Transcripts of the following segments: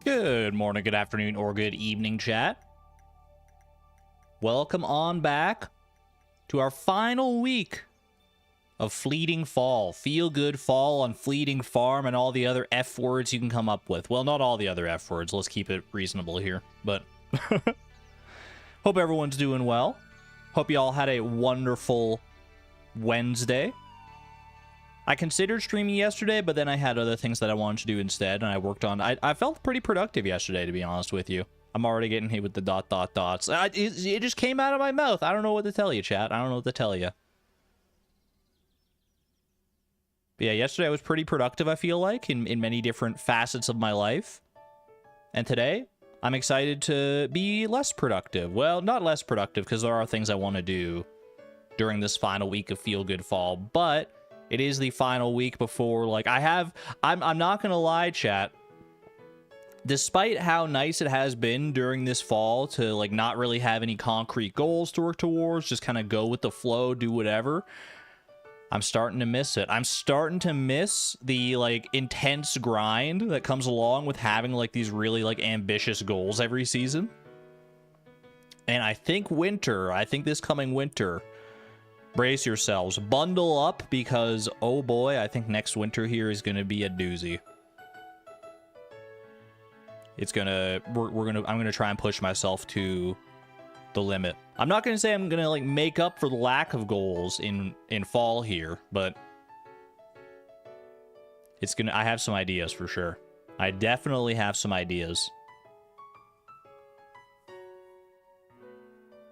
Good morning, good afternoon, or good evening, chat. Welcome on back to our final week of Fleeting Fall. Feel good fall on Fleeting Farm and all the other F words you can come up with. Well, not all the other F words. Let's keep it reasonable here. But hope everyone's doing well. Hope you all had a wonderful Wednesday. I considered streaming yesterday, but then I had other things that I wanted to do instead, and I worked on... I felt pretty productive yesterday, to be honest with you. I'm already getting hit with the dots. It just came out of my mouth. I don't know what to tell you, chat. I don't know what to tell you. But yeah, yesterday I was pretty productive, I feel like, in many different facets of my life. And today, I'm excited to be less productive. Well, not less productive, because there are things I want to do during this final week of Feel Good Fall, but... it is the final week before, like, I'm not gonna lie, chat. Despite how nice it has been during this fall to, like, not really have any concrete goals to work towards, just kind of go with the flow, do whatever, I'm starting to miss it. I'm starting to miss the, like, intense grind that comes along with having, like, these really, like, ambitious goals every season. And I think this coming winter... brace yourselves, bundle up, because oh boy, I think next winter here is gonna be a doozy. It's gonna, I'm gonna try and push myself to the limit. I'm not gonna say I'm gonna like make up for the lack of goals in fall here, but it's gonna, I have some ideas for sure. I definitely have some ideas.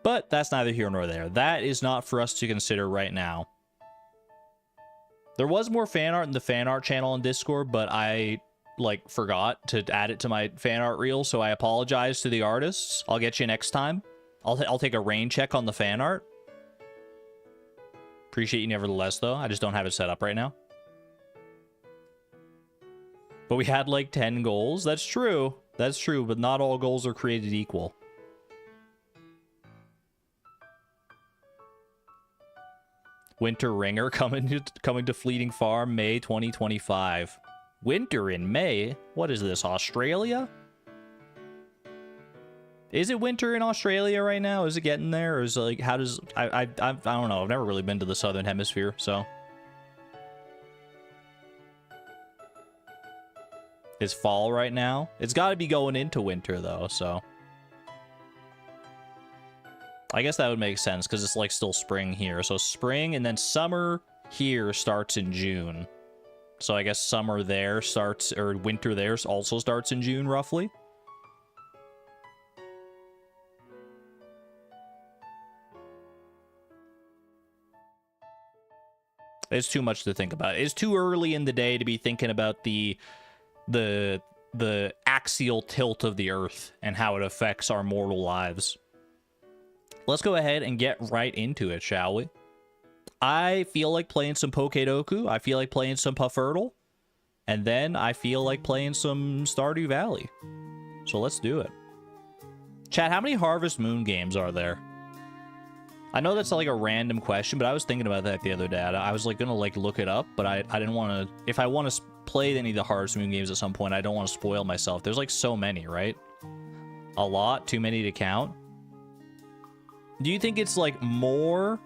But that's neither here nor there. That is not for us to consider right now. There was more fan art in the fan art channel on Discord, but I, like, forgot to add it to my fan art reel, so I apologize to the artists. I'll get you next time. I'll take a rain check on the fan art. Appreciate you nevertheless, though. I just don't have it set up right now. But we had, like, 10 goals. That's true. That's true, but not all goals are created equal. Winter Ringer coming to Fleeting Farm, May 2025. Winter in May? What is this, Australia? Is it winter in Australia right now? Is it getting there? Or is it like, how does... I don't know. I've never really been to the Southern Hemisphere, so... It's fall right now? It's got to be going into winter, though, so... I guess that would make sense, because it's, like, still spring here. So spring, and then summer here starts in June. So I guess summer there starts, or winter there also starts in June, roughly. It's too much to think about. It's too early in the day to be thinking about the axial tilt of the Earth and how it affects our mortal lives. Let's go ahead and get right into it, shall we? I feel like playing some Pokedoku. I feel like playing some Puffurtle. And then I feel like playing some Stardew Valley. So let's do it. Chat, how many Harvest Moon games are there? I know that's like a random question, but I was thinking about that the other day. I was like gonna like look it up, but I didn't want to... If I want to play any of the Harvest Moon games at some point, I don't want to spoil myself. There's like so many, right? A lot? Too many to count? Do you think it's, like, more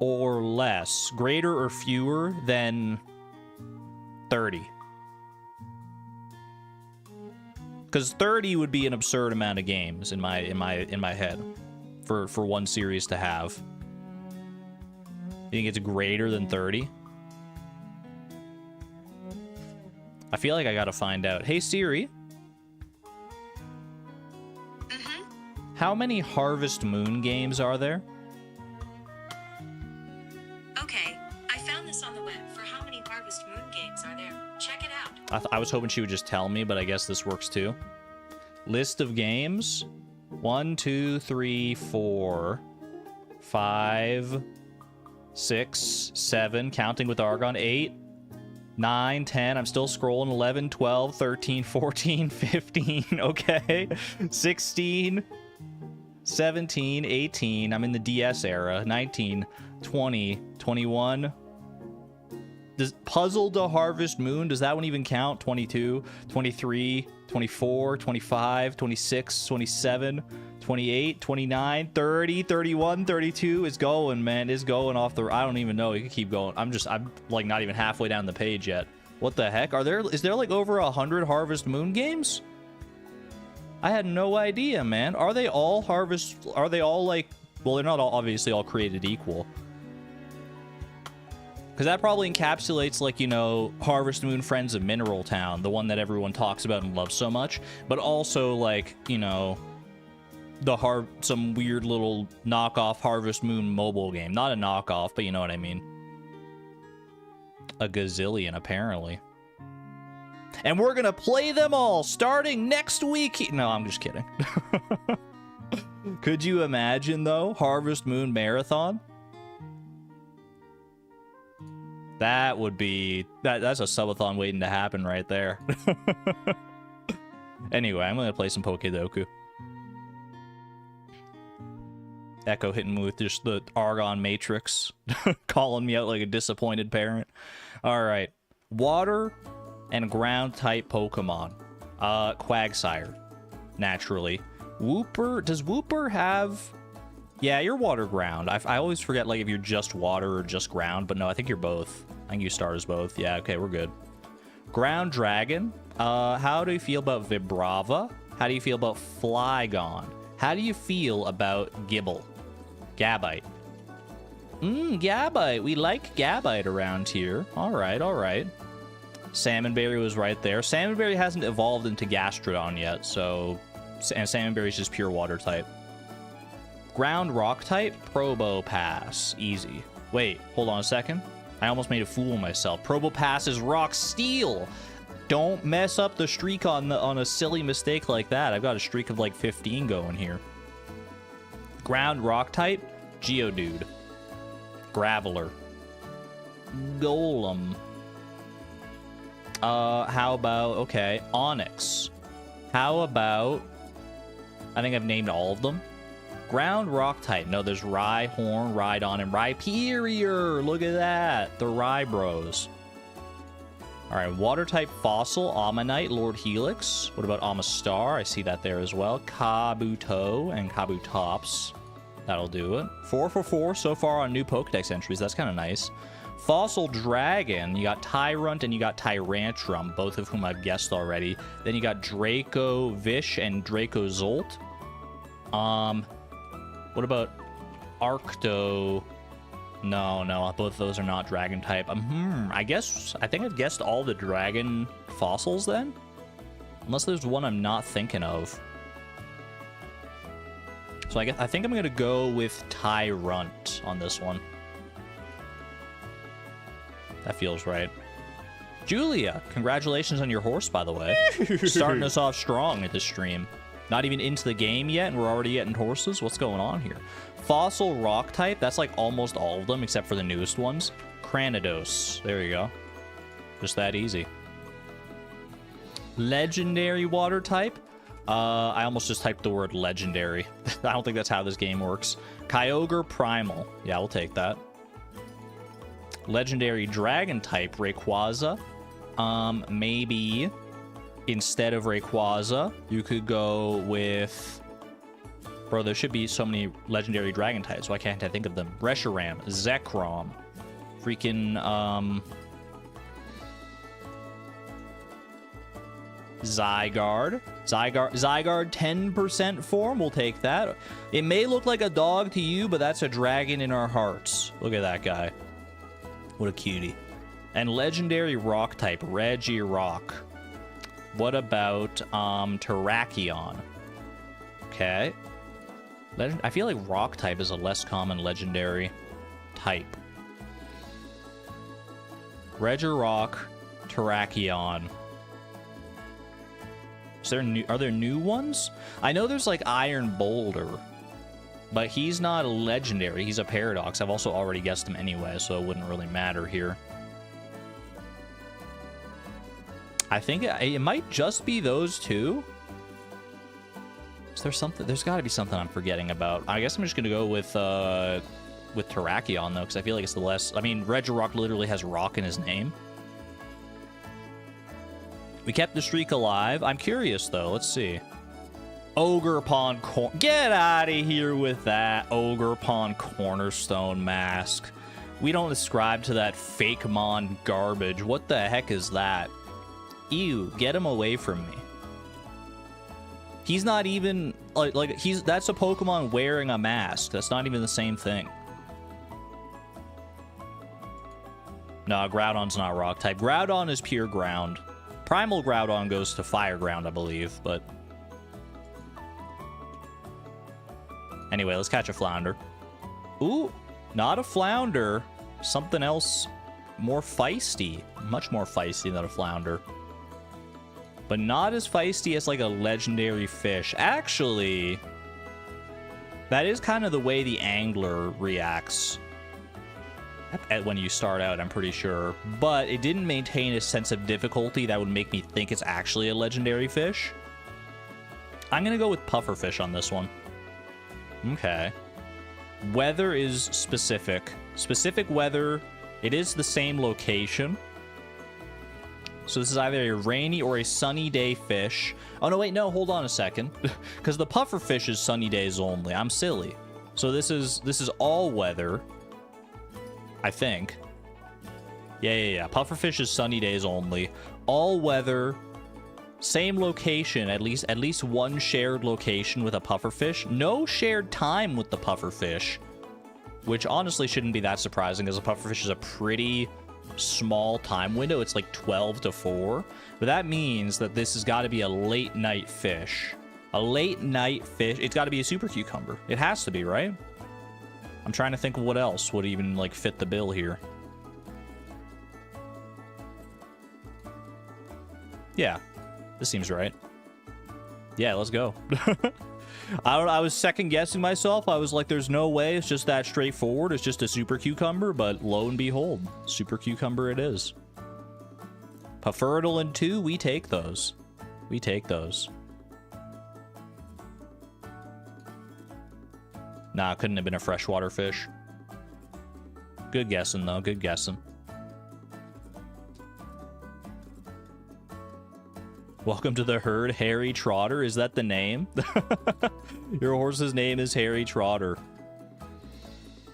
or less, greater or fewer than 30? Because 30 would be an absurd amount of games in my head for one series to have. You think it's greater than 30? I feel like I gotta find out. Hey, Siri. How many Harvest Moon games are there? Okay, I found this on the web. For how many Harvest Moon games are there? Check it out. I was hoping she would just tell me, but I guess this works too. List of games. 1, 2, 3, 4, 5, 6, 7, counting with Argon, 8, 9, 10, I'm still scrolling, 11, 12, 13, 14, 15, okay, 16, 17, 18, I'm in the DS era, 19, 20, 21, does Puzzle to Harvest Moon, does that one even count? 22, 23, 24, 25, 26, 27, 28, 29, 30, 31, 32 is going, man. Is going off the... I don't even know. You can keep going. I'm like not even halfway down the page yet. What the heck? Is there like over 100 Harvest Moon games? I had no idea, man. Are they all like... Well, they're not all obviously all created equal. Because that probably encapsulates, like, you know, Harvest Moon Friends of Mineral Town, the one that everyone talks about and loves so much. But also, like, you know, some weird little knockoff Harvest Moon mobile game. Not a knockoff, but you know what I mean. A gazillion, apparently. And we're gonna play them all starting next week. No, I'm just kidding. Could you imagine, though? Harvest Moon Marathon? That would be... That's a subathon waiting to happen right there. Anyway, I'm gonna play some Pokedoku. Echo hitting me with just the Argon Matrix. Calling me out like a disappointed parent. Alright. Water and ground type Pokemon. Quagsire. Naturally. Wooper. Does Wooper have... Yeah, you're water ground. I always forget, like, if you're just water or just ground, but no, I think you're both. I think you start as both. Yeah, okay, we're good. Ground Dragon. How do you feel about Vibrava? How do you feel about Flygon? How do you feel about Gibble? Gabite. Gabite. We like Gabite around here. All right, all right. Salmonberry was right there. Salmonberry hasn't evolved into Gastrodon yet, so... And Salmonberry is just pure water type. Ground rock type, Probopass. Easy. Wait, hold on a second. I almost made a fool of myself. Probopass is rock steel. Don't mess up the streak on a silly mistake like that. I've got a streak of like 15 going here. Ground rock type, Geodude. Graveler. Golem. How about, okay, Onyx. How about, I think I've named all of them. Ground rock type. No, there's Rhyhorn, Rhydon, and Rhyperior. Look at that. The Rhy Bros. Alright, water type fossil, Ammonite, Lord Helix. What about Amistar? I see that there as well. Kabuto and Kabutops. That'll do it. 4 for 4 so far on new Pokedex entries. That's kind of nice. Fossil Dragon. You got Tyrunt and you got Tyrantrum, both of whom I've guessed already. Then you got Draco Vish and Draco Zolt. What about Arcto? No, both of those are not dragon type. I think I've guessed all the dragon fossils then? Unless there's one I'm not thinking of. So I think I'm gonna go with Tyrunt on this one. That feels right. Julia, congratulations on your horse, by the way. Starting us off strong at this stream. Not even into the game yet, and we're already getting horses? What's going on here? Fossil rock type. That's like almost all of them, except for the newest ones. Cranidos. There you go. Just that easy. Legendary water type. I almost just typed the word legendary. I don't think that's how this game works. Kyogre Primal. Yeah, we'll take that. Legendary dragon type. Rayquaza. Maybe... Instead of Rayquaza, you could go with... Bro, there should be so many legendary dragon types. Why can't I think of them? Reshiram, Zekrom, freaking, Zygarde. Zygarde 10% form, we'll take that. It may look like a dog to you, but that's a dragon in our hearts. Look at that guy. What a cutie. And legendary rock type, Regirock. What about Terrakion? Okay. I feel like rock type is a less common legendary type. Regirock, Terrakion. Are there new ones? I know there's like Iron Boulder, but he's not a legendary. He's a paradox. I've also already guessed him anyway, so it wouldn't really matter here. I think it might just be those two. Is there something? There's got to be something I'm forgetting about. I guess I'm just gonna go with Terrakion though, because I feel like it's the less. I mean, Regirock literally has rock in his name. We kept the streak alive. I'm curious, though. Let's see. Ogre Pond Get out of here with that Ogre Pond Cornerstone mask. We don't ascribe to that fake mon garbage. What the heck is that? Ew, get him away from me. He's not even that's a Pokemon wearing a mask. That's not even the same thing. No, Groudon's not rock type. Groudon is pure ground. Primal Groudon goes to fire ground, I believe, but anyway, let's catch a flounder. Ooh, not a flounder. Something else more feisty. Much more feisty than a flounder. But not as feisty as like a legendary fish. Actually, that is kind of the way the angler reacts when you start out, I'm pretty sure. But it didn't maintain a sense of difficulty that would make me think it's actually a legendary fish. I'm going to go with pufferfish on this one. Okay. Weather is specific. Specific weather. It is the same location. So this is either a rainy or a sunny day fish. Oh, no, wait, no, hold on a second. Because the pufferfish is sunny days only. I'm silly. So this is all weather, I think. Yeah. Pufferfish is sunny days only. All weather, same location, at least one shared location with a pufferfish. No shared time with the pufferfish, which honestly shouldn't be that surprising, as a pufferfish is a pretty small time window. It's like 12 to 4. But that means that this has got to be a late night fish. A late night fish. It's got to be a super cucumber. It has to be, right? I'm trying to think of what else would even like fit the bill here. Yeah, this seems right. Yeah, let's go. I was second guessing myself. I was like, there's no way it's just that straightforward. It's just a super cucumber, but lo and behold, super cucumber it is. Puffertle and 2, we take those. We take those. Nah, couldn't have been a freshwater fish. Good guessing, though. Good guessing. Welcome to the herd, Harry Trotter. Is that the name? Your horse's name is Harry Trotter.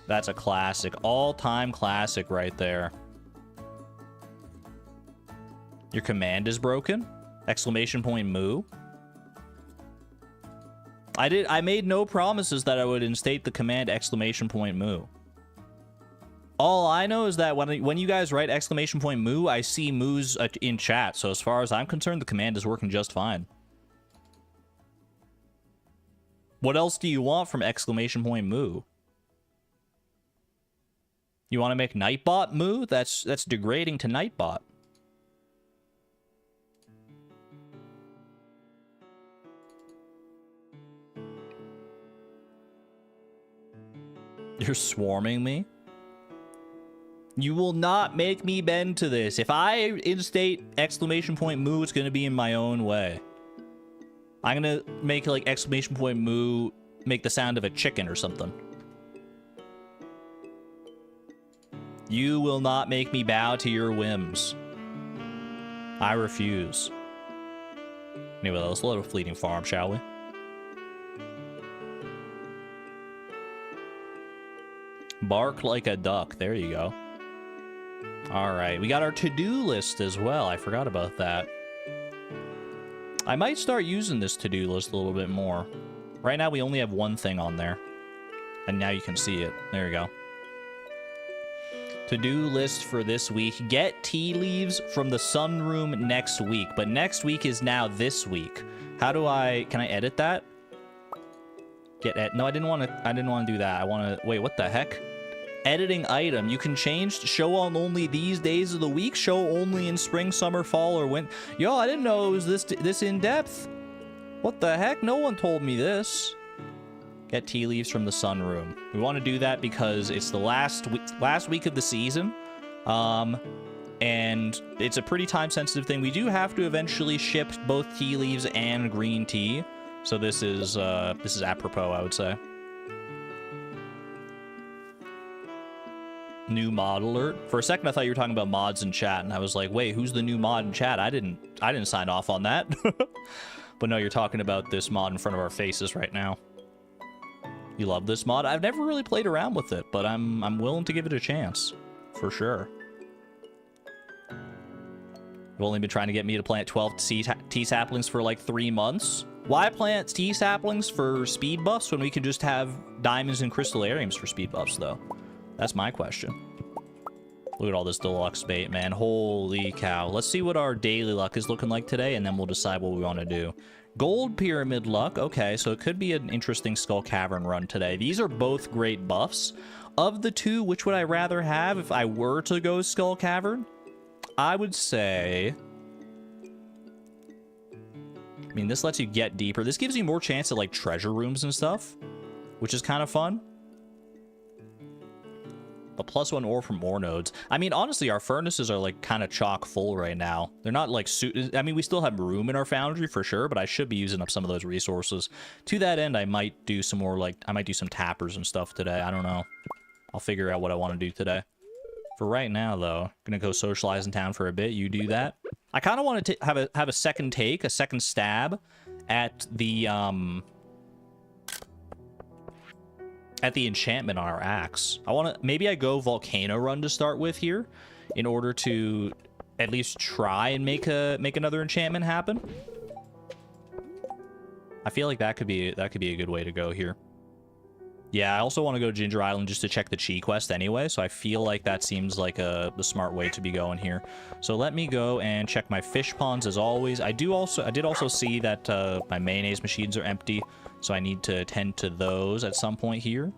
That's a classic. All-time classic right there. Your command is broken? Exclamation point moo. I made no promises that I would instate the command exclamation point moo. All I know is that when you guys write exclamation point moo, I see moos in chat. So as far as I'm concerned, the command is working just fine. What else do you want from exclamation point moo? You want to make Nightbot moo? That's degrading to Nightbot. You're swarming me? You will not make me bend to this. If I instate exclamation point moo, it's going to be in my own way. I'm going to make like exclamation point moo make the sound of a chicken or something. You will not make me bow to your whims. I refuse. Anyway, let's load a fleeting farm, shall we? Bark like a duck. There you go. All right, we got our to-do list as well. I forgot about that. I might start using this to-do list a little bit more. Right now, we only have one thing on there. And now you can see it. There you go. To-do list for this week. Get tea leaves from the sunroom next week. But next week is now this week. How do I... Can I edit that? No, I didn't want to do that. I want to... Wait, what the heck? Editing item. You can change show on only these days of the week. Show only in spring, summer, fall, or winter. Yo, I didn't know it was this in depth. What the heck? No one told me this. Get tea leaves from the sunroom. We want to do that because it's the last week of the season. And it's a pretty time-sensitive thing. We do have to eventually ship both tea leaves and green tea. So this is apropos, I would say. New mod alert. For a second, I thought you were talking about mods in chat, and I was like, wait, who's the new mod in chat? I didn't sign off on that. But no, you're talking about this mod in front of our faces right now. You love this mod? I've never really played around with it, but I'm willing to give it a chance. For sure. You've only been trying to get me to plant 12 tea saplings for like 3 months. Why plant tea saplings for speed buffs when we can just have diamonds and crystallariums for speed buffs, though? That's my question. Look at all this deluxe bait, man. Holy cow. Let's see what our daily luck is looking like today, and then we'll decide what we want to do. Gold pyramid luck. Okay, so it could be an interesting Skull Cavern run today. These are both great buffs. Of the two, which would I rather have if I were to go Skull Cavern? I would say... I mean, this lets you get deeper. This gives you more chance at, like, treasure rooms and stuff, which is kind of fun. But +1 ore from ore nodes. I mean, honestly, our furnaces are, like, kind of chock full right now. They're not, like, I mean, we still have room in our foundry for sure, but I should be using up some of those resources. To that end, I might do some more, like, I might do some tappers and stuff today. I don't know. I'll figure out what I want to do today. For right now, though, gonna go socialize in town for a bit. You do that. I kind of want to have a second take, a second stab at the enchantment on our axe. Maybe I go volcano run to start with here, in order to at least try and make another enchantment happen. I feel like that could be a good way to go here. Yeah, I also want to go to Ginger Island just to check the Chi quest anyway, so I feel like that seems like the smart way to be going here. So let me go and check my fish ponds as always. I did also see that my mayonnaise machines are empty, so I need to tend to those at some point here.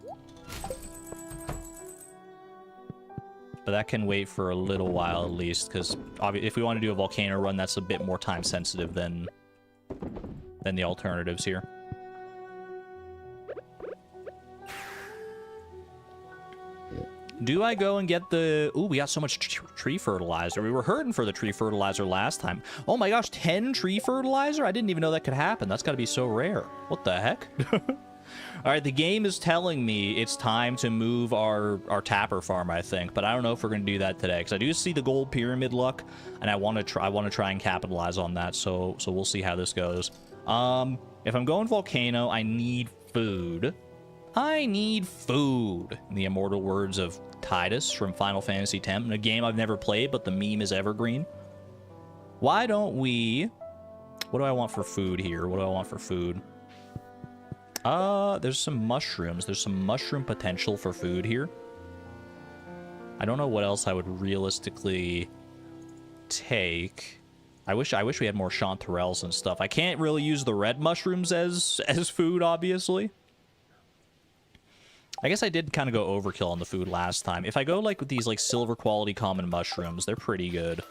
But that can wait for a little while at least, because if we want to do a volcano run, that's a bit more time sensitive than the alternatives here. Do I go and get the... Ooh, we got so much tree fertilizer. We were hurting for the tree fertilizer last time. Oh my gosh, 10 tree fertilizer? I didn't even know that could happen. That's got to be so rare. What the heck? All right, the game is telling me it's time to move our tapper farm, I think. But I don't know if we're going to do that today, because I do see the gold pyramid luck, and I want to try and capitalize on that. So we'll see how this goes. If I'm going volcano, I need food. I need food, in the immortal words of Tidus from Final Fantasy X, in a game I've never played, but the meme is evergreen. Why don't we... What do I want for food here? What do I want for food? There's some mushrooms. There's some mushroom potential for food here. I don't know what else I would realistically take. I wish we had more chanterelles and stuff. I can't really use the red mushrooms as food, obviously. I guess I did kind of go overkill on the food last time. If I go like with these like silver quality common mushrooms, they're pretty good.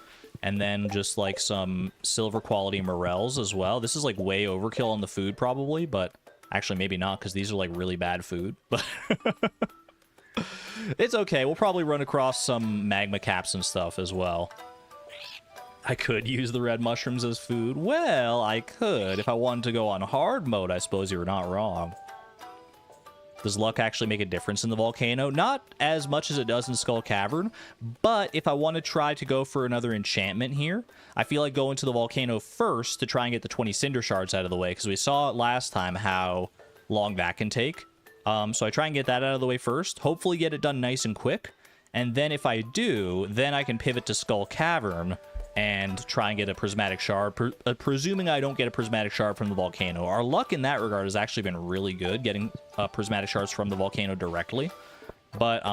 And then just like some silver quality morels as well. This is like way overkill on the food probably, but actually maybe not, because these are like really bad food. But it's okay. We'll probably run across some magma caps and stuff as well. I could use the red mushrooms as food. Well, I could. If I wanted to go on hard mode, I suppose you were not wrong. Does luck actually make a difference in the volcano? Not as much as it does in Skull Cavern, but if I want to try to go for another enchantment here, I feel like going to the volcano first to try and get the 20 cinder shards out of the way, because we saw last time how long that can take. So I try and get that out of the way first, hopefully get it done nice and quick, and then if I do, then I can pivot to Skull Cavern and try and get a prismatic shard, presuming I don't get a prismatic shard from the volcano. Our luck in that regard has actually been really good, getting prismatic shards from the volcano directly. But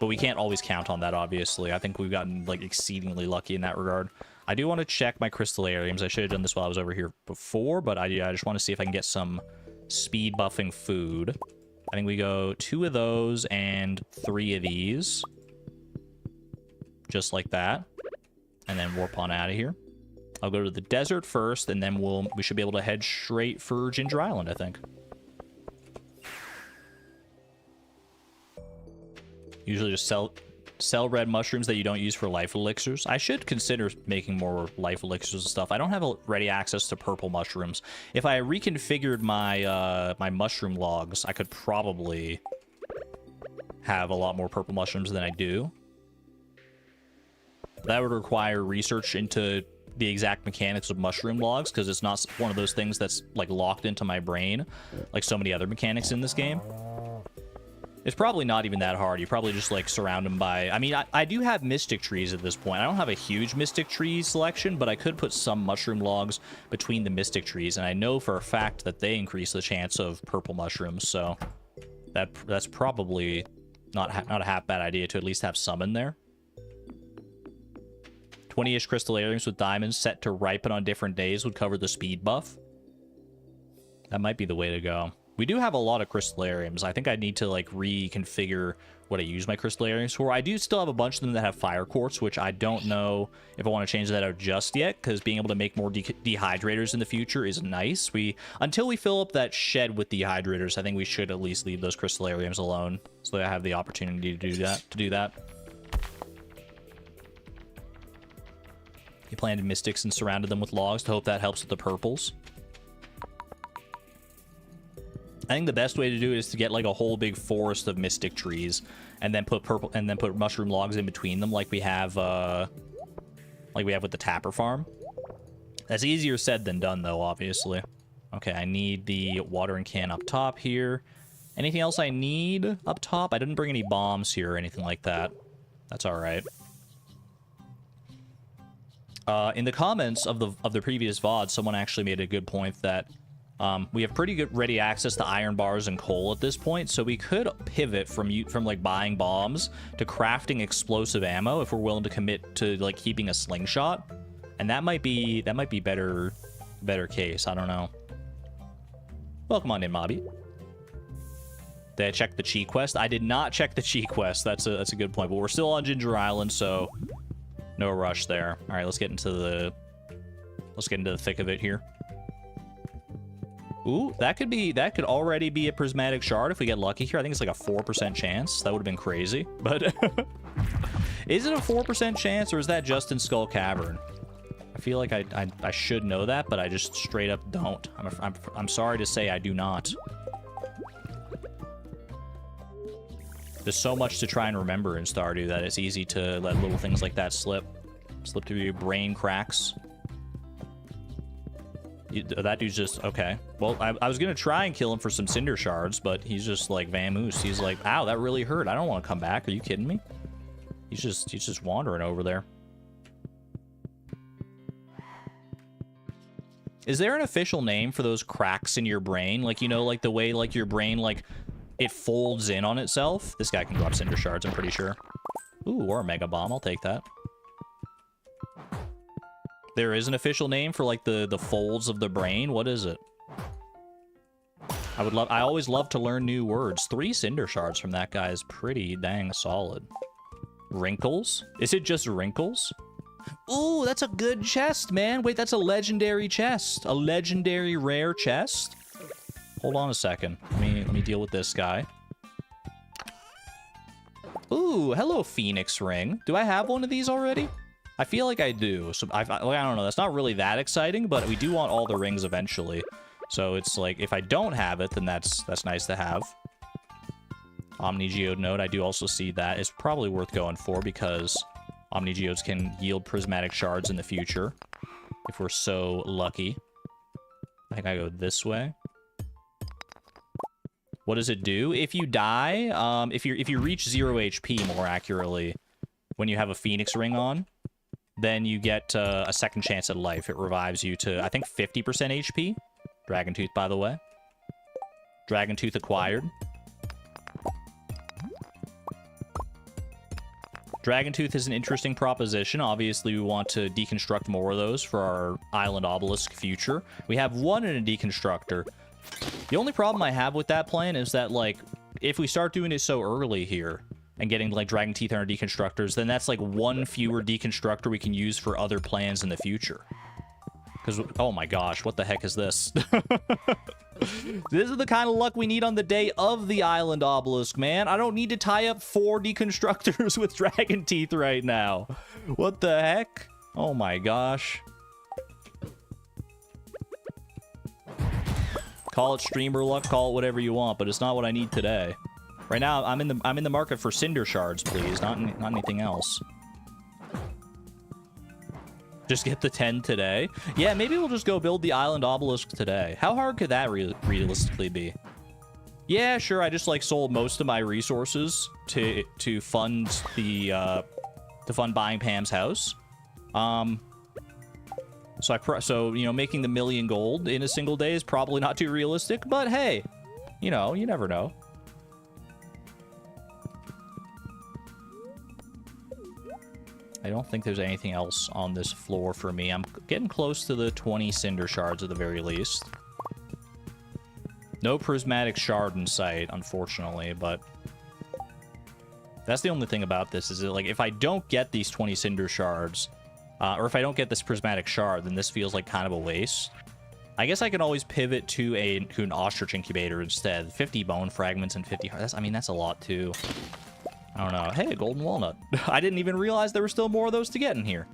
we can't always count on that, obviously. I think we've gotten, like, exceedingly lucky in that regard. I do want to check my crystallariums. I should have done this while I was over here before, but I just want to see if I can get some speed buffing food. I think we go 2 of those and 3 of these. Just like that. And then warp on out of here. I'll go to the desert first, and then we should be able to head straight for Ginger Island, I think. Usually just sell red mushrooms that you don't use for life elixirs. I should consider making more life elixirs and stuff. I don't have ready access to purple mushrooms. If I reconfigured my my mushroom logs, I could probably have a lot more purple mushrooms than I do. That would require research into the exact mechanics of mushroom logs, because it's not one of those things that's like locked into my brain like so many other mechanics in this game. It's probably not even that hard. You probably just like surround them by... I mean, I do have mystic trees at this point. I don't have a huge mystic tree selection, but I could put some mushroom logs between the mystic trees, and I know for a fact that they increase the chance of purple mushrooms, so that's probably not a half bad idea to at least have some in there. 20-ish crystallariums with diamonds set to ripen on different days would cover the speed buff. That might be the way to go. We do have a lot of crystallariums. I think I need to like reconfigure what I use my crystallariums for. I do still have a bunch of them that have fire quartz, which I don't know if I want to change that out just yet, because being able to make more dehydrators in the future is nice. Until we fill up that shed with dehydrators, I think we should at least leave those crystallariums alone, so that I have the opportunity to do that. He planted mystics and surrounded them with logs to hope that helps with the purples. I think the best way to do it is to get like a whole big forest of mystic trees, and then put mushroom logs in between them, like we have with the Tapper farm. That's easier said than done, though, obviously. Okay, I need the watering can up top here. Anything else I need up top? I didn't bring any bombs here or anything like that. That's all right. In the comments of the previous VOD, someone actually made a good point that we have pretty good ready access to iron bars and coal at this point, so we could pivot from like buying bombs to crafting explosive ammo if we're willing to commit to like keeping a slingshot, and that might be better case. I don't know. Welcome on in, Mobby. Did I check the cheat quest? I did not check the cheat quest. That's a good point, but we're still on Ginger Island, so no rush there. All right, let's get into the thick of it here. Ooh, that could already be a prismatic shard if we get lucky here. I think it's like a 4% chance. That would have been crazy. But is it a 4% chance, or is that just in Skull Cavern? I feel like I should know that, but I just straight up don't. I'm sorry to say I do not. There's so much to try and remember in Stardew that it's easy to let little things like that slip through your brain cracks. That dude's just... Okay. Well, I was going to try and kill him for some cinder shards, but he's just like vamoose. He's like, ow, that really hurt. I don't want to come back. Are you kidding me? He's just wandering over there. Is there an official name for those cracks in your brain? Like, you know, like the way like your brain, like, it folds in on itself? This guy can drop cinder shards, I'm pretty sure. Ooh, or a mega bomb. I'll take that. There is an official name for like the folds of the brain. What is it? I always love to learn new words. 3 cinder shards from that guy is pretty dang solid. Wrinkles? Is it just wrinkles? Ooh, that's a good chest, man. Wait, that's a legendary chest. A legendary rare chest? Hold on a second. Let me deal with this guy. Ooh, hello, Phoenix Ring. Do I have one of these already? I feel like I do. So I don't know. That's not really that exciting, but we do want all the rings eventually. So it's like, if I don't have it, then that's nice to have. Omni Geode Node, I do also see that. It's probably worth going for, because Omni Geodes can yield prismatic shards in the future, if we're so lucky. I think I go this way. What does it do? If you die, if you reach 0 HP, more accurately, when you have a Phoenix Ring on, then you get a second chance at life. It revives you to, I think, 50% HP. Dragon Tooth, by the way. Dragon Tooth acquired. Dragon Tooth is an interesting proposition. Obviously, we want to deconstruct more of those for our Island Obelisk future. We have one in a deconstructor. The only problem I have with that plan is that, like, if we start doing it so early here, and getting like Dragon Teeth on our deconstructors, then that's like one fewer deconstructor we can use for other plans in the future. Because, oh my gosh, what the heck is this? This is the kind of luck we need on the day of the Island Obelisk, man. I don't need to tie up 4 deconstructors with Dragon Teeth right now. What the heck? Oh my gosh. Call it streamer luck, call it whatever you want, but it's not what I need today. Right now, I'm in the market for cinder shards, please. Not anything else. Just get the 10 today. Yeah, maybe we'll just go build the island obelisk today. How hard could that realistically be? Yeah, sure. I just like sold most of my resources to fund the to fund buying Pam's house. So you know, making the 1,000,000 gold in a single day is probably not too realistic, but hey, you know, you never know. I don't think there's anything else on this floor for me. I'm getting close to the 20 cinder shards at the very least. No prismatic shard in sight, unfortunately, but that's the only thing about this, is that, like, if I don't get these 20 cinder shards, or if I don't get this prismatic shard, then this feels like kind of a waste. I guess I can always pivot to an ostrich incubator instead. 50 bone fragments and 50... I mean, that's a lot, too. I don't know. Hey, a golden walnut. I didn't even realize there were still more of those to get in here.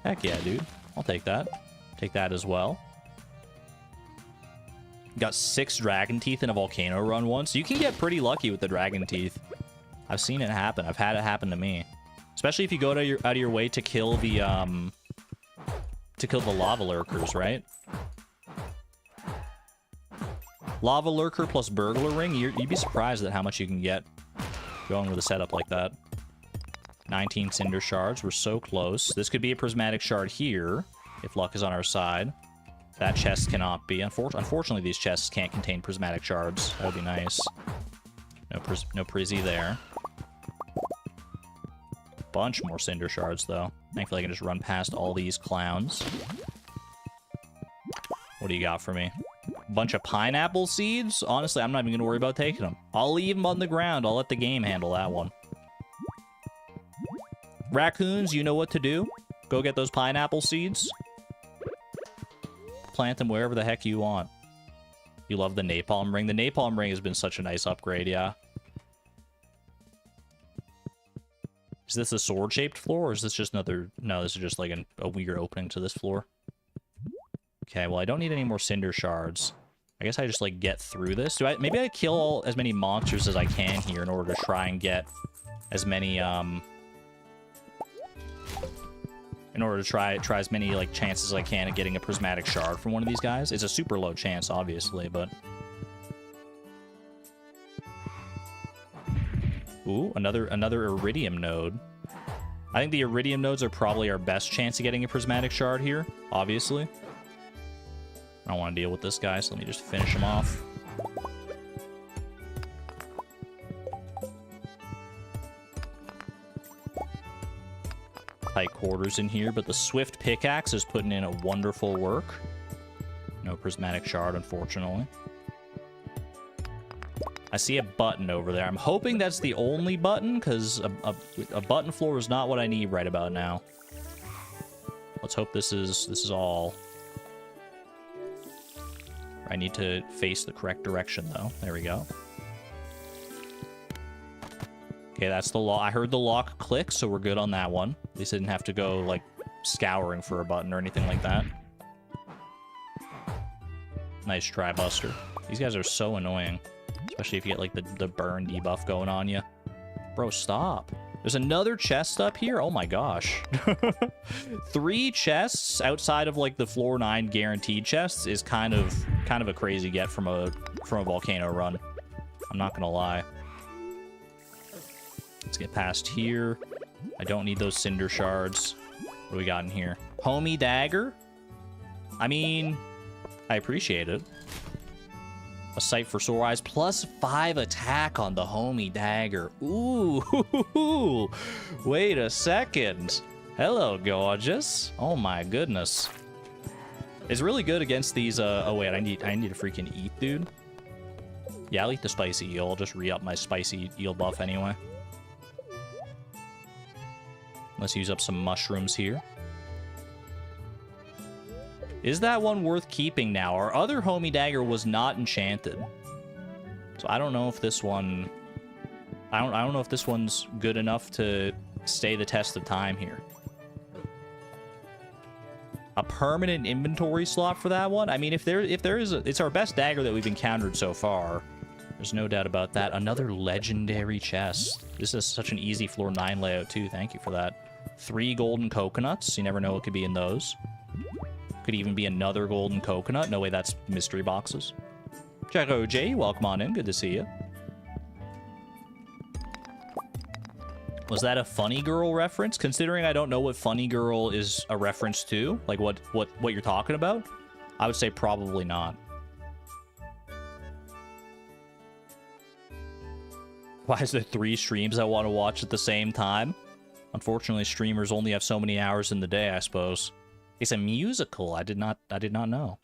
Heck yeah, dude. I'll take that. Take that as well. Got 6 dragon teeth in a volcano run once. You can get pretty lucky with the dragon teeth. I've seen it happen. I've had it happen to me. Especially if you go out of your way to kill the lava lurkers, right? Lava lurker plus burglar ring. You'd be surprised at how much you can get going with a setup like that. 19 cinder shards. We're so close. This could be a prismatic shard here, if luck is on our side. That chest cannot be. Unfortunately, these chests can't contain prismatic shards. That would be nice. No prizzy there. Bunch more cinder shards, though. Thankfully, I can just run past all these clowns. What do you got for me? Bunch of pineapple seeds? Honestly, I'm not even going to worry about taking them. I'll leave them on the ground. I'll let the game handle that one. Raccoons, you know what to do. Go get those pineapple seeds. Plant them wherever the heck you want. You love the napalm ring. The napalm ring has been such a nice upgrade, yeah. Is this a sword-shaped floor, or is this just another... No, this is just like a weird opening to this floor. Okay, well, I don't need any more cinder shards. I guess I just, like, get through this. Maybe I kill as many monsters as I can here in order to try and get as many, in order to try as many, like, chances as I can at getting a prismatic shard from one of these guys. It's a super low chance, obviously, but... Ooh, another iridium node. I think the iridium nodes are probably our best chance of getting a prismatic shard here, obviously. I don't want to deal with this guy, so let me just finish him off. Tight quarters in here, but the swift pickaxe is putting in a wonderful work. No prismatic shard, unfortunately. I see a button over there. I'm hoping that's the only button, because a button floor is not what I need right about now. Let's hope this is all. I need to face the correct direction, though. There we go. Okay, that's the lock. I heard the lock click, so we're good on that one. At least I didn't have to go, like, scouring for a button or anything like that. Nice try, Buster. These guys are so annoying. Especially if you get, like, the burn debuff going on you. Bro, stop. There's another chest up here? Oh my gosh. 3 chests outside of, like, the floor 9 guaranteed chests is kind of a crazy get from a volcano run. I'm not gonna lie. Let's get past here. I don't need those cinder shards. What do we got in here? Homie dagger? I mean, I appreciate it. A sight for sore eyes, plus 5 attack on the homie dagger. Ooh, wait a second. Hello, gorgeous. Oh my goodness. It's really good against these, oh wait, I need to freaking eat, dude. Yeah, I'll eat the spicy eel. I'll just re-up my spicy eel buff anyway. Let's use up some mushrooms here. Is that one worth keeping now? Our other homie dagger was not enchanted. So I don't know if this one... I don't know if this one's good enough to stay the test of time here. A permanent inventory slot for that one? I mean, if there is a... It's our best dagger that we've encountered so far. There's no doubt about that. Another legendary chest. This is such an easy floor 9 layout, too. Thank you for that. 3 golden coconuts. You never know what could be in those. Could even be another golden coconut. No way, that's mystery boxes. Jack OJ, welcome on in. Good to see you. Was that a Funny Girl reference? Considering I don't know what Funny Girl is a reference to, like what you're talking about, I would say probably not. Why is there 3 streams I want to watch at the same time? Unfortunately, streamers only have so many hours in the day, I suppose. It's a musical. I did not know.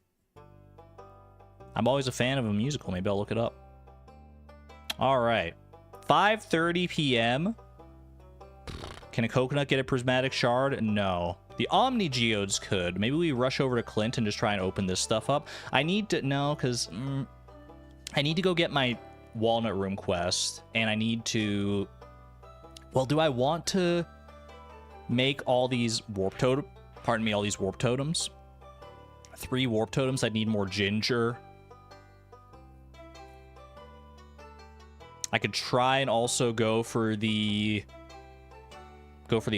I'm always a fan of a musical. Maybe I'll look it up. All right. 5:30 p.m. Can a coconut get a prismatic shard? No. The Omni Geodes could. Maybe we rush over to Clint and just try and open this stuff up. I need to... No, because... I need to go get my Walnut Room quest. And I need to... Well, do I want to make all these warp totems? Pardon me, all these warp totems? 3 warp totems. I'd need more ginger. I could try and also go for the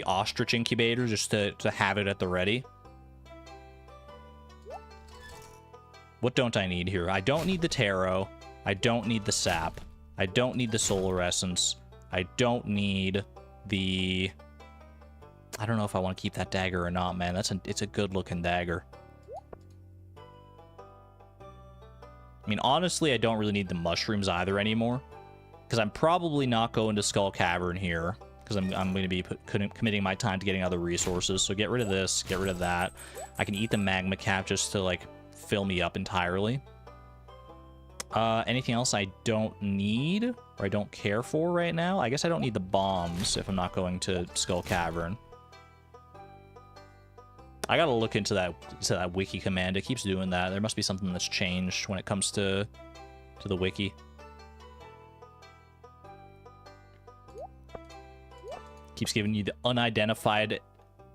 ostrich incubator just to have it at the ready. What don't I need here? I don't need the taro. I don't need the sap. I don't need the solar essence. I don't need the... I don't know if I want to keep that dagger or not, man. It's a good looking dagger. I mean, honestly, I don't really need the mushrooms either anymore. Because I'm probably not going to Skull Cavern here. Because I'm going to be committing my time to getting other resources. So get rid of this, get rid of that. I can eat the magma cap just to, like, fill me up entirely. Anything else I don't need or I don't care for right now? I guess I don't need the bombs if I'm not going to Skull Cavern. I gotta look into that wiki command. It keeps doing that. There must be something that's changed when it comes to the wiki. Keeps giving you the unexpected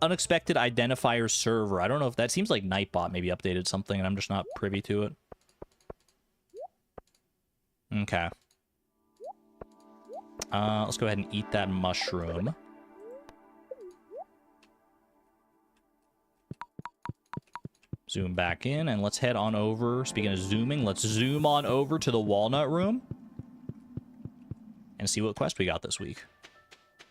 identifier server. I don't know if that seems like Nightbot maybe updated something and I'm just not privy to it. Okay. Let's go ahead and eat that mushroom. Zoom back in, and let's head on over. Speaking of zooming, let's zoom on over to the Walnut Room and see what quest we got this week.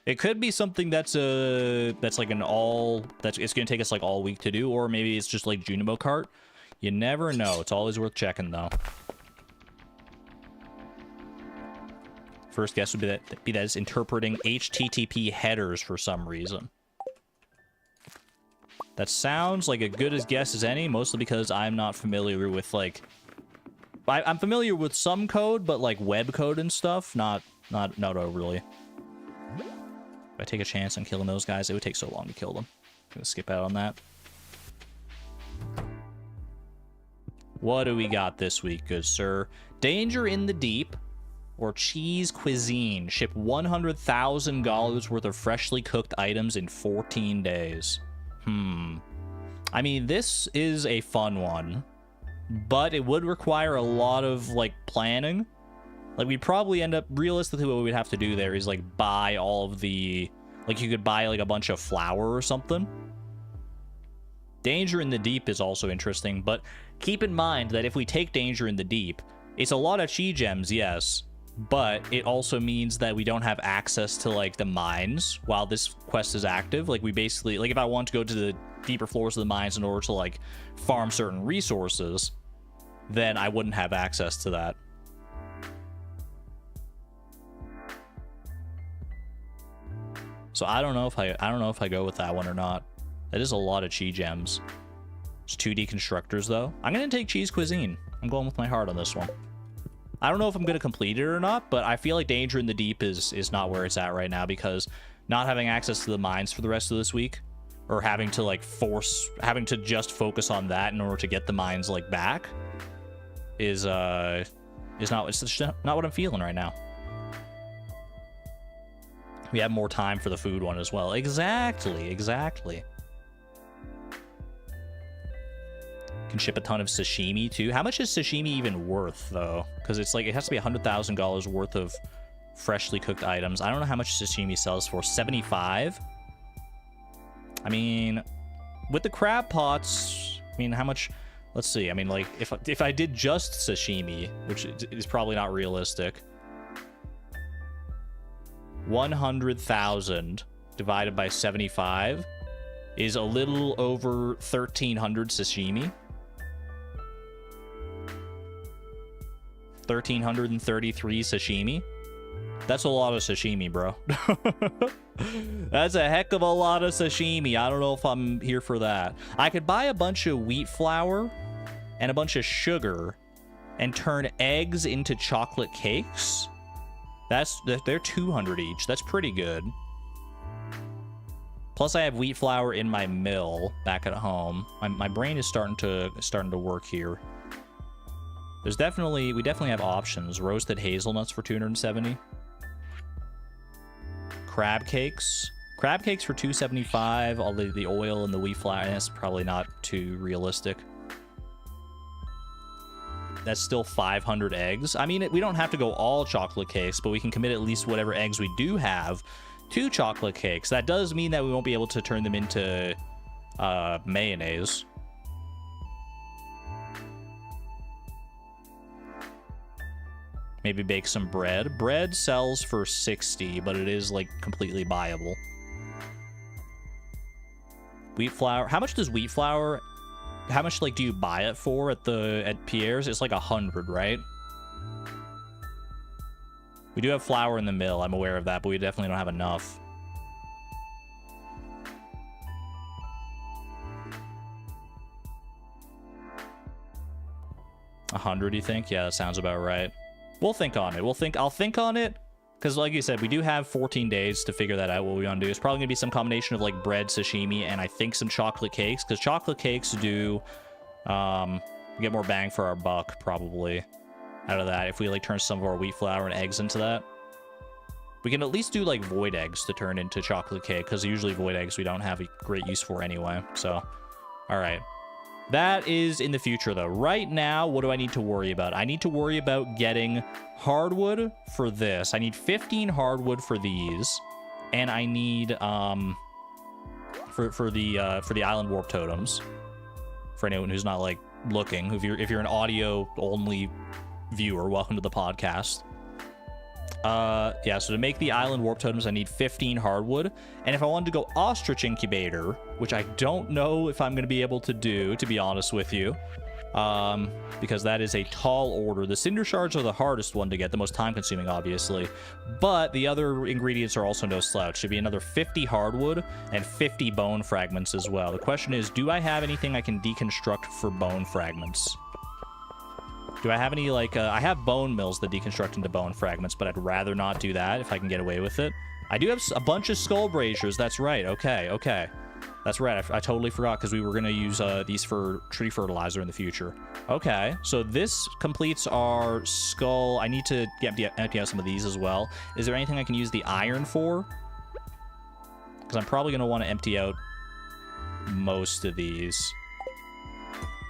It could be something that's like an it's gonna take us like all week to do, or maybe it's just like Junimo Cart. You never know. It's always worth checking though. First guess would be that it's interpreting HTTP headers for some reason. That sounds like a good as guess as any, mostly because I'm not familiar with, like... I'm familiar with some code, but, like, web code and stuff, not overly. If I take a chance on killing those guys, it would take so long to kill them. I'm gonna skip out on that. What do we got this week, good sir? Danger in the Deep, or Cheese Cuisine. Ship $100,000 worth of freshly cooked items in 14 days. I mean, this is a fun one, but it would require a lot of, like, planning. Like, we'd probably end up, realistically, what we'd have to do there is, like, buy all of the, like, you could buy, like, a bunch of flour or something. Danger in the Deep is also interesting, but keep in mind that if we take Danger in the Deep, it's a lot of chi gems, yes, but it also means that we don't have access to, like, the mines while this quest is active. Like, we basically, like, if I want to go to the deeper floors of the mines in order to, like, farm certain resources, then I wouldn't have access to that. So I don't know if I go with that one or not. That is a lot of chi gems. It's 2D constructors, though. I'm gonna take Cheese Cuisine. I'm going with my heart on this one. I don't know if I'm going to complete it or not, but I feel like Danger in the Deep is not where it's at right now, because not having access to the mines for the rest of this week, or having to, like, having to just focus on that in order to get the mines, like, back, it's not what I'm feeling right now. We have more time for the food one as well. Exactly. Can ship a ton of sashimi too. How much is sashimi even worth though? Because it's like it has to be $100,000 worth of freshly cooked items. I don't know how much sashimi sells for. 75. I mean, with the crab pots, I mean, how much? Let's see. I mean, like if I did just sashimi, which is probably not realistic. 100,000 divided by 75 is a little over 1,300 sashimi. 1,333 sashimi. That's a lot of sashimi, bro. That's a heck of a lot of sashimi. I don't know if I'm here for that. I could buy a bunch of wheat flour and a bunch of sugar and turn eggs into chocolate cakes. They're 200 each. That's pretty good. Plus, I have wheat flour in my mill back at home. My brain is starting to work here. We definitely have options. Roasted hazelnuts for 270. Crab cakes for 275. All the oil and the wheat flour. That's probably not too realistic. That's still 500 eggs. I mean, we don't have to go all chocolate cakes, but we can commit at least whatever eggs we do have to chocolate cakes. That does mean that we won't be able to turn them into mayonnaise. Maybe bake some bread. Bread sells for 60, but it is like completely buyable. Wheat flour. How much does wheat flour? How much like do you buy it for at Pierre's? It's like 100, right? We do have flour in the mill. I'm aware of that, but we definitely don't have enough. $100, you think? Yeah, that sounds about right. We'll think on it. I'll think on it, because like you said, we do have 14 days to figure that out. What we want to do is probably gonna be some combination of like bread, sashimi, and I think some chocolate cakes, because chocolate cakes do get more bang for our buck probably out of that if we like turn some of our wheat flour and eggs into that. We can at least do like void eggs to turn into chocolate cake, because usually void eggs we don't have a great use for anyway. So, all right. That is in the future, though. Right now, what do I need to worry about? I need to worry about getting hardwood for this. I need 15 hardwood for these, and I need for the island warp totems. For anyone who's not like looking, if you're an audio only viewer, welcome to the podcast. Yeah, so to make the island warp totems, I need 15 hardwood. And if I wanted to go ostrich incubator, which I don't know if I'm going to be able to do, to be honest with you, because that is a tall order. The cinder shards are the hardest one to get, the most time consuming, obviously. But the other ingredients are also no slouch. Should be another 50 hardwood and 50 bone fragments as well. The question is, do I have anything I can deconstruct for bone fragments? Do I have any, like, I have bone mills that deconstruct into bone fragments, but I'd rather not do that if I can get away with it. I do have a bunch of skull braziers. That's right. Okay. That's right. I totally forgot, because we were going to use these for tree fertilizer in the future. Okay. So this completes our skull. I need to empty out some of these as well. Is there anything I can use the iron for? Because I'm probably going to want to empty out most of these.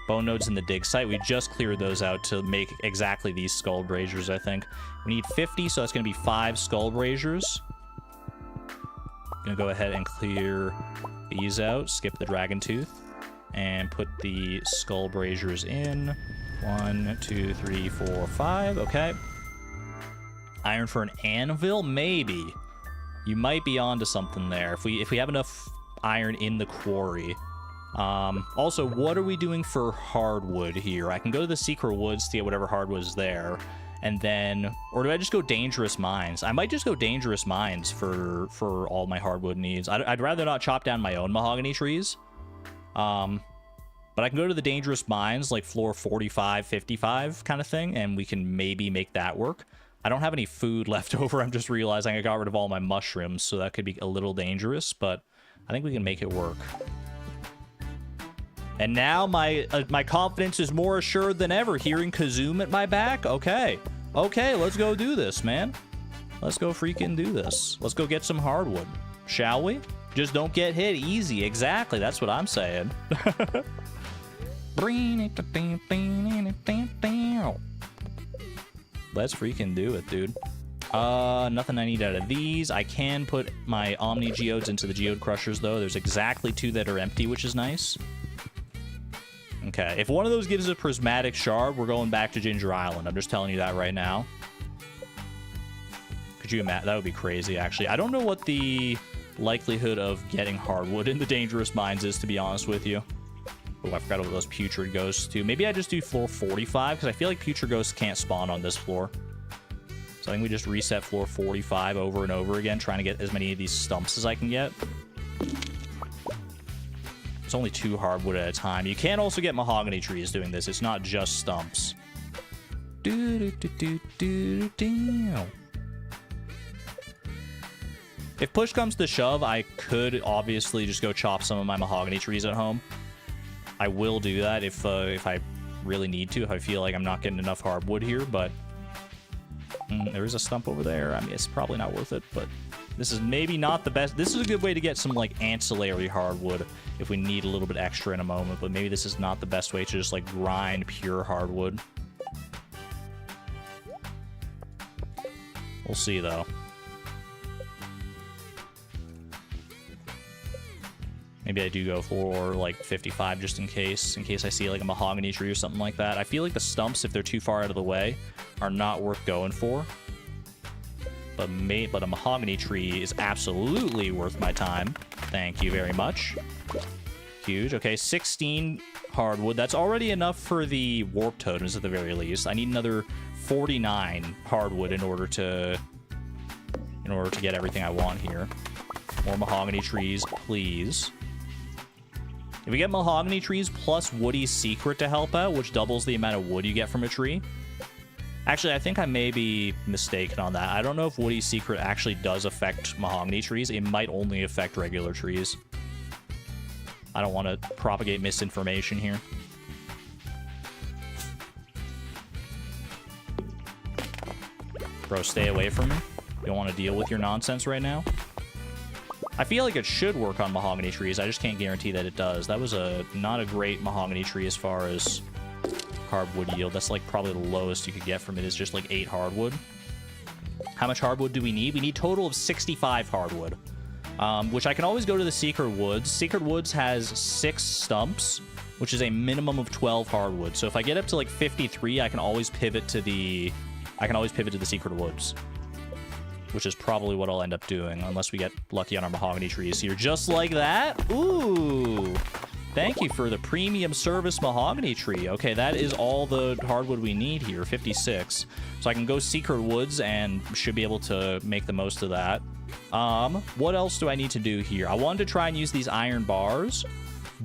Bone nodes in the dig site. We just cleared those out to make exactly these skull braziers, I think. We need 50, so that's going to be 5 skull braziers. Gonna go ahead and clear these out, skip the dragon tooth, and put the skull braziers in. 1, 2, 3, 4, 5. Okay. Iron for an anvil? Maybe. You might be onto something there. If we have enough iron in the quarry. Also, what are we doing for hardwood here? I can go to the secret woods to get whatever hardwood is there, and then, or do I just go dangerous mines? I might just go dangerous mines for all my hardwood needs. I'd rather not chop down my own mahogany trees. But I can go to the dangerous mines, like floor 45, 55 kind of thing, and we can maybe make that work. I don't have any food left over. I'm just realizing I got rid of all my mushrooms, so that could be a little dangerous, but I think we can make it work. And now my confidence is more assured than ever. Hearing Kazoom at my back? Okay, let's go do this, man. Let's go freaking do this. Let's go get some hardwood, shall we? Just don't get hit easy. Exactly, that's what I'm saying. Let's freaking do it, dude. Nothing I need out of these. I can put my Omni Geodes into the Geode Crushers, though. There's exactly 2 that are empty, which is nice. Okay, if one of those gives a Prismatic Shard, we're going back to Ginger Island. I'm just telling you that right now. Could you imagine? That would be crazy, actually. I don't know what the likelihood of getting hardwood in the Dangerous Mines is, to be honest with you. Oh, I forgot what those Putrid Ghosts do. Maybe I just do floor 45, because I feel like Putrid Ghosts can't spawn on this floor. So I think we just reset floor 45 over and over again, trying to get as many of these stumps as I can get. It's only 2 hardwood at a time. You can also get mahogany trees doing this. It's not just stumps. If push comes to shove, I could obviously just go chop some of my mahogany trees at home. I will do that if I really need to, if I feel like I'm not getting enough hardwood here, but there is a stump over there. I mean, it's probably not worth it, but this is maybe not the best. This is a good way to get some, like, ancillary hardwood if we need a little bit extra in a moment, but maybe this is not the best way to just, like, grind pure hardwood. We'll see, though. Maybe I do go for, like, 55 just in case I see, like, a mahogany tree or something like that. I feel like the stumps, if they're too far out of the way, are not worth going for. But a mahogany tree is absolutely worth my time. Thank you very much. Huge. Okay, 16 hardwood. That's already enough for the warp totems at the very least. I need another 49 hardwood in order to get everything I want here. More mahogany trees, please. If we get mahogany trees plus Woody's Secret to help out, which doubles the amount of wood you get from a tree. Actually, I think I may be mistaken on that. I don't know if Woody's Secret actually does affect mahogany trees. It might only affect regular trees. I don't want to propagate misinformation here. Bro, stay away from me. You don't want to deal with your nonsense right now. I feel like it should work on mahogany trees. I just can't guarantee that it does. That was not a great mahogany tree as far as hardwood yield. That's like probably the lowest you could get from it is just like 8 hardwood. How much hardwood do we need? We need a total of 65 hardwood, which I can always go to the Secret Woods. Secret Woods has 6 stumps, which is a minimum of 12 hardwood. So if I get up to like 53, I can always pivot to the Secret Woods, which is probably what I'll end up doing unless we get lucky on our mahogany trees here. Just like that. Ooh. Thank you for the premium service mahogany tree. Okay, that is all the hardwood we need here, 56. So I can go Secret Woods and should be able to make the most of that. What else do I need to do here? I wanted to try and use these iron bars.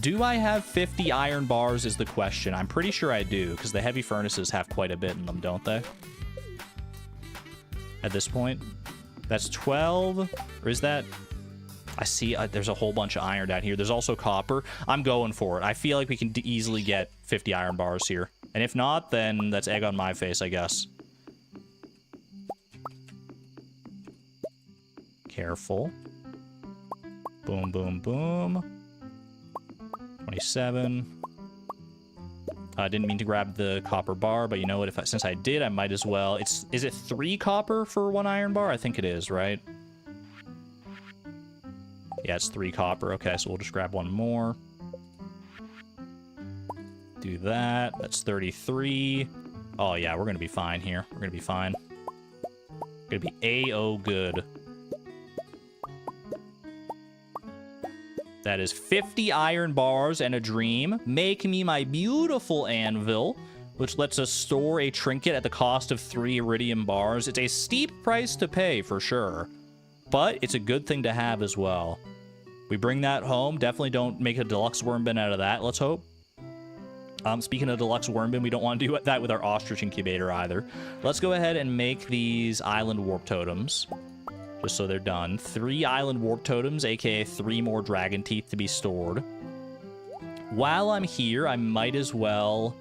Do I have 50 iron bars is the question. I'm pretty sure I do, because the heavy furnaces have quite a bit in them, don't they? At this point. That's 12, or is that... I see there's a whole bunch of iron down here. There's also copper. I'm going for it. I feel like we can easily get 50 iron bars here. And if not, then that's egg on my face, I guess. Careful. Boom, boom, boom. 27. I didn't mean to grab the copper bar, but you know what? Since I did, I might as well. Is it 3 copper for 1 iron bar? I think it is, right? Yeah, it's 3 copper. Okay, so we'll just grab 1 more. Do that. That's 33. Oh, yeah, we're going to be fine here. We're going to be fine. We're going to be A-O good. That is 50 iron bars and a dream. Make me my beautiful anvil, which lets us store a trinket at the cost of 3 iridium bars. It's a steep price to pay, for sure. But it's a good thing to have as well. We bring that home. Definitely don't make a deluxe worm bin out of that, let's hope. Speaking of deluxe worm bin, we don't want to do that with our ostrich incubator either. Let's go ahead and make these island warp totems, just so they're done. 3 island warp totems, aka 3 more dragon teeth to be stored. While I'm here, I might as well...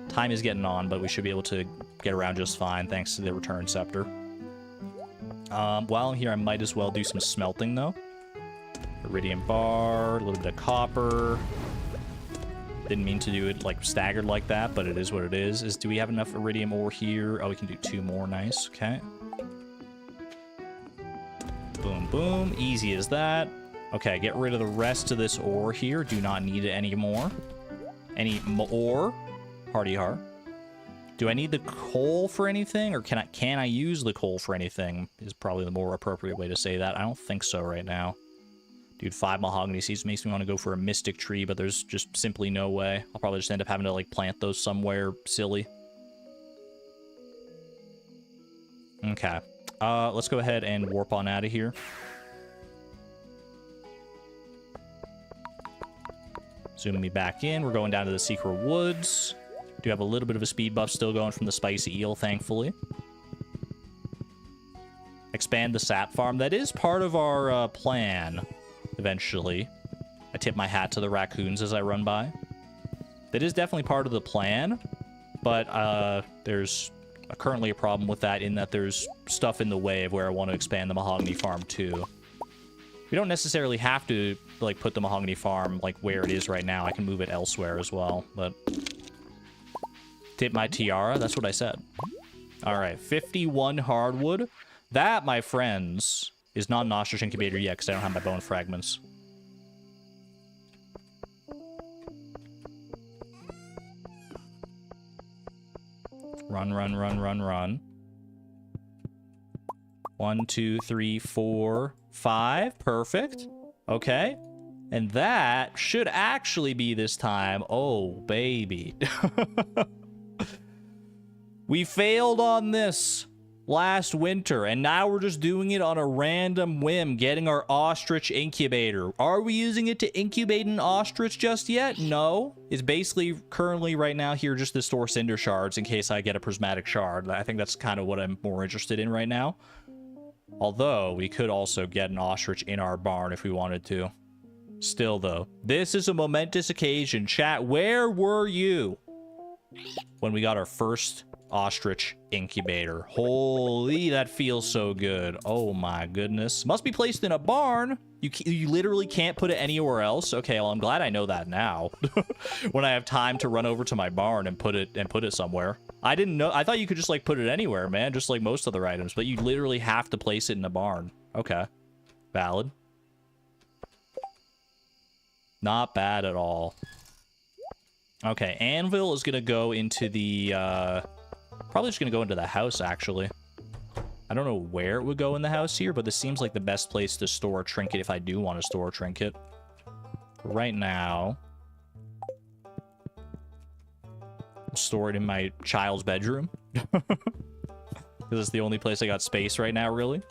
Time is getting on, but we should be able to get around just fine thanks to the return scepter. While I'm here, I might as well do some smelting, though. Iridium bar, a little bit of copper. Didn't mean to do it, like, staggered like that, but it is what it is. Do we have enough iridium ore here? Oh, we can do 2 more. Nice. Okay. Boom, boom. Easy as that. Okay, get rid of the rest of this ore here. Do not need it anymore. Any more? Hardy har. Do I need the coal for anything? Or can I use the coal for anything? Is probably the more appropriate way to say that. I don't think so right now. Dude, 5 mahogany seeds makes me want to go for a mystic tree, but there's just simply no way. I'll probably just end up having to, like, plant those somewhere silly. Okay. Let's go ahead and warp on out of here. Zooming me back in. We're going down to the secret woods. Do have a little bit of a speed buff still going from the spicy eel, thankfully. Expand the sap farm. That is part of our plan, eventually. I tip my hat to the raccoons as I run by. That is definitely part of the plan, but there's currently a problem with that in that there's stuff in the way of where I want to expand the mahogany farm to. We don't necessarily have to, like, put the mahogany farm, like, where it is right now. I can move it elsewhere as well, but... Tip my tiara, that's what I said. Alright, 51 hardwood. That, my friends, is not an ostrich incubator yet, because I don't have my bone fragments. Run, run, run, run, run. 1, 2, 3, 4, 5. Perfect. Okay. And that should actually be this time. Oh, baby. We failed on this last winter, and now we're just doing it on a random whim, getting our ostrich incubator. Are we using it to incubate an ostrich just yet? No. It's basically currently right now here just to store cinder shards in case I get a prismatic shard. I think that's kind of what I'm more interested in right now. Although, we could also get an ostrich in our barn if we wanted to. Still, though, this is a momentous occasion. Chat, where were you when we got our first ostrich incubator? Holy, that feels so good. Oh my goodness. Must be placed in a barn. You literally can't put it anywhere else. Okay, well, I'm glad I know that now. When I have time to run over to my barn and put it somewhere. I didn't know. I thought you could just, like, put it anywhere, man, just like most other items, but you literally have to place it in a barn. Okay. Valid. Not bad at all. Okay, anvil is gonna go into the probably just gonna go into the house, actually. I don't know where it would go in the house here, but this seems like the best place to store a trinket if I do want to store a trinket. Right now, store it in my child's bedroom. Because it's the only place I got space right now, really.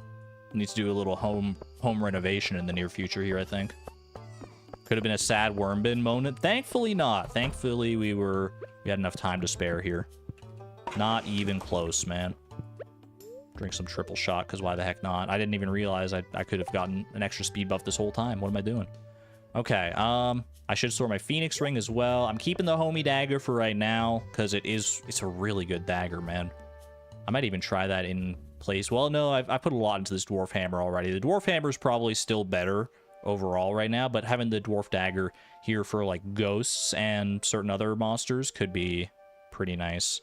Need to do a little home renovation in the near future here, I think. Could have been a sad worm bin moment. Thankfully not. Thankfully we had enough time to spare here. Not even close, man. Drink some triple shot, because why the heck not? I didn't even realize I could have gotten an extra speed buff this whole time. What am I doing? Okay, I should store my phoenix ring as well. I'm keeping the homie dagger for right now, because it's a really good dagger, man. I might even try that in place. Well, no, I put a lot into this dwarf hammer already. The dwarf hammer is probably still better overall right now, but having the dwarf dagger here for, like, ghosts and certain other monsters could be pretty nice.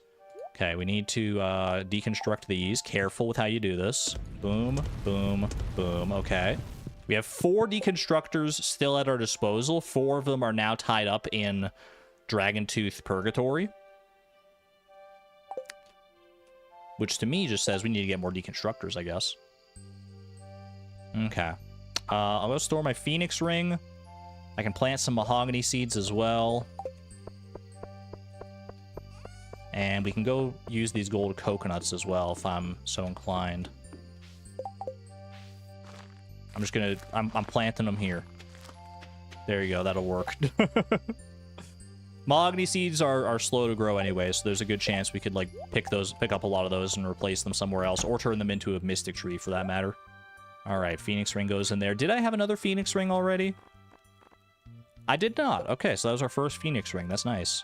Okay, we need to deconstruct these. Careful with how you do this. Boom, boom, boom. Okay. We have 4 deconstructors still at our disposal. 4 of them are now tied up in Dragon Tooth Purgatory. Which to me just says we need to get more deconstructors, I guess. Okay. I'm going to store my phoenix ring. I can plant some mahogany seeds as well. And we can go use these gold coconuts as well if I'm so inclined. I'm just gonna... I'm planting them here. There you go, that'll work. Mahogany seeds are slow to grow anyway, so there's a good chance we could, like, pick up a lot of those and replace them somewhere else, or turn them into a mystic tree for that matter. Alright, phoenix ring goes in there. Did I have another phoenix ring already? I did not. Okay, so that was our first phoenix ring. That's nice.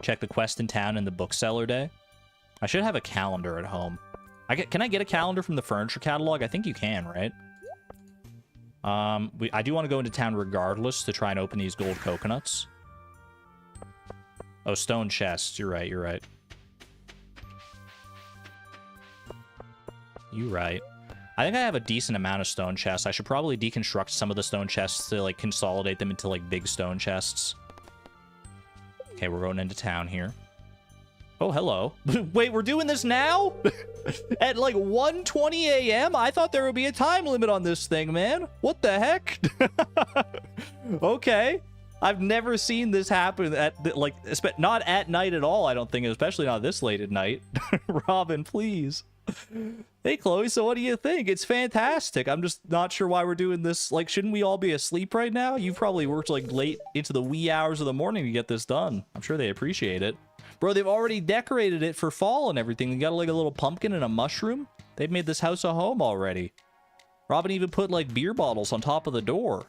Check the quest in town and the bookseller day. I should have a calendar at home. Can I get a calendar from the furniture catalog? I think you can, right? I do want to go into town regardless to try and open these gold coconuts. Oh, stone chests. You're right, you're right. You're right. I think I have a decent amount of stone chests. I should probably deconstruct some of the stone chests to, like, consolidate them into, like, big stone chests. Okay, we're going into town here. Oh, hello. Wait, we're doing this now? At, like, 1:20 a.m.? I thought there would be a time limit on this thing, man. What the heck? Okay. I've never seen this happen at, like, not at night at all, I don't think, especially not this late at night. Robin, please. Hey, Chloe, so what do you think? It's fantastic. I'm just not sure why we're doing this. Like, shouldn't we all be asleep right now? You've probably worked, like, late into the wee hours of the morning to get this done. I'm sure they appreciate it. Bro, they've already decorated it for fall and everything. They got, like, a little pumpkin and a mushroom. They've made this house a home already. Robin even put, like, beer bottles on top of the door.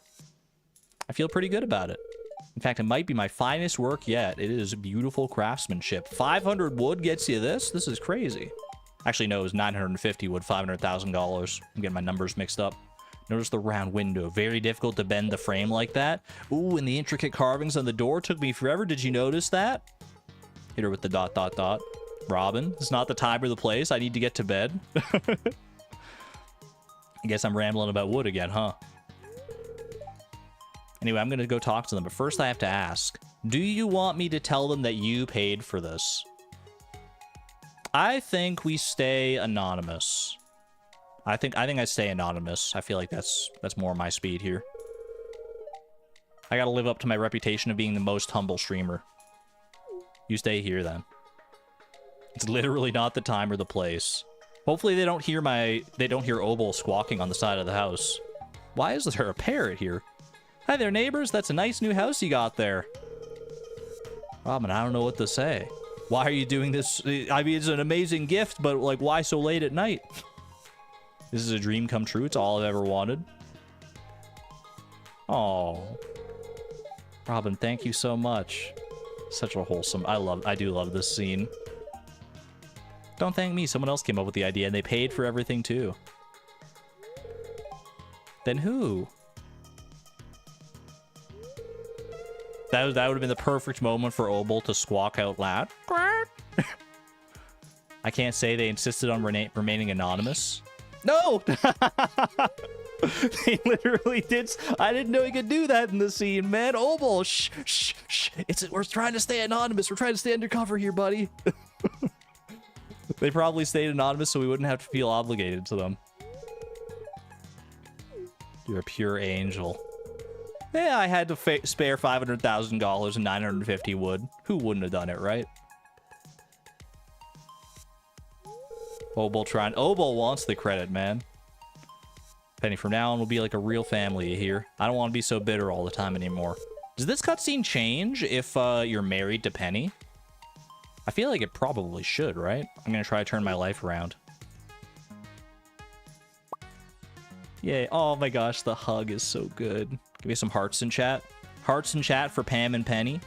I feel pretty good about it. In fact, it might be my finest work yet. It is beautiful craftsmanship. 500 wood gets you this? This is crazy. Actually, no, it was 950 wood, $500,000. I'm getting my numbers mixed up. Notice the round window. Very difficult to bend the frame like that. Ooh, and the intricate carvings on the door took me forever. Did you notice that? Hit her with the ... Robin, it's not the time or the place. I need to get to bed. I guess I'm rambling about wood again, huh? Anyway, I'm going to go talk to them. But first I have to ask, do you want me to tell them that you paid for this? I think we stay anonymous. I think I stay anonymous. I feel like that's more my speed here. I gotta live up to my reputation of being the most humble streamer. You stay here then. It's literally not the time or the place. Hopefully they don't hear Obel squawking on the side of the house. Why is there a parrot here? Hi there, neighbors. That's a nice new house you got there. Robin, I don't know what to say. Why are you doing this? I mean, it's an amazing gift, but, like, why so late at night? This is a dream come true. It's all I've ever wanted. Oh, Robin, thank you so much. Such a wholesome... I do love this scene. Don't thank me. Someone else came up with the idea, and they paid for everything, too. Then who? That would have been the perfect moment for Obel to squawk out loud. I can't say they insisted on remaining anonymous. No! They literally did. I didn't know he could do that in the scene, man. Obel, shh, shh, shh. We're trying to stay anonymous. We're trying to stay undercover here, buddy. They probably stayed anonymous so we wouldn't have to feel obligated to them. You're a pure angel. Yeah, I had to spare $500,000 and 950 wood. Who wouldn't have done it, right? Obel wants the credit, man. Penny, from now on, we'll be like a real family here. I don't want to be so bitter all the time anymore. Does this cutscene change if you're married to Penny? I feel like it probably should, right? I'm going to try to turn my life around. Yay. Oh my gosh, the hug is so good. Give me some hearts in chat. Hearts in chat for Pam and Penny.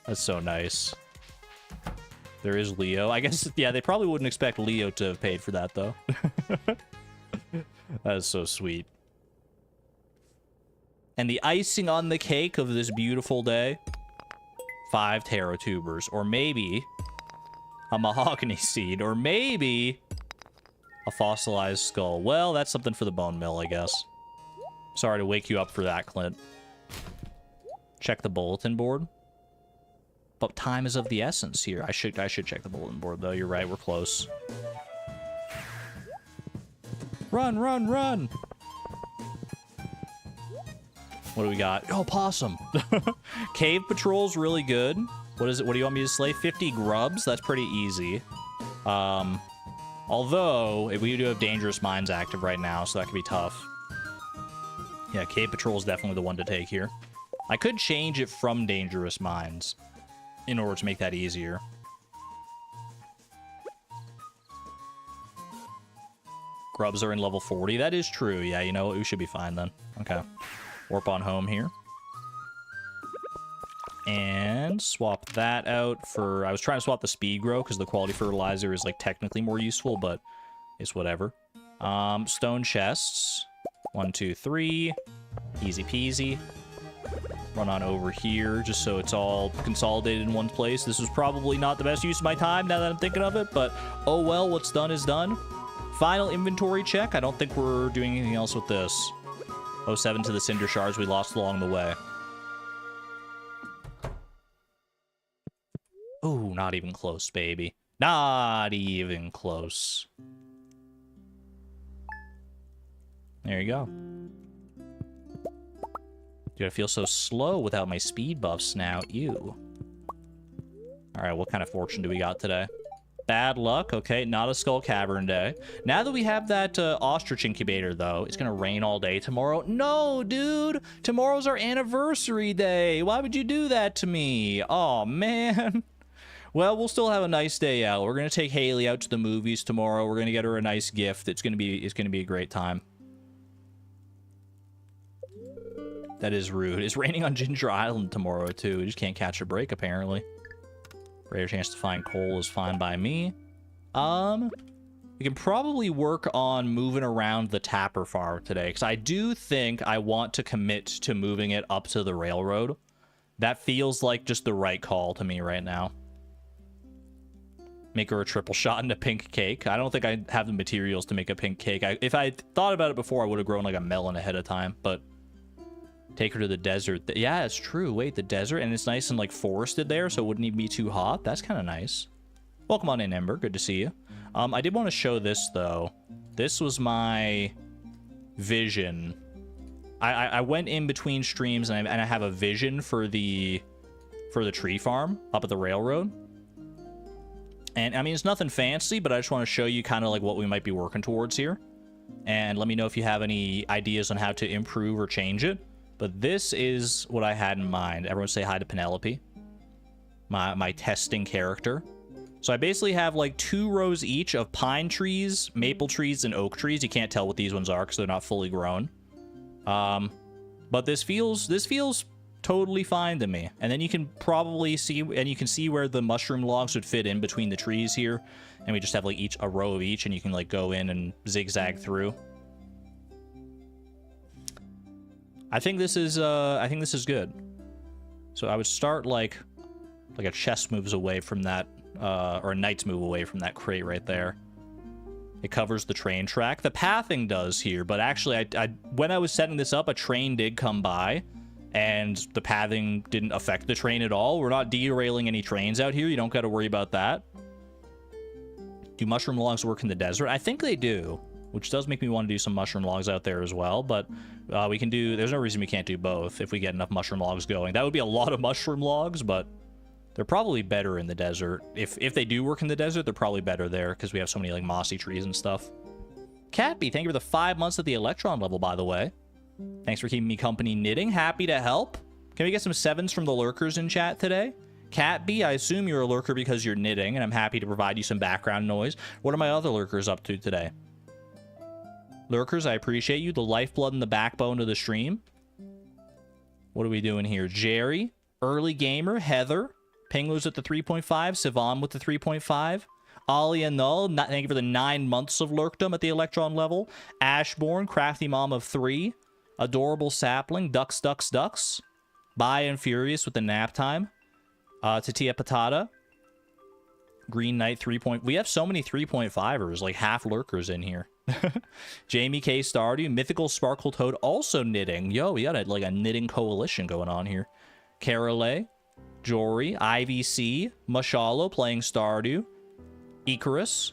That's so nice. There is Leo. I guess, yeah, they probably wouldn't expect Leo to have paid for that, though. That is so sweet. And the icing on the cake of this beautiful day, 5 taro tubers, or maybe a mahogany seed, or maybe a fossilized skull. Well, that's something for the bone mill, I guess. Sorry to wake you up for that, Clint. Check the bulletin board. But time is of the essence here. I should check the bulletin board, though. You're right, we're close. Run, run, run! What do we got? Oh, possum! Cave patrol's really good. What is it? What do you want me to slay? 50 grubs? That's pretty easy. Although, we do have Dangerous Mines active right now, so that could be tough. Yeah, Cave Patrol is definitely the one to take here. I could change it from Dangerous Mines in order to make that easier. Grubs are in level 40. That is true. Yeah, you know what? We should be fine then. Okay. Warp on home here. And swap that out for... I was trying to swap the speed grow because the quality fertilizer is, like, technically more useful, but it's whatever. Stone chests. 1, 2, 3. Easy peasy. Run on over here just so it's all consolidated in one place. This was probably not the best use of my time now that I'm thinking of it, but oh well, what's done is done. Final inventory check. I don't think we're doing anything else with this. 07 to the cinder shards we lost along the way. Ooh, not even close, baby. Not even close. There you go. Dude, I feel so slow without my speed buffs now. Ew. Alright, what kind of fortune do we got today? Bad luck. Okay, not a Skull Cavern day. Now that we have that ostrich incubator, though, it's gonna rain all day tomorrow. No, dude! Tomorrow's our anniversary day! Why would you do that to me? Oh, man. Well, we'll still have a nice day out. We're gonna take Haley out to the movies tomorrow. We're gonna get her a nice gift. It's gonna be a great time. That is rude. It's raining on Ginger Island tomorrow, too. We just can't catch a break, apparently. Greater chance to find coal is fine by me. We can probably work on moving around the Tapper Farm today, because I do think I want to commit to moving it up to the railroad. That feels like just the right call to me right now. Make her a triple shot into pink cake. I don't think I have the materials to make a pink cake. If I thought about it before, I would have grown like a melon ahead of time, but... Take her to the desert. Yeah, it's true. Wait, the desert? And it's nice and, like, forested there, so it wouldn't even be too hot. That's kind of nice. Welcome on in, Ember. Good to see you. I did want to show this, though. This was my vision. I went in between streams, and I have a vision for the tree farm up at the railroad. And, I mean, it's nothing fancy, but I just want to show you kind of, like, what we might be working towards here. And let me know if you have any ideas on how to improve or change it. But this is what I had in mind. Everyone say hi to Penelope. My testing character. So I basically have like 2 rows each of pine trees, maple trees, and oak trees. You can't tell what these ones are because they're not fully grown. But this feels totally fine to me. And then you can probably see, and you can see where the mushroom logs would fit in between the trees here. And we just have like a row of each, and you can like go in and zigzag through. I think this is good. So I would start like a chess moves away from that, or a knight's move away from that crate right there. It covers the train track. The pathing does here, but actually, when I was setting this up, a train did come by, and the pathing didn't affect the train at all. We're not derailing any trains out here. You don't got to worry about that. Do mushroom logs work in the desert? I think they do. Which does make me want to do some mushroom logs out there as well, but we can do... There's no reason we can't do both if we get enough mushroom logs going. That would be a lot of mushroom logs, but they're probably better in the desert. If they do work in the desert, they're probably better there because we have so many like mossy trees and stuff. Catby, thank you for the 5 months at the Electron level, by the way. Thanks for keeping me company knitting. Happy to help. Can we get some 7s from the lurkers in chat today? Catby, I assume you're a lurker because you're knitting, and I'm happy to provide you some background noise. What are my other lurkers up to today? Lurkers, I appreciate you. The lifeblood and the backbone of the stream. What are we doing here? Jerry, Early Gamer, Heather, Pinglo's at the 3.5, Sivan with the 3.5, Ollie and Null, thank you for the 9 months of lurkdom at the Electron level, Ashbourne, Crafty Mom of 3, Adorable Sapling, Ducks, Ducks, Ducks, Bye and Furious with the nap time, Tatia Patata, Green Knight 3. We have so many 3.5ers, like half lurkers in here. Jamie K. Stardew, Mythical Sparkle Toad, also knitting. Yo, we got like a knitting coalition going on here. Carole, Jory, IVC, Mashalo playing Stardew, Icarus,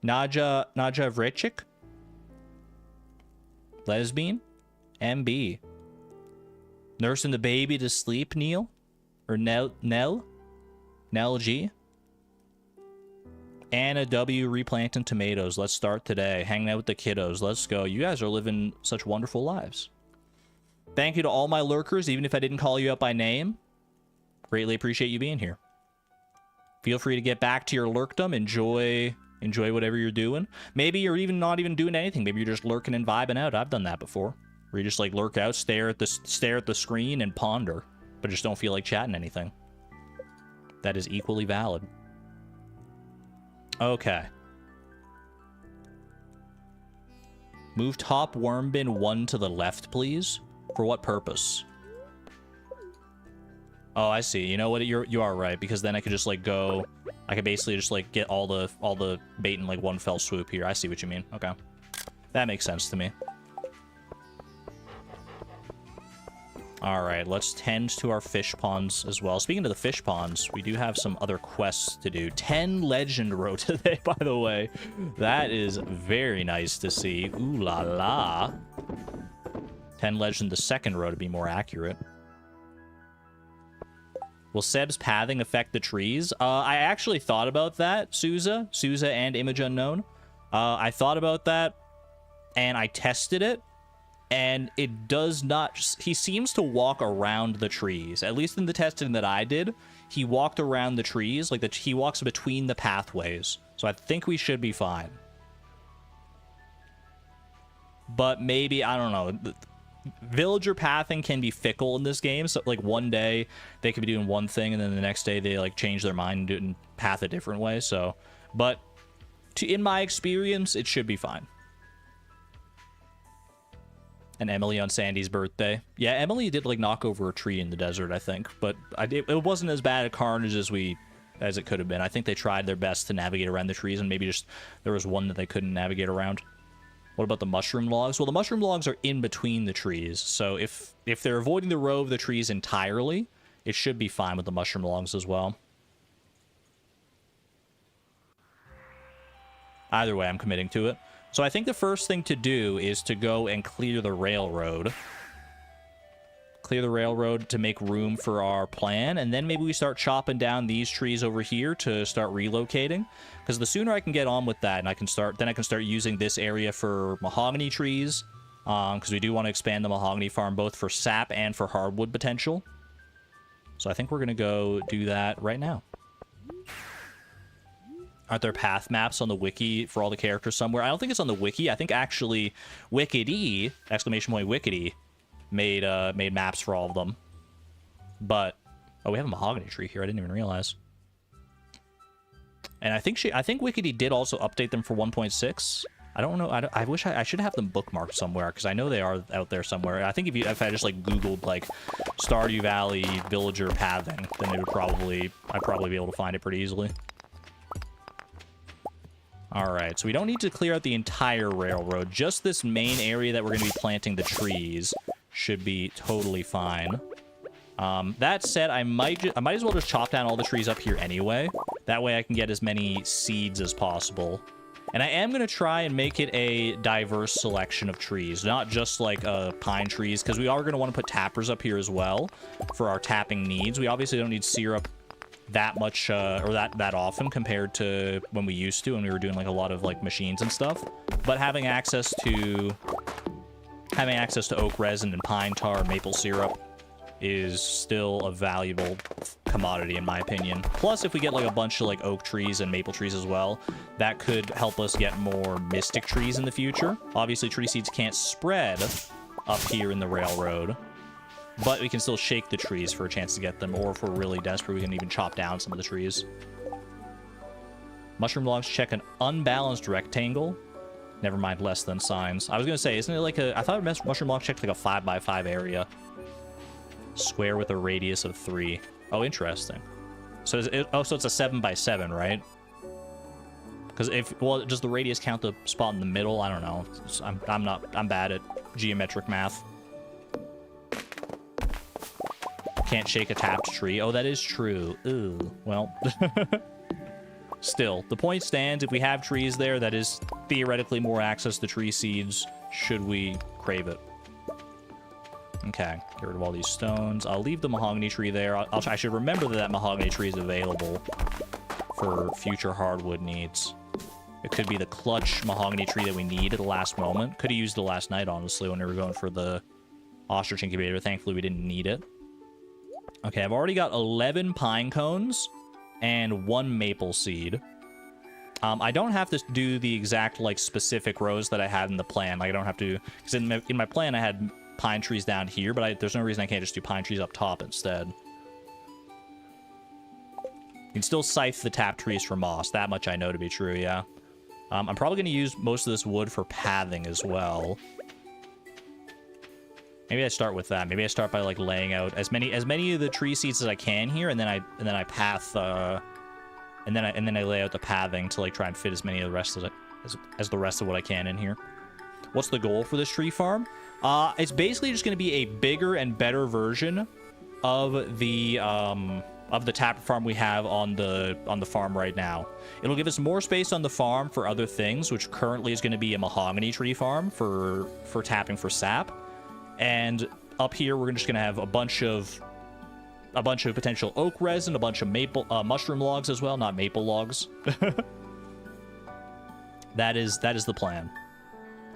Naja Vrechik, Lesbian, MB, Nursing the Baby to Sleep, Neil, or Nell G, Anna W. Replanting tomatoes. Let's start today. Hanging out with the kiddos. Let's go. You guys are living such wonderful lives. Thank you to all my lurkers, even if I didn't call you up by name. Greatly appreciate you being here. Feel free to get back to your lurkdom. Enjoy whatever you're doing. Maybe you're even not even doing anything. Maybe you're just lurking and vibing out. I've done that before. Where you just like lurk out, stare at the screen and ponder, but just don't feel like chatting anything. That is equally valid. Okay. Move top worm bin 1 to the left, please. For what purpose? Oh, I see. You know what? You are right, because then I could just like go. I could basically just like get all the bait in like one fell swoop here. I see what you mean. Okay, that makes sense to me. All right, let's tend to our fish ponds as well. Speaking of the fish ponds, we do have some other quests to do. 10 legend row today, by the way. That is very nice to see. Ooh la la. 10 legend the second row to be more accurate. Will Seb's pathing affect the trees? I actually thought about that, Souza and Image Unknown. I thought about that, and I tested it. And it does not... He seems to walk around the trees. At least in the testing that I did, he walked around the trees. Like, he walks between the pathways. So I think we should be fine. But maybe, I don't know. Villager pathing can be fickle in this game. So, like, one day they could be doing one thing, and then the next day they, like, change their mind and do it and path a different way. So, but in my experience, it should be fine. And Emily on Sandy's birthday. Yeah, Emily did like knock over a tree in the desert, I think, but it wasn't as bad a carnage as it could have been. I think they tried their best to navigate around the trees, and maybe just there was one that they couldn't navigate around. What about the mushroom logs? Well, the mushroom logs are in between the trees, so if they're avoiding the row of the trees entirely, it should be fine with the mushroom logs as well. Either way, I'm committing to it. So I think the first thing to do is to go and clear the railroad. Clear the railroad to make room for our plan, and then maybe we start chopping down these trees over here to start relocating. Because the sooner I can get on with that, and I can start using this area for mahogany trees. Because we do want to expand the mahogany farm both for sap and for hardwood potential. So I think we're gonna go do that right now. Aren't there path maps on the wiki for all the characters somewhere? I don't think it's on the wiki. I think actually Wickedy, exclamation point Wickedy, made maps for all of them. But oh, we have a mahogany tree here. I didn't even realize. And I think Wickedy did also update them for 1.6. I don't know. I wish I should have them bookmarked somewhere, because I know they are out there somewhere. I think if I just like Googled like Stardew Valley villager pathing, then I'd probably be able to find it pretty easily. Alright, so we don't need to clear out the entire railroad. Just this main area that we're going to be planting the trees should be totally fine. That said, I might as well just chop down all the trees up here anyway. That way I can get as many seeds as possible. And I am going to try and make it a diverse selection of trees, not just like pine trees, because we are going to want to put tappers up here as well for our tapping needs. We obviously don't need syrup that much or that often compared to when we used to, when we were doing like a lot of like machines and stuff, but having access to oak resin and pine tar and maple syrup is still a valuable commodity in my opinion. Plus, if we get like a bunch of like oak trees and maple trees as well, that could help us get more mystic trees in the future. Obviously tree seeds can't spread up here in the railroad, but we can still shake the trees for a chance to get them, or if we're really desperate, we can even chop down some of the trees. Mushroom logs check an unbalanced rectangle. Never mind less than signs. I was going to say, isn't it like a... I thought mushroom logs checked like a 5x5 area. Square with a radius of 3. Oh, interesting. So is it, so it's a 7x7, right? Because well, does the radius count the spot in the middle? I don't know. I'm bad at geometric math. Can't shake a tapped tree. Oh, that is true. Ooh, well. Still, the point stands. If we have trees there, that is theoretically more access to tree seeds, should we crave it. Okay, get rid of all these stones. I'll leave the mahogany tree there. I should remember that mahogany tree is available for future hardwood needs. It could be the clutch mahogany tree that we need at the last moment. Could have used it last night, honestly, when we were going for the ostrich incubator. Thankfully, we didn't need it. Okay, I've already got 11 pine cones and 1 maple seed. I don't have to do the exact, like, specific rows that I had in the plan. Like, I don't have to... Because in my plan, I had pine trees down here, but there's no reason I can't just do pine trees up top instead. You can still scythe the tap trees for moss. That much I know to be true, yeah. I'm probably going to use most of this wood for pathing as well. Maybe I start with that. Maybe I start by like laying out as many of the tree seeds as I can here, and then I path and then I lay out the pathing to like try and fit as many of the rest of it as the rest of what I can in here. What's the goal for this tree farm? It's basically just going to be a bigger and better version of the tapper farm we have on the farm right now. It'll give us more space on the farm for other things, which currently is going to be a mahogany tree farm for tapping for sap. And up here, we're just going to have a bunch of potential oak resin, a bunch of maple mushroom logs as well, not maple logs. That is the plan.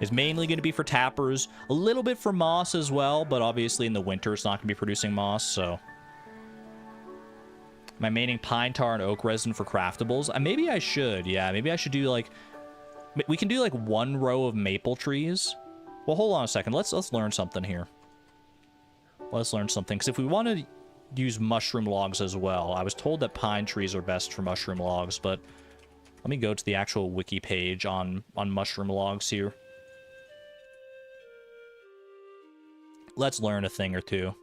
It's mainly going to be for tappers, a little bit for moss as well, but obviously in the winter it's not going to be producing moss, so. Am I maining pine tar and oak resin for craftables? Maybe I should, yeah. Maybe I should do like... We can do like one row of maple trees. Well, hold on a second. Let's learn something here. Let's learn something, because if we want to use mushroom logs as well, I was told that pine trees are best for mushroom logs, but let me go to the actual wiki page on mushroom logs here. Let's learn a thing or two.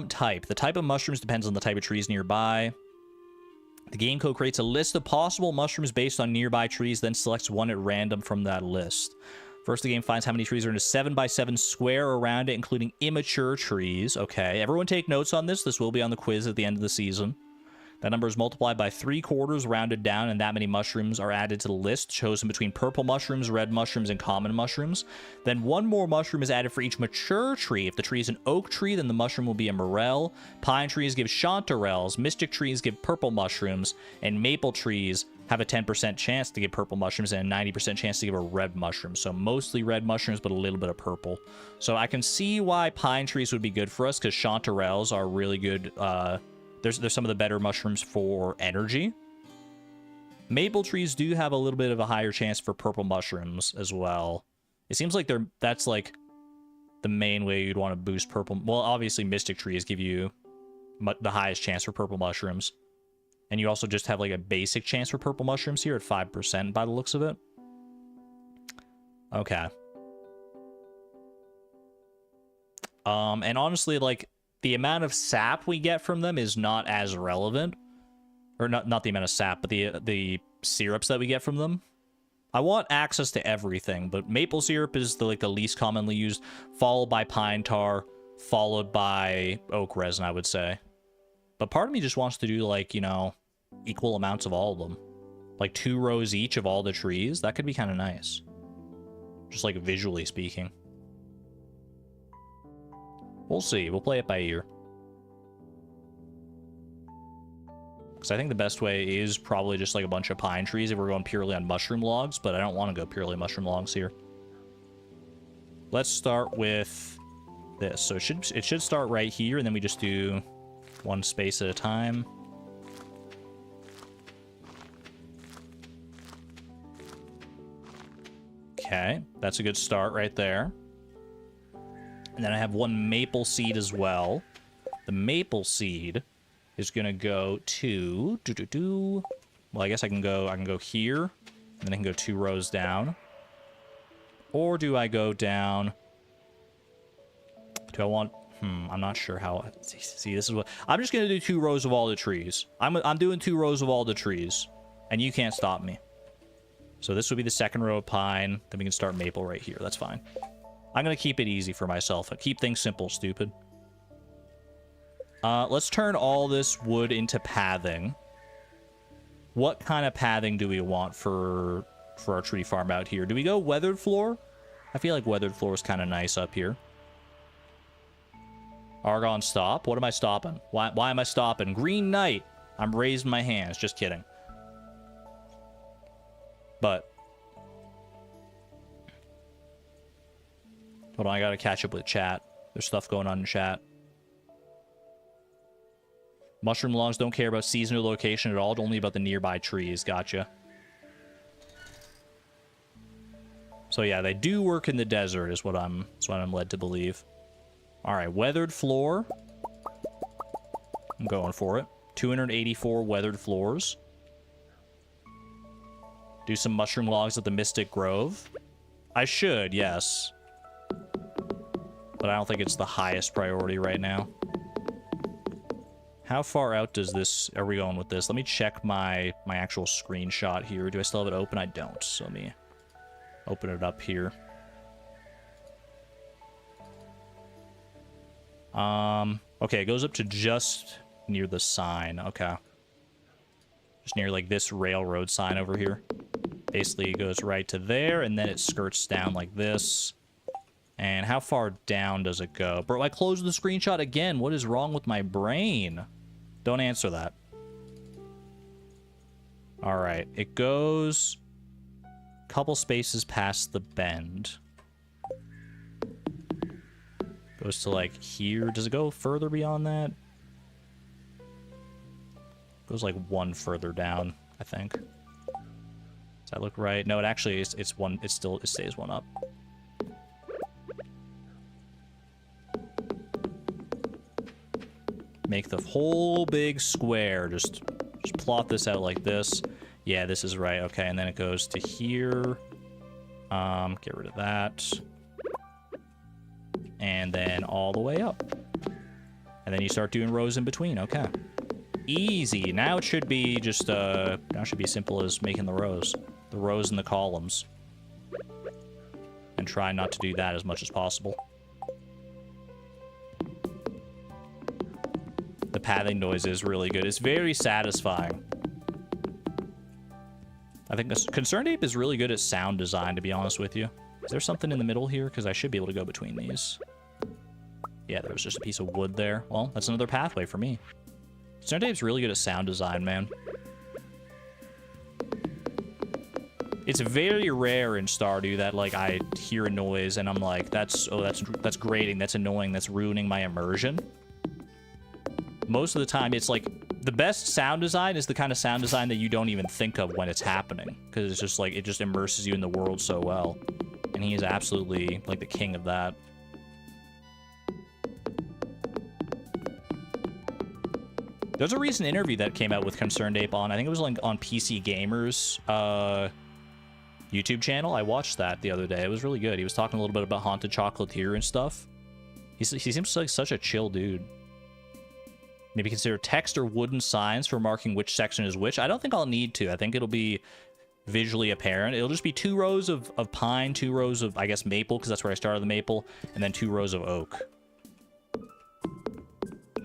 Type. The type of mushrooms depends on the type of trees nearby. The game code creates a list of possible mushrooms based on nearby trees, then selects one at random from that list. First, the game finds how many trees are in a 7x7 square around it, including immature trees. Okay, everyone take notes on this. This will be on the quiz at the end of the season. That number is multiplied by 3/4, rounded down, and that many mushrooms are added to the list, chosen between purple mushrooms, red mushrooms, and common mushrooms. Then one more mushroom is added for each mature tree. If the tree is an oak tree, then the mushroom will be a morel. Pine trees give chanterelles, mystic trees give purple mushrooms, and maple trees have a 10% chance to give purple mushrooms and a 90% chance to give a red mushroom. So mostly red mushrooms, but a little bit of purple. So I can see why pine trees would be good for us, because chanterelles are really good. There's some of the better mushrooms for energy. Maple trees do have a little bit of a higher chance for purple mushrooms as well. It seems like that's like the main way you'd want to boost purple. Well, obviously mystic trees give you the highest chance for purple mushrooms. And you also just have like a basic chance for purple mushrooms here at 5% by the looks of it. Okay. And honestly, like, the amount of sap we get from them is not as relevant. Or not the amount of sap, but the syrups that we get from them. I want access to everything, but maple syrup is the least commonly used, followed by pine tar, followed by oak resin, I would say. But part of me just wants to do, like, you know, equal amounts of all of them. Like 2 rows each of all the trees. That could be kind of nice. Just like visually speaking. We'll see. We'll play it by ear. Because I think the best way is probably just like a bunch of pine trees if we're going purely on mushroom logs, but I don't want to go purely mushroom logs here. Let's start with this. So it should start right here, and then we just do one space at a time. Okay, that's a good start right there. And then I have one maple seed as well. The maple seed is gonna go to well, I guess I can go here, and then I can go 2 rows down. Or do I go down? Do I want? I'm not sure how. See, this is what I'm just gonna do 2 rows of all the trees. I'm doing 2 rows of all the trees, and you can't stop me. So this would be the 2nd row of pine. Then we can start maple right here. That's fine. I'm going to keep it easy for myself. I keep things simple, stupid. Let's turn all this wood into pathing. What kind of pathing do we want for our tree farm out here? Do we go weathered floor? I feel like weathered floor is kind of nice up here. Argon, stop. What am I stopping? Why am I stopping? Green Knight. I'm raising my hands. Just kidding. But... hold on, I gotta catch up with chat. There's stuff going on in chat. Mushroom logs don't care about season or location at all, only about the nearby trees. Gotcha. So yeah, they do work in the desert, is what I'm led to believe. Alright, weathered floor. I'm going for it. 284 weathered floors. Do some mushroom logs at the Mystic Grove. I should, yes. But I don't think it's the highest priority right now. How far out does this... Are we going with this? Let me check my actual screenshot here. Do I still have it open? I don't. So let me open it up here. Okay, it goes up to just near the sign. Okay. Just near, like, this railroad sign over here. Basically, it goes right to there, and then it skirts down like this. And how far down does it go? Bro, I closed the screenshot again. What is wrong with my brain? Don't answer that. All right. It goes a couple spaces past the bend. Goes to, like, here. Does it go further beyond that? Goes, like, one further down, I think. Does that look right? No, it actually is. It's one. It stays one up. Make the whole big square. Just plot this out like this. Yeah, this is right. Okay, and then it goes to here. Get rid of that. And then all the way up. And then you start doing rows in between. Okay. Easy. Now it should be just, now it should be as simple as making the rows. The rows and the columns. And try not to do that as much as possible. The pathing noise is really good. It's very satisfying. I think this Concerned Ape is really good at sound design, to be honest with you. Is there something in the middle here? Because I should be able to go between these. Yeah, there was just a piece of wood there. Well, that's another pathway for me. Concerned Ape's really good at sound design, man. It's very rare in Stardew that, like, I hear a noise and I'm like, that's grating, that's annoying, that's ruining my immersion. Most of the time, it's like, the best sound design is the kind of sound design that you don't even think of when it's happening. Because it's just like, it just immerses you in the world so well. And he is absolutely, like, the king of that. There's a recent interview that came out with Concerned Ape on, I think it was like on PC Gamer's YouTube channel. I watched that the other day. It was really good. He was talking a little bit about Haunted Chocolatier and stuff. He seems like such a chill dude. Maybe consider text or wooden signs for marking which section is which. I don't think I'll need to. I think it'll be visually apparent. It'll just be 2 rows of pine, 2 rows of, I guess, maple, because that's where I started the maple, and then 2 rows of oak.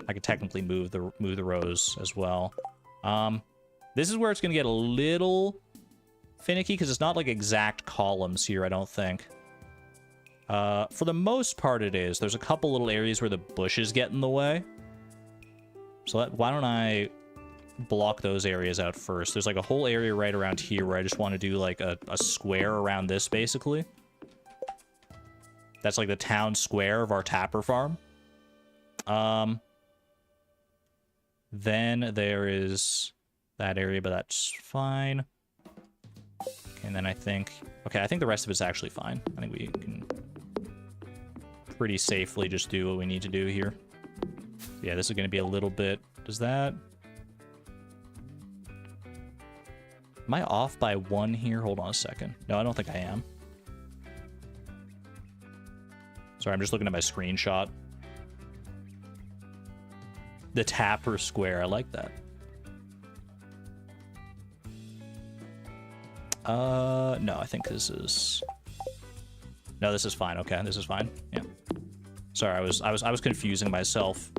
I could technically move the rows as well. This is where it's going to get a little finicky, because it's not like exact columns here, I don't think. For the most part, it is. There's a couple little areas where the bushes get in the way. So why don't I block those areas out first? There's like a whole area right around here where I just want to do like a square around this, basically. That's like the town square of our tapper farm. Then there is that area, but that's fine. Okay, and then I think the rest of it's actually fine. I think we can pretty safely just do what we need to do here. Yeah, this is going to be a little bit... Does that... Am I off by 1 here? Hold on a second. No, I don't think I am. Sorry, I'm just looking at my screenshot. The tapper square. I like that. No, I think this is... No, this is fine. Okay, this is fine. Yeah. Sorry, I was confusing myself.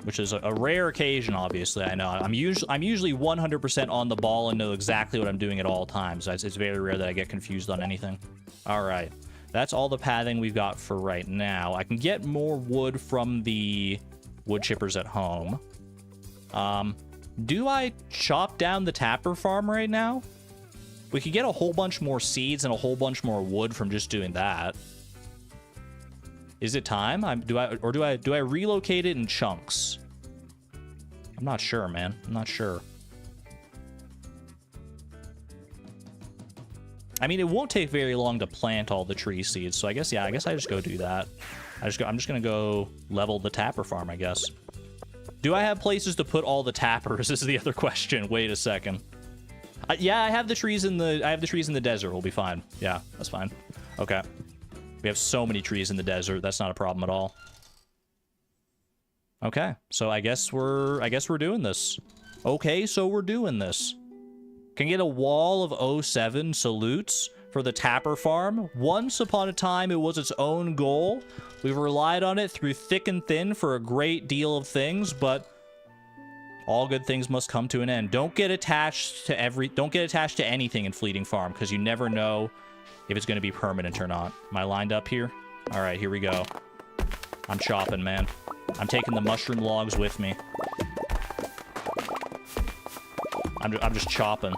Which is a rare occasion, obviously. I know. I'm usually 100% on the ball and know exactly what I'm doing at all times. It's very rare that I get confused on anything. All right. That's all the pathing we've got for right now. I can get more wood from the wood chippers at home. Do I chop down the tapper farm right now? We could get a whole bunch more seeds and a whole bunch more wood from just doing that. Is it time? Do I relocate it in chunks? I'm not sure, man. I'm not sure. I mean, it won't take very long to plant all the tree seeds, so I guess I just go do that. I'm just gonna go level the tapper farm, I guess. Do I have places to put all the tappers? Is the other question. Wait a second. Yeah, I have the trees in the desert. We'll be fine. Yeah, that's fine. Okay. We have so many trees in the desert. That's not a problem at all. Okay, so I guess we're doing this. Okay, so we're doing this. Can get a wall of 07 salutes for the Tapper farm. Once upon a time, it was its own goal. We've relied on it through thick and thin for a great deal of things, but all good things must come to an end. Don't get attached to anything in Fleeting Farm, because you never know if it's going to be permanent or not. Am I lined up here? All right, here we go. I'm chopping, man. I'm taking the mushroom logs with me. I'm just chopping.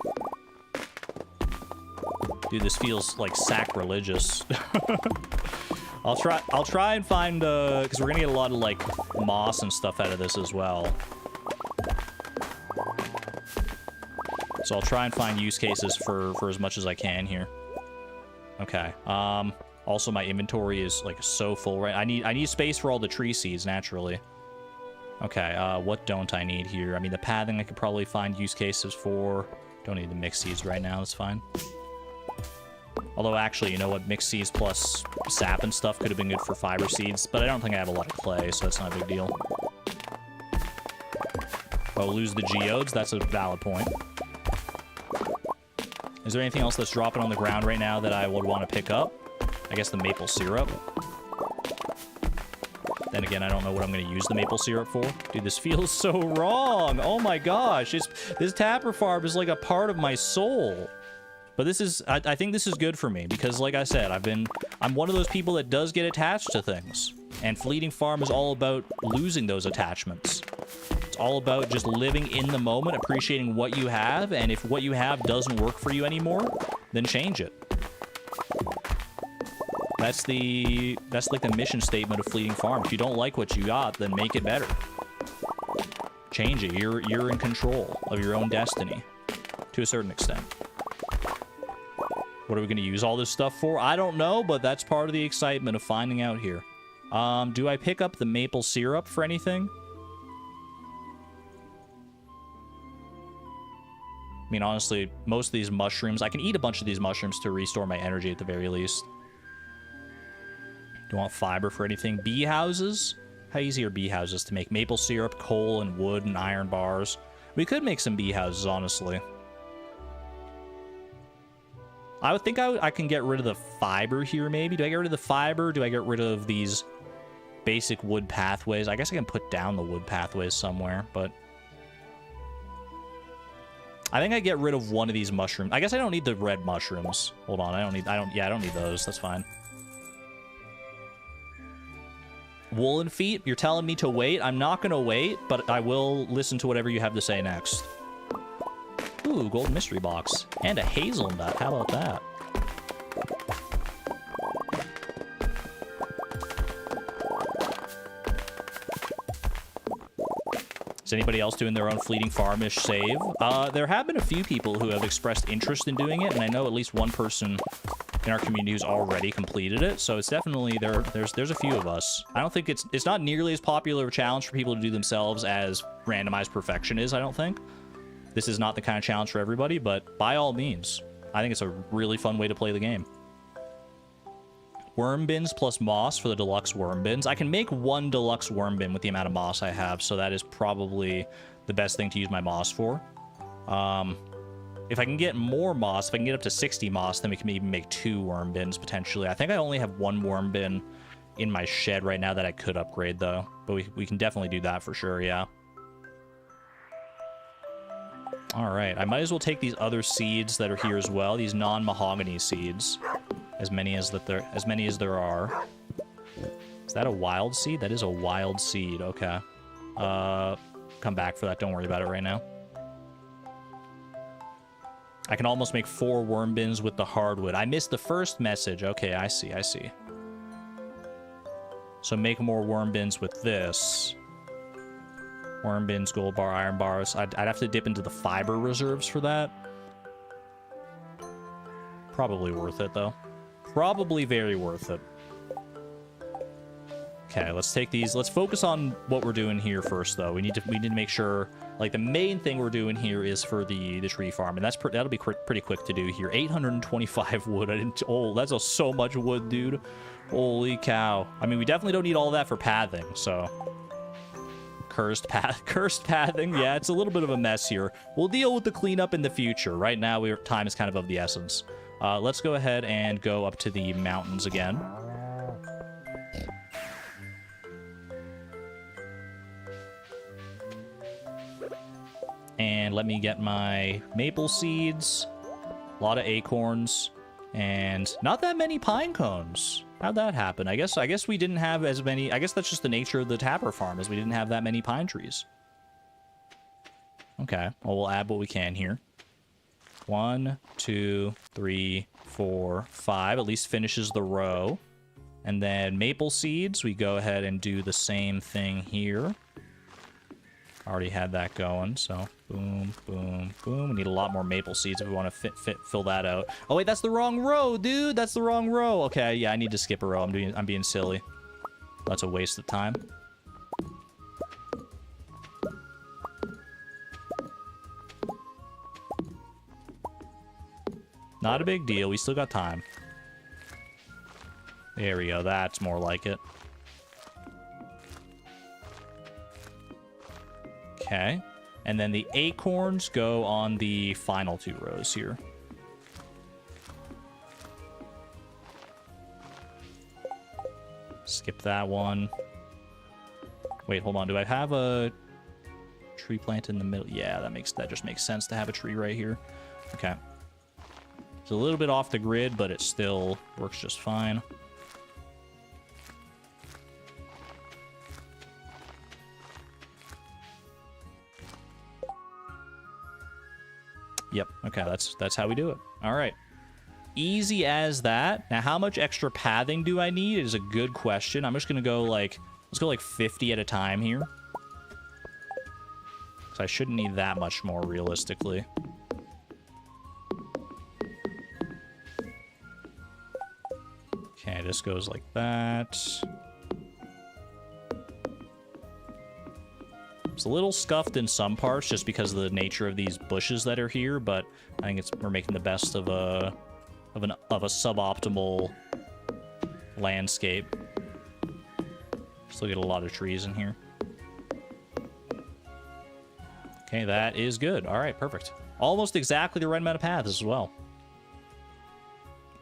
Dude, this feels like sacrilegious. I'll try and find because we're gonna get a lot of like moss and stuff out of this as well. So I'll try and find use cases for as much as I can here. Okay. Also, my inventory is like so full, right? I need space for all the tree seeds, naturally. Okay, what don't I need here? I mean, the pathing I could probably find use cases for. Don't need the mixed seeds right now, it's fine. Although, actually, you know what? Mixed seeds plus sap and stuff could have been good for fiber seeds, but I don't think I have a lot of clay, so that's not a big deal. Oh, lose the geodes? That's a valid point. Is there anything else that's dropping on the ground right now that I would want to pick up? I guess the maple syrup. Then again, I don't know what I'm going to use the maple syrup for. Dude, this feels so wrong. Oh my gosh. This Tapper farm is like a part of my soul. But this is, I think this is good for me because like I said, I'm one of those people that does get attached to things. And Fleeting Farm is all about losing those attachments. It's all about just living in the moment, appreciating what you have, and if what you have doesn't work for you anymore, then change it. That's like the mission statement of Fleeting Farm. If you don't like what you got, then make it better. Change it. You're in control of your own destiny to a certain extent. What are we going to use all this stuff for? I don't know, but that's part of the excitement of finding out here. Do I pick up the maple syrup for anything? I mean, honestly, most of these mushrooms, I can eat a bunch of these mushrooms to restore my energy at the very least. Do you want fiber for anything? Bee houses? How easy are bee houses to make? Maple syrup, coal, and wood, and iron bars. We could make some bee houses, honestly. I would think I can get rid of the fiber here, maybe. Do I get rid of the fiber? Do I get rid of these basic wood pathways? I guess I can put down the wood pathways somewhere, but I think I get rid of one of these mushrooms. I guess I don't need the red mushrooms. Hold on, I don't need those. That's fine. Woolen feet, you're telling me to wait? I'm not gonna wait, but I will listen to whatever you have to say next. Ooh, gold mystery box. And a hazelnut. How about that? Is anybody else doing their own Fleeting Farmish save? There have been a few people who have expressed interest in doing it, and I know at least one person in our community who's already completed it, so it's definitely there's a few of us. I don't think it's not nearly as popular a challenge for people to do themselves as randomized perfection is, I don't think. This is not the kind of challenge for everybody, but by all means, I think it's a really fun way to play the game. Worm bins plus moss for the deluxe worm bins. I can make one deluxe worm bin with the amount of moss I have, so that is probably the best thing to use my moss for. If I can get more moss, if I can get up to 60 moss, then we can even make 2 worm bins, potentially. I think I only have 1 worm bin in my shed right now that I could upgrade, though. But we can definitely do that for sure, yeah. Alright, I might as well take these other seeds that are here as well, these non-mahogany seeds. As many as there are. Is that a wild seed? That is a wild seed, okay. Come back for that, don't worry about it right now. I can almost make 4 worm bins with the hardwood. I missed the first message. Okay, I see. So make more worm bins with this. Worm bins, gold bar, iron bars. I'd have to dip into the fiber reserves for that. Probably worth it, though. Probably very worth it. Okay, let's take these. Let's focus on what we're doing here first, though. We need to make sure, like, the main thing we're doing here is for the tree farm, and that'll be pretty quick to do here. 825 wood. That's so much wood, dude. Holy cow. I mean, we definitely don't need all that for pathing, so cursed pathing. Yeah, it's a little bit of a mess here. We'll deal with the cleanup in the future. Right now, time is kind of the essence. Let's go ahead and go up to the mountains again. And let me get my maple seeds, a lot of acorns, and not that many pine cones. How'd that happen? I guess we didn't have as many. I guess that's just the nature of the tapper farm, is we didn't have that many pine trees. Okay, well, we'll add what we can here. 1, 2, 3, 4, 5. At least finishes the row. And then maple seeds, we go ahead and do the same thing here. Already had that going, so boom, boom, boom. We need a lot more maple seeds if we want to fill that out. Oh wait, that's the wrong row, dude. That's the wrong row. Okay, yeah, I need to skip a row. I'm being silly. That's a waste of time. Not a big deal. We still got time. There we go. That's more like it. Okay, and then the acorns go on the final 2 rows here. Skip that one. Wait, hold on. Do I have a tree plant in the middle? Yeah, that just makes sense to have a tree right here. Okay. It's a little bit off the grid, but it still works just fine. Yep, okay, that's how we do it. All right. Easy as that. Now, how much extra pathing do I need is a good question. I'm just going to go, let's go 50 at a time here. So I shouldn't need that much more, realistically. Okay, this goes like that. It's a little scuffed in some parts just because of the nature of these bushes that are here, but I think we're making the best of a suboptimal landscape. Still get a lot of trees in here. Okay, that is good. All right, perfect. Almost exactly the right amount of paths as well.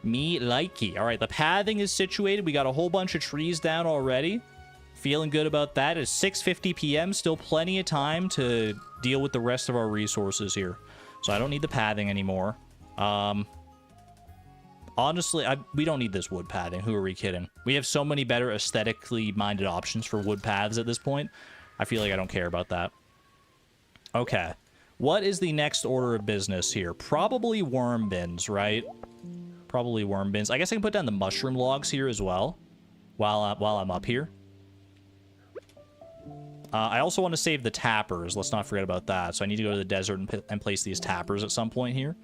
Me likey. All right, the pathing is situated. We got a whole bunch of trees down already. Feeling good about that. It's 6:50 p.m. Still plenty of time to deal with the rest of our resources here. So I don't need the pathing anymore. Honestly, we don't need this wood pathing. Who are we kidding? We have so many better aesthetically minded options for wood paths at this point. I feel like I don't care about that. Okay. What is the next order of business here? Probably worm bins, right? Probably worm bins. I guess I can put down the mushroom logs here as well while I'm up here. I also want to save the tappers. Let's not forget about that. So I need to go to the desert and place these tappers at some point here.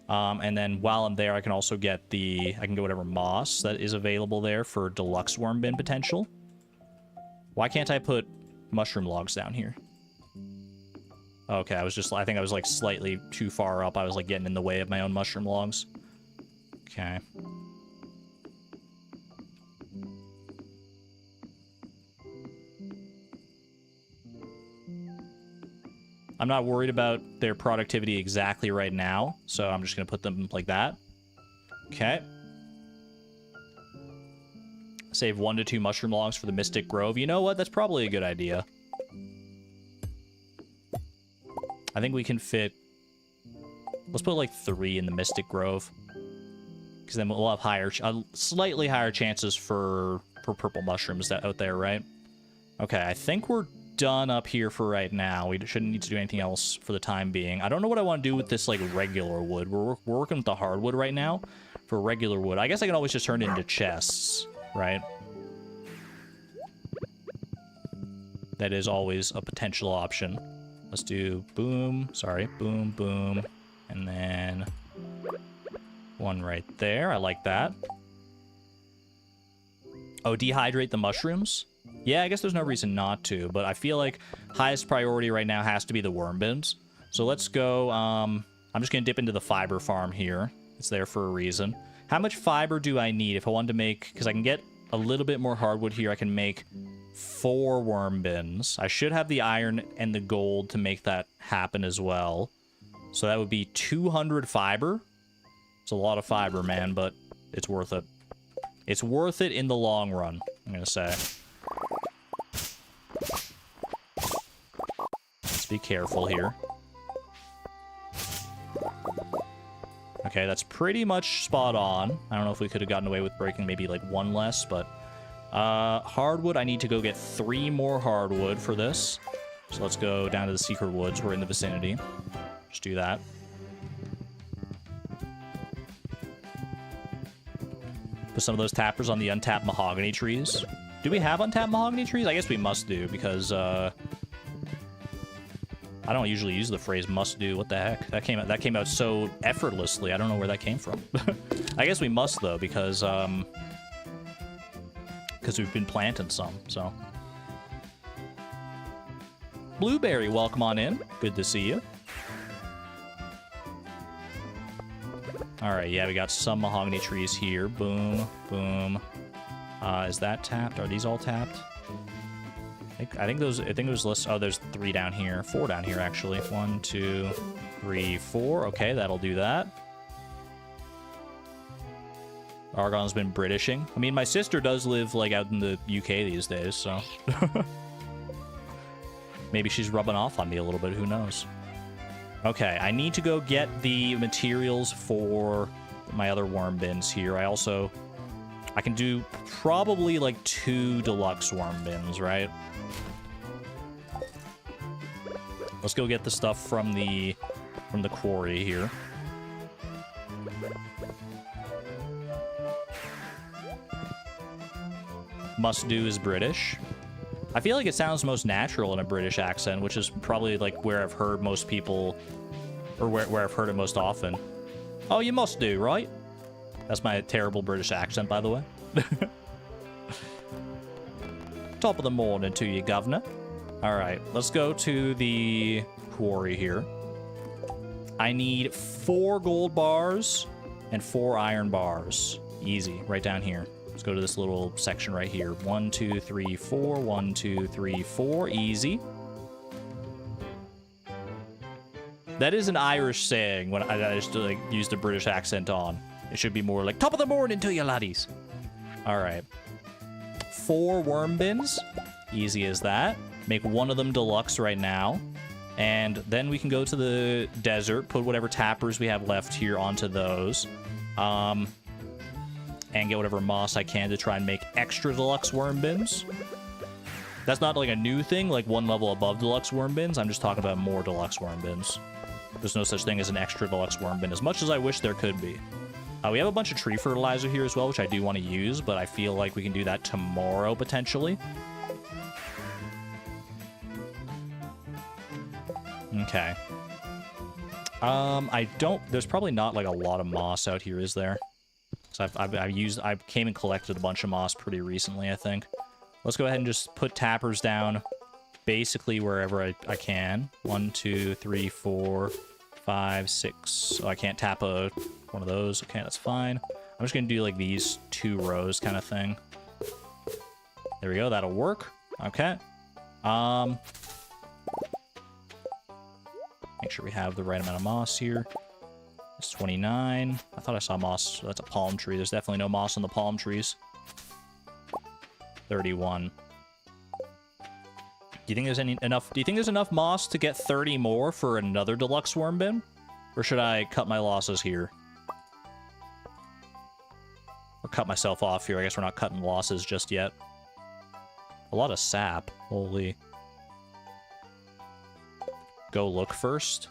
And then while I'm there, I can also get I can get whatever moss that is available there for deluxe worm bin potential. Why can't I put mushroom logs down here? Okay, I think I was slightly too far up. I was getting in the way of my own mushroom logs. Okay. I'm not worried about their productivity exactly right now, so I'm just going to put them like that. Okay. Save 1 to 2 mushroom logs for the Mystic Grove. You know what? That's probably a good idea. I think we can fit... Let's put 3 in the Mystic Grove. Because then we'll have slightly higher chances for purple mushrooms out there, right? Okay, I think we're done up here for right now. We shouldn't need to do anything else for the time being. I don't know what I want to do with this regular wood. We're working with the hardwood right now for regular wood. I guess I can always just turn it into chests, right? That is always a potential option. Let's do boom, boom, and then one right there. I like that. Oh, dehydrate the mushrooms? Yeah, I guess there's no reason not to, but I feel like highest priority right now has to be the worm bins. So let's go, I'm just going to dip into the fiber farm here. It's there for a reason. How much fiber do I need if I wanted to make, because I can get a little bit more hardwood here, I can make 4 worm bins. I should have the iron and the gold to make that happen as well. So that would be 200 fiber. It's a lot of fiber, man, but it's worth it. It's worth it in the long run, I'm going to say. Let's be careful here. Okay, that's pretty much spot on. I don't know if we could have gotten away with breaking maybe like 1 less, but... hardwood, I need to go get 3 more hardwood for this. So let's go down to the secret woods. We're in the vicinity. Just do that. Put some of those tappers on the untapped mahogany trees. Do we have untapped mahogany trees? I guess we must do, because, I don't usually use the phrase must do. What the heck? That came out so effortlessly. I don't know where that came from. I guess we must, though, because we've been planting some, so. Blueberry, welcome on in. Good to see you. Alright, yeah, we got some mahogany trees here. Boom, boom. Is that tapped? Are these all tapped? I think it was list. Oh, there's 3 down here. 4 down here, actually. 1, 2, 3, 4. Okay, that'll do that. Argon's been Britishing. I mean, my sister does live, like, out in the UK these days, so... Maybe she's rubbing off on me a little bit, who knows? Okay, I need to go get the materials for my other worm bins here. I can do probably, like, 2 deluxe worm bins, right? Let's go get the stuff from the quarry here. Must do is British. I feel like it sounds most natural in a British accent, which is probably like where I've heard most people, or where I've heard it most often. Oh, you must do, right? That's my terrible British accent, by the way. Top of the morning to you, governor. All right, let's go to the quarry here. I need 4 gold bars and 4 iron bars. Easy, right down here. Let's go to this little section right here. 1, 2, 3, 4. 1, 2, 3, 4. Easy. That is an Irish saying when I just like used a British accent on. It should be more like top of the morning to you laddies. All right. 4 worm bins. Easy as that. Make 1 of them deluxe right now. And then we can go to the desert, put whatever tappers we have left here onto those. And get whatever moss I can to try and make extra deluxe worm bins. That's not like a new thing, like 1 level above deluxe worm bins. I'm just talking about more deluxe worm bins. There's no such thing as an extra deluxe worm bin, as much as I wish there could be. We have a bunch of tree fertilizer here as well, which I do want to use, but I feel like we can do that tomorrow, potentially. Okay. There's probably not like a lot of moss out here, is there? So I came and collected a bunch of moss pretty recently, I think. Let's go ahead and just put tappers down basically wherever I can. 1, 2, 3, 4, 5, 6. Oh, I can't tap one of those. Okay, that's fine. I'm just gonna do like these 2 rows kind of thing. There we go, that'll work. Okay. Make sure we have the right amount of moss here. It's 29. I thought I saw moss. That's a palm tree. There's definitely no moss on the palm trees. 31. Do you think there's enough moss to get 30 more for another deluxe worm bin? Or should I cut my losses here? Or cut myself off here. I guess we're not cutting losses just yet. A lot of sap. Holy. Go look first.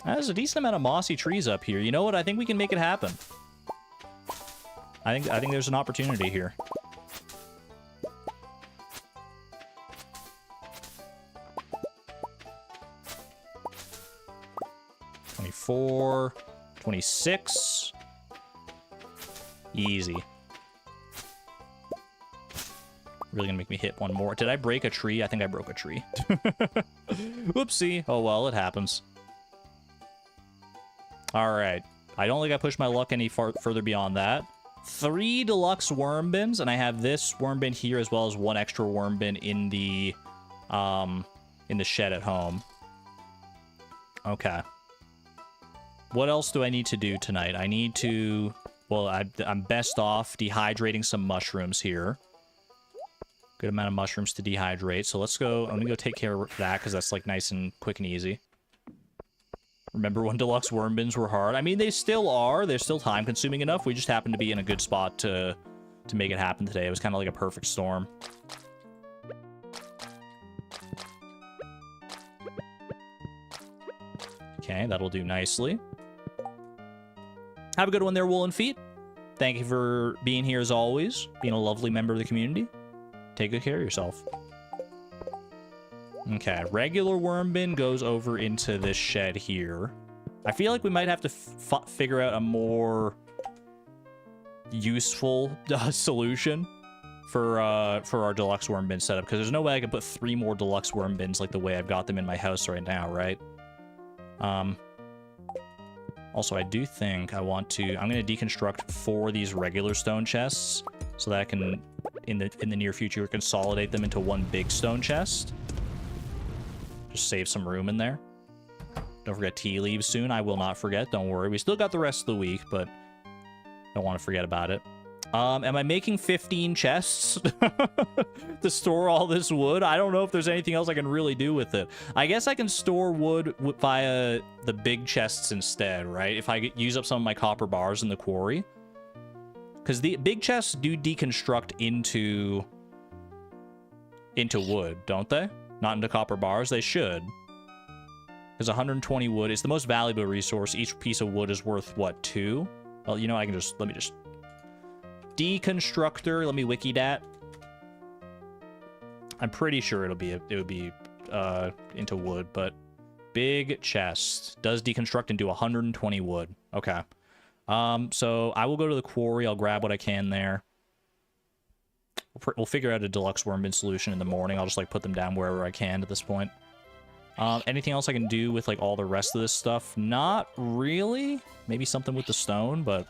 There's a decent amount of mossy trees up here. You know what? I think we can make it happen. I think there's an opportunity here. $24, $26. Really gonna make me hit one more. Did I break a tree? I think I broke a tree. Whoopsie. Oh, well, it happens. All right. I don't think I pushed my luck any further beyond that. 3 deluxe worm bins, and I have this worm bin here as well as 1 extra worm bin in the shed at home. Okay. What else do I need to do tonight? I need to... Well, I'm best off dehydrating some mushrooms here. Good amount of mushrooms to dehydrate. So let's go... I'm gonna go take care of that, because that's, like, nice and quick and easy. Remember when deluxe worm bins were hard? I mean, they still are. They're still time-consuming enough. We just happen to be in a good spot to make it happen today. It was kind of like a perfect storm. Okay, that'll do nicely. Have a good one there, Woolen Feet. Thank you for being here as always, being a lovely member of the community. Take good care of yourself. Okay, regular worm bin goes over into this shed here. I feel like we might have to figure out a more useful solution for our deluxe worm bin setup, because there's no way I can put 3 more deluxe worm bins like the way I've got them in my house right now, right? Also, I do think I want to... I'm going to deconstruct 4 of these regular stone chests so that I can, in the near future, consolidate them into 1 big stone chest. Just save some room in there. Don't forget tea leaves soon. I will not forget. Don't worry. We still got the rest of the week, but don't want to forget about it. Am I making 15 chests to store all this wood? I don't know if there's anything else I can really do with it. I guess I can store wood via the big chests instead, right? If I use up some of my copper bars in the quarry. Because the big chests do deconstruct into wood, don't they? Not into copper bars. They should. Because 120 wood is the most valuable resource. Each piece of wood is worth, what, 2? Well, you know, let me just... Deconstructor, let me wiki that. I'm pretty sure it would be into wood, but big chest does deconstruct into 120 wood. Okay. So I will go to the quarry. I'll grab what I can there. We'll figure out a deluxe worm bin solution in the morning. I'll just like put them down wherever I can at this point. Anything else I can do with like all the rest of this stuff? Not really. Maybe something with the stone, but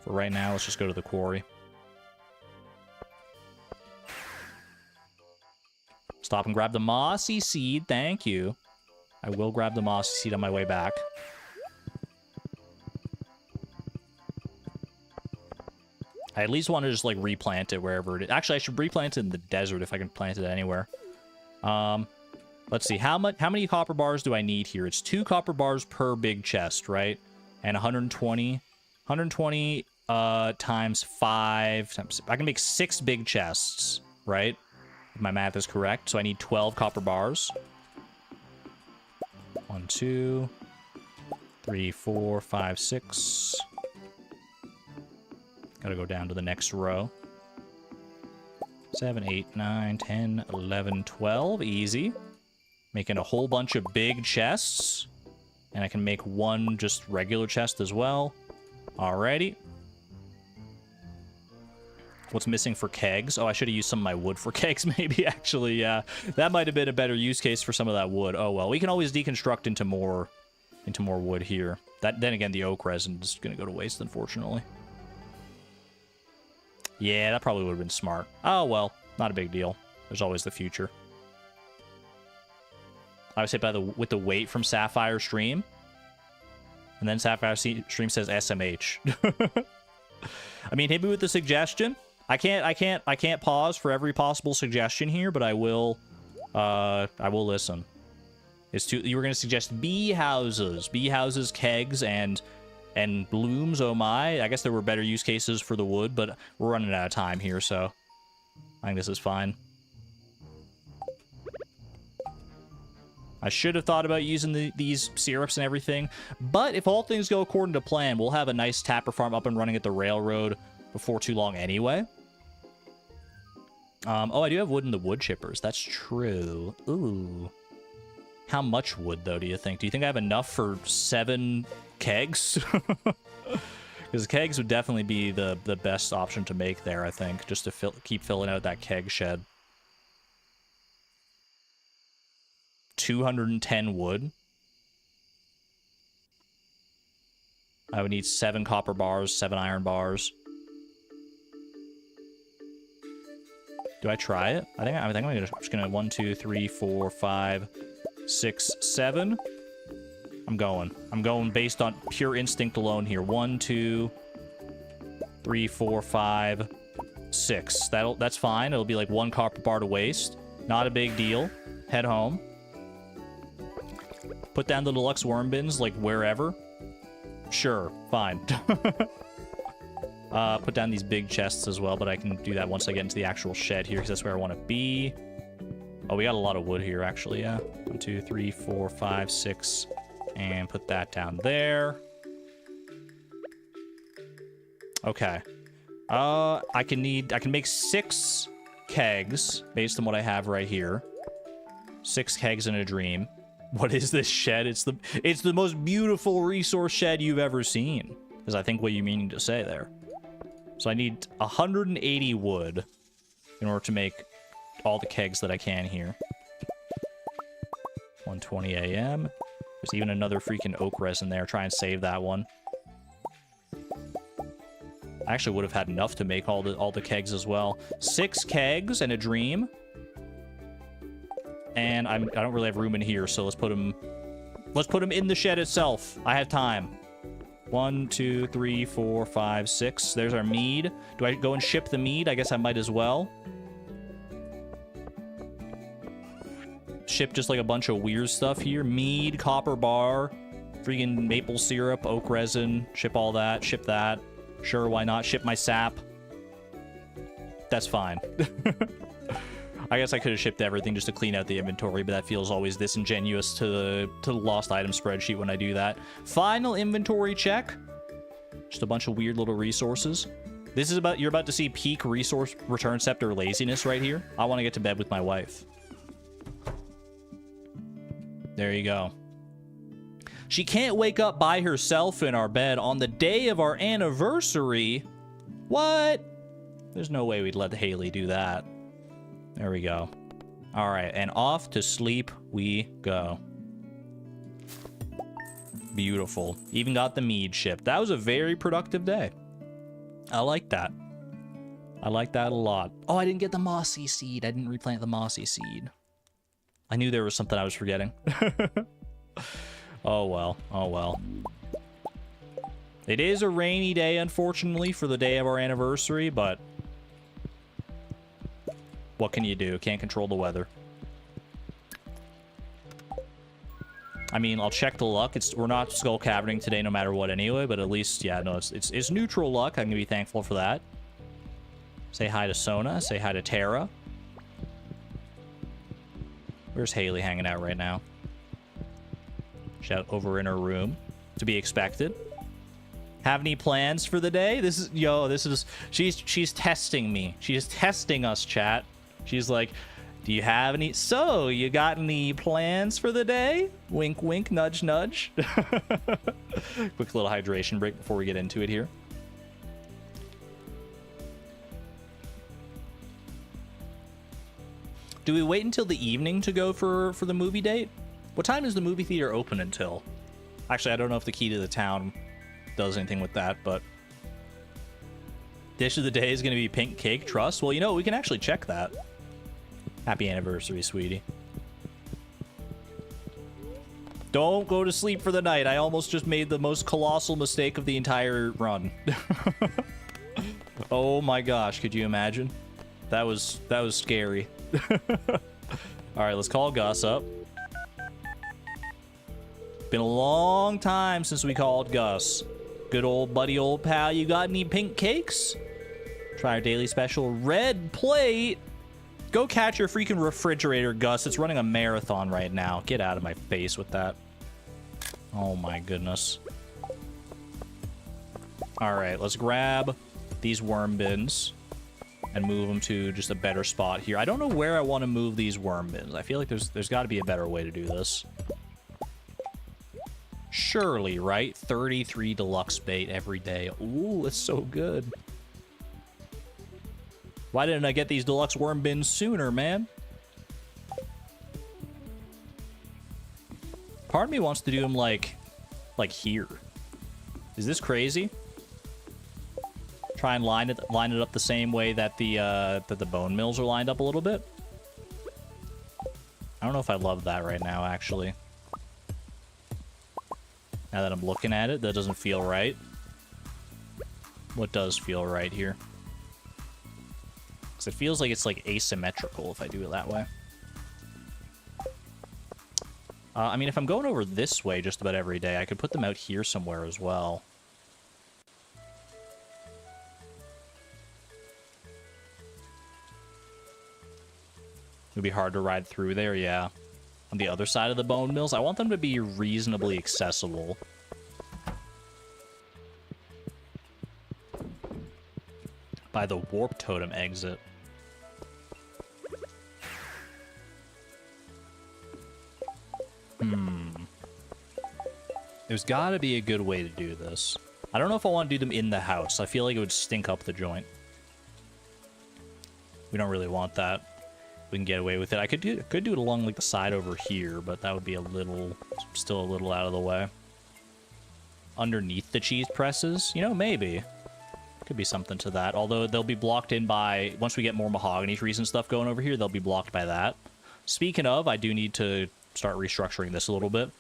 for right now, let's just go to the quarry. Stop and grab the mossy seed. Thank you. I will grab the mossy seed on my way back. I at least want to just like replant it wherever it is. Actually, I should replant it in the desert if I can plant it anywhere. Let's see. How many copper bars do I need here? It's 2 copper bars per big chest, right? And 120 times 5 times... I can make 6 big chests, right? If my math is correct. So I need 12 copper bars. 1, 2, 3, 4, 5, 6. Gotta go down to the next row. 7, 8, 9, 10, 11, 12. Easy. Making a whole bunch of big chests. And I can make 1 just regular chest as well. Alrighty. What's missing for kegs? Oh, I should have used some of my wood for kegs, maybe, actually, yeah. That might have been a better use case for some of that wood. Oh, well, we can always deconstruct into more wood here. Then again, the oak resin is going to go to waste, unfortunately. Yeah, that probably would have been smart. Oh, well, not a big deal. There's always the future. I was hit with the weight from Sapphire Stream. And then Sapphire Stream says SMH. I mean, hit me with the suggestion. I can't pause for every possible suggestion here, but I will listen. You were gonna suggest bee houses, kegs, and blooms. Oh my! I guess there were better use cases for the wood, but we're running out of time here, so I think this is fine. I should have thought about using these syrups and everything, but if all things go according to plan, we'll have a nice tapper farm up and running at the railroad before too long anyway. Oh, I do have wood in the wood chippers. That's true. Ooh. How much wood, though, do you think? Do you think I have enough for 7 kegs? Because kegs would definitely be the best option to make there, I think, just to keep filling out that keg shed. 210 wood. I would need 7 copper bars, 7 iron bars. Do I try it? I think I'm just gonna 1, 2, 3, 4, 5, 6, 7. I'm going based on pure instinct alone here. 1, 2, 3, 4, 5, 6. That's fine. It'll be like 1 copper bar to waste. Not a big deal. Head home. Put down the deluxe worm bins like wherever. Sure, fine. Put down these big chests as well, but I can do that once I get into the actual shed here, because that's where I want to be. Oh, we got a lot of wood here, actually, yeah. 1, 2, 3, 4, 5, 6. And put that down there. Okay. I can make 6 kegs based on what I have right here. 6 kegs in a dream. What is this shed? It's the most beautiful resource shed you've ever seen. Is I think what you're meaning to say there. So I need 180 wood in order to make all the kegs that I can here. 1:20 a.m. There's even another freaking oak resin there. Try and save that one. I actually would have had enough to make all the kegs as well. 6 kegs and a dream. And I don't really have room in here, so let's put them in the shed itself. I have time. 1, 2, 3, 4, 5, 6. There's our mead. Do I go and ship the mead? I guess I might as well. Ship just like a bunch of weird stuff here. Mead, copper bar, freaking maple syrup, oak resin. Ship all that. Ship that. Sure, why not? Ship my sap. That's fine. I guess I could have shipped everything just to clean out the inventory, but that feels always disingenuous to the lost item spreadsheet when I do that. Final inventory check. Just a bunch of weird little resources. You're about to see peak resource return scepter laziness right here. I want to get to bed with my wife. There you go. She can't wake up by herself in our bed on the day of our anniversary. What? There's no way we'd let Haley do that. There we go. All right, and off to sleep we go. Beautiful. Even got the mead shipped. That was a very productive day. I like that. I like that a lot. Oh, I didn't get the mossy seed. I didn't replant the mossy seed. I knew there was something I was forgetting. Oh, well. Oh, well. It is a rainy day, unfortunately, for the day of our anniversary, but what can you do? Can't control the weather. I mean, I'll check the luck. We're not skull caverning today no matter what anyway, but at least, yeah, no, it's neutral luck. I'm going to be thankful for that. Say hi to Sona. Say hi to Tara. Where's Haley hanging out right now? She's out over in her room. To be expected. Have any plans for the day? She's testing me. She's testing us, chat. She's like, do you have any? So, you got any plans for the day? Wink, wink, nudge, nudge. Quick little hydration break before we get into it here. Do we wait until the evening to go for the movie date? What time is the movie theater open until? Actually, I don't know if the key to the town does anything with that, but dish of the day is going to be pink cake trust. Well, you know, we can actually check that. Happy anniversary, sweetie. Don't go to sleep for the night. I almost just made the most colossal mistake of the entire run. Oh my gosh, could you imagine? That was scary. All right, let's call Gus up. Been a long time since we called Gus. Good old buddy, old pal. You got any pink cakes? Try our daily special red plate. Go catch your freaking refrigerator, Gus. It's running a marathon right now. Get out of my face with that. Oh my goodness. All right, let's grab these worm bins and move them to just a better spot here. I don't know where I want to move these worm bins. I feel like there's got to be a better way to do this. Surely, right? 33 deluxe bait every day. Ooh, it's so good. Why didn't I get these deluxe worm bins sooner, man? Part of me wants to do them like here. Is this crazy? Try and line it up the same way that the bone mills are lined up a little bit. I don't know if I love that right now, actually. Now that I'm looking at it, that doesn't feel right. What does feel right here? Because it feels like it's like asymmetrical if I do it that way. I mean, if I'm going over this way just about every day, I could put them out here somewhere as well. It would be hard to ride through there, yeah. On the other side of the bone mills, I want them to be reasonably accessible. By the warp totem exit. There's gotta be a good way to do this. I don't know if I want to do them in the house. I feel like it would stink up the joint. We don't really want that. We can get away with it. I could do it along like the side over here, but that would be still a little out of the way. Underneath the cheese presses, you know, maybe. Could be something to that. Although they'll be blocked in by, once we get more mahogany trees and stuff going over here, they'll be blocked by that. Speaking of, I do need to start restructuring this a little bit.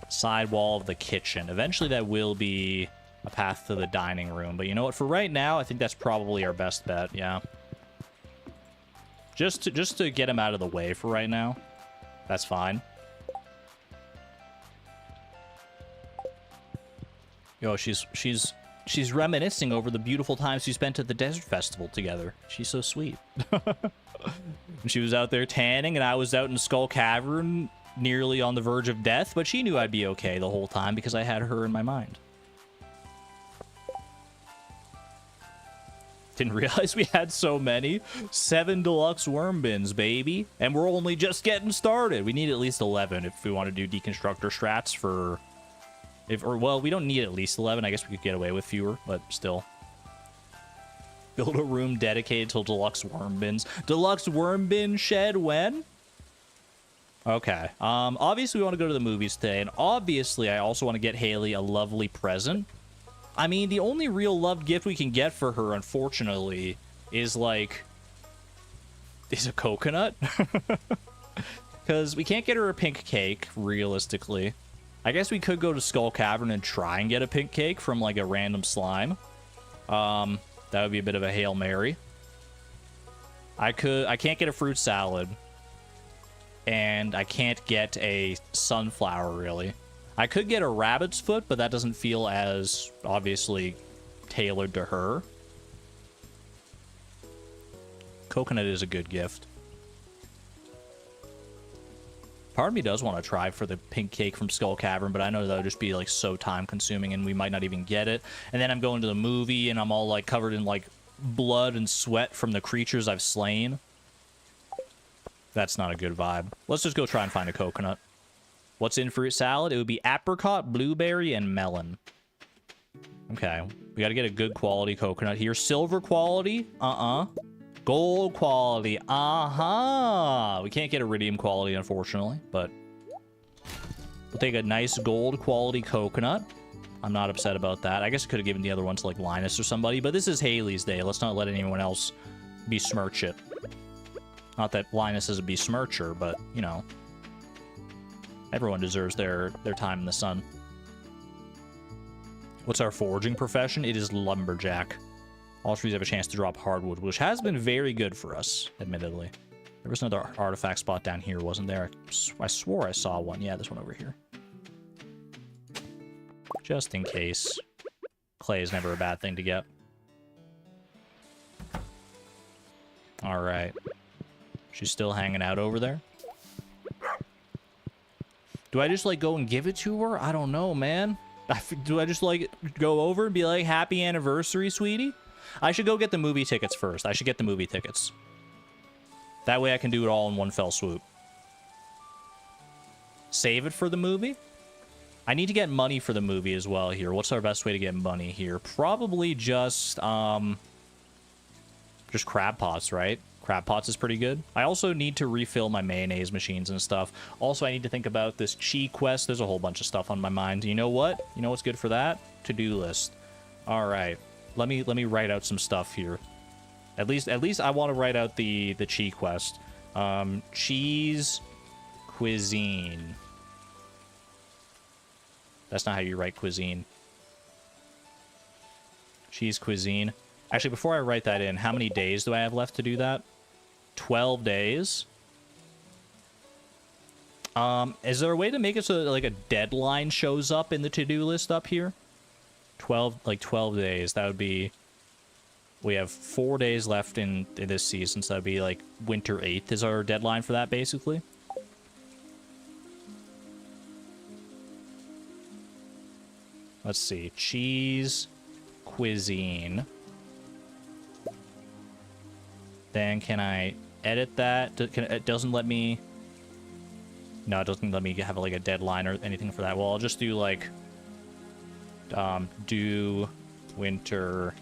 Side wall of the kitchen. Eventually that will be a path to the dining room. But you know what? For right now, I think that's probably our best bet. Yeah. Just to get him out of the way for right now. That's fine. Yo, she's reminiscing over the beautiful times we spent at the desert festival together. She's so sweet. She was out there tanning, and I was out in Skull Cavern, nearly on the verge of death, but she knew I'd be okay the whole time because I had her in my mind. Didn't realize we had so many. 7 deluxe worm bins, baby. And we're only just getting started. We need at least 11 if we want to do deconstructor strats for... well, we don't need at least 11. I guess we could get away with fewer, but still. Build a room dedicated to deluxe worm bins. Deluxe worm bin shed when? Okay. Obviously, we want to go to the movies today. And obviously, I also want to get Haley a lovely present. I mean, the only real loved gift we can get for her, unfortunately, is a coconut. Because we can't get her a pink cake, realistically. I guess we could go to Skull Cavern and try and get a pink cake from, like, a random slime. That would be a bit of a Hail Mary. I can't get a fruit salad. And I can't get a sunflower, really. I could get a rabbit's foot, but that doesn't feel as, obviously, tailored to her. Coconut is a good gift. Part of me does want to try for the pink cake from Skull Cavern, but I know that would just be, like, so time-consuming, and we might not even get it. And then I'm going to the movie, and I'm all, like, covered in, like, blood and sweat from the creatures I've slain. That's not a good vibe. Let's just go try and find a coconut. What's in fruit salad? It would be apricot, blueberry, and melon. Okay. We got to get a good quality coconut here. Silver quality? Gold quality? We can't get iridium quality, unfortunately, but we'll take a nice gold quality coconut. I'm not upset about that. I guess I could have given the other one to, like, Linus or somebody, but this is Haley's day. Let's not let anyone else besmirch it. Not that Linus is a besmircher, but, you know, everyone deserves their time in the sun. What's our foraging profession? It is lumberjack. All trees have a chance to drop hardwood, which has been very good for us, admittedly. There was another artifact spot down here, wasn't there? I swore I saw one. Yeah, this one over here. Just in case. Clay is never a bad thing to get. All right. She's still hanging out over there. Do I just, like, go and give it to her? I don't know, man. Do I just, like, go over and be like, happy anniversary, sweetie? I should go get the movie tickets first. I should get the movie tickets. That way I can do it all in one fell swoop. Save it for the movie. I need to get money for the movie as well here. What's our best way to get money here? Probably just crab pots, right? Crab pots is pretty good. I also need to refill my mayonnaise machines and stuff. Also, I need to think about this chi quest. There's a whole bunch of stuff on my mind. You know what? You know what's good for that? To-do list. All right. Let me write out some stuff here. At least I want to write out the chi quest. Cheese cuisine. That's not how you write cuisine. Cheese cuisine. Actually, before I write that in, how many days do I have left to do that? 12 days. Is there a way to make it so that, like, a deadline shows up in the to-do list up here? 12 days. That would be... We have 4 days left in this season, so that would be, like, winter 8th is our deadline for that, basically. Let's see. Cheese cuisine. Then can I edit that? It doesn't let me... No, it doesn't let me have like a deadline or anything for that. Well, I'll just do like... do winter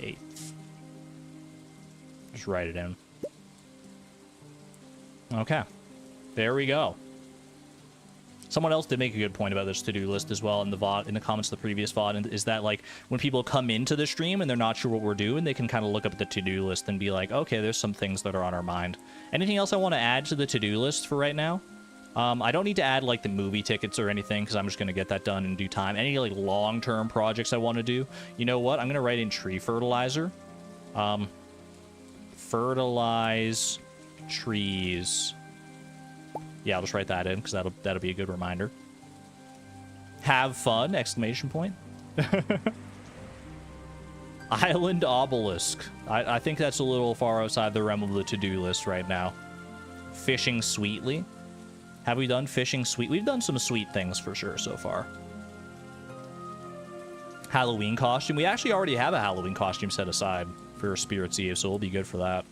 8th. Just write it in. Okay. There we go. Someone else did make a good point about this to-do list as well in the VOD, in the comments of the previous VOD, and is that, like, when people come into the stream and they're not sure what we're doing, they can kind of look up at the to-do list and be like, okay, there's some things that are on our mind. Anything else I want to add to the to-do list for right now? I don't need to add, like, the movie tickets or anything, because I'm just going to get that done in due time. Any, like, long-term projects I want to do, you know what? I'm going to write in tree fertilizer. Fertilize trees. Yeah, I'll just write that in, because that'll be a good reminder. Have fun! Exclamation point. Island obelisk. I think that's a little far outside the realm of the to-do list right now. Fishing sweetly. Have we done fishing sweet? We've done some sweet things for sure so far. Halloween costume. We actually already have a Halloween costume set aside for Spirit's Eve, so we'll be good for that.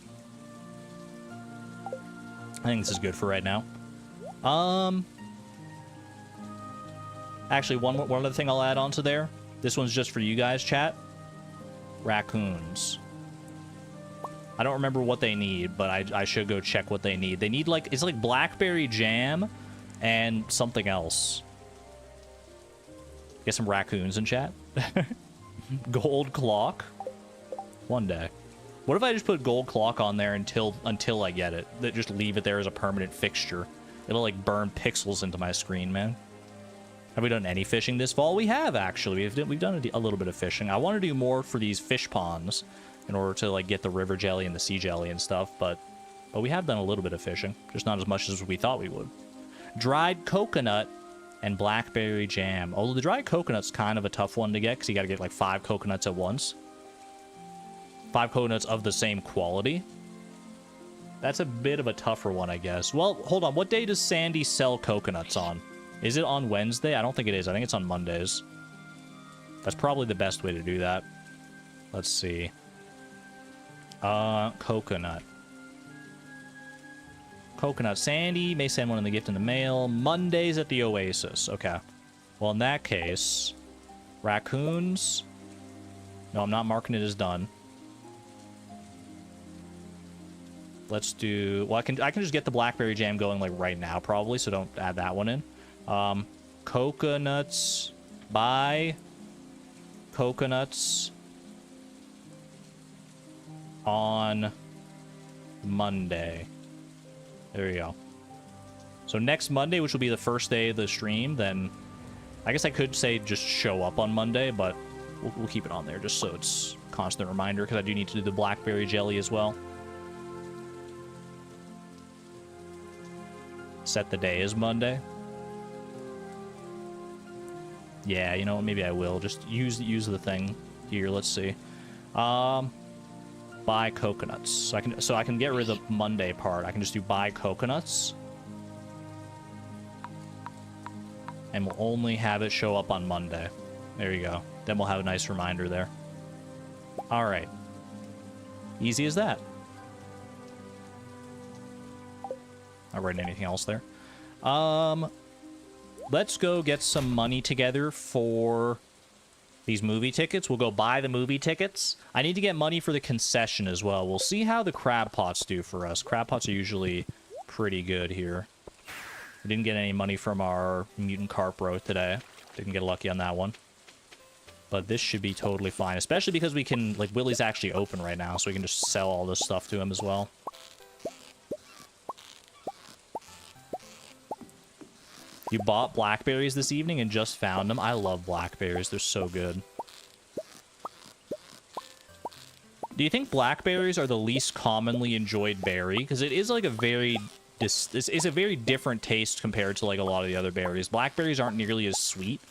I think this is good for right now. Actually, one other thing I'll add on to there. This one's just for you guys, chat. Raccoons. I don't remember what they need, but I should go check what they need. They need, like, it's like blackberry jam and something else. Get some raccoons in chat. Gold clock. One day. What if I just put gold clock on there until I get it? That just leave it there as a permanent fixture. It'll, like, burn pixels into my screen, man. Have we done any fishing this fall? We have, actually. We've done a little bit of fishing. I want to do more for these fish ponds in order to, like, get the river jelly and the sea jelly and stuff, but we have done a little bit of fishing. Just not as much as we thought we would. Dried coconut and blackberry jam. Although the dried coconut's kind of a tough one to get, because you got to get, like, 5 coconuts at once. 5 coconuts of the same quality. That's a bit of a tougher one, I guess. Well, hold on. What day does Sandy sell coconuts on? Is it on Wednesday? I don't think it is. I think it's on Mondays. That's probably the best way to do that. Let's see. Coconut. Coconut. Sandy may send one in the gift in the mail. Mondays at the Oasis. Okay. Well, in that case, raccoons. No, I'm not marking it as done. Let's do... Well, I can just get the blackberry jam going, like, right now, probably, so don't add that one in. Coconuts. Buy coconuts on Monday. There you go. So next Monday, which will be the first day of the stream, then... I guess I could say just show up on Monday, but we'll keep it on there just so it's a constant reminder, because I do need to do the blackberry jelly as well. Set the day as Monday. Yeah, you know, maybe I will. Just use the thing here. Let's see. Buy coconuts. So I can get rid of the Monday part. I can just do buy coconuts. And we'll only have it show up on Monday. There you go. Then we'll have a nice reminder there. All right. Easy as that. Not writing anything else there. let's go get some money together for these movie tickets. We'll go buy the movie tickets. I need to get money for the concession as well. We'll see how the crab pots do for us. Crab pots are usually pretty good here. We didn't get any money from our mutant carp bro today. Didn't get lucky on that one. But this should be totally fine, especially because we can, like, Willie's actually open right now, so we can just sell all this stuff to him as well. You bought blackberries this evening and just found them. I love blackberries. They're so good. Do you think blackberries are the least commonly enjoyed berry? Because it is like a very... it's a very different taste compared to like a lot of the other berries. Blackberries aren't nearly as sweet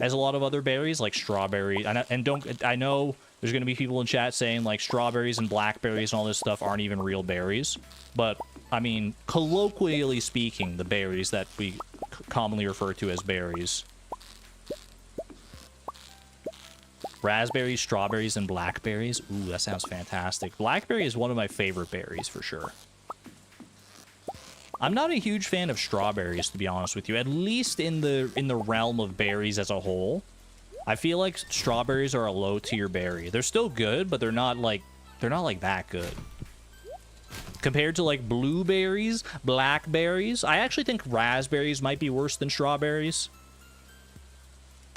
as a lot of other berries, like strawberries. I know there's going to be people in chat saying like strawberries and blackberries and all this stuff aren't even real berries. But, I mean, colloquially speaking, the berries that we commonly refer to as berries. Raspberries, strawberries, and blackberries. Ooh, that sounds fantastic. Blackberry is one of my favorite berries for sure. I'm not a huge fan of strawberries, to be honest with you. At least in the realm of berries as a whole. I feel like strawberries are a low-tier berry. They're still good, but they're not like that good. Compared to like blueberries, blackberries, I actually think raspberries might be worse than strawberries.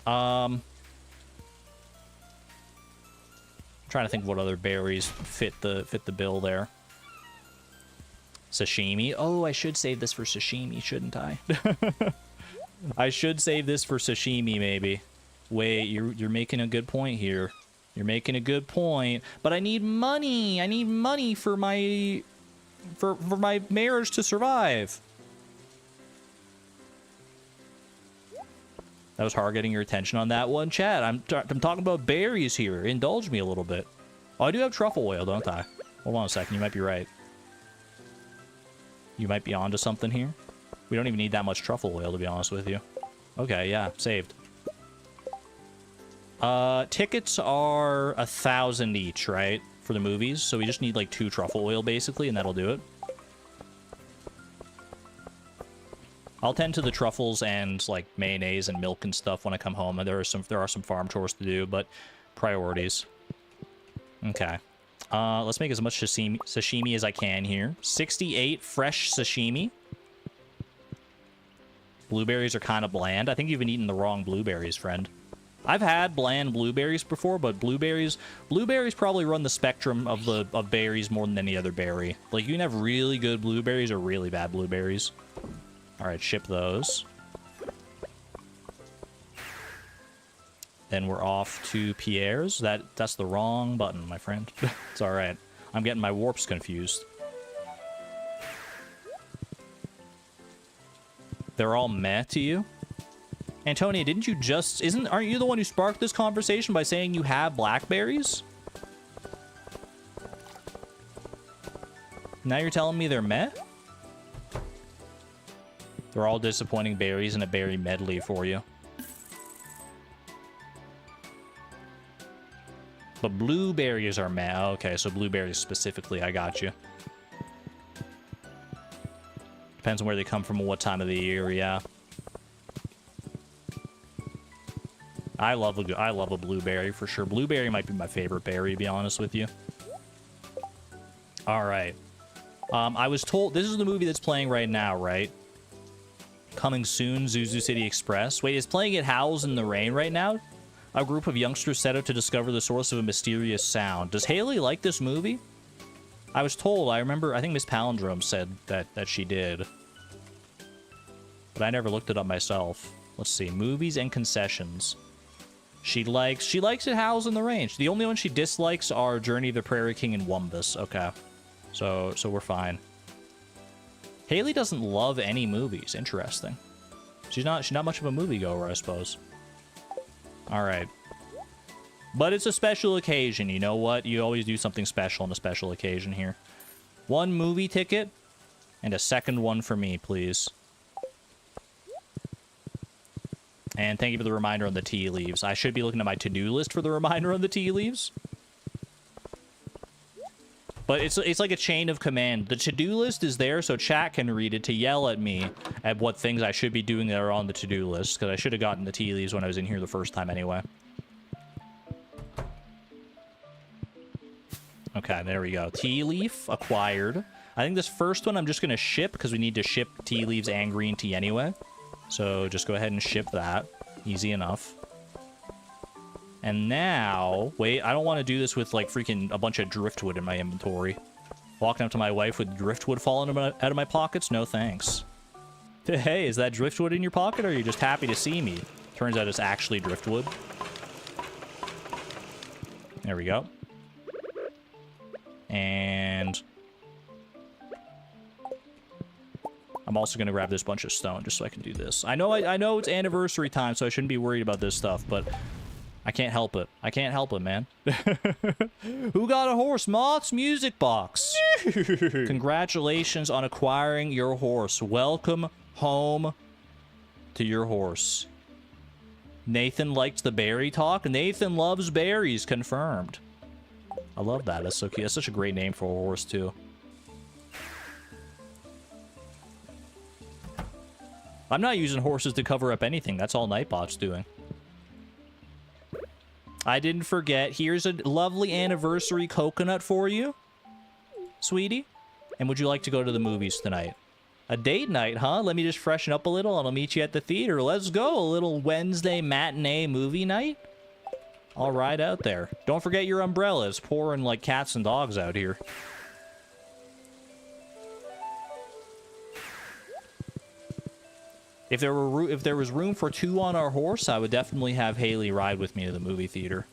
I'm trying to think what other berries fit the bill there. Sashimi. Oh, I should save this for sashimi, shouldn't I? I should save this for sashimi, maybe. Wait, you're making a good point here. You're making a good point. But I need money. I need money for my my marriage to survive. That was hard getting your attention on that one, Chad. I'm talking about berries here. Indulge me a little bit. Oh, I do have truffle oil, don't I? Hold on a second. You might be right. You might be onto something here. We don't even need that much truffle oil, to be honest with you. Okay, yeah, saved. Tickets are 1,000 each, right? For the movies, so we just need like 2 truffle oil, basically, and that'll do it. I'll tend to the truffles and, like, mayonnaise and milk and stuff when I come home, and there are some farm chores to do, but priorities. Okay. Let's make as much sashimi as I can here. 68 fresh sashimi. Blueberries are kind of bland. I think you've been eating the wrong blueberries, friend. I've had bland blueberries before, but blueberries probably run the spectrum of berries more than any other berry. Like, you can have really good blueberries or really bad blueberries. All right, ship those. Then we're off to Pierre's. That's the wrong button, my friend. It's all right. I'm getting my warps confused. They're all meh to you? Antonia, didn't you just... Aren't you the one who sparked this conversation by saying you have blackberries? Now you're telling me they're meh? They're all disappointing berries in a berry medley for you. But blueberries are meh. Okay, so blueberries specifically, I got you. Depends on where they come from and what time of the year, yeah. I love a blueberry for sure. Blueberry might be my favorite berry, to be honest with you. All right. I was told this is the movie that's playing right now, right? Coming soon, Zuzu City Express. Wait, it's playing at Howls in the Rain right now? A group of youngsters set out to discover the source of a mysterious sound. Does Haley like this movie? I was told, I think Miss Palindrome said that she did. But I never looked it up myself. Let's see, movies and concessions. She likes it Howls in the Rain. The only one she dislikes are Journey of the Prairie King and Wumbus. Okay. So we're fine. Haley doesn't love any movies. Interesting. She's not much of a moviegoer, I suppose. All right. But it's a special occasion. You know what? You always do something special on a special occasion here. 1 movie ticket and a second one for me, please. And thank you for the reminder on the tea leaves. I should be looking at my to-do list for the reminder on the tea leaves. But it's like a chain of command. The to-do list is there so chat can read it to yell at me at what things I should be doing that are on the to-do list, because I should have gotten the tea leaves when I was in here the first time anyway. Okay, there we go. Tea leaf acquired. I think this first one I'm just going to ship because we need to ship tea leaves and green tea anyway. So just go ahead and ship that. Easy enough. And now, wait, I don't want to do this with like freaking a bunch of driftwood in my inventory. Walking up to my wife with driftwood falling out of my pockets? No thanks. Hey, is that driftwood in your pocket or are you just happy to see me? Turns out it's actually driftwood. There we go. And I'm also going to grab this bunch of stone just so I can do this. I know it's anniversary time, so I shouldn't be worried about this stuff, but I can't help it. I can't help it, man. Who got a horse? Moth's Music Box. Congratulations on acquiring your horse. Welcome home to your horse. Nathan liked the berry talk. Nathan loves berries. Confirmed. I love that. That's so cute. That's such a great name for a horse, too. I'm not using horses to cover up anything. That's all Nightbot's doing. I didn't forget. Here's a lovely anniversary coconut for you, sweetie. And would you like to go to the movies tonight? A date night, huh? Let me just freshen up a little and I'll meet you at the theater. Let's go. A little Wednesday matinee movie night. All right, out there. Don't forget your umbrellas. Pouring like cats and dogs out here. If there was room for two on our horse, I would definitely have Haley ride with me to the movie theater.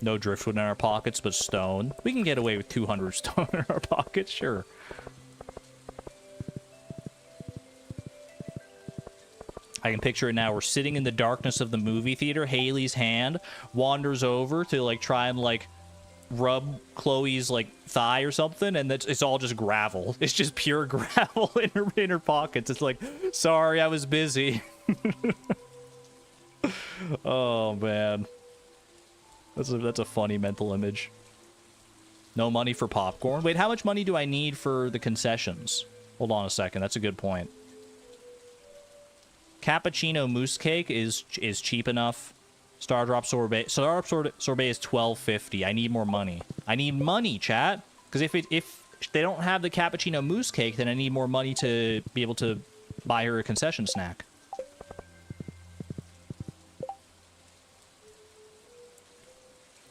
No driftwood in our pockets, but stone. We can get away with 200 stone in our pockets, sure. I can picture it now. We're sitting in the darkness of the movie theater. Haley's hand wanders over to like try and like rub Chloe's like thigh or something, and it's all just gravel. It's just pure gravel in her pockets. It's like, sorry, I was busy. Oh man, that's a funny mental image. No money for popcorn. Wait, how much money do I need for the concessions? Hold on a second. That's a good point. Cappuccino mousse cake is cheap enough. Stardrop sorbet. Sorbet is $12.50. I need more money. I need money, chat. Because if they don't have the cappuccino mousse cake, then I need more money to be able to buy her a concession snack.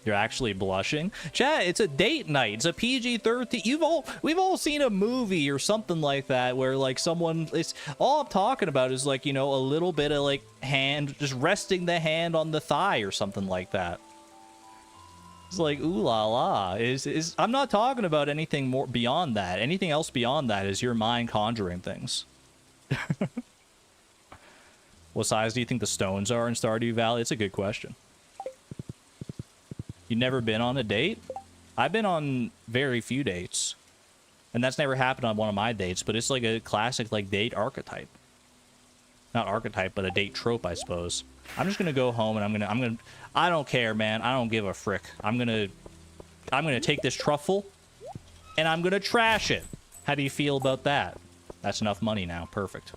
You're actually blushing? Chat, it's a date night. It's a PG-13. We've all seen a movie or something like that where like someone is all I'm talking about is like, you know, a little bit of like hand, just resting the hand on the thigh or something like that. It's like ooh la la. I'm not talking about anything more beyond that. Anything else beyond that is your mind conjuring things. What size do you think the stones are in Stardew Valley? It's a good question. You never been on a date? I've been on very few dates. And that's never happened on one of my dates, but it's like a classic like date archetype. Not archetype, but a date trope, I suppose. I'm just gonna go home and I don't care, man. I don't give a frick. I'm gonna take this truffle and I'm gonna trash it. How do you feel about that? That's enough money now. Perfect.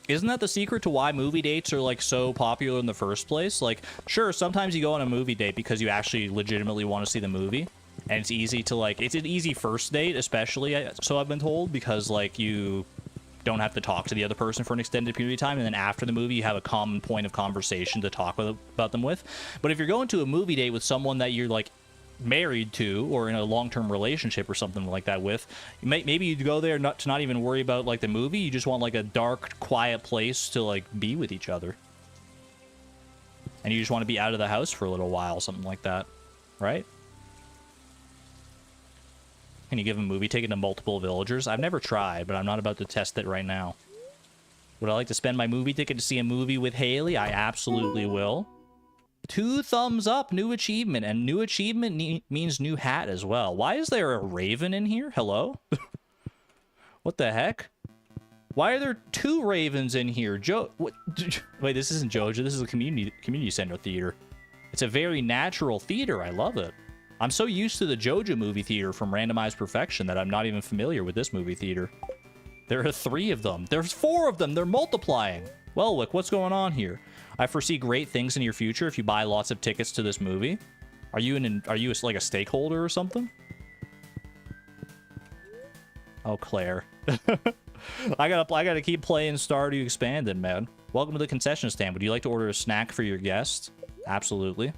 Isn't that the secret to why movie dates are, like, so popular in the first place? Like, sure, sometimes you go on a movie date because you actually legitimately want to see the movie. And it's easy to, like, it's an easy first date, especially, so I've been told, because, like, you don't have to talk to the other person for an extended period of time, and then after the movie, you have a common point of conversation to talk about them with. But if you're going to a movie date with someone that you're, like, married to or in a long-term relationship or something like that with, maybe you'd go there to not even worry about like the movie. You just want like a dark, quiet place to like be with each other, and you just want to be out of the house for a little while, something like that, right? Can you give a movie ticket to multiple villagers? I've never tried, but I'm not about to test it right now. Would I like to spend my movie ticket to see a movie with Haley? I absolutely will. 2 thumbs up, new achievement, and new achievement means new hat as well. Why is there a raven in here? Hello? What the heck? Why are there 2 ravens in here? What? Wait, this isn't Jojo. This is a community center theater. It's a very natural theater. I love it. I'm so used to the Jojo movie theater from Randomized Perfection that I'm not even familiar with this movie theater. There are 3 of them. There's 4 of them. They're multiplying. Well, look, what's going on here? I foresee great things in your future if you buy lots of tickets to this movie. Are you like a stakeholder or something? Oh, Claire. I gotta keep playing Stardew Expanded, man. Welcome to the concession stand. Would you like to order a snack for your guest? Absolutely.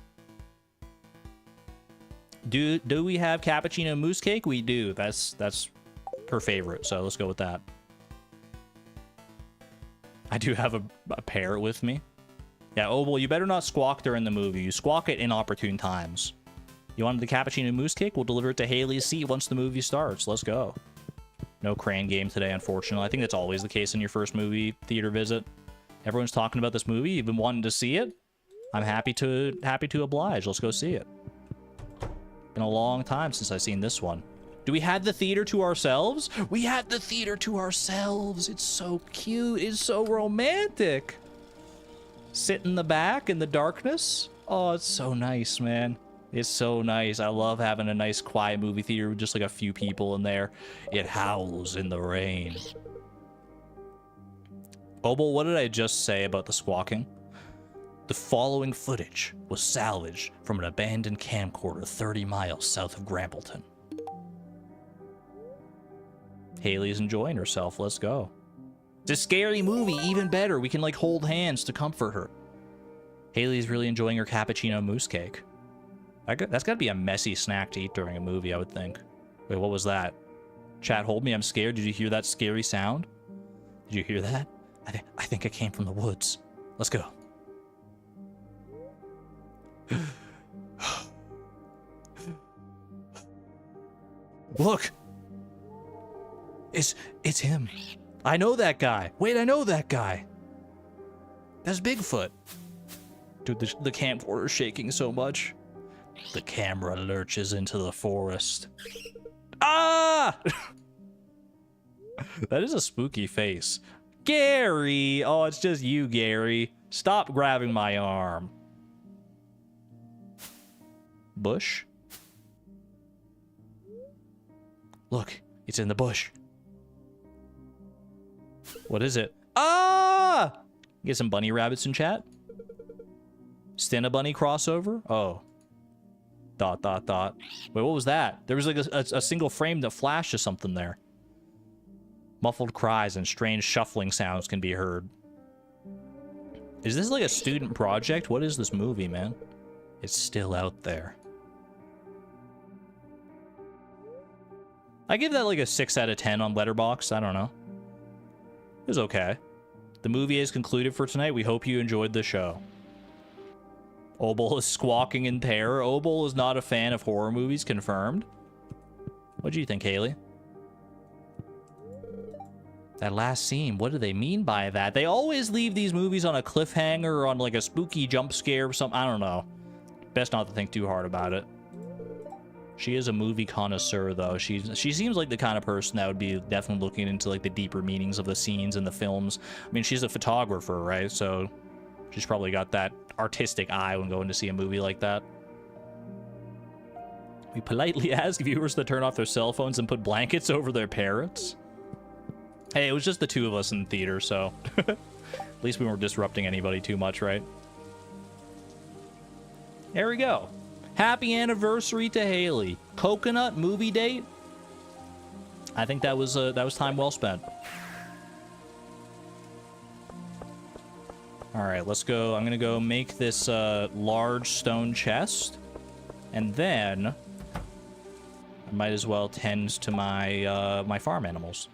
Do we have cappuccino mousse cake? We do. That's her favorite, so let's go with that. I do have a parrot with me. Yeah, oh, well, you better not squawk during the movie. You squawk at inopportune times. You wanted the cappuccino mousse cake? We'll deliver it to Haley's seat once the movie starts. Let's go. No crane game today, unfortunately. I think that's always the case in your first movie theater visit. Everyone's talking about this movie. You've been wanting to see it. I'm happy to oblige. Let's go see it. Been a long time since I've seen this one. Do we have the theater to ourselves? We had the theater to ourselves. It's so cute. It's so romantic. Sit in the back in the darkness. Oh, it's so nice, man. It's so nice. I love having a nice quiet movie theater with just like a few people in there. It howls in the rain. Obel, what did I just say about the squawking? The following footage was salvaged from an abandoned camcorder 30 miles south of Grambleton. Haley's enjoying herself. Let's go. It's a scary movie. Even better. We can like hold hands to comfort her. Haley's really enjoying her cappuccino mousse cake. That's got to be a messy snack to eat during a movie, I would think. Wait, what was that? Chat, hold me. I'm scared. Did you hear that scary sound? Did you hear that? I think it came from the woods. Let's go. Look. It's him. I know that guy. Wait, I know that guy. That's Bigfoot. Dude, the camcorder's shaking so much. The camera lurches into the forest. Ah! That is a spooky face. Gary! Oh, it's just you, Gary. Stop grabbing my arm. Bush? Look, it's in the bush. What is it? Ah! Get some bunny rabbits in chat. Stinna bunny crossover? Oh. ... Wait, what was that? There was like a single frame that flashed to something there. Muffled cries and strange shuffling sounds can be heard. Is this like a student project? What is this movie, man? It's still out there. I give that like a 6 out of 10 on Letterboxd. I don't know. It was okay. The movie is concluded for tonight. We hope you enjoyed the show. Obel is squawking in terror. Obel is not a fan of horror movies, confirmed. What do you think, Haley? That last scene, what do they mean by that? They always leave these movies on a cliffhanger or on like a spooky jump scare or something. I don't know. Best not to think too hard about it. She is a movie connoisseur, though. She seems like the kind of person that would be definitely looking into like the deeper meanings of the scenes in the films. I mean, she's a photographer, right? So she's probably got that artistic eye when going to see a movie like that. We politely ask viewers to turn off their cell phones and put blankets over their parrots. Hey, it was just the 2 of us in the theater, so at least we weren't disrupting anybody too much, right? There we go. Happy anniversary to Haley. Coconut movie date. I think that was time well spent. All right, let's go. I'm gonna go make this large stone chest, and then I might as well tend to my my farm animals.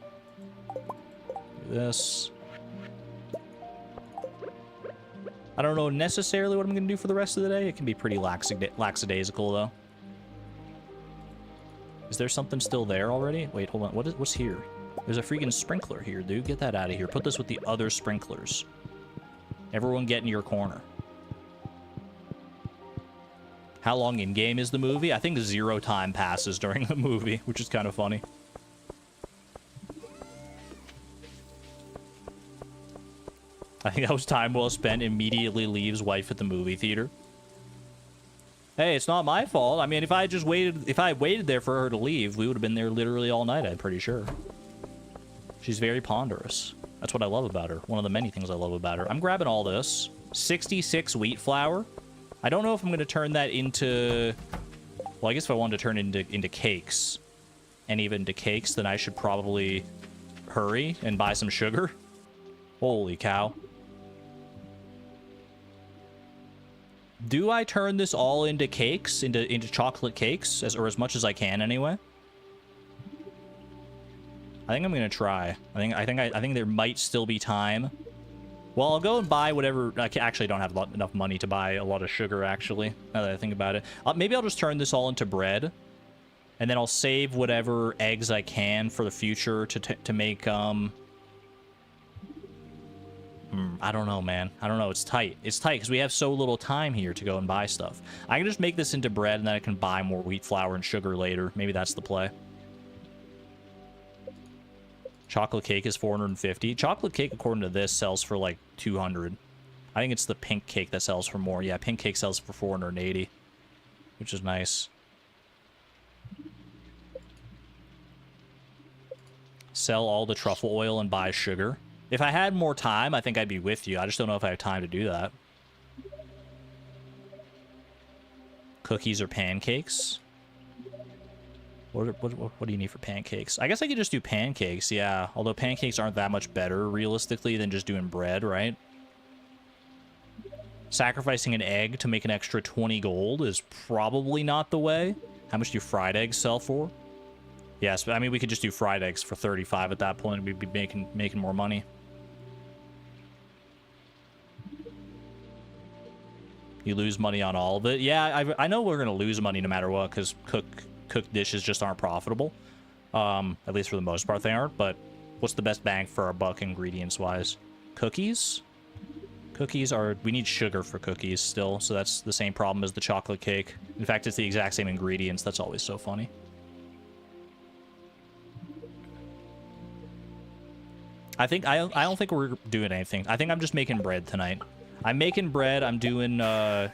Do this. I don't know necessarily what I'm gonna do for the rest of the day. It can be pretty lackadaisical though. Is there something still there already? Wait, hold on. What's here? There's a freaking sprinkler here, dude. Get that out of here. Put this with the other sprinklers. Everyone get in your corner. How long in game is the movie? I think 0 time passes during the movie, which is kind of funny. I think that was time well spent. Immediately leaves wife at the movie theater. Hey, it's not my fault. I mean, if I waited there for her to leave, we would have been there literally all night, I'm pretty sure. She's very ponderous. That's what I love about her. One of the many things I love about her. I'm grabbing all this. 66 wheat flour. I don't know if I'm going to turn that into... Well, I guess if I wanted to turn it into cakes, and even into cakes, then I should probably hurry and buy some sugar. Holy cow. Do I turn this all into cakes, into chocolate cakes, or as much as I can anyway? I think I'm gonna try. I think there might still be time. Well, I'll go and buy whatever. I actually don't have enough money to buy a lot of sugar. Actually, now that I think about it, maybe I'll just turn this all into bread, and then I'll save whatever eggs I can for the future to make I don't know, man. I don't know. It's tight. It's tight because we have so little time here to go and buy stuff. I can just make this into bread, and then I can buy more wheat flour and sugar later. Maybe that's the play. Chocolate cake is 450. Chocolate cake, according to this, sells for like 200. I think it's the pink cake that sells for more. Yeah, pink cake sells for 480, which is nice. Sell all the truffle oil and buy sugar. If I had more time, I think I'd be with you. I just don't know if I have time to do that. Cookies or pancakes? What do you need for pancakes? I guess I could just do pancakes, yeah. Although pancakes aren't that much better, realistically, than just doing bread, right? Sacrificing an egg to make an extra 20 gold is probably not the way. How much do fried eggs sell for? Yes, I mean, we could just do fried eggs for 35 at that point. We'd be making more money. You lose money on all of it. Yeah, I know we're going to lose money no matter what, because cooked dishes just aren't profitable. At least for the most part they aren't, but what's the best bang for our buck ingredients-wise? Cookies? Cookies are... We need sugar for cookies still, so that's the same problem as the chocolate cake. In fact, it's the exact same ingredients. That's always so funny. I don't think we're doing anything. I think I'm just making bread tonight. I'm making bread. I'm doing, that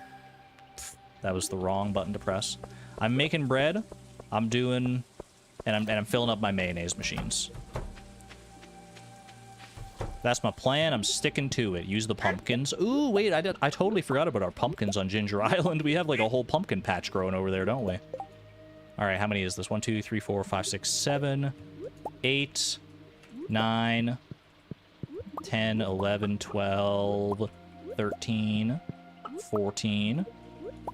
was the wrong button to press. I'm making bread. I'm doing, and I'm filling up my mayonnaise machines. That's my plan. I'm sticking to it. Use the pumpkins. Ooh, wait, I totally forgot about our pumpkins on Ginger Island. We have like a whole pumpkin patch growing over there, don't we? All right, how many is this? 1, 2, 3, 4, 5, 6, 7, 8, 9, 10, 11, 12, 13, 14,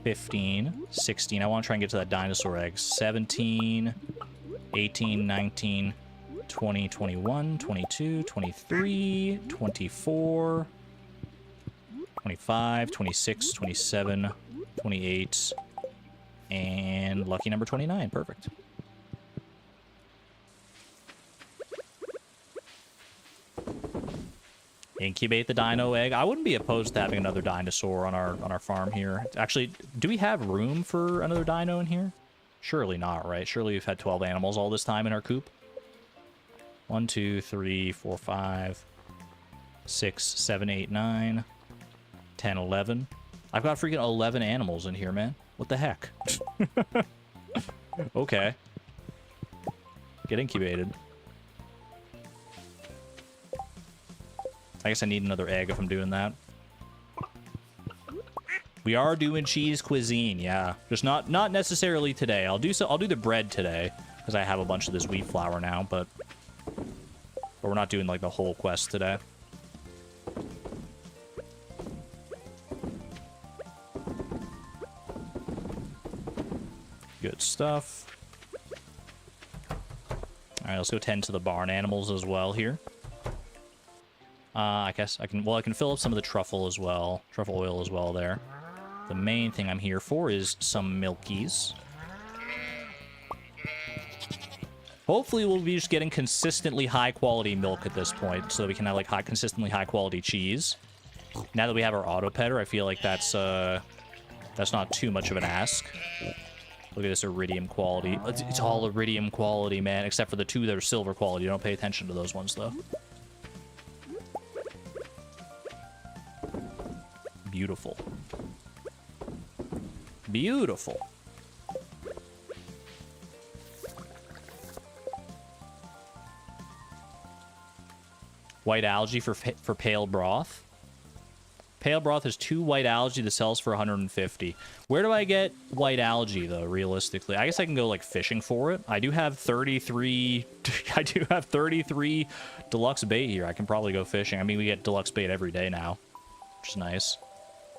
15, 16. I want to try and get to that dinosaur egg. 17, 18, 19, 20, 21, 22, 23, 24, 25, 26, 27, 28, and lucky number 29. Perfect. Incubate the dino egg. I wouldn't be opposed to having another dinosaur on our farm here. Actually, do we have room for another dino in here? Surely not, right? Surely we've had 12 animals all this time in our coop. 1, 2, 3, 4, 5, 6, 7, 8, 9, 10, 11. I've got freaking 11 animals in here, man. What the heck? Okay. Get incubated. I guess I need another egg if I'm doing that. We are doing cheese cuisine, yeah. Just not necessarily today. I'll do the bread today because I have a bunch of this wheat flour now, but we're not doing like the whole quest today. Good stuff. All right, let's go tend to the barn animals as well here. I guess I can fill up some of the truffle as well. Truffle oil as well there. The main thing I'm here for is some milkies. Hopefully we'll be just getting consistently high quality milk at this point so that we can have like consistently high quality cheese. Now that we have our auto petter, I feel like that's not too much of an ask. Look at this iridium quality. It's all iridium quality, man, except for the two that are silver quality. You don't pay attention to those ones though. beautiful. Beautiful. White algae for pale broth. Pale broth has 2 white algae that sells for 150. Where do I get white algae, though, realistically? I guess I can go, like, fishing for it. I do have 33... I do have 33 deluxe bait here. I can probably go fishing. I mean, we get deluxe bait every day now, which is nice.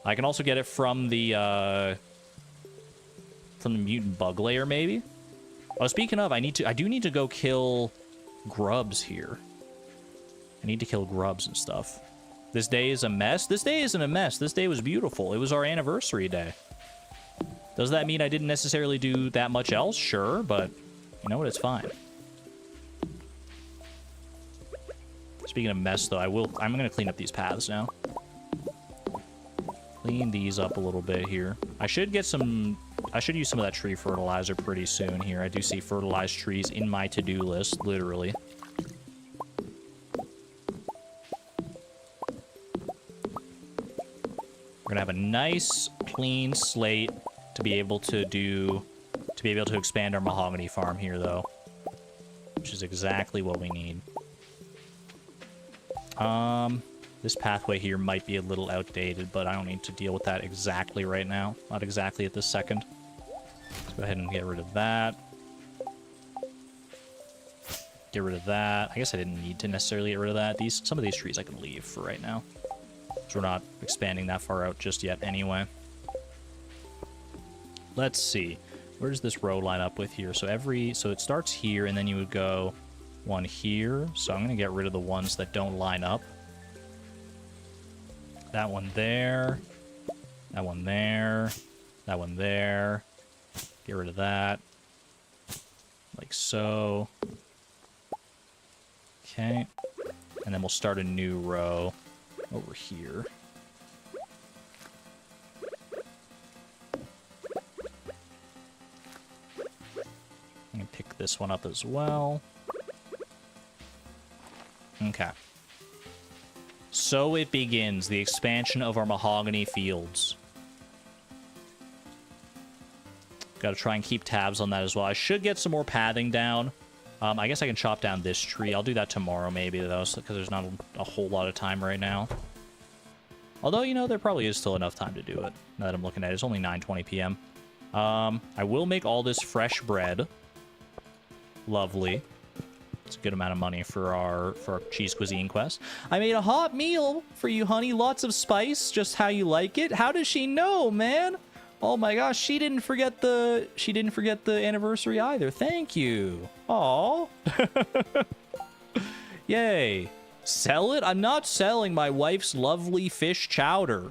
I can also get it from the mutant bug layer, maybe? Oh, speaking of, I do need to go kill grubs here. I need to kill grubs and stuff. This day is a mess? This day isn't a mess. This day was beautiful. It was our anniversary day. Does that mean I didn't necessarily do that much else? Sure, but you know what? It's fine. Speaking of mess, though, I'm going to clean up these paths now. Clean these up a little bit here. I should use some of that tree fertilizer pretty soon here. I do see fertilized trees in my to-do list, literally. We're gonna have a nice, clean slate to be able to expand our mahogany farm here, though, which is exactly what we need. This pathway here might be a little outdated, but I don't need to deal with that exactly right now. Not exactly at this second. Let's go ahead and get rid of that. Get rid of that. I guess I didn't need to necessarily get rid of that. Some of these trees I can leave for right now. We're not expanding that far out just yet anyway. Let's see. Where does this row line up with here? So it starts here, and then you would go one here. So I'm going to get rid of the ones that don't line up. That one there. That one there. That one there. Get rid of that. Like so. Okay. And then we'll start a new row over here. I'm gonna pick this one up as well. Okay. So it begins, the expansion of our mahogany fields. Gotta try and keep tabs on that as well. I should get some more pathing down. I guess I can chop down this tree. I'll do that tomorrow, maybe, though, because there's not a whole lot of time right now. Although, you know, there probably is still enough time to do it, now that I'm looking at it. It's only 9:20 p.m. I will make all this fresh bread. Lovely. It's a good amount of money for our cheese cuisine quest. I made a hot meal for you, honey. Lots of spice, just how you like it. How does she know, man? Oh my gosh, she didn't forget the anniversary either. Thank you. Aw. Yay. Sell it? I'm not selling my wife's lovely fish chowder.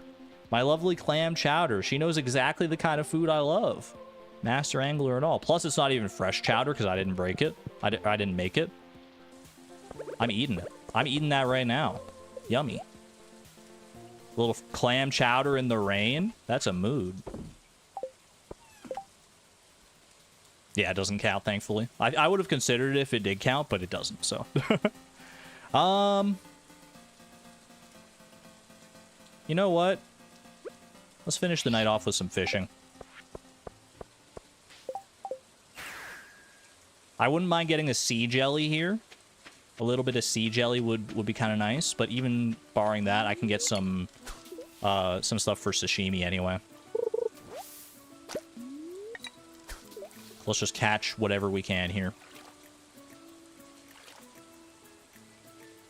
My lovely clam chowder. She knows exactly the kind of food I love. Master angler and all. Plus, it's not even fresh chowder because I didn't break it. I didn't make it. I'm eating it. I'm eating that right now. Yummy. A little clam chowder in the rain. That's a mood. Yeah, it doesn't count, thankfully. I would have considered it if it did count, but it doesn't, so. You know what? Let's finish the night off with some fishing. I wouldn't mind getting a sea jelly here. A little bit of sea jelly would be kind of nice, but even barring that, I can get some stuff for sashimi anyway. Let's just catch whatever we can here.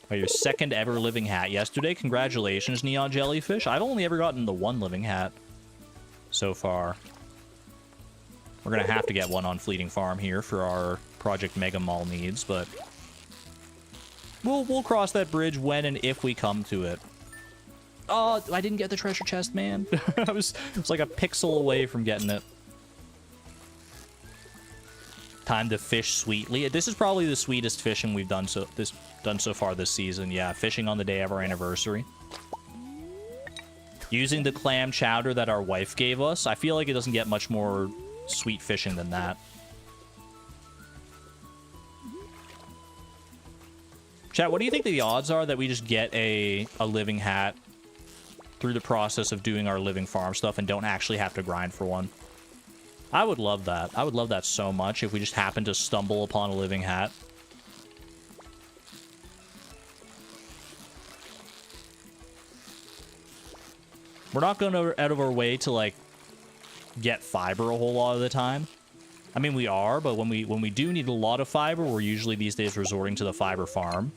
Oh, your second ever living hat yesterday. Congratulations, Neon Jellyfish. I've only ever gotten the one living hat so far. We're going to have to get one on Fleeting Farm here for our Project Mega Mall needs, but we'll cross that bridge when and if we come to it. Oh, I didn't get the treasure chest, man. I was like a pixel away from getting it. Time to fish sweetly. This is probably the sweetest fishing we've done so far this season. Yeah, fishing on the day of our anniversary. Using the clam chowder that our wife gave us. I feel like it doesn't get much more sweet fishing than that. Chat, what do you think the odds are that we just get a living hat through the process of doing our living farm stuff and don't actually have to grind for one. I would love that. I would love that so much if we just happened to stumble upon a living hat. We're not going out of our way to, like, get fiber a whole lot of the time. I mean, we are, but when we do need a lot of fiber, we're usually these days resorting to the fiber farm.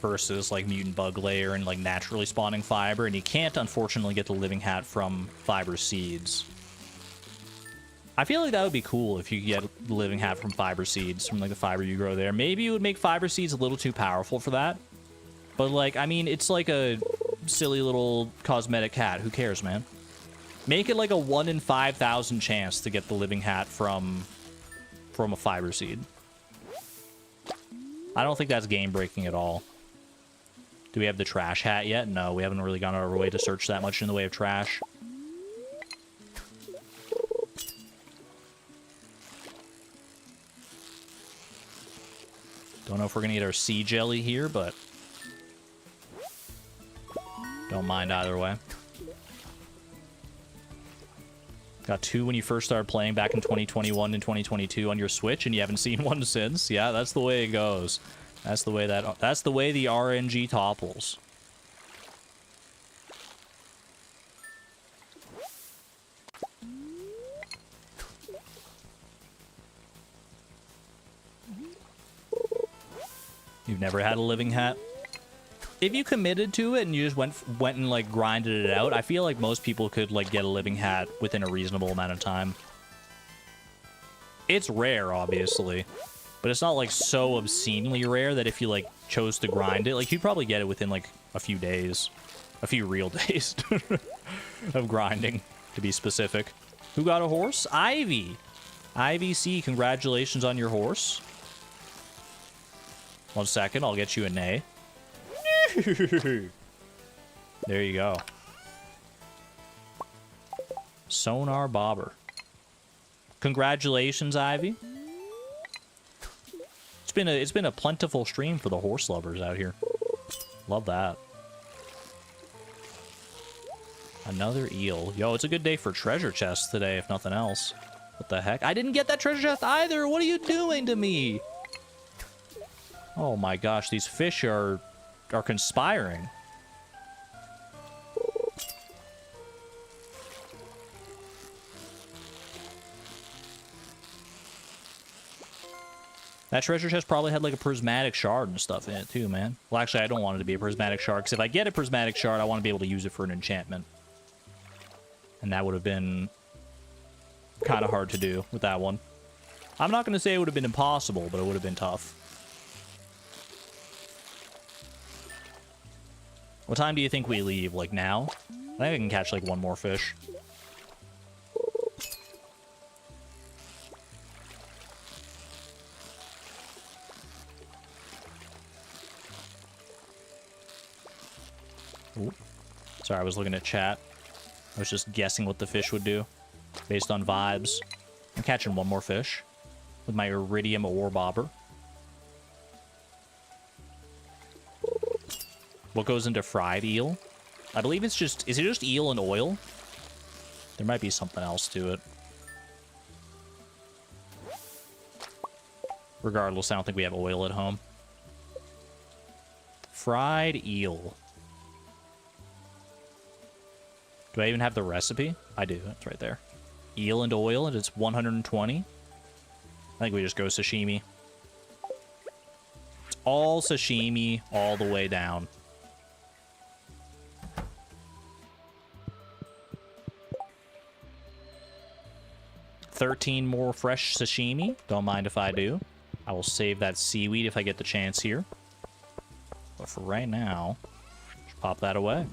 Versus, like, mutant bug layer and, like, naturally spawning fiber. And you can't, unfortunately, get the living hat from fiber seeds. I feel like that would be cool if you could get the living hat from fiber seeds, from, like, the fiber you grow there. Maybe it would make fiber seeds a little too powerful for that. But, like, I mean, it's like a silly little cosmetic hat. Who cares, man? Make it like a 1 in 5,000 chance to get the living hat from a fiber seed. I don't think that's game-breaking at all. Do we have the trash hat yet? No, we haven't really gone out of our way to search that much in the way of trash. Don't know if we're going to get our sea jelly here, but don't mind either way. Got 2 when you first started playing back in 2021 and 2022 on your Switch, and you haven't seen one since. Yeah, that's the way it goes. That's the way the RNG topples. You've never had a living hat? If you committed to it and you just went and, like, grinded it out, I feel like most people could, like, get a living hat within a reasonable amount of time. It's rare, obviously, but it's not, like, so obscenely rare that if you, like, chose to grind it, like, you'd probably get it within, like, a few days. A few real days of grinding, to be specific. Who got a horse? Ivy! Ivy C, congratulations on your horse. 1 second, I'll get you a nay. There you go. Sonar bobber. Congratulations, Ivy. It's been a plentiful stream for the horse lovers out here. Love that. Another eel. Yo, it's a good day for treasure chests today, if nothing else. What the heck? I didn't get that treasure chest either. What are you doing to me? Oh my gosh, these fish are conspiring. That treasure chest probably had like a prismatic shard and stuff in it too, man. Well, actually, I don't want it to be a prismatic shard, because if I get a prismatic shard, I want to be able to use it for an enchantment. And that would have been kind of hard to do with that one. I'm not going to say it would have been impossible, but it would have been tough. What time do you think we leave? Like now? I think I can catch like 1 more fish. Ooh. Sorry, I was looking at chat. I was just guessing what the fish would do based on vibes. I'm catching 1 more fish with my iridium ore bobber. What goes into fried eel? I believe it's just... Is it just eel and oil? There might be something else to it. Regardless, I don't think we have oil at home. Fried eel. Do I even have the recipe? I do. It's right there. Eel and oil, and it's 120. I think we just go sashimi. It's all sashimi all the way down. $13 more fresh sashimi. Don't mind if I do. I will save that seaweed if I get the chance here. But for right now, just pop that away.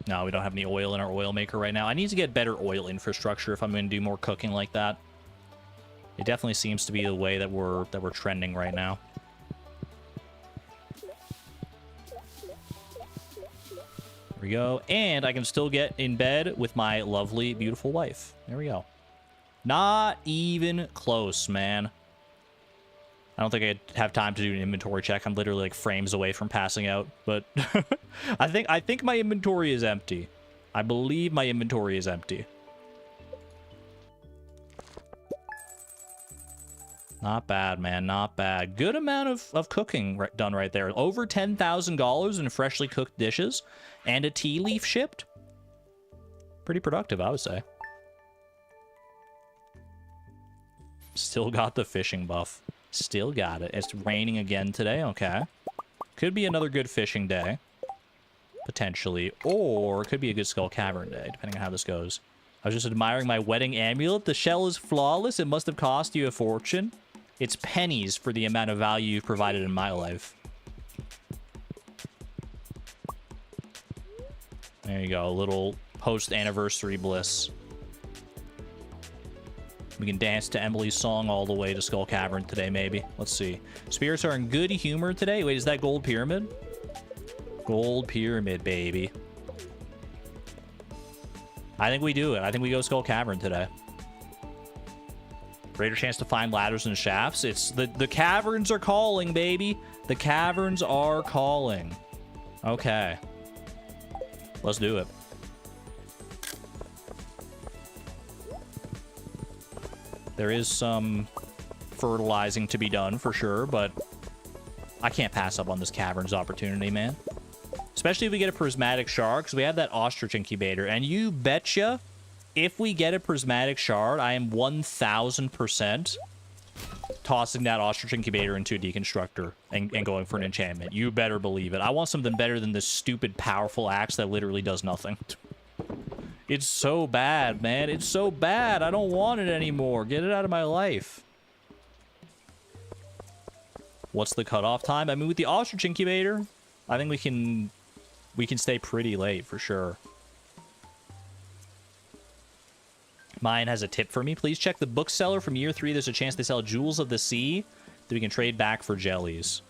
No, we don't have any oil in our oil maker right now. I need to get better oil infrastructure if I'm going to do more cooking like that. It definitely seems to be the way that we're trending right now. There we go. And I can still get in bed with my lovely, beautiful wife. There we go. Not even close, man. I don't think I'd have time to do an inventory check. I'm literally like frames away from passing out. But I think my inventory is empty. I believe my inventory is empty. Not bad, man. Not bad. Good amount of cooking done right there. Over $10,000 in freshly cooked dishes and a tea leaf shipped. Pretty productive, I would say. Still got the fishing buff. Still got it. It's raining again today. Okay. Could be another good fishing day. Potentially. Or it could be a good Skull Cavern day, depending on how this goes. I was just admiring my wedding amulet. The shell is flawless. It must have cost you a fortune. It's pennies for the amount of value you've provided in my life. There you go. A little post-anniversary bliss. We can dance to Emily's song all the way to Skull Cavern today, maybe. Let's see. Spirits are in good humor today. Wait, is that Gold Pyramid? Gold Pyramid, baby. I think we do it. I think we go Skull Cavern today. Greater chance to find ladders and shafts. It's the caverns are calling, baby. The caverns are calling. Okay. Let's do it. There is some fertilizing to be done for sure, but I can't pass up on this caverns opportunity, man. Especially if we get a prismatic shard, because we have that ostrich incubator. And you betcha, if we get a prismatic shard, I am 1000% tossing that ostrich incubator into a deconstructor and going for an enchantment. You better believe it. I want something better than this stupid powerful axe that literally does nothing. It's so bad, man. It's so bad. I don't want it anymore. Get it out of my life. What's the cutoff time? I mean, with the ostrich incubator, I think we can stay pretty late for sure. Mine has a tip for me. Please check the bookseller from year 3. There's a chance they sell Jewels of the Sea that we can trade back for jellies.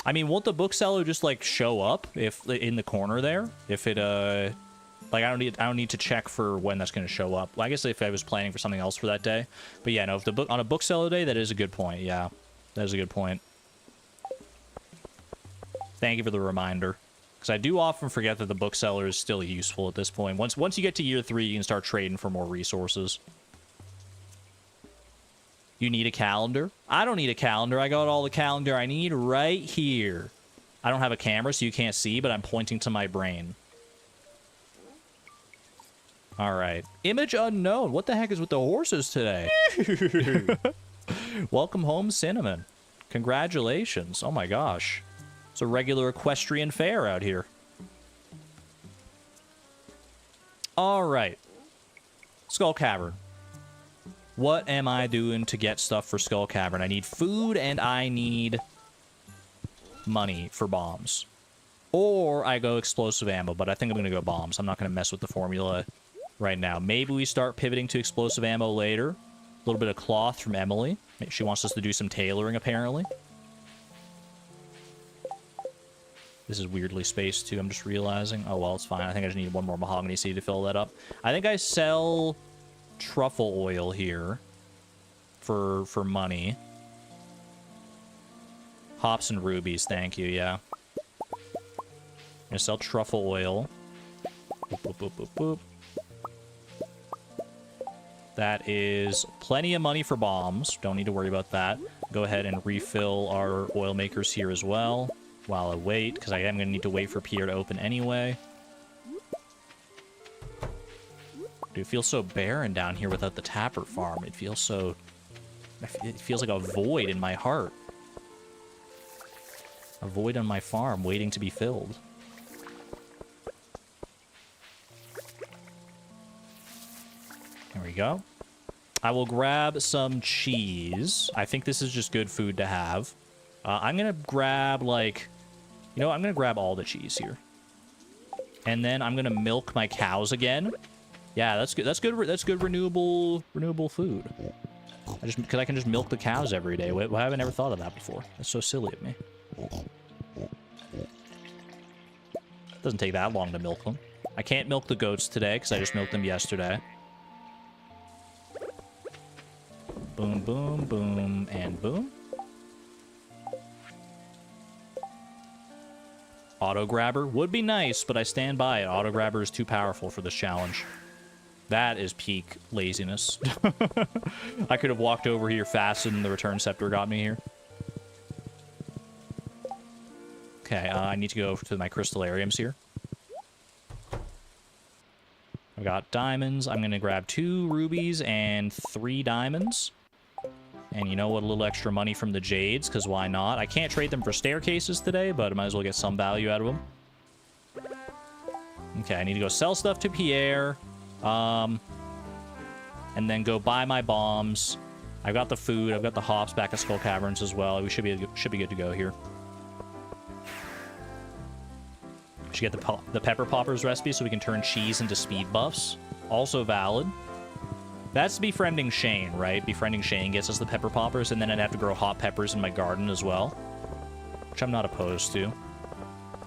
I mean, won't the bookseller just like show up if in the corner there? If it like I don't need to check for when that's going to show up. Well, I guess if I was planning for something else for that day. But yeah, no, if the book on a bookseller day, that is a good point. Yeah. That is a good point. Thank you for the reminder. Because I do often forget that the bookseller is still useful at this point. Once you get to year 3, you can start trading for more resources. You need a calendar? I don't need a calendar. I got all the calendar I need right here. I don't have a camera, so you can't see, but I'm pointing to my brain. All right. Image unknown. What the heck is with the horses today? Welcome home, Cinnamon. Congratulations. Oh my gosh. It's a regular equestrian fair out here. All right. Skull Cavern. What am I doing to get stuff for Skull Cavern? I need food and I need money for bombs. Or I go explosive ammo, but I think I'm going to go bombs. I'm not going to mess with the formula right now. Maybe we start pivoting to explosive ammo later. A little bit of cloth from Emily. She wants us to do some tailoring, apparently. This is weirdly spaced, too. I'm just realizing. Oh, well, it's fine. I think I just need one more mahogany seed to fill that up. I think I sell truffle oil here for money. Hops and rubies, thank you, yeah. I'm gonna sell truffle oil. Boop, boop, boop, boop, boop. That is plenty of money for bombs. Don't need to worry about that. Go ahead and refill our oil makers here as well while I wait, because I am going to need to wait for Pierre to open anyway. Dude, it feels so barren down here without the Tapper farm. It feels so... It feels like a void in my heart. A void on my farm waiting to be filled. There we go. I will grab some cheese. I think this is just good food to have. I'm going to grab, like... You know, I'm going to grab all the cheese here. And then I'm going to milk my cows again. Yeah, that's good. That's good renewable food. Because I can just milk the cows every day. Why have I never thought of that before? That's so silly of me. Doesn't take that long to milk them. I can't milk the goats today because I just milked them yesterday. Boom, boom, boom, and boom. Auto grabber would be nice, but I stand by it. Auto grabber is too powerful for this challenge. That is peak laziness. I could have walked over here faster than the return scepter got me here. Okay, I need to go to my crystallariums here. I've got diamonds. I'm going to grab 2 rubies and 3 diamonds. And you know what? A little extra money from the jades, because why not? I can't trade them for staircases today, but I might as well get some value out of them. Okay, I need to go sell stuff to Pierre. And then go buy my bombs. I've got the food. I've got the hops back at Skull Caverns as well. We should be good to go here. We should get the pepper poppers recipe so we can turn cheese into speed buffs. Also valid. That's befriending Shane, right? Befriending Shane gets us the pepper poppers, and then I'd have to grow hot peppers in my garden as well, which I'm not opposed to.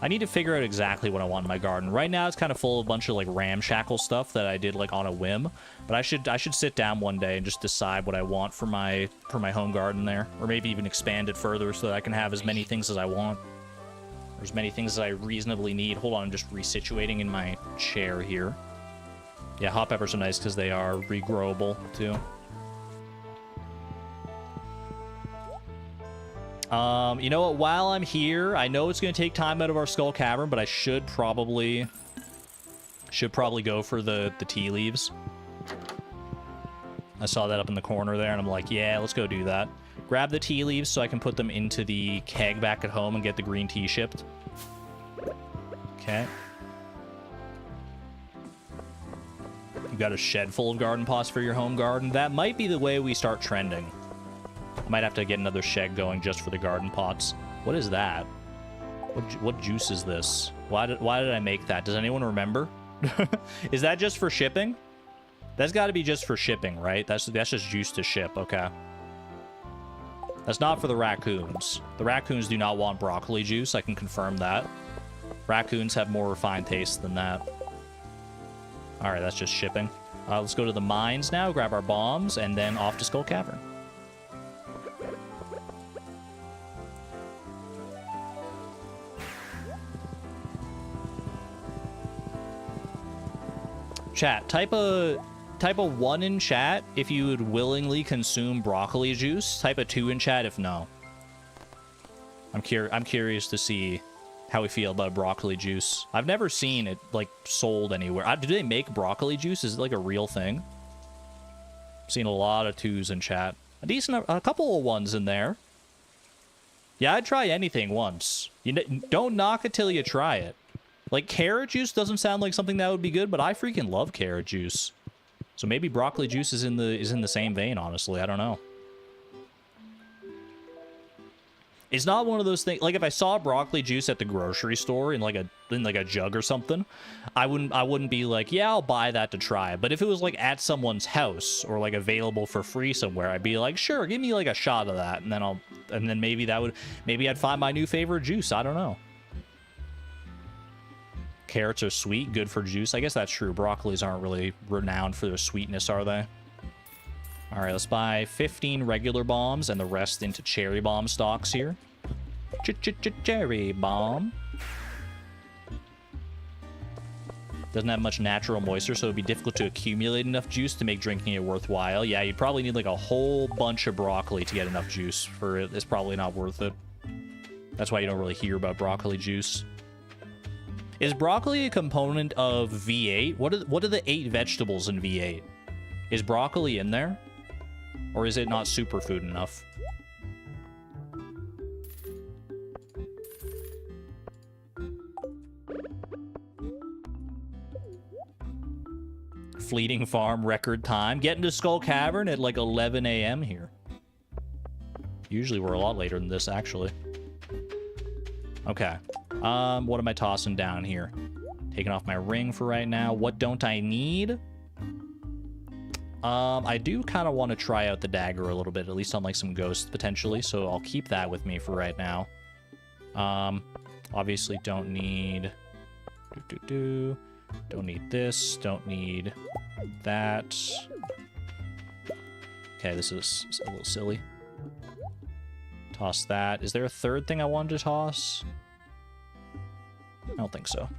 I need to figure out exactly what I want in my garden. Right now, it's kind of full of a bunch of like ramshackle stuff that I did like on a whim. But I should sit down one day and just decide what I want for my home garden there, or maybe even expand it further so that I can have as many things as I want, or as many things as I reasonably need. Hold on, I'm just resituating in my chair here. Yeah, hot peppers are nice because they are regrowable too. You know what? While I'm here, I know it's going to take time out of our Skull Cavern, but I should probably go for the tea leaves. I saw that up in the corner there, and I'm like, yeah, let's go do that. Grab the tea leaves so I can put them into the keg back at home and get the green tea shipped. Okay. You got a shed full of garden pots for your home garden. That might be the way we start trending. Might have to get another shed going just for the garden pots. What is that? What juice is this? Why did I make that? Does anyone remember? Is that just for shipping? That's got to be just for shipping, right? That's just juice to ship. Okay. That's not for the raccoons. The raccoons do not want broccoli juice. I can confirm that. Raccoons have more refined taste than that. All right, that's just shipping. Let's go to the mines now, grab our bombs, and then off to Skull Cavern. Chat, type a 1 in chat if you would willingly consume broccoli juice. Type a 2 in chat if no. I'm curious to see how we feel about broccoli juice. I've never seen it like sold anywhere. Do they make broccoli juice? Is it like a real thing? I've seen a lot of 2s in chat. A couple of 1s in there. Yeah, I'd try anything once. Don't knock it till you try it. Like, carrot juice doesn't sound like something that would be good, but I freaking love carrot juice. So maybe broccoli juice is in the same vein, honestly. I don't know. It's not one of those things, like if I saw broccoli juice at the grocery store in like a jug or something, I wouldn't be like, yeah, I'll buy that to try. But if it was like at someone's house or like available for free somewhere, I'd be like, sure, give me like a shot of that, and then maybe I'd find my new favorite juice. I don't know. Carrots are sweet, good for juice. I guess that's true. Broccolis aren't really renowned for their sweetness, are they? All right, let's buy 15 regular bombs and the rest into cherry bomb stocks here. Cherry bomb. Doesn't have much natural moisture, so it'd be difficult to accumulate enough juice to make drinking it worthwhile. Yeah, you'd probably need like a whole bunch of broccoli to get enough juice for it. It's probably not worth it. That's why you don't really hear about broccoli juice. Is broccoli a component of V8? What are the 8 vegetables in V8? Is broccoli in there? Or is it not superfood enough? Fleeting Farm record time. Getting to Skull Cavern at like 11 a.m. here. Usually we're a lot later than this, actually. Okay. What am I tossing down here? Taking off my ring for right now. What don't I need? I do kind of want to try out the dagger a little bit, at least on like some ghosts potentially, so I'll keep that with me for right now. Obviously don't need... Don't need this, don't need that. Okay, this is a little silly. Toss that. Is there a third thing I wanted to toss? I don't think so.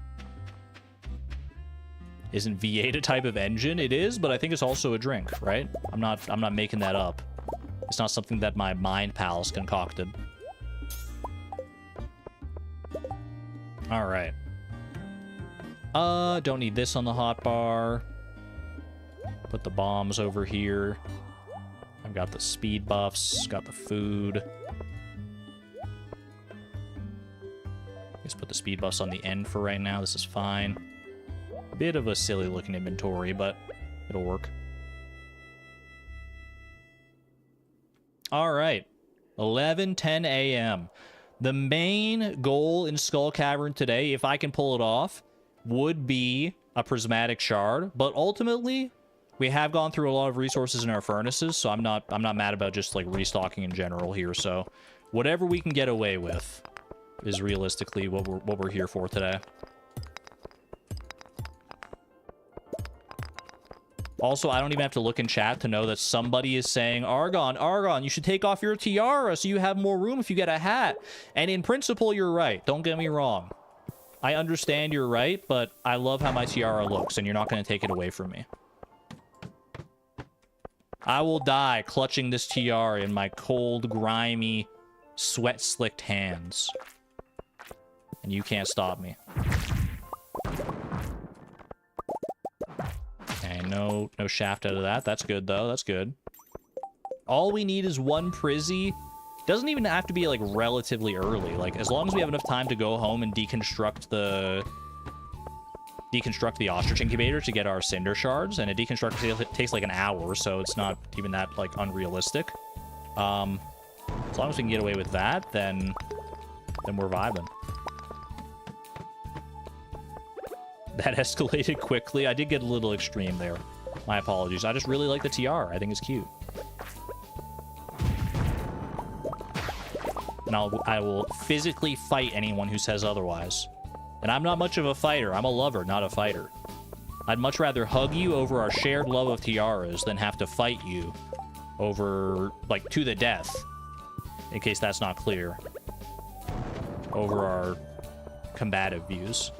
Isn't V8 a type of engine? It is, but I think it's also a drink, right? I'm not making that up. It's not something that my mind pals concocted. All right. Don't need this on the hotbar. Put the bombs over here. I've got the speed buffs, got the food. Just put the speed buffs on the end for right now. This is fine. Bit of a silly looking inventory, but it'll work. All right. 11:10 a.m. The main goal in Skull Cavern today, if I can pull it off, would be a prismatic shard, but ultimately we have gone through a lot of resources in our furnaces, so I'm not mad about just like restocking in general here. So whatever we can get away with is realistically what we're here for today. Also, I don't even have to look in chat to know that somebody is saying, Argon, you should take off your tiara so you have more room if you get a hat. And in principle, you're right. Don't get me wrong. I understand you're right, but I love how my tiara looks, and you're not going to take it away from me. I will die clutching this tiara in my cold, grimy, sweat-slicked hands. And you can't stop me. Okay, no shaft out of that. That's good, though. That's good. All we need is one Prizzy. Doesn't even have to be, like, relatively early. Like, as long as we have enough time to go home and deconstruct the ostrich incubator to get our cinder shards, and a deconstruct takes like an hour, so it's not even that, like, unrealistic. As long as we can get away with that, then we're vibing. That escalated quickly. I did get a little extreme there. My apologies. I just really like the tiara. I think it's cute. And I will physically fight anyone who says otherwise. And I'm not much of a fighter. I'm a lover, not a fighter. I'd much rather hug you over our shared love of tiaras than have to fight you over, like, to the death. In case that's not clear. Over our combative views.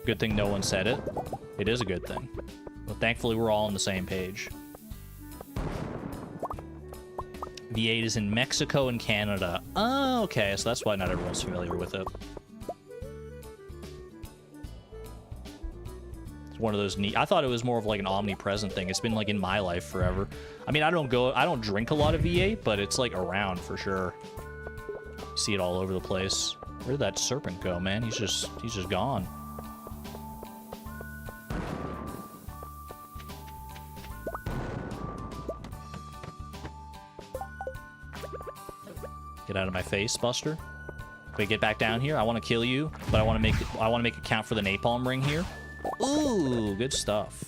Good thing no one said it. It is a good thing. But thankfully, we're all on the same page. V8 is in Mexico and Canada. Oh, okay. So that's why not everyone's familiar with it. It's one of those neat... I thought it was more of like an omnipresent thing. It's been like in my life forever. I mean, I don't drink a lot of V8, but it's like around for sure. See it all over the place. Where did that serpent go, man? He's just gone. Get out of my face, Buster. Wait, get back down here. I want to kill you, but I want to make it count for the napalm ring here. Ooh, good stuff.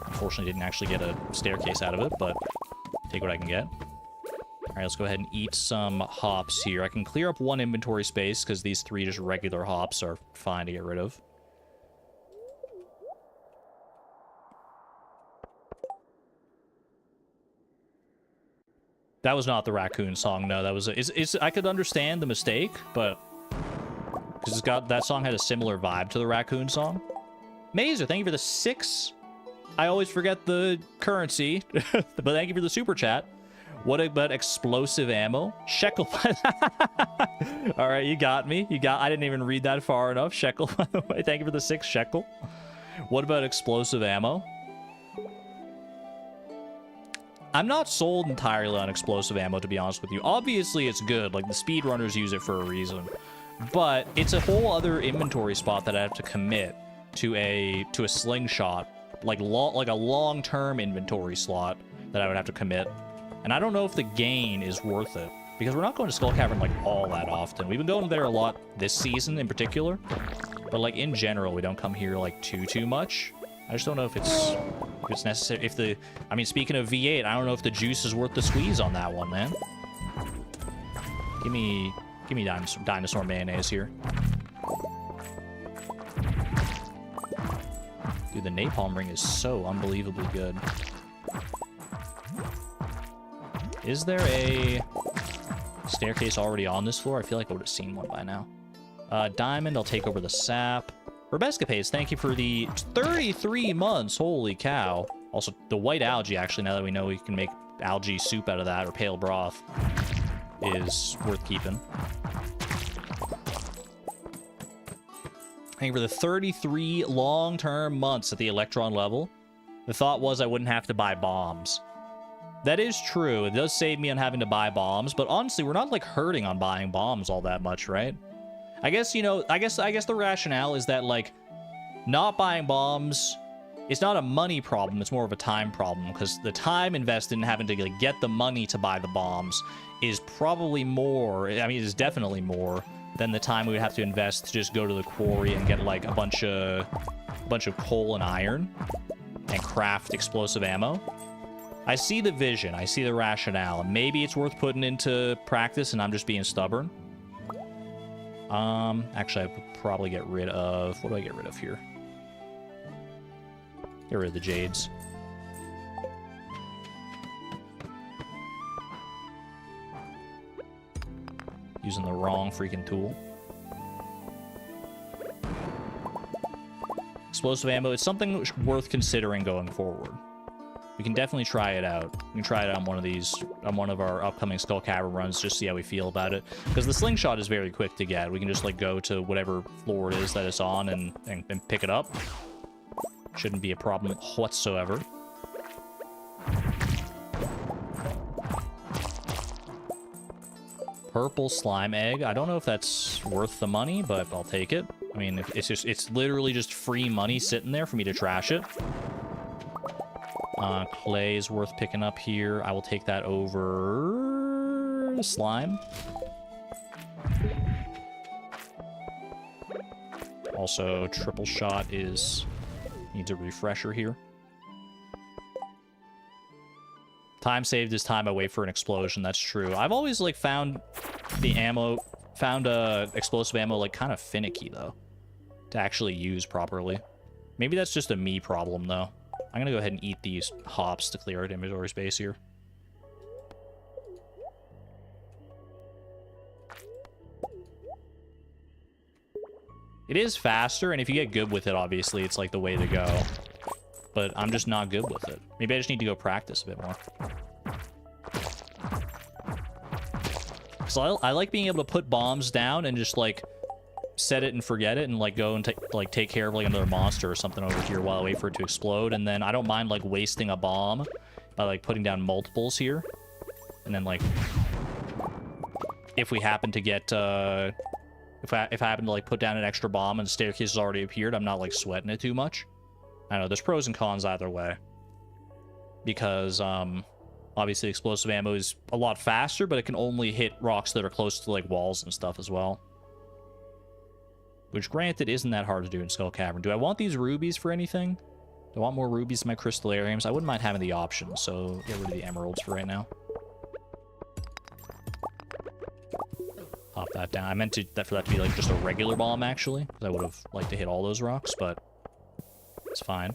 Unfortunately, didn't actually get a staircase out of it, but take what I can get. All right, let's go ahead and eat some hops here. I can clear up one inventory space because these 3 just regular hops are fine to get rid of. That was not the raccoon song. No, that was I could understand the mistake, but because that song had a similar vibe to the raccoon song. Mazer, thank you for the 6. I always forget the currency, but thank you for the super chat. What about explosive ammo? Shekel. All right, you got me. I didn't even read that far enough. Shekel, by the way. Thank you for the 6 shekel. What about explosive ammo? I'm not sold entirely on explosive ammo, to be honest with you. Obviously, it's good. Like, the speedrunners use it for a reason. But it's a whole other inventory spot that I have to commit to a slingshot. Like a long-term inventory slot that I would have to commit. And I don't know if the gain is worth it. Because we're not going to Skull Cavern, like, all that often. We've been going there a lot this season in particular. But, like, in general, we don't come here, like, too much. I just don't know if it's necessary. I mean, speaking of V8, I don't know if the juice is worth the squeeze on that one, man. Give me dinosaur mayonnaise here. Dude, the napalm ring is so unbelievably good. Is there a Staircase already on this floor? I feel like I would have seen one by now. Diamond, I'll take over the sap. Rebescapades, thank you for the 33 months. Holy cow. Also, the white algae, actually, now that we know we can make algae soup out of that, or pale broth, is worth keeping. Thank you for the 33 long-term months at the electron level. The thought was I wouldn't have to buy bombs. That is true. It does save me on having to buy bombs, but honestly, we're not, like, hurting on buying bombs all that much, right? I guess, you know, I guess the rationale is that, like, not buying bombs, it's not a money problem, it's more of a time problem, because the time invested in having to, like, get the money to buy the bombs is probably more, I mean, it is definitely more than the time we would have to invest to just go to the quarry and get, like, a bunch of coal and iron and craft explosive ammo. I see the vision, I see the rationale, and maybe it's worth putting into practice and I'm just being stubborn. Actually, I would probably get rid of... What do I get rid of here? Get rid of the jades. Using the wrong freaking tool. Explosive ammo, it's something worth considering going forward. We can definitely try it out. We can try it on one of these, on one of our upcoming Skull Cavern runs, just see how we feel about it. Because the slingshot is very quick to get. We can just, like, go to whatever floor it is that it's on and pick it up. Shouldn't be a problem whatsoever. Purple slime egg. I don't know if that's worth the money, but I'll take it. I mean, it's literally just free money sitting there for me to trash it. Clay is worth picking up here. I will take that over the slime. Also, triple shot needs a refresher here. Time saved is time I wait for an explosion. That's true. I've always, like, found explosive ammo, like, kind of finicky, though, to actually use properly. Maybe that's just a me problem, though. I'm gonna go ahead and eat these hops to clear out inventory space here. It is faster, and if you get good with it, obviously, it's, like, the way to go. But I'm just not good with it. Maybe I just need to go practice a bit more. So I like being able to put bombs down and just, like, set it and forget it and, like, go and take care of, like, another monster or something over here while I wait for it to explode. And then I don't mind, like, wasting a bomb by, like, putting down multiples here. And then, like, if we happen to get, if I happen to, like, put down an extra bomb and the staircase has already appeared, I'm not, like, sweating it too much. I know, there's pros and cons either way. Because, obviously explosive ammo is a lot faster, but it can only hit rocks that are close to, like, walls and stuff as well. Which, granted, isn't that hard to do in Skull Cavern. Do I want these rubies for anything? Do I want more rubies in my crystallariums? I wouldn't mind having the option, so get rid of the emeralds for right now. Pop that down. I meant for that to be, like, just a regular bomb, actually. Because I would have liked to hit all those rocks, but it's fine.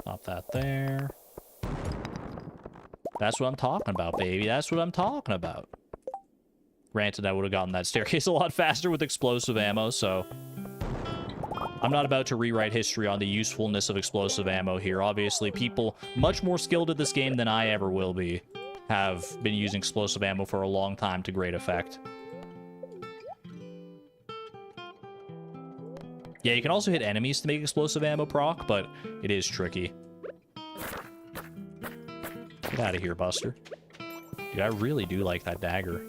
Pop that there. That's what I'm talking about, baby. That's what I'm talking about. Granted, I would have gotten that staircase a lot faster with explosive ammo, so I'm not about to rewrite history on the usefulness of explosive ammo here. Obviously, people much more skilled at this game than I ever will be have been using explosive ammo for a long time to great effect. Yeah, you can also hit enemies to make explosive ammo proc, but it is tricky. Get out of here, Buster. Dude, I really do like that dagger.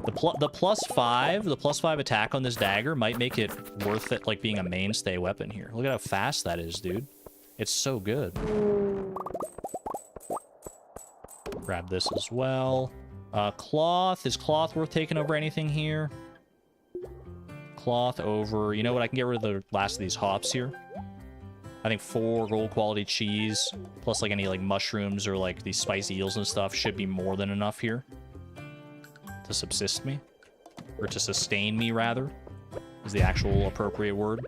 The plus 5 attack on this dagger might make it worth it, like, being a mainstay weapon here. Look at how fast that is, dude. It's so good. Grab this as well. Cloth. Is cloth worth taking over anything here? Cloth over... You know what? I can get rid of the last of these hops here. I think 4 gold quality cheese, plus, like, any, like, mushrooms or, like, these spicy eels and stuff should be more than enough here. To subsist me. Or to sustain me, rather, is the actual appropriate word.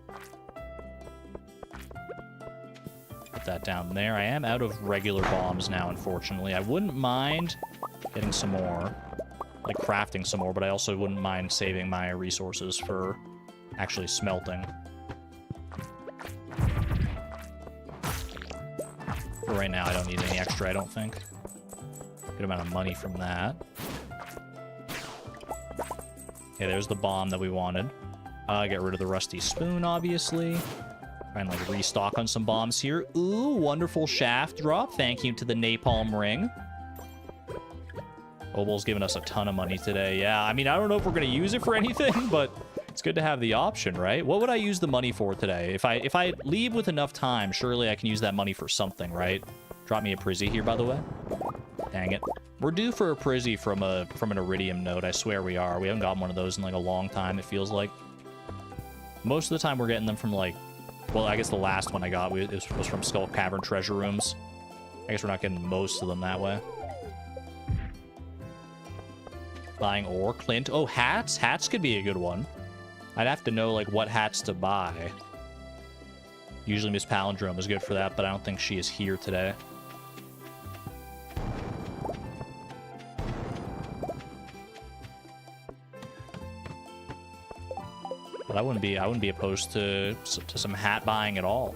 put that down there. I am out of regular bombs now, unfortunately. I wouldn't mind getting some more, like crafting some more, but I also wouldn't mind saving my resources for actually smelting. For right now, I don't need any extra, I don't think. Good amount of money from that. Okay, there's the bomb that we wanted. Get rid of the rusty spoon, obviously. Try and, like, restock on some bombs here. Ooh, wonderful shaft drop. Thank you to the napalm ring. Obol's giving us a ton of money today. Yeah, I mean, I don't know if we're going to use it for anything, but it's good to have the option, right? What would I use the money for today? If I leave with enough time, surely I can use that money for something, right? Drop me a Prizzy here, by the way. Dang it. We're due for a Prizzy from an Iridium node. I swear we are. We haven't gotten one of those in, like, a long time, it feels like. Most of the time, we're getting them from, like... Well, I guess the last one I got was from Skull Cavern Treasure Rooms. I guess we're not getting most of them that way. Buying ore, Clint. Oh, hats? Hats could be a good one. I'd have to know, like, what hats to buy. Usually Miss Palindrome is good for that, but I don't think she is here today. But I wouldn't be opposed to some hat buying at all.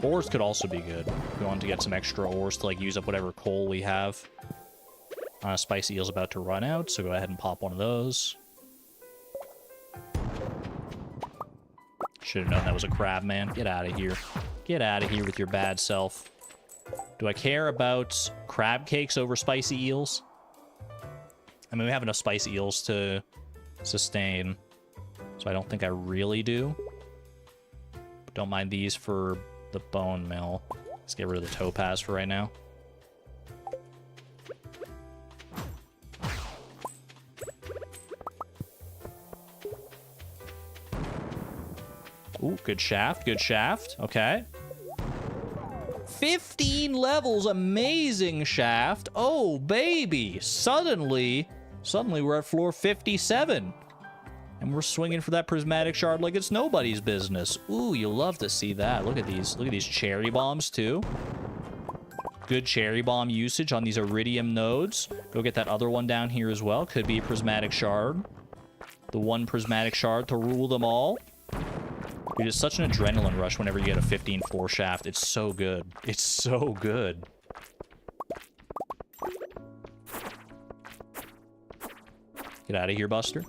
Ores could also be good. If we wanted to get some extra ores to, like, use up whatever coal we have. Spicy Eel's about to run out, so go ahead and pop one of those. Should have known that was a crab, man. Get out of here. Get out of here with your bad self. Do I care about crab cakes over spicy eels? I mean, we have enough spicy eels to sustain, so I don't think I really do. But don't mind these for the bone mill. Let's get rid of the topaz for right now. Ooh, good shaft, good shaft. Okay. 15 levels, amazing shaft. Oh, baby. Suddenly we're at floor 57. And we're swinging for that prismatic shard like it's nobody's business. Ooh, you'll love to see that. Look at these. Look at these cherry bombs, too. Good cherry bomb usage on these iridium nodes. Go get that other one down here as well. Could be a prismatic shard. The one prismatic shard to rule them all. Dude, it's such an adrenaline rush whenever you get a 15 floor shaft. It's so good. It's so good. Get out of here, Buster.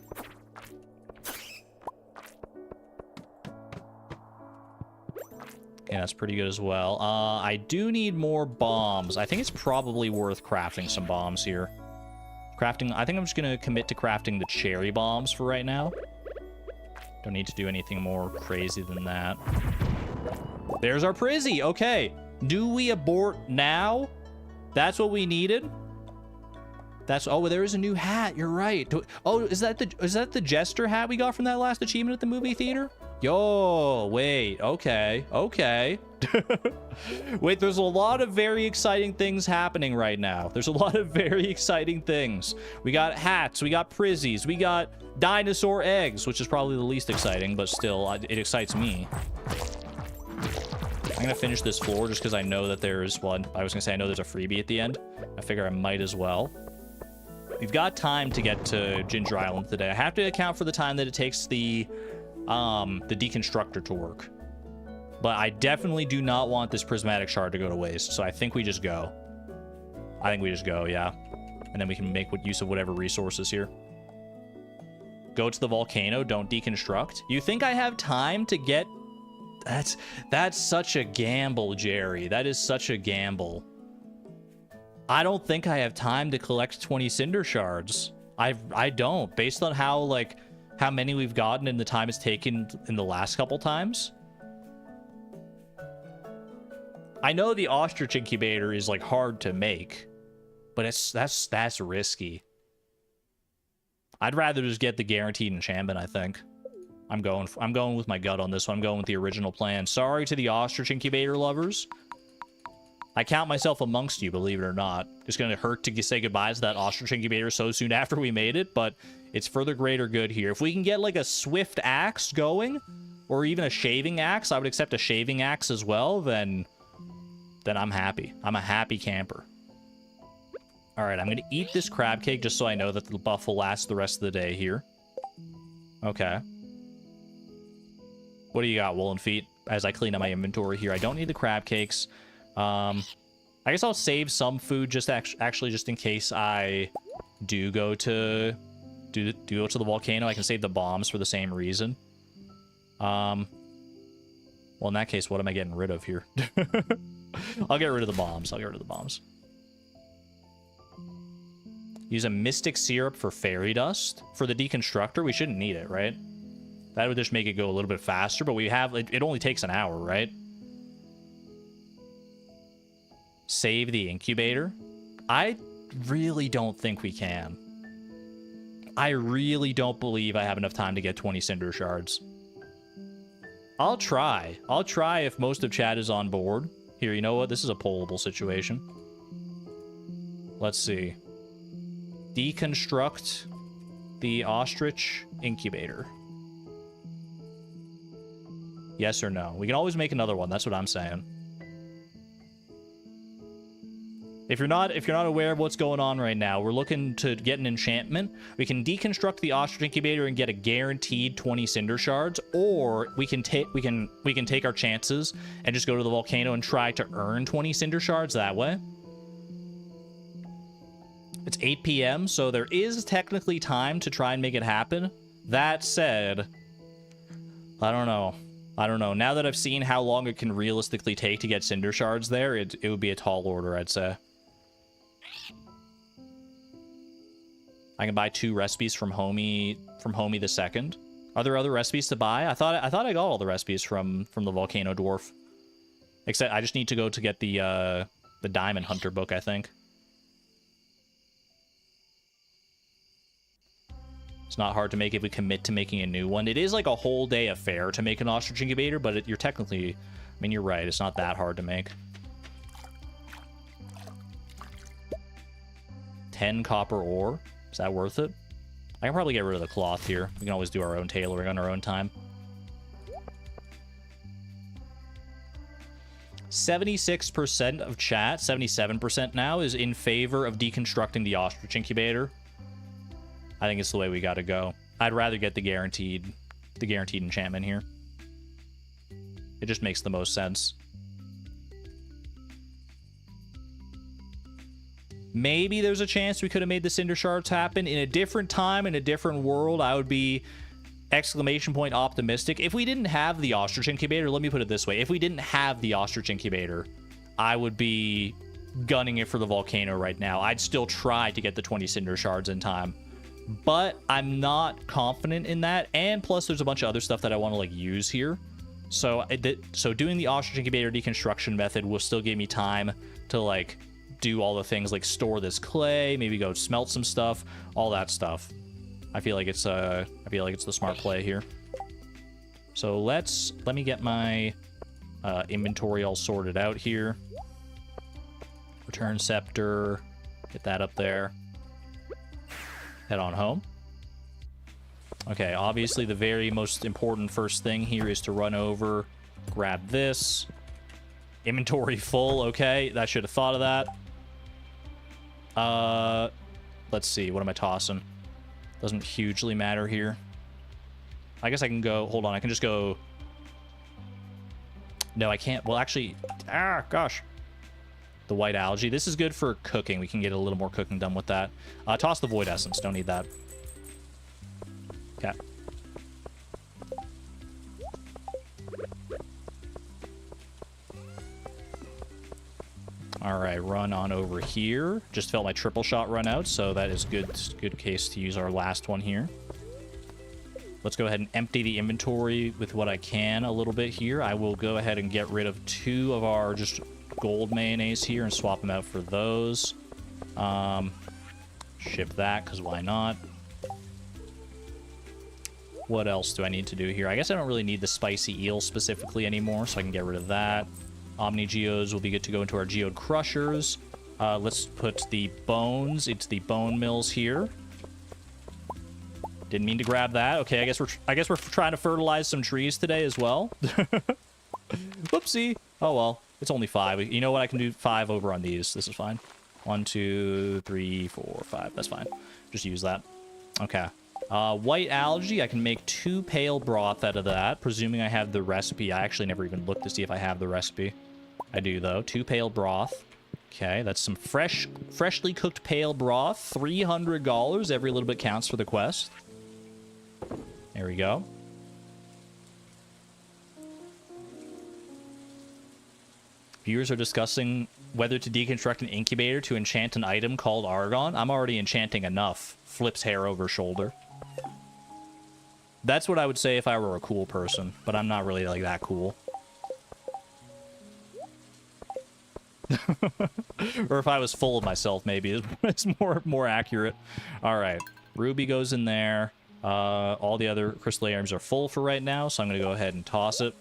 Yeah, that's pretty good as well. I do need more bombs. I think it's probably worth crafting some bombs here. Crafting, I think I'm just going to commit to crafting the cherry bombs for right now. Don't need to do anything more crazy than that. There's our Prizzy. Okay. Do we abort now? That's what we needed? That's... Oh, there is a new hat. You're right. Oh, is that the Jester hat we got from that last achievement at the movie theater? Yo, wait. Okay. Okay. Wait, there's a lot of very exciting things happening right now. There's a lot of very exciting things. We got hats. We got Prizzies. We got dinosaur eggs, which is probably the least exciting, but still, it excites me. I'm going to finish this floor just because I know that there's one. I was going to say I know there's a freebie at the end. I figure I might as well. We've got time to get to Ginger Island today. I have to account for the time that it takes the deconstructor to work. But I definitely do not want this prismatic shard to go to waste, so I think we just go. I think we just go, yeah. And then we can make use of whatever resources here. Go to the volcano, don't deconstruct. You think I have time to get... That's such a gamble, Jerry. That is such a gamble. I don't think I have time to collect 20 cinder shards. I don't, based on how many we've gotten and the time it's taken in the last couple times. I know the ostrich incubator is like hard to make, but that's risky. I'd rather just get the guaranteed enchantment, I think. I'm going with my gut on this one. I'm going with the original plan. Sorry to the ostrich incubator lovers. I count myself amongst you, believe it or not. It's going to hurt to say goodbye to that ostrich incubator so soon after we made it, but it's for the greater good here. If we can get like a swift axe going, or even a shaving axe, I would accept a shaving axe as well, then then I'm happy. I'm a happy camper. All right, I'm going to eat this crab cake just so I know that the buff will last the rest of the day here. Okay. What do you got, Woolen Feet? As I clean up my inventory here, I don't need the crab cakes. I guess I'll save some food just actually just in case I do go to the volcano. I can save the bombs for the same reason. Well, in that case, what am I getting rid of here? I'll get rid of the bombs. I'll get rid of the bombs. Use a mystic syrup for fairy dust. For the deconstructor, we shouldn't need it, right? That would just make it go a little bit faster, but we have... It only takes an hour, right? Save the incubator. I really don't think we can. I really don't believe I have enough time to get 20 cinder shards. I'll try. I'll try if most of chat is on board. Here, you know what? This is a pollable situation. Let's see. Deconstruct the ostrich incubator. Yes or no? We can always make another one. That's what I'm saying. If you're not aware of what's going on right now, we're looking to get an enchantment. We can deconstruct the ostrich incubator and get a guaranteed 20 cinder shards, or we can take our chances and just go to the volcano and try to earn 20 cinder shards that way. It's 8 p.m., so there is technically time to try and make it happen. That said, I don't know. I don't know. Now that I've seen how long it can realistically take to get cinder shards there, it would be a tall order, I'd say. I can buy 2 recipes from Homie the Second. Are there other recipes to buy? I thought I got all the recipes from the Volcano Dwarf. Except I just need to go to get the Diamond Hunter book, I think. It's not hard to make if we commit to making a new one. It is like a whole day affair to make an ostrich incubator, but you're technically... I mean, you're right. It's not that hard to make. 10 copper ore. Is that worth it? I can probably get rid of the cloth here. We can always do our own tailoring on our own time. 76% of chat, 77% now, is in favor of deconstructing the ostrich incubator. I think it's the way we gotta go. I'd rather get the guaranteed enchantment here. It just makes the most sense. Maybe there's a chance we could have made the cinder shards happen in a different time, in a different world. I would be exclamation point optimistic. If we didn't have the ostrich incubator, let me put it this way. If we didn't have the ostrich incubator, I would be gunning it for the volcano right now. I'd still try to get the 20 cinder shards in time. But I'm not confident in that, and plus there's a bunch of other stuff that I want to like use here. So doing the ostrich incubator deconstruction method will still give me time to like do all the things like store this clay, maybe go smelt some stuff, all that stuff. I feel like it's the smart play here. So let me get my inventory all sorted out here. Return scepter, get that up there. Head on home. Okay, obviously the very most important first thing here is to run over, grab this. Inventory full, okay. I should have thought of that. Let's see, what am I tossing? Doesn't hugely matter here. I guess I can go, hold on, I can just go... No, I can't, well actually, gosh. The white algae. This is good for cooking. We can get a little more cooking done with that. Toss the void essence. Don't need that. Okay. All right, run on over here. Just felt my triple shot run out, so that is good case to use our last one here. Let's go ahead and empty the inventory with what I can a little bit here. I will go ahead and get rid of 2 of our just gold mayonnaise here and swap them out for those. Ship that, because why not? What else do I need to do here? I guess I don't really need the spicy eel specifically anymore, so I can get rid of that. Omni Geodes will be good to go into our Geode Crushers. Let's put the bones into the bone mills here. Didn't mean to grab that. Okay, I guess we're trying to fertilize some trees today as well. Whoopsie. Oh, well. It's only 5. You know what? I can do 5 over on these. This is fine. 1, 2, 3, 4, 5. That's fine. Just use that. Okay. White algae. I can make 2 pale broth out of that, presuming I have the recipe. I actually never even looked to see if I have the recipe. I do, though. 2 pale broth. Okay, that's some freshly cooked pale broth. $300. Every little bit counts for the quest. There we go. Viewers are discussing whether to deconstruct an incubator to enchant an item called argon. I'm already enchanting enough. Flips hair over shoulder. That's what I would say if I were a cool person, but I'm not really like that cool. Or if I was full of myself, maybe it's more accurate. All right, ruby goes in there. All the other crystal items are full for right now, so I'm gonna go ahead and toss it.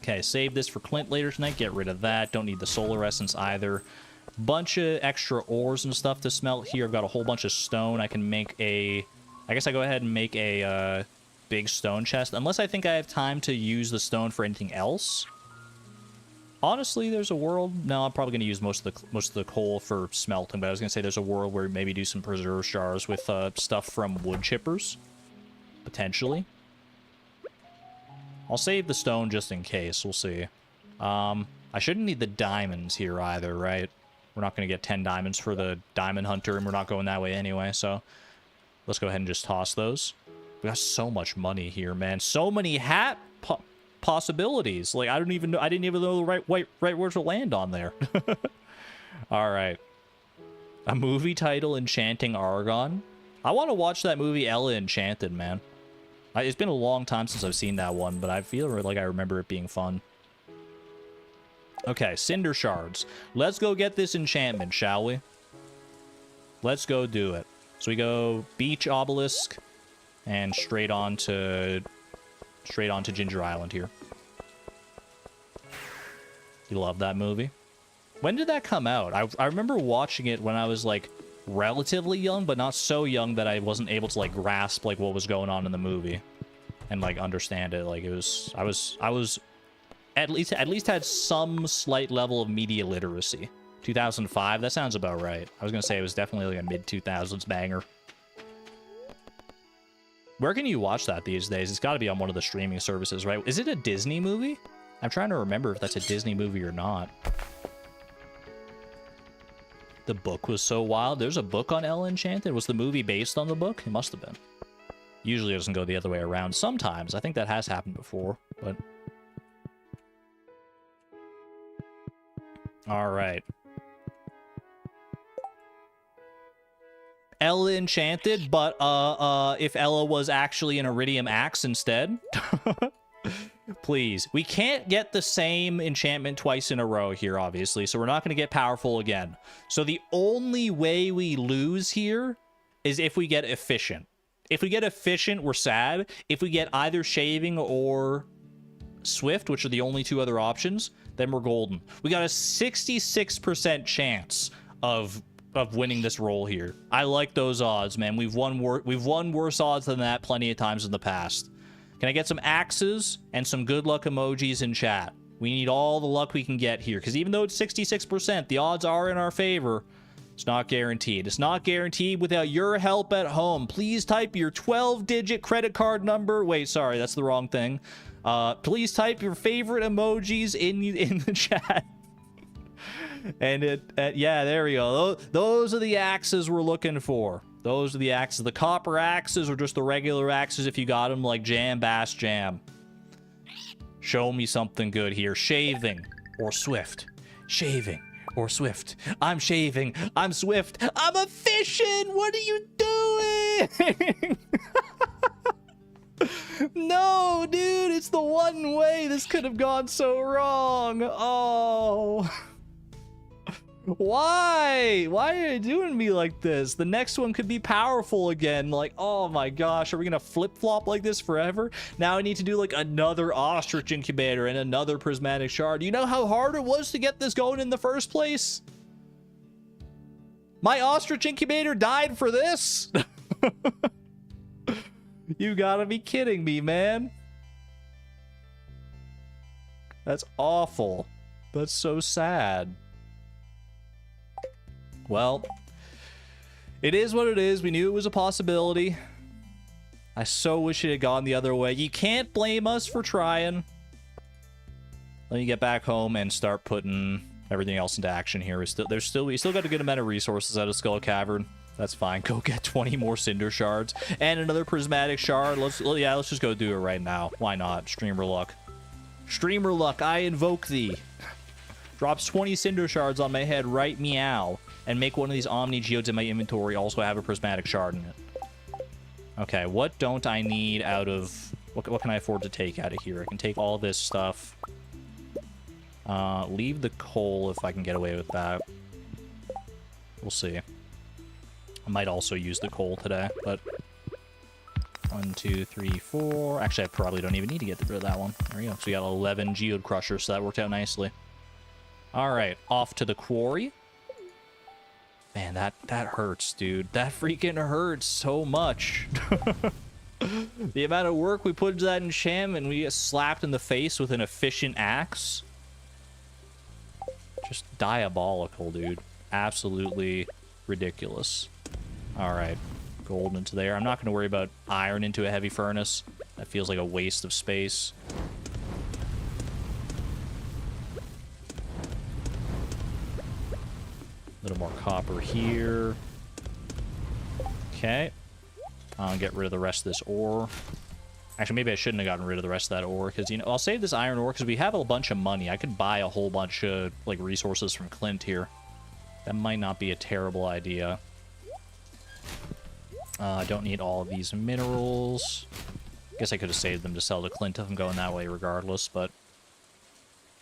Okay, save this for Clint later tonight. Get rid of that. Don't need the solar essence either. Bunch of extra ores and stuff to smelt here. I've got a whole bunch of stone. I can make a... I guess I go ahead and make a big stone chest. Unless I think I have time to use the stone for anything else. Honestly, there's a world... No, I'm probably going to use most of the coal for smelting. But I was going to say there's a world where maybe do some preserve shards with stuff from wood chippers. Potentially. I'll save the stone just in case. We'll see. I shouldn't need the diamonds here either, right? We're not going to get 10 diamonds for the diamond hunter, and we're not going that way anyway, so let's go ahead and just toss those. We got so much money here, man. So many hat possibilities. Like, I didn't even know the right word to land on there. All right. A movie title, Enchanting Argon. I want to watch that movie, Ella Enchanted, man. It's been a long time since I've seen that one, but I feel like I remember it being fun. Okay, cinder shards. Let's go get this enchantment, shall we? Let's go do it. So we go beach obelisk and straight on to Ginger Island here. You love that movie? When did that come out? I remember watching it when I was like relatively young, but not so young that I wasn't able to like grasp like what was going on in the movie and like understand it. Like it was I was at least had some slight level of media literacy. 2005, that sounds about right. I was gonna say it was definitely like a mid-2000s banger. Where can you watch that these days? It's got to be on one of the streaming services, right? Is it a Disney movie? I'm trying to remember if that's a Disney movie or not. The book was so wild. There's a book on Ella Enchanted. Was the movie based on the book? It must have been. Usually it doesn't go the other way around. Sometimes. I think that has happened before, but... Alright. Ella Enchanted, but, if Ella was actually an iridium axe instead. Please. We can't get the same enchantment twice in a row here, obviously, so we're not going to get powerful again. So the only way we lose here is if we get efficient. If we get efficient, we're sad. If we get either shaving or swift, which are the only two other options, then we're golden. We got a 66% chance of winning this roll here. I like those odds, man. We've won worse odds than that plenty of times in the past. Can I get some axes and some good luck emojis in chat? We need all the luck we can get here, because even though it's 66%, the odds are in our favor. It's not guaranteed. It's not guaranteed without your help at home. Please type your 12-digit credit card number. Wait, sorry, that's the wrong thing. Please type your favorite emojis in the chat. And yeah, there we go. Those are the axes we're looking for. Those are the axes. The copper axes or just the regular axes if you got them, like Jam Bass Jam. Show me something good here. Shaving or swift. Shaving or swift. I'm shaving. I'm swift. I'm a fishing. What are you doing? No, dude. It's the one way this could have gone so wrong. Oh. Why? Why are you doing me like this? The next one could be powerful again. Like, oh my gosh, are we gonna flip-flop like this forever? Now I need to do like another ostrich incubator and another prismatic shard. Do you know how hard it was to get this going in the first place? My ostrich incubator died for this? You gotta be kidding me, man. That's awful. That's so sad. Well, it is what it is. We knew it was a possibility. I so wish it had gone the other way. You can't blame us for trying. Let me get back home and start putting everything else into action here. We still got a good amount of resources out of Skull Cavern. That's fine. Go get 20 more Cinder Shards and another Prismatic Shard. Let's just go do it right now. Why not? Streamer luck. Streamer luck, I invoke thee. Drops 20 Cinder Shards on my head right meow. And make one of these Omni Geodes in my inventory also have a Prismatic Shard in it. Okay, what don't I need out of... What can I afford to take out of here? I can take all this stuff. Leave the coal if I can get away with that. We'll see. I might also use the coal today, but... 1, 2, 3, 4... Actually, I probably don't even need to get rid of that one. There we go. So we got 11 Geode Crushers, so that worked out nicely. Alright, off to the quarry. Man, that hurts, dude. That freaking hurts so much. The amount of work we put into that enchantment, we get slapped in the face with an efficient axe. Just diabolical, dude. Absolutely ridiculous. Alright, gold into there. I'm not going to worry about iron into a heavy furnace. That feels like a waste of space. A little more copper here. Okay. I'll get rid of the rest of this ore. Actually, maybe I shouldn't have gotten rid of the rest of that ore, because, you know, I'll save this iron ore, because we have a bunch of money. I could buy a whole bunch of, like, resources from Clint here. That might not be a terrible idea. I don't need all of these minerals. Guess I could have saved them to sell to Clint if I'm going that way regardless, but...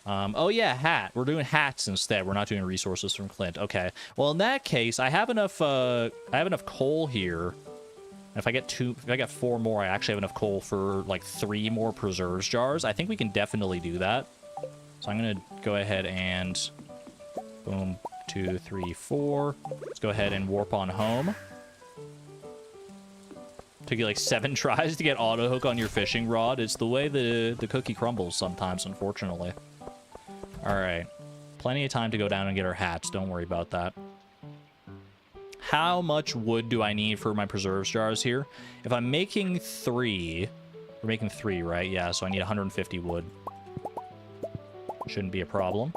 oh yeah, hat. We're doing hats instead. We're not doing resources from Clint. Okay. Well, in that case, I have enough coal here. If I get 4 more, I actually have enough coal for like 3 more preserves jars. I think we can definitely do that. So I'm gonna go ahead and boom, 2, 3, 4. Let's go ahead and warp on home. Took you like 7 tries to get auto hook on your fishing rod. It's the way the cookie crumbles sometimes, unfortunately. Alright. Plenty of time to go down and get our hats. Don't worry about that. How much wood do I need for my preserves jars here? If I'm making 3... We're making 3, right? Yeah, so I need 150 wood. Shouldn't be a problem.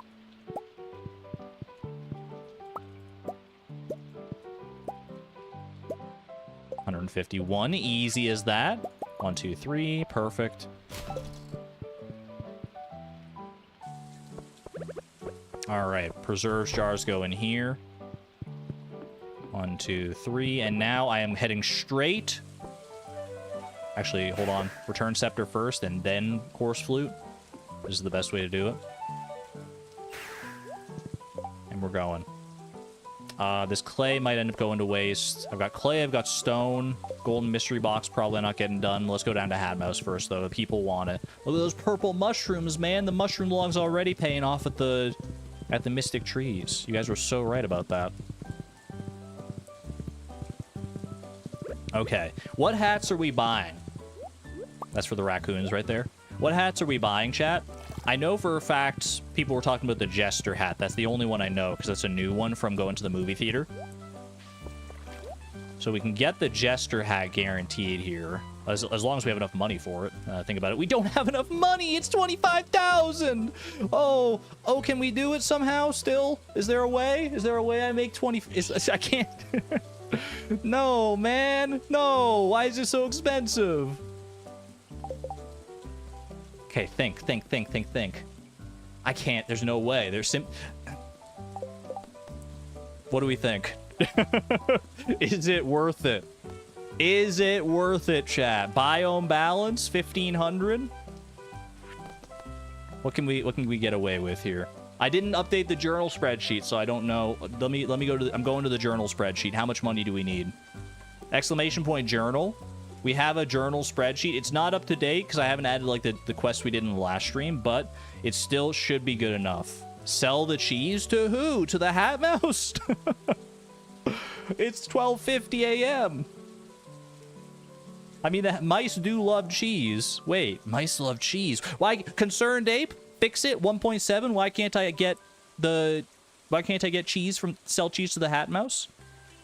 $151. Easy as that. 1, 2, 3. Perfect. Alright, preserves jars go in here. 1, 2, 3. And now I am heading straight... Actually, hold on. Return scepter first, and then coarse flute. This is the best way to do it. And we're going. This clay might end up going to waste. I've got clay, I've got stone. Golden mystery box probably not getting done. Let's go down to Hat Mouse first, though. The people want it. Look at those purple mushrooms, man. The mushroom log's already paying off at the mystic trees. You guys were so right about that. Okay. What hats are we buying? That's for the raccoons right there. What hats are we buying, chat? I know for a fact people were talking about the Jester hat. That's the only one I know, because that's a new one from going to the movie theater. So we can get the Jester hat guaranteed here, as long as we have enough money for it. Think about it. We don't have enough money! It's 25,000! Oh, can we do it somehow still? Is there a way? Is there a way I make 20... I can't... No, man! No! Why is it so expensive? Okay, think. I can't. There's no way. What do we think? Is it worth it? Is it worth it, chat? Biome balance, 1,500? What can we get away with here? I didn't update the journal spreadsheet, so I don't know. Let me go to I'm going to the journal spreadsheet. How much money do we need? Exclamation point journal. We have a journal spreadsheet. It's not up to date because I haven't added like the quest we did in the last stream, but it still should be good enough. Sell the cheese to who? To the Hat Mouse? It's 12:50 a.m. I mean, the mice do love cheese. Wait, mice love cheese. Why? Concerned ape? fix it? 1.7? Why can't I get cheese from sell cheese to the Hat Mouse?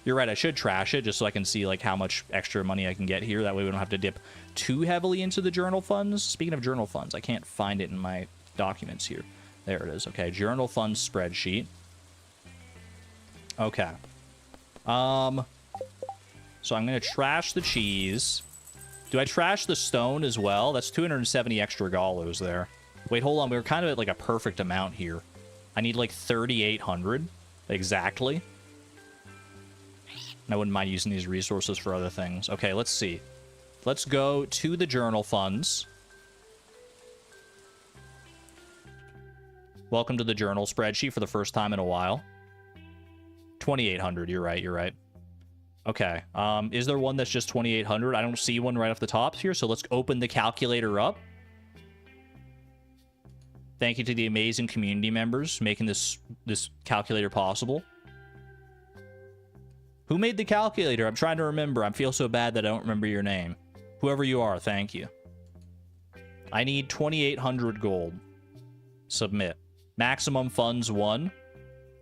You're right, I should trash it just so I can see like how much extra money I can get here. That way we don't have to dip too heavily into the journal funds. Speaking of journal funds, I can't find it in my documents here. There it is. Okay, journal funds spreadsheet. Okay. So I'm going to trash the cheese. Do I trash the stone as well? That's 270 extra dollars there. Wait, hold on. We were kind of at like a perfect amount here. I need like 3,800 exactly. I wouldn't mind using these resources for other things. Okay, let's see. Let's go to the journal funds. Welcome to the journal spreadsheet for the first time in a while. 2,800, you're right, you're right. Okay, is there one that's just 2,800? I don't see one right off the top here, so let's open the calculator up. Thank you to the amazing community members making this calculator possible. Who made the calculator? I'm trying to remember. I feel so bad that I don't remember your name. Whoever you are, thank you. I need 2,800 gold. Submit. Maximum funds 1.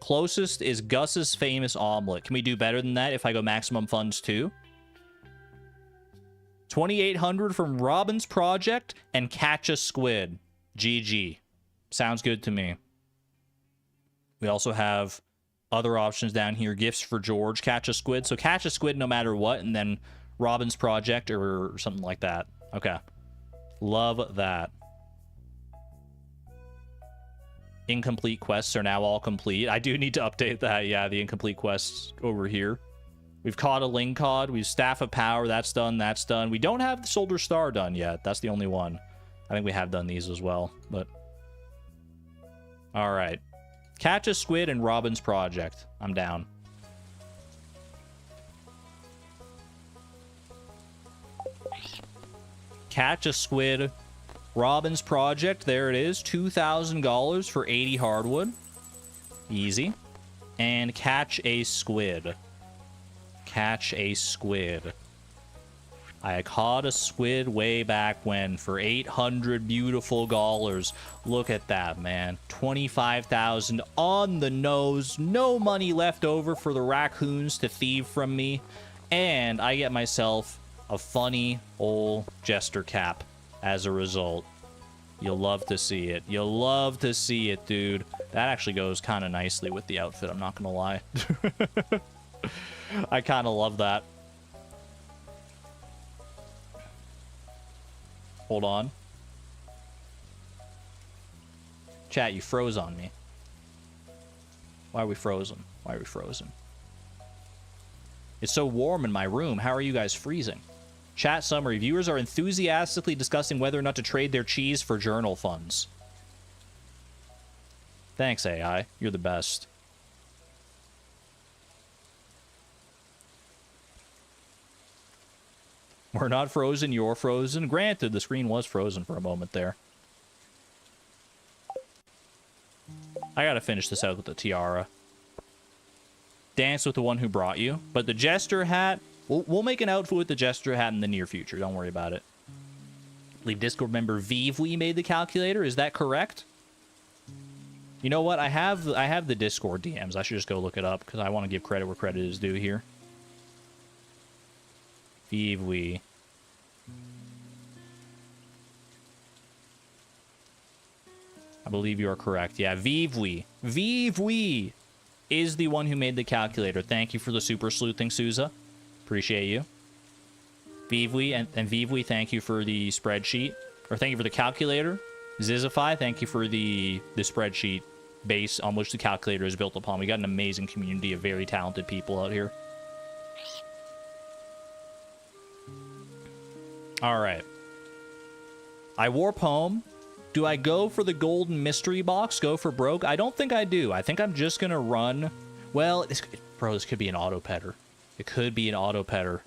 Closest is Gus's famous omelet. Can we do better than that if I go maximum funds 2? 2,800 from Robin's Project and Catch a Squid. GG. Sounds good to me. We also have other options down here. Gifts for George. Catch a Squid. So Catch a Squid no matter what, and then Robin's Project or something like that. Okay. Love that. Incomplete quests are now all complete. I do need to update that. Yeah, the incomplete quests over here. We've caught a Lingcod. We've Staff of Power. That's done. That's done. We don't have the Soldier Star done yet. That's the only one. I think we have done these as well, but... All right. Catch a Squid and Robin's Project. I'm down. Catch a Squid... Robin's Project, there it is. $2,000 for 80 hardwood. Easy. And Catch a Squid. Catch a Squid. I caught a squid way back when for 800 beautiful dollars. Look at that, man. 25,000 on the nose. No money left over for the raccoons to thieve from me. And I get myself a funny old jester cap. As a result, you'll love to see it. You'll love to see it, dude. That actually goes kind of nicely with the outfit, I'm not gonna lie. I kind of love that. Hold on. Chat, you froze on me. Why are we frozen? Why are we frozen? It's so warm in my room. How are you guys freezing? Chat summary. Viewers are enthusiastically discussing whether or not to trade their cheese for journal funds. Thanks, AI. You're the best. We're not frozen, you're frozen. Granted, the screen was frozen for a moment there. I gotta finish this out with the tiara. Dance with the one who brought you. But the jester hat... We'll make an outfit with the Jester hat in the near future. Don't worry about it. I believe Discord member Vivwe made the calculator. Is that correct? You know what? I have the Discord DMs. I should just go look it up because I want to give credit where credit is due here. Vivwe. I believe you are correct. Yeah, Vivwe. Vivwe is the one who made the calculator. Thank you for the super sleuthing, Souza. Appreciate you. Vivwe and Vivwe, thank you for the spreadsheet. Or thank you for the calculator. Zizify, thank you for the spreadsheet base on which the calculator is built upon. We got an amazing community of very talented people out here. Alright. I warp home. Do I go for the golden mystery box? Go for broke? I don't think I do. I think I'm just gonna run... Well, this could be an auto petter. It could be an auto petter.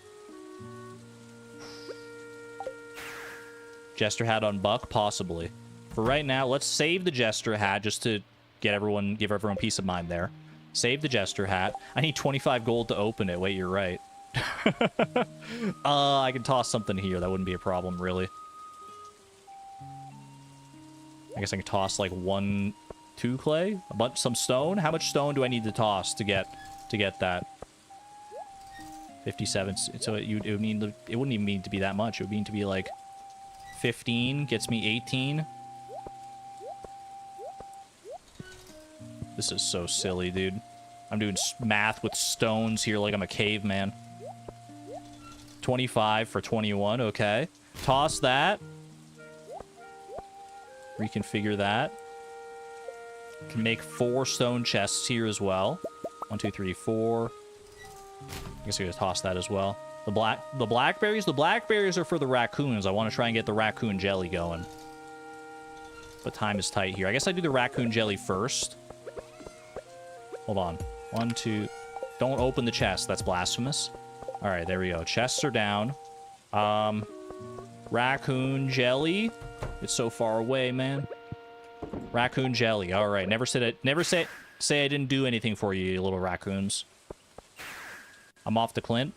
Jester hat on Buck? Possibly. For right now, let's save the Jester hat just to give everyone peace of mind there. Save the Jester hat. I need 25 gold to open it. Wait, you're right. I can toss something here. That wouldn't be a problem, really. I guess I can toss like 1, 2 clay, some stone. How much stone do I need to toss to get that? 57. So it would mean it wouldn't even mean to be that much. It would mean to be like 15 gets me 18. This is so silly, dude. I'm doing math with stones here like I'm a caveman. 25 for 21. Okay. Toss that. Reconfigure that. Can make 4 stone chests here as well. 1, 2, 3, 4. I guess I could toss that as well. The blackberries are for the raccoons. I want to try and get the raccoon jelly going. But time is tight here. I guess I do the raccoon jelly first. Hold on. 1, 2. Don't open the chest. That's blasphemous. All right, there we go. Chests are down. Raccoon jelly. It's so far away, man. Raccoon jelly. All right. Never say I didn't do anything for you, you little raccoons. I'm off to Clint.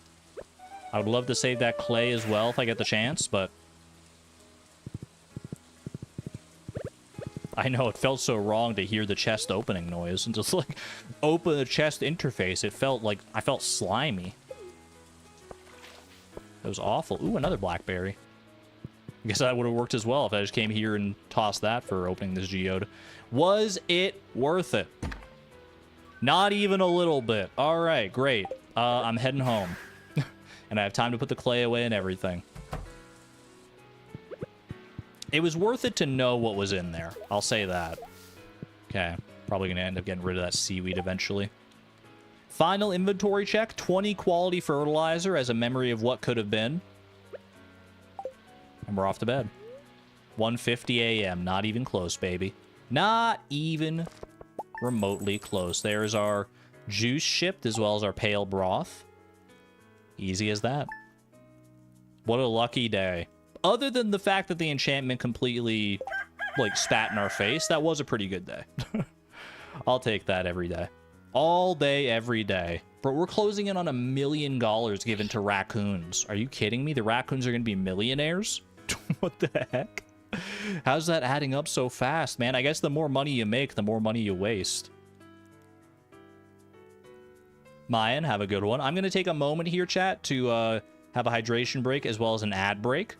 I would love to save that clay as well if I get the chance, but I know it felt so wrong to hear the chest opening noise and just like open the chest interface. It felt like I felt slimy. It was awful. Ooh, another blackberry. I guess that would have worked as well if I just came here and tossed that for opening this geode. Was it worth it? Not even a little bit. All right, great. I'm heading home. And I have time to put the clay away and everything. It was worth it to know what was in there. I'll say that. Okay. Probably going to end up getting rid of that seaweed eventually. Final inventory check. 20 quality fertilizer as a memory of what could have been. And we're off to bed. 1:50 a.m. Not even close, baby. Not even remotely close. There's our juice shipped as well as our pale broth. Easy as that. What a lucky day. Other than the fact that the enchantment completely, like, spat in our face, that was a pretty good day. I'll take that every day. All day, every day. But we're closing in on $1 million given to raccoons. Are you kidding me? The raccoons are going to be millionaires? What the heck? How's that adding up so fast, man? I guess the more money you make, the more money you waste. Mayan, have a good one. I'm going to take a moment here, chat, to have a hydration break as well as an ad break.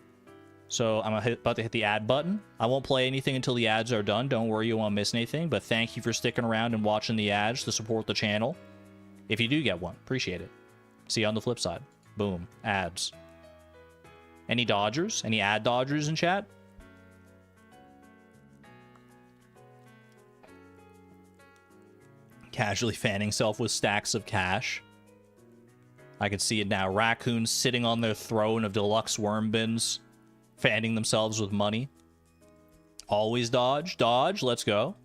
So I'm about to hit the ad button. I won't play anything until the ads are done. Don't worry, you won't miss anything. But thank you for sticking around and watching the ads to support the channel. If you do get one, appreciate it. See you on the flip side. Boom. Ads. Any dodgers? Any ad dodgers in chat? Casually fanning self with stacks of cash. I can see it now. Raccoons sitting on their throne of deluxe worm bins, fanning themselves with money. Always dodge. Dodge. Let's go.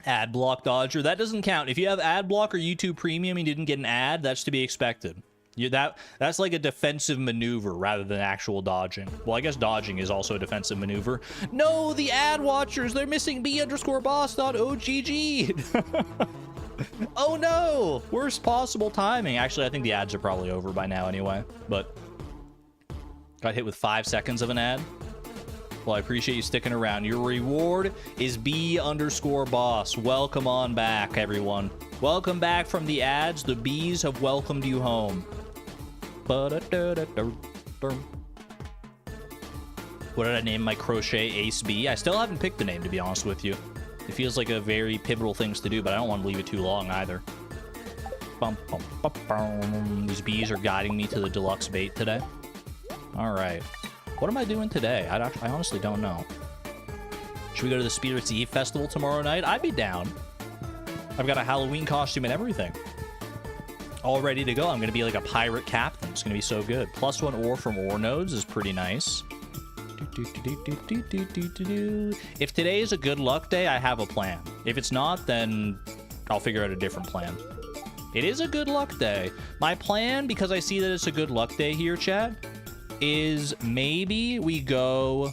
Ad block dodger. That doesn't count. If you have ad block or YouTube Premium and you didn't get an ad, that's to be expected. That's like a defensive maneuver rather than actual dodging. Well, I guess dodging is also a defensive maneuver. No, the ad watchers, they're missing b_boss.ogg. Oh no, worst possible timing. Actually, I think the ads are probably over by now anyway, but got hit with 5 seconds of an ad. Well, I appreciate you sticking around. Your reward is b_boss. Welcome on back, everyone. Welcome back from the ads. The bees have welcomed you home. What did I name my crochet Ace B? I still haven't picked the name, to be honest with you. It feels like a very pivotal thing to do, but I don't want to leave it too long either. These bees are guiding me to the deluxe bait today. All right. What am I doing today? I honestly don't know. Should we go to the Spirits Eve Festival tomorrow night? I'd be down. I've got a Halloween costume and everything. All ready to go. I'm going to be like a pirate captain. It's going to be so good. +1 ore from ore nodes is pretty nice. If today is a good luck day, I have a plan. If it's not, then I'll figure out a different plan. It is a good luck day. My plan, because I see that it's a good luck day here, chat, is maybe we go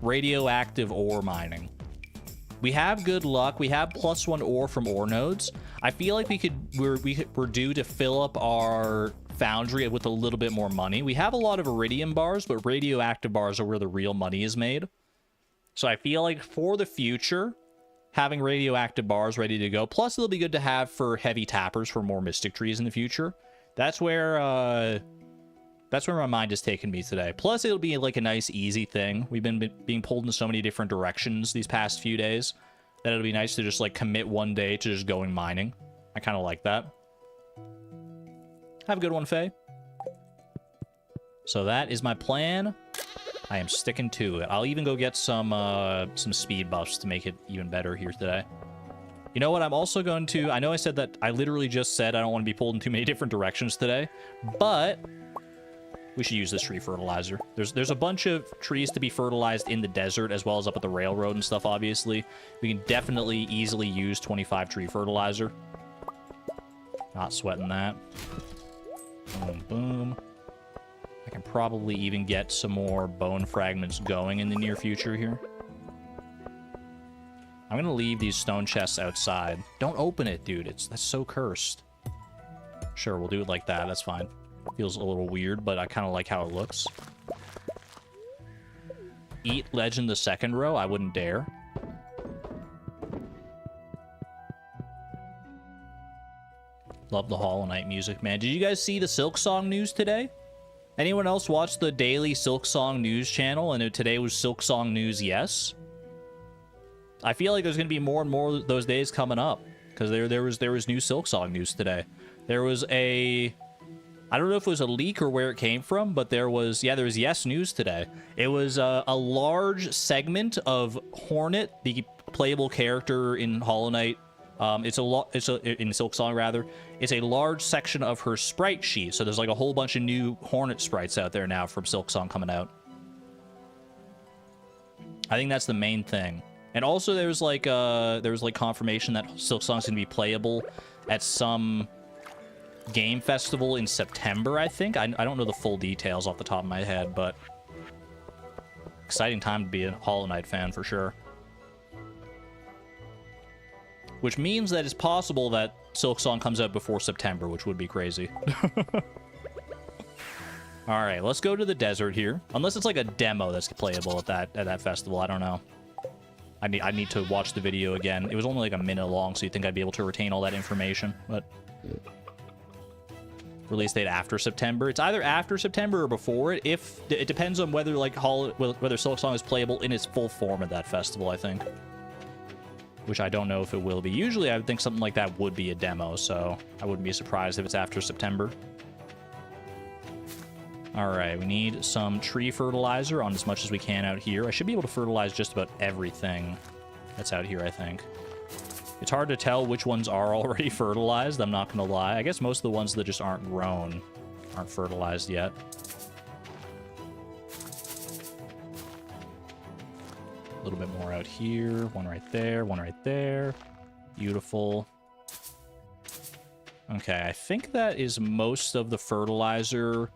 radioactive ore mining. We have good luck. We have +1 ore from ore nodes. I feel like we're due to fill up our foundry with a little bit more money. We have a lot of iridium bars, but radioactive bars are where the real money is made. So I feel like for the future, having radioactive bars ready to go, plus it'll be good to have for heavy tappers for more mystic trees in the future. That's where my mind has taken me today. Plus it'll be like a nice easy thing. We've been being pulled in so many different directions these past few days that it'll be nice to just like commit one day to just going mining. I kind of like that. Have a good one, Faye. So that is my plan. I am sticking to it. I'll even go get some speed buffs to make it even better here today. You know what? I'm also going to... I know I said that... I literally just said I don't want to be pulled in too many different directions today. But we should use this tree fertilizer. There's a bunch of trees to be fertilized in the desert as well as up at the railroad and stuff, obviously. We can definitely easily use 25 tree fertilizer. Not sweating that. Boom, boom. I can probably even get some more bone fragments going in the near future here. I'm gonna leave these stone chests outside. Don't open it, dude. That's so cursed. Sure, we'll do it like that. That's fine. Feels a little weird, but I kind of like how it looks. Eat legend the second row? I wouldn't dare. Love the Hollow Knight music, man. Did you guys see the Silksong news today? Anyone else watch the daily Silksong news channel? And today was Silksong news, yes. I feel like there's going to be more and more of those days coming up. Because there was new Silksong news today. There was a... I don't know if it was a leak or where it came from, but there was yes news today. It was a large segment of Hornet, the playable character in Hollow Knight. In Silksong rather. It's a large section of her sprite sheet. So there's like a whole bunch of new Hornet sprites out there now from Silksong coming out. I think that's the main thing. And also there was like confirmation that Silksong's gonna be playable at some game festival in September, I think. I don't know the full details off the top of my head, but exciting time to be a Hollow Knight fan for sure. Which means that it's possible that Silksong comes out before September, which would be crazy. Alright, let's go to the desert here. Unless it's like a demo that's playable at that festival, I don't know. I need to watch the video again. It was only like a minute long, so you'd think I'd be able to retain all that information, but... Release date after September. It's either after September or before it. It depends on whether like whether Silksong is playable in its full form at that festival, I think. Which I don't know if it will be. Usually I would think something like that would be a demo, so I wouldn't be surprised if it's after September. Alright, we need some tree fertilizer on as much as we can out here. I should be able to fertilize just about everything that's out here, I think. It's hard to tell which ones are already fertilized, I'm not gonna lie. I guess most of the ones that just aren't grown aren't fertilized yet. A little bit more out here. One right there, one right there. Beautiful. Okay, I think that is most of the fertilizer,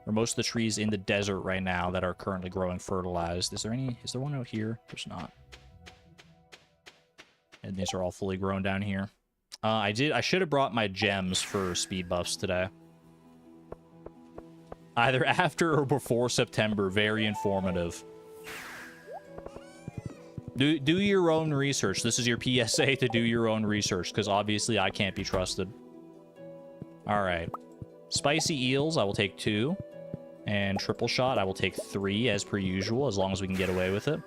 or most of the trees in the desert right now that are currently growing fertilized. Is there one out here? There's not. And these are all fully grown down here. I should have brought my gems for speed buffs today. Either after or before September. Very informative. Do your own research. This is your PSA to do your own research, because obviously I can't be trusted. Alright. Spicy eels, I will take 2. And triple shot, I will take 3 as per usual, as long as we can get away with it.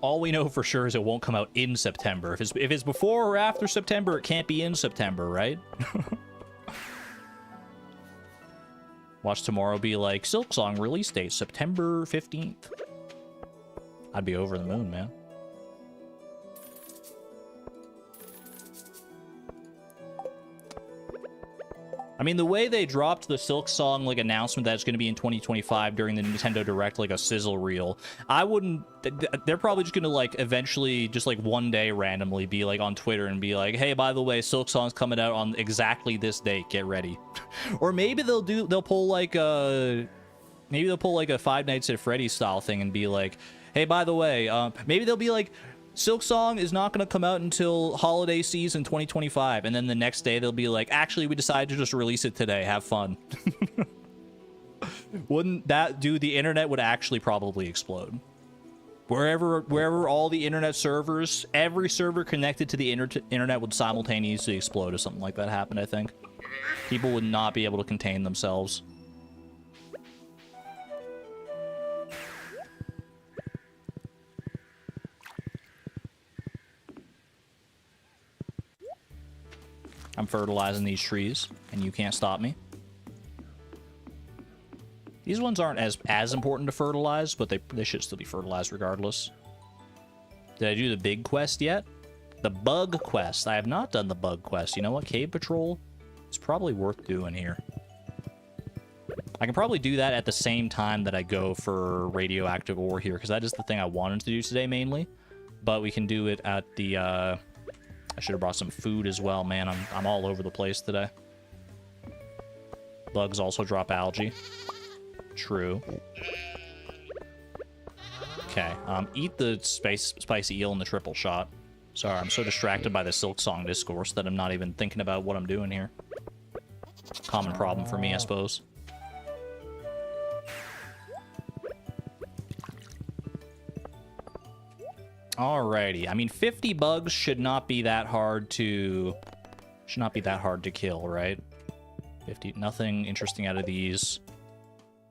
All we know for sure is it won't come out in September. If it's before or after September, it can't be in September, right? Watch tomorrow be like, Silksong release date, September 15th. I'd be over the moon, man. I mean, the way they dropped the Silksong, like, announcement that it's going to be in 2025 during the Nintendo Direct, like, a sizzle reel, I wouldn't... They're probably just going to, like, eventually, just, like, one day randomly be, like, on Twitter and be like, hey, by the way, Silksong's coming out on exactly this date. Get ready. Or maybe they'll pull, like, a... Maybe they'll pull, like, a Five Nights at Freddy's style thing and be like, hey, by the way, maybe they'll be like, Silksong is not going to come out until holiday season 2025, and then the next day they'll be like, actually, we decided to just release it today. Have fun. Wouldn't that do? The internet would actually probably explode. Wherever all the internet servers, every server connected to the internet would simultaneously explode if something like that happened, I think. People would not be able to contain themselves. I'm fertilizing these trees, and you can't stop me. These ones aren't as important to fertilize, but they should still be fertilized regardless. Did I do the big quest yet? The bug quest. I have not done the bug quest. You know what? Cave patrol is probably worth doing here. I can probably do that at the same time that I go for radioactive ore here, because that is the thing I wanted to do today mainly. But we can do it at the... I should have brought some food as well, man. I'm all over the place today. Bugs also drop algae. True. Okay, eat the spicy eel and the triple shot. Sorry, I'm so distracted by the Silksong discourse that I'm not even thinking about what I'm doing here. Common problem for me, I suppose. Alrighty, I mean, 50 bugs should not be that hard to... kill, right? 50, nothing interesting out of these.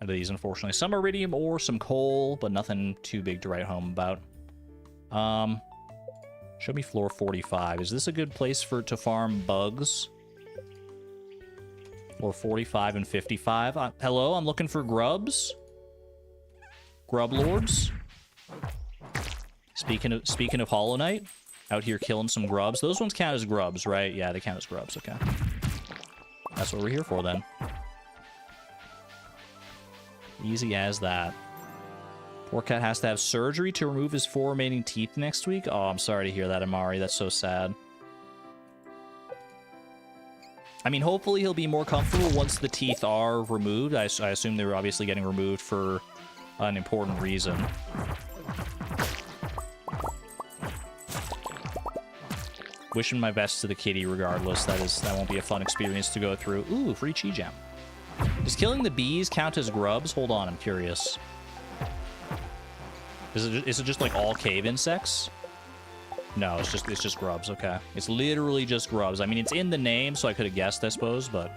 Unfortunately. Some iridium ore, some coal, but nothing too big to write home about. Show me floor 45. Is this a good place to farm bugs? Floor 45 and 55. Hello, I'm looking for grubs. Grub lords. Speaking of Hollow Knight, out here killing some grubs. Those ones count as grubs, right? Yeah, they count as grubs. Okay. That's what we're here for then. Easy as that. Poor cat has to have surgery to remove his 4 remaining teeth next week. Oh, I'm sorry to hear that, Amari. That's so sad. I mean, hopefully he'll be more comfortable once the teeth are removed. I assume they were obviously getting removed for an important reason. Wishing my best to the kitty regardless. That won't be a fun experience to go through. Ooh, free chi gem. Does killing the bees count as grubs? Hold on, I'm curious. Is it just like all cave insects? No, it's just grubs. Okay, it's literally just grubs. I mean, it's in the name, so I could have guessed, I suppose. But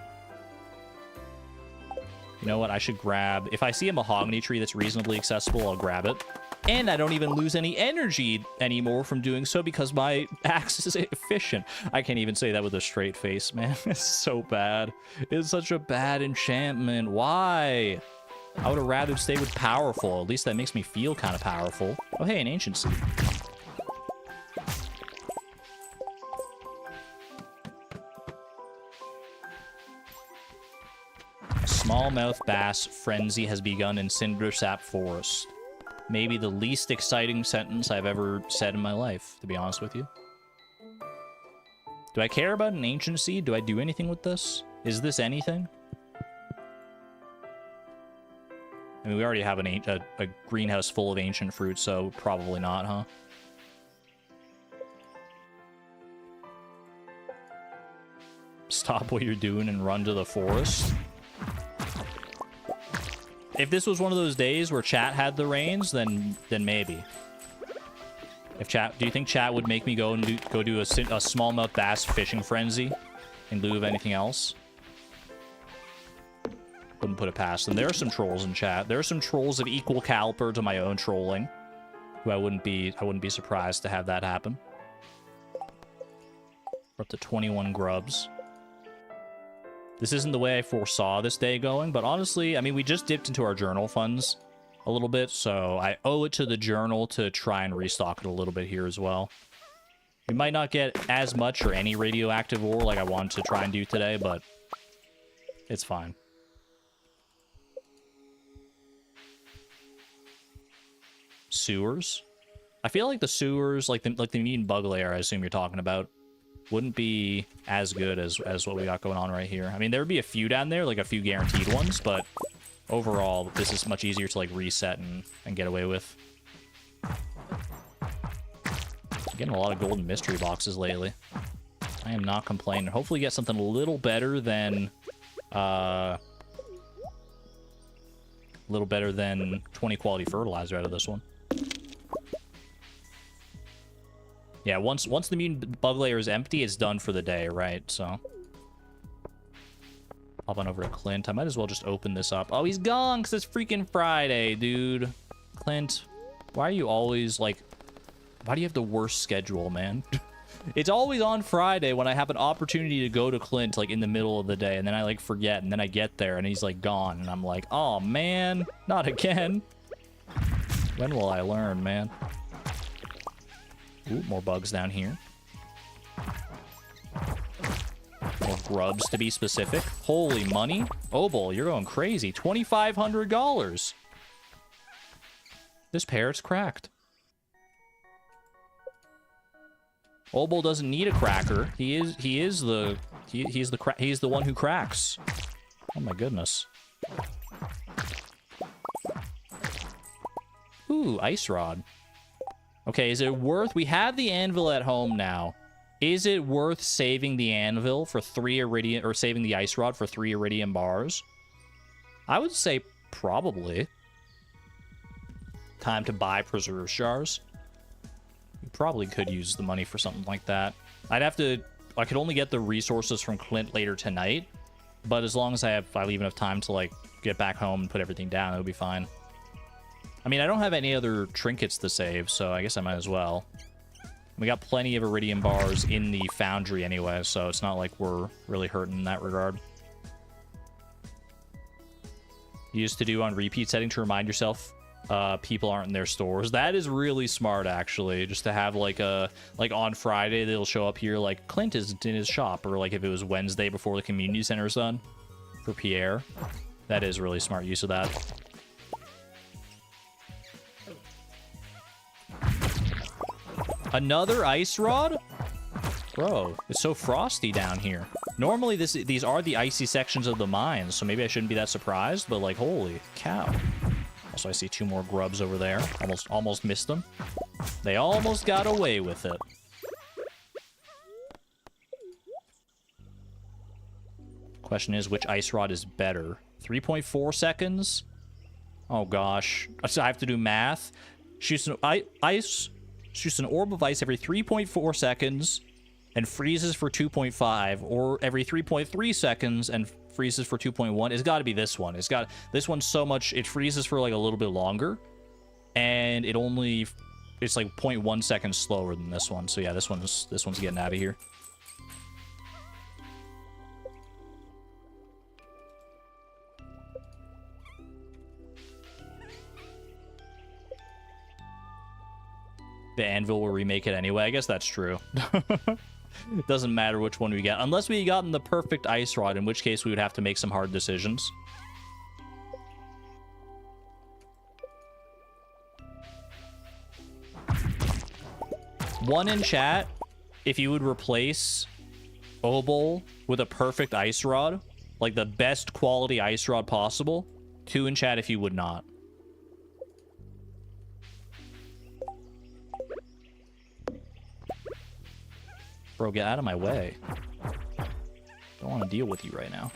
you know what? I should grab. If I see a mahogany tree that's reasonably accessible, I'll grab it. And I don't even lose any energy anymore from doing so because my axe is efficient. I can't even say that with a straight face, man. It's so bad. It's such a bad enchantment. Why? I would have rather stay with powerful. At least that makes me feel kind of powerful. Oh, hey, an ancient seed. Smallmouth bass frenzy has begun in Cindersap Forest. Maybe the least exciting sentence I've ever said in my life, to be honest with you. Do I care about an ancient seed? Do I do anything with this? Is this anything? I mean, we already have a greenhouse full of ancient fruit, so probably not, huh? Stop what you're doing and run to the forest. If this was one of those days where chat had the reins, then maybe. If chat, do you think chat would make me go do a smallmouth bass fishing frenzy in lieu of anything else? Wouldn't put it past them. There are some trolls in chat. There are some trolls of equal caliber to my own trolling, who I wouldn't be surprised to have that happen. We're up to 21 grubs. This isn't the way I foresaw this day going, but honestly, I mean, we just dipped into our journal funds a little bit, so I owe it to the journal to try and restock it a little bit here as well. We might not get as much or any radioactive ore like I wanted to try and do today, but it's fine. Sewers? I feel like the sewers, like the meat and bug layer, I assume you're talking about, wouldn't be as good as what we got going on right here. I mean, there would be a few down there, like a few guaranteed ones, but overall, this is much easier to like reset and get away with. Getting a lot of golden mystery boxes lately. I am not complaining. Hopefully get something a little better than 20 quality fertilizer out of this one. Yeah, once the mutant bug layer is empty, it's done for the day, right? So hop on over to Clint. I might as well just open this up. Oh, he's gone because it's freaking Friday, dude. Clint, why are you always like, why do you have the worst schedule, man? It's always on Friday when I have an opportunity to go to Clint, like, in the middle of the day, and then I, like, forget, and then I get there, and he's, like, gone, and I'm like, oh, man, not again. When will I learn, man? Ooh, more bugs down here. More grubs, to be specific. Holy money. Obol, you're going crazy. $2,500. This parrot's cracked. Obol doesn't need a cracker. He's the one who cracks. Oh my goodness. Ooh, ice rod. Okay, is it worth... We have the anvil at home now. Is it worth saving the anvil for 3 iridium... Or saving the ice rod for 3 iridium bars? I would say probably. Time to buy preserve jars. You probably could use the money for something like that. I'd have to... I could only get the resources from Clint later tonight. But as long as I leave enough time to, like, get back home and put everything down, it'll be fine. I mean, I don't have any other trinkets to save, so I guess I might as well. We got plenty of iridium bars in the foundry anyway, so it's not like we're really hurting in that regard. You used to do on repeat setting to remind yourself people aren't in their stores. That is really smart, actually, just to have like on Friday they'll show up here like Clint is in his shop, or like if it was Wednesday before the community center's done for Pierre. That is really smart use of that. Another ice rod? Bro, it's so frosty down here. Normally these are the icy sections of the mines, so maybe I shouldn't be that surprised, but like, holy cow. Also, I see 2 more grubs over there. Almost missed them. They almost got away with it. Question is, which ice rod is better? 3.4 seconds? Oh gosh. So I have to do math. Shoots an orb of ice every 3.4 seconds and freezes for 2.5, or every 3.3 seconds and freezes for 2.1. It's got to be this one. This one's so much, it freezes for like a little bit longer, and it's like 0.1 seconds slower than this one. So yeah, this one's getting out of here. The anvil will remake it anyway. I guess that's true. It doesn't matter which one we get. Unless we gotten the perfect ice rod, in which case we would have to make some hard decisions. One in chat, if you would replace Obol with a perfect ice rod, like the best quality ice rod possible. 2 in chat if you would not. Bro, get out of my way. Don't want to deal with you right now.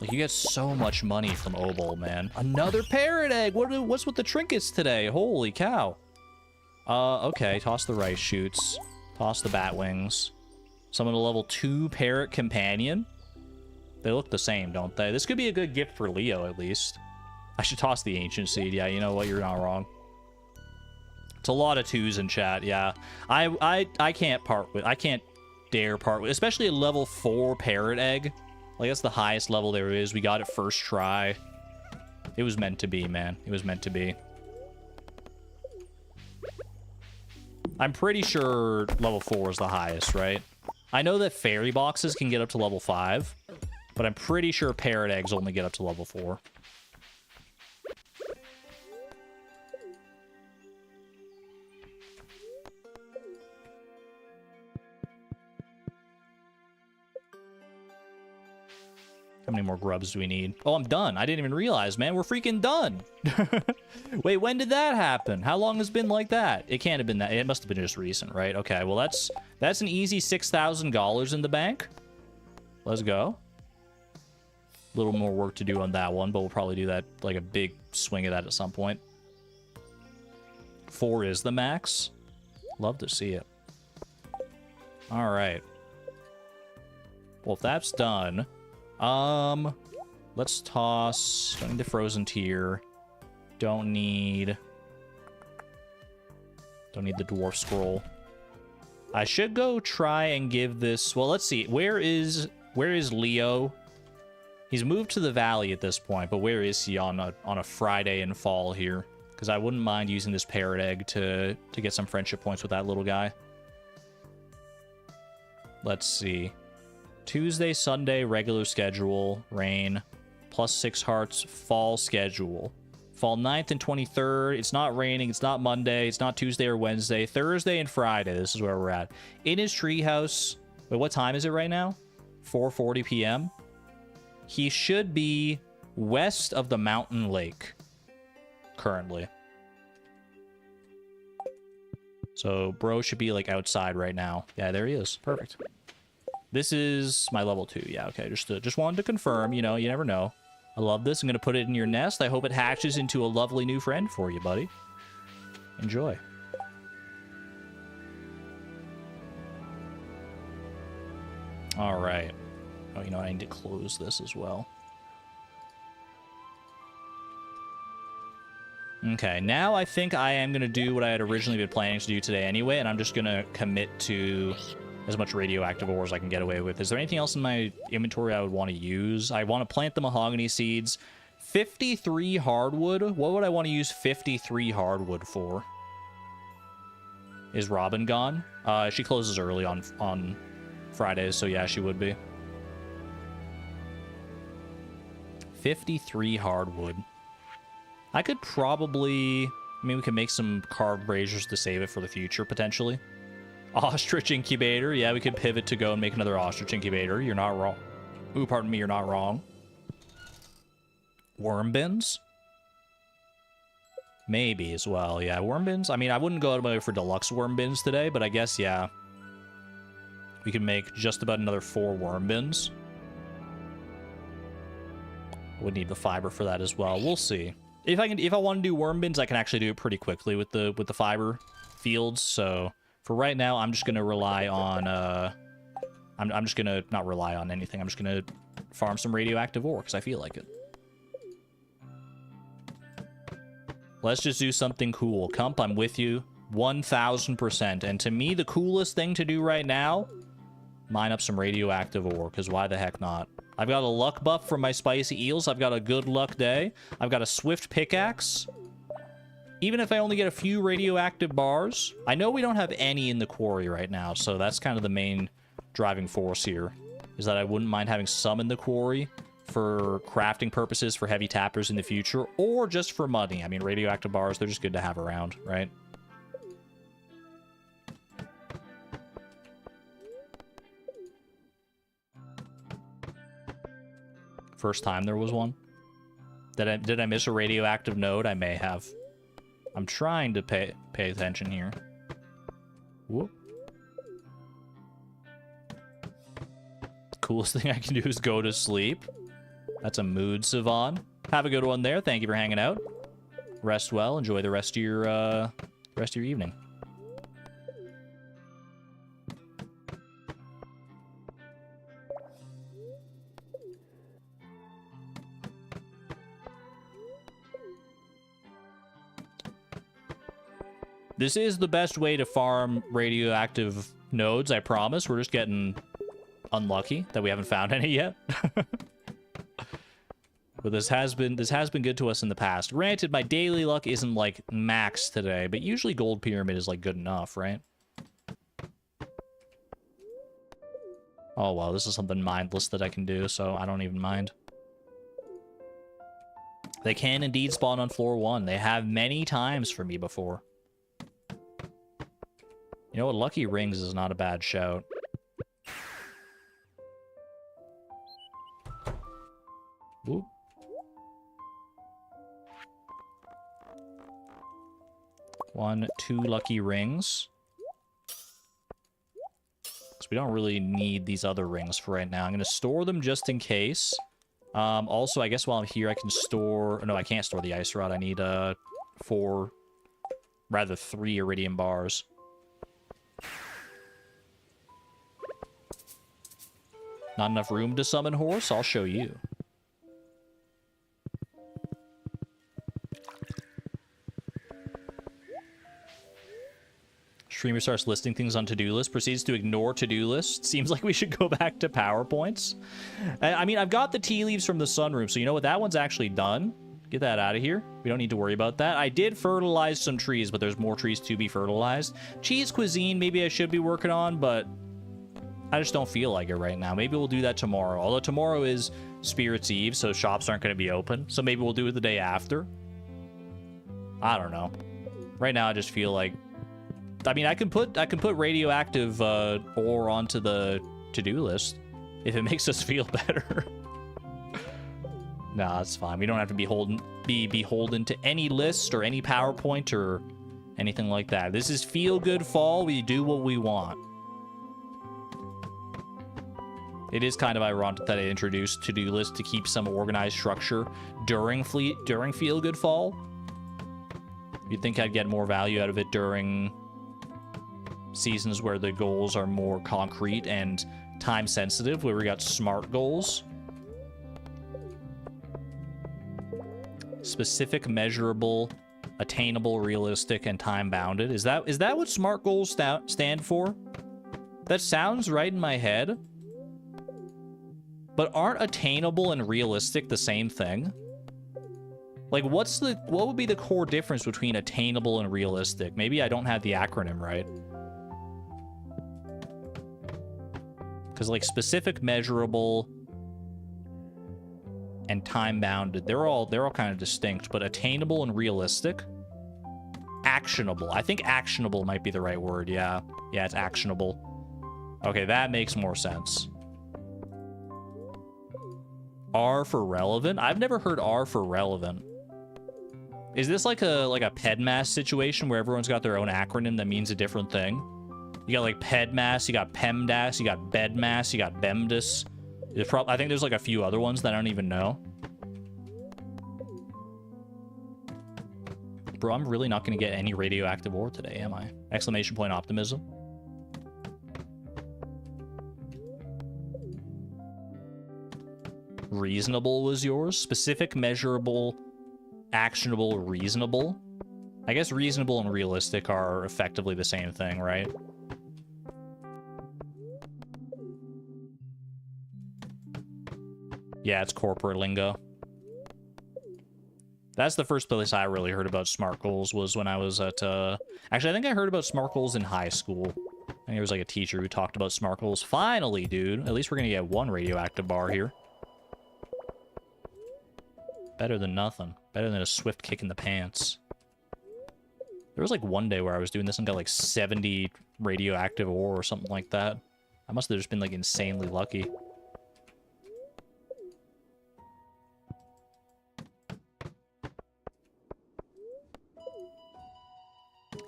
Like, you get so much money from Obol, man. Another parrot egg! What's with the trinkets today? Holy cow. Okay. Toss the rice shoots. Toss the bat wings. Summon a level 2 parrot companion. They look the same, don't they? This could be a good gift for Leo, at least. I should toss the ancient seed. Yeah, you know what? You're not wrong. It's a lot of 2s in chat, yeah. I can't dare part with, especially a level 4 parrot egg. Like, that's the highest level there is. We got it first try. It was meant to be, man. It was meant to be. I'm pretty sure level 4 is the highest, right? I know that fairy boxes can get up to level 5, but I'm pretty sure parrot eggs only get up to level 4. How many more grubs do we need? Oh, I'm done. I didn't even realize, man. We're freaking done. Wait, when did that happen? How long has it been like that? It can't have been that. It must have been just recent, right? Okay, well, that's an easy $6,000 in the bank. Let's go. A little more work to do on that one, but we'll probably do that, like a big swing of that at some point. 4 is the max. Love to see it. All right. Well, if that's done, let's toss. Don't need the frozen tier. Don't need the dwarf scroll. I should go try and give this. Well, let's see. Where is Leo? He's moved to the valley at this point, but where is he on a Friday in fall here? Because I wouldn't mind using this parrot egg to get some friendship points with that little guy. Let's see. Tuesday, Sunday, regular schedule, rain, +6 hearts, fall schedule. Fall 9th and 23rd, it's not raining, it's not Monday, it's not Tuesday or Wednesday, Thursday and Friday, this is where we're at. In his treehouse, wait, what time is it right now? 4:40 p.m. He should be west of the mountain lake, currently. So, bro should be, like, outside right now. Yeah, there he is. Perfect. This is my level 2. Yeah, okay. Just wanted to confirm. You know, you never know. I love this. I'm going to put it in your nest. I hope it hatches into a lovely new friend for you, buddy. Enjoy. All right. Oh, you know what? I need to close this as well. Okay, now I think I am going to do what I had originally been planning to do today anyway, and I'm just going to commit to as much radioactive ore as I can get away with. Is there anything else in my inventory I would want to use? I want to plant the mahogany seeds. 53 hardwood? What would I want to use 53 hardwood for? Is Robin gone? She closes early on Fridays, so yeah, she would be. 53 hardwood. I could probably... I mean, we could make some carved braziers to save it for the future, potentially. Ostrich incubator. Yeah, we could pivot to go and make another ostrich incubator. You're not wrong. Ooh, pardon me, you're not wrong. Worm bins? Maybe as well, yeah. Worm bins? I mean, I wouldn't go out of my way for deluxe worm bins today, but I guess, yeah. We can make just about another 4 worm bins. Would need the fiber for that as well. We'll see. If I want to do worm bins, I can actually do it pretty quickly with the fiber fields. So for right now, I'm just gonna rely on I'm just gonna not rely on anything. I'm just gonna farm some radioactive ore because I feel like it. Let's just do something cool. Cump, I'm with you 1000%. And to me, the coolest thing to do right now, mine up some radioactive ore, because why the heck not? I've got a luck buff from my spicy eels. I've got a good luck day. I've got a swift pickaxe. Even if I only get a few radioactive bars, I know we don't have any in the quarry right now, so that's kind of the main driving force here, is that I wouldn't mind having some in the quarry for crafting purposes for heavy tappers in the future, or just for money. I mean, radioactive bars, they're just good to have around, right? First time there was one. Did I miss a radioactive node? I may have. I'm trying to pay attention here. Whoop. Coolest thing I can do is go to sleep. That's a mood, Savon. Have a good one there. Thank you for hanging out. Rest well. Enjoy the rest of your evening. This is the best way to farm radioactive nodes, I promise. We're just getting unlucky that we haven't found any yet. But this has been good to us in the past. Granted, my daily luck isn't like max today, but usually gold pyramid is like good enough, right? Oh well, this is something mindless that I can do, so I don't even mind. They can indeed spawn on floor 1. They have many times for me before. You know what? Lucky rings is not a bad shout. Ooh. One, two lucky rings. Because we don't really need these other rings for right now. I'm going to store them just in case. Also, I guess while I'm here, I can store... No, I can't store the ice rod. I need 3 iridium bars. Not enough room to summon horse? I'll show you. Streamer starts listing things on to-do list, proceeds to ignore to-do list. Seems like we should go back to PowerPoints. I mean, I've got the tea leaves from the sunroom, so you know what? That one's actually done. Get that out of here. We don't need to worry about that. I did fertilize some trees, but there's more trees to be fertilized. Cheese cuisine, maybe I should be working on, but I just don't feel like it right now. Maybe we'll do that tomorrow. Although tomorrow is Spirits Eve, so shops aren't going to be open. So maybe we'll do it the day after. I don't know. Right now, I just feel like... I mean, I can put radioactive ore onto the to-do list if it makes us feel better. Nah, it's fine. We don't have to be beholden to any list or any PowerPoint or anything like that. This is feel-good fall. We do what we want. It is kind of ironic that I introduced to-do list to keep some organized structure during feel-good fall. You'd think I'd get more value out of it during seasons where the goals are more concrete and time sensitive, where we got SMART goals. Specific, measurable, attainable, realistic, and time bounded. Is that what SMART goals stand for? That sounds right in my head. But aren't attainable and realistic the same thing? Like, what would be the core difference between attainable and realistic? Maybe I don't have the acronym right. Because, like, specific, measurable, and time-bounded, they're all kind of distinct, but attainable and realistic? Actionable. I think actionable might be the right word, yeah. Yeah, it's actionable. Okay, that makes more sense. R for relevant? I've never heard R for relevant. Is this like a PEDMAS situation where everyone's got their own acronym that means a different thing? You got like PEDMAS, you got PEMDAS, you got BEDMAS, you got BEMDAS. I think there's like a few other ones that I don't even know. Bro, I'm really not going to get any radioactive ore today, am I? Exclamation point optimism. Reasonable was yours. Specific, measurable, actionable, reasonable. I guess reasonable and realistic are effectively the same thing, right? Yeah, it's corporate lingo. That's the first place I really heard about SMART goals was when I was at... Actually, I think I heard about SMART goals in high school. I think there was like a teacher who talked about SMART goals. Finally, dude. At least we're going to get one radioactive bar here. Better than nothing. Better than a swift kick in the pants. There was like one day where I was doing this and got like 70 radioactive ore or something like that. I must have just been like insanely lucky.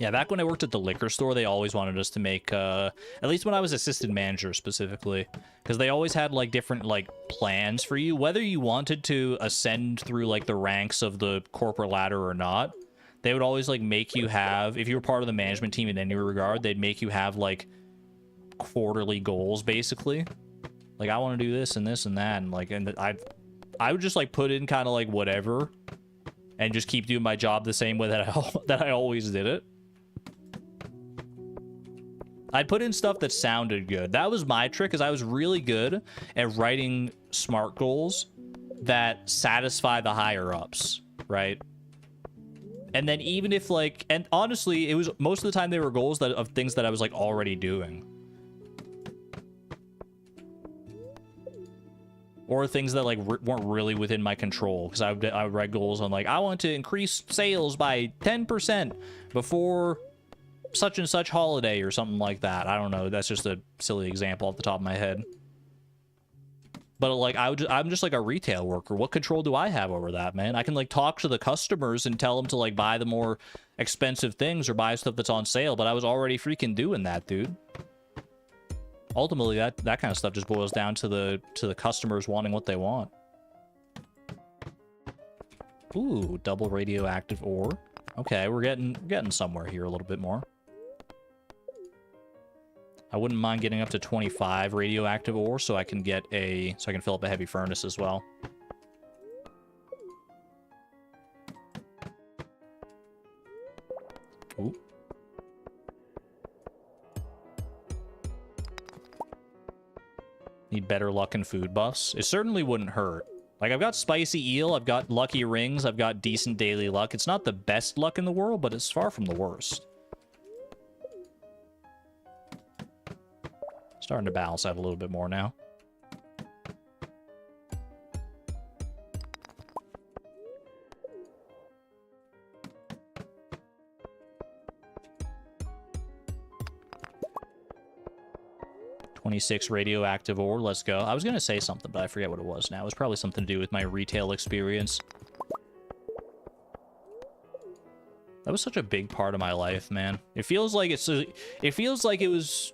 Yeah, back when I worked at the liquor store, they always wanted us to make, at least when I was assistant manager specifically, because they always had, like, different, like, plans for you, whether you wanted to ascend through, like, the ranks of the corporate ladder or not. They would always, like, make you have, if you were part of the management team in any regard, they'd make you have, like, quarterly goals, basically. Like, I want to do this and this and that, and, like, and I would just, like, put in kind of, like, whatever, and just keep doing my job the same way that I always did it. I'd put in stuff that sounded good. That was my trick, because I was really good at writing SMART goals that satisfy the higher-ups, right? And then even if, like... And honestly, it was... Most of the time, they were goals of things that I was, like, already doing. Or things that, like, weren't really within my control. Because I would write goals on, like, I want to increase sales by 10% before... such and such holiday or something like that. I don't know. That's just a silly example off the top of my head. But like I'm just like a retail worker. What control do I have over that, man? I can like talk to the customers and tell them to like buy the more expensive things or buy stuff that's on sale, but I was already freaking doing that, dude. Ultimately, that kind of stuff just boils down to the customers wanting what they want. Ooh, double radioactive ore. Okay, we're getting somewhere here a little bit more. I wouldn't mind getting up to 25 radioactive ore so I can fill up a heavy furnace as well. Ooh. Need better luck and food buffs. It certainly wouldn't hurt. Like, I've got spicy eel, I've got lucky rings, I've got decent daily luck. It's not the best luck in the world, but it's far from the worst. Starting to balance out a little bit more now. $26 radioactive ore, let's go. I was gonna say something, but I forget what it was now. It was probably something to do with my retail experience. That was such a big part of my life, man. It feels like it was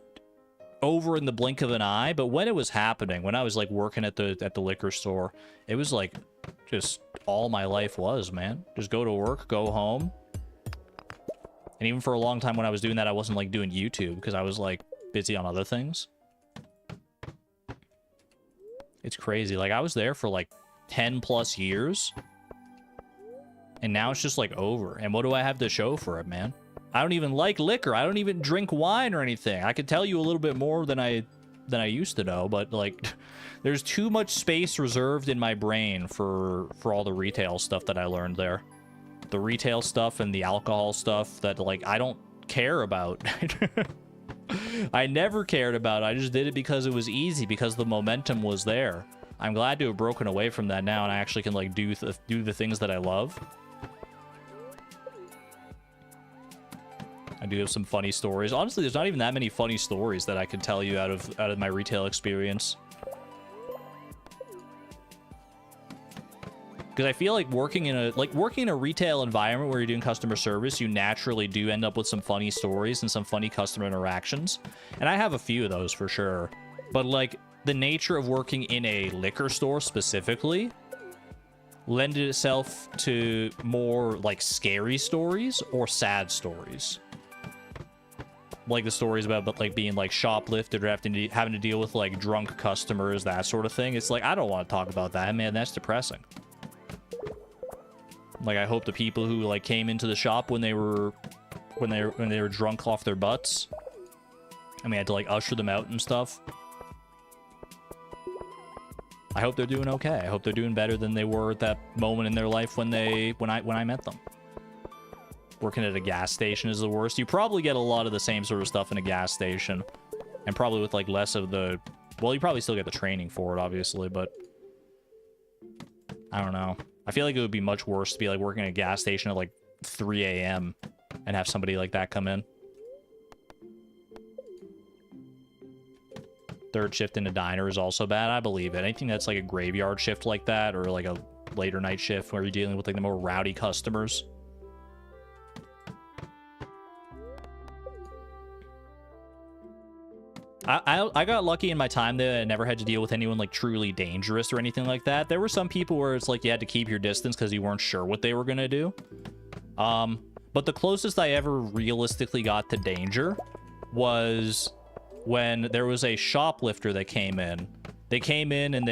over in the blink of an eye, but when it was happening, when I was like working at the liquor store, it was like just all my life was, man. Just go to work, go home. And even for a long time when I was doing that, I wasn't like doing YouTube because I was like busy on other things. It's crazy. Like, I was there for like 10 plus years. And now it's just like over. And what do I have to show for it, man? I don't even like liquor. I don't even drink wine or anything. I could tell you a little bit more than I used to know, but like there's too much space reserved in my brain for all the retail stuff that I learned there. The retail stuff and the alcohol stuff that like I don't care about. I never cared about it. I just did it because it was easy, because the momentum was there. I'm glad to have broken away from that now, and I actually can like do the things that I love. I do have some funny stories. Honestly, there's not even that many funny stories that I can tell you out of my retail experience. Because I feel like working in a retail environment where you're doing customer service, you naturally do end up with some funny stories and some funny customer interactions. And I have a few of those for sure. But like the nature of working in a liquor store specifically lended itself to more like scary stories or sad stories. Like the stories about like being like shoplifted or having to deal with like drunk customers, that sort of thing. It's like, I don't want to talk about that, man. That's depressing. Like, I hope the people who like came into the shop when they were drunk off their butts, and we had to like usher them out and stuff. I hope they're doing okay. I hope they're doing better than they were at that moment in their life when I met them. Working at a gas station is the worst. You probably get a lot of the same sort of stuff in a gas station, and probably with like less of the, well, you probably still get the training for it, obviously, but I don't know. I feel like it would be much worse to be like working at a gas station at like 3 a.m. and have somebody like that come in. Third shift in a diner is also bad. I believe it. Anything that's like a graveyard shift like that, or like a later night shift where you're dealing with like the more rowdy customers. I got lucky in my time there. I never had to deal with anyone like truly dangerous or anything like that. There were some people where it's like you had to keep your distance because you weren't sure what they were gonna do. But the closest I ever realistically got to danger was when there was a shoplifter that came in. They came in and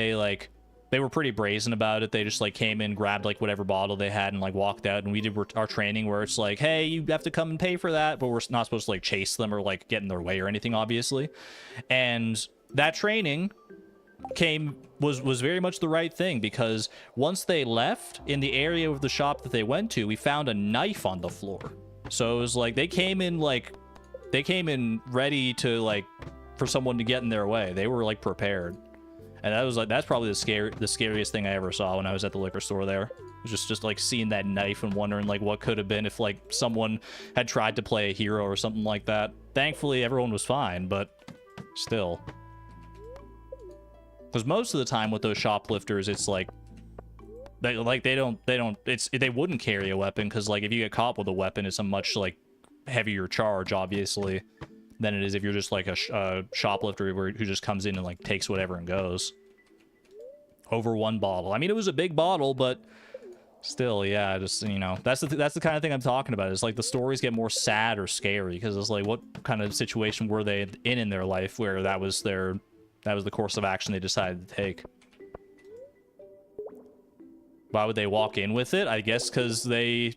they were pretty brazen about it. They just like came in, grabbed like whatever bottle they had and like walked out, and we did our training where it's like, hey, you have to come and pay for that, but we're not supposed to like chase them or like get in their way or anything, obviously. And that training was very much the right thing, because once they left, in the area of the shop that they went to, we found a knife on the floor. So it was like they came in ready to like for someone to get in their way. They were like prepared. And that's probably the scariest thing I ever saw when I was at the liquor store there. It was just like seeing that knife and wondering like what could have been if like someone had tried to play a hero or something like that. Thankfully everyone was fine, but still. Because most of the time with those shoplifters, it's like they wouldn't carry a weapon, because like if you get caught with a weapon, it's a much like heavier charge, obviously, than it is if you're just like a shoplifter who just comes in and like takes whatever and goes. Over one bottle. I mean, it was a big bottle, but still, yeah, just, you know, that's the kind of thing I'm talking about. It's like the stories get more sad or scary, because it's like, what kind of situation were they in their life where that was the course of action they decided to take? Why would they walk in with it? I guess because they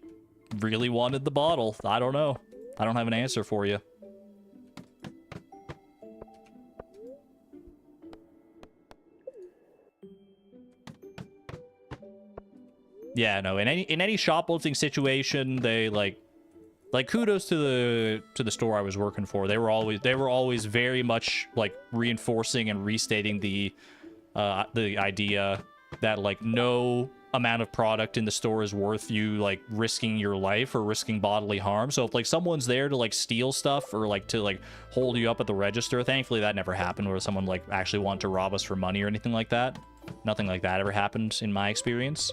really wanted the bottle. I don't know. I don't have an answer for you. Yeah, no, in any shoplifting situation, they like kudos to the store I was working for. They were always very much like reinforcing and restating the idea that like no amount of product in the store is worth you like risking your life or risking bodily harm. So if like someone's there to like steal stuff or like to like hold you up at the register, thankfully that never happened where someone like actually wanted to rob us for money or anything like that. Nothing like that ever happened in my experience.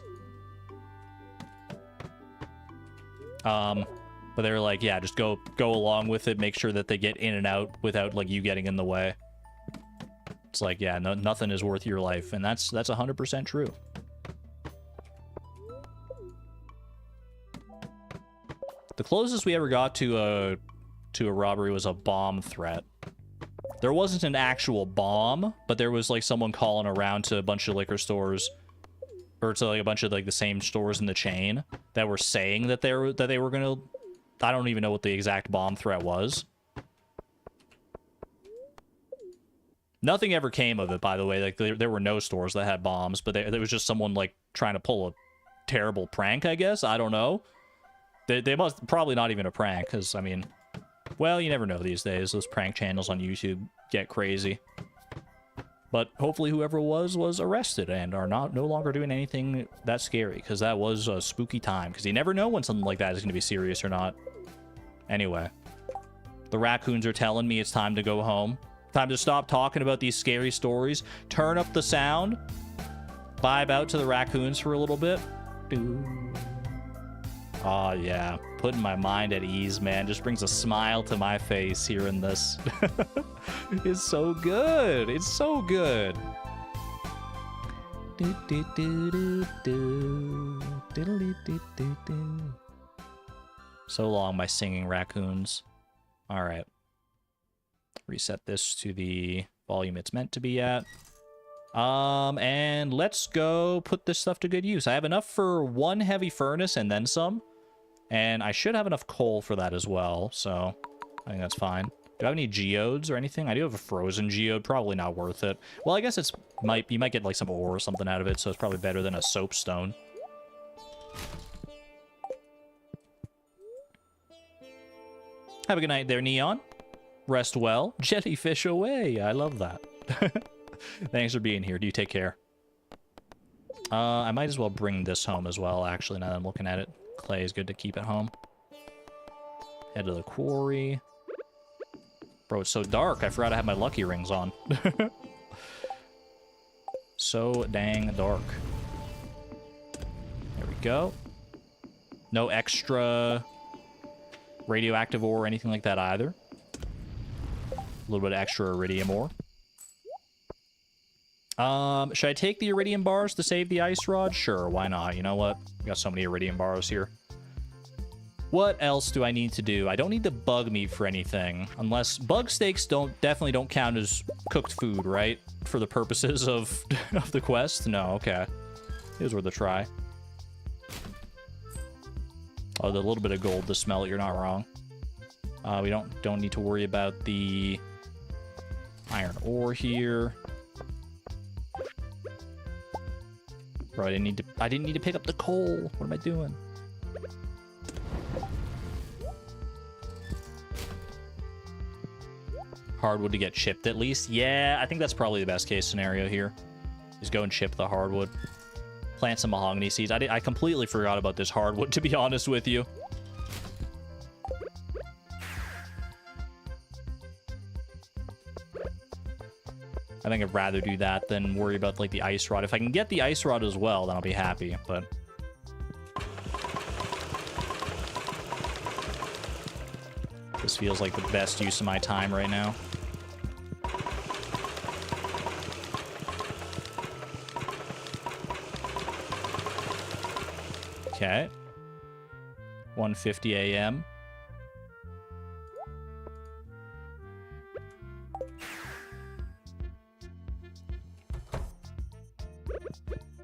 But they were like, yeah, just go along with it, make sure that they get in and out without like you getting in the way. It's like, yeah, no, nothing is worth your life, and that's 100% true. The closest we ever got to a robbery was a bomb threat. There wasn't an actual bomb, but there was like someone calling around to a bunch of liquor stores, or to like a bunch of like the same stores in the chain that were saying that they were gonna. I don't even know what the exact bomb threat was. Nothing ever came of it, by the way. Like there were no stores that had bombs, but there was just someone like trying to pull a terrible prank, I guess. I don't know. They must probably not even a prank, because I mean, well, you never know these days. Those prank channels on YouTube get crazy. But hopefully whoever was arrested and are no longer doing anything that scary, because that was a spooky time, because you never know when something like that is going to be serious or not. Anyway, the raccoons are telling me it's time to go home. Time to stop talking about these scary stories. Turn up the sound. Vibe out to the raccoons for a little bit. Oh, yeah. Putting my mind at ease, man. Just brings a smile to my face hearing this. It's so good. It's so good. So long, my singing raccoons. All right. Reset this to the volume it's meant to be at. And let's go put this stuff to good use. I have enough for one heavy furnace and then some. And I should have enough coal for that as well, so I think that's fine. Do I have any geodes or anything? I do have a frozen geode, probably not worth it. Well, I guess you might get like some ore or something out of it, so it's probably better than a soapstone. Have a good night there, Neon. Rest well. Jellyfish away. I love that. Thanks for being here. Do you take care? I might as well bring this home as well, actually, now that I'm looking at it. Clay is good to keep at home. Head to the quarry. Bro, it's so dark. I forgot I had my lucky rings on. So dang dark. There we go. No extra radioactive ore or anything like that either. A little bit of extra iridium ore. Should I take the iridium bars to save the ice rod? Sure, why not? You know what? We got so many iridium bars here. What else do I need to do? I don't need to bug meat for anything. Unless bug steaks definitely don't count as cooked food, right? For the purposes of the quest? No, okay. It was worth a try. Oh, the little bit of gold to smell it, you're not wrong. We don't need to worry about the iron ore here. Bro, I didn't need to pick up the coal. What am I doing? Hardwood to get chipped at least. Yeah, I think that's probably the best case scenario here. Is go and chip the hardwood. Plant some mahogany seeds. I completely forgot about this hardwood, to be honest with you. I think I'd rather do that than worry about, like, the ice rod. If I can get the ice rod as well, then I'll be happy, but... This feels like the best use of my time right now. Okay. 1:50 a.m.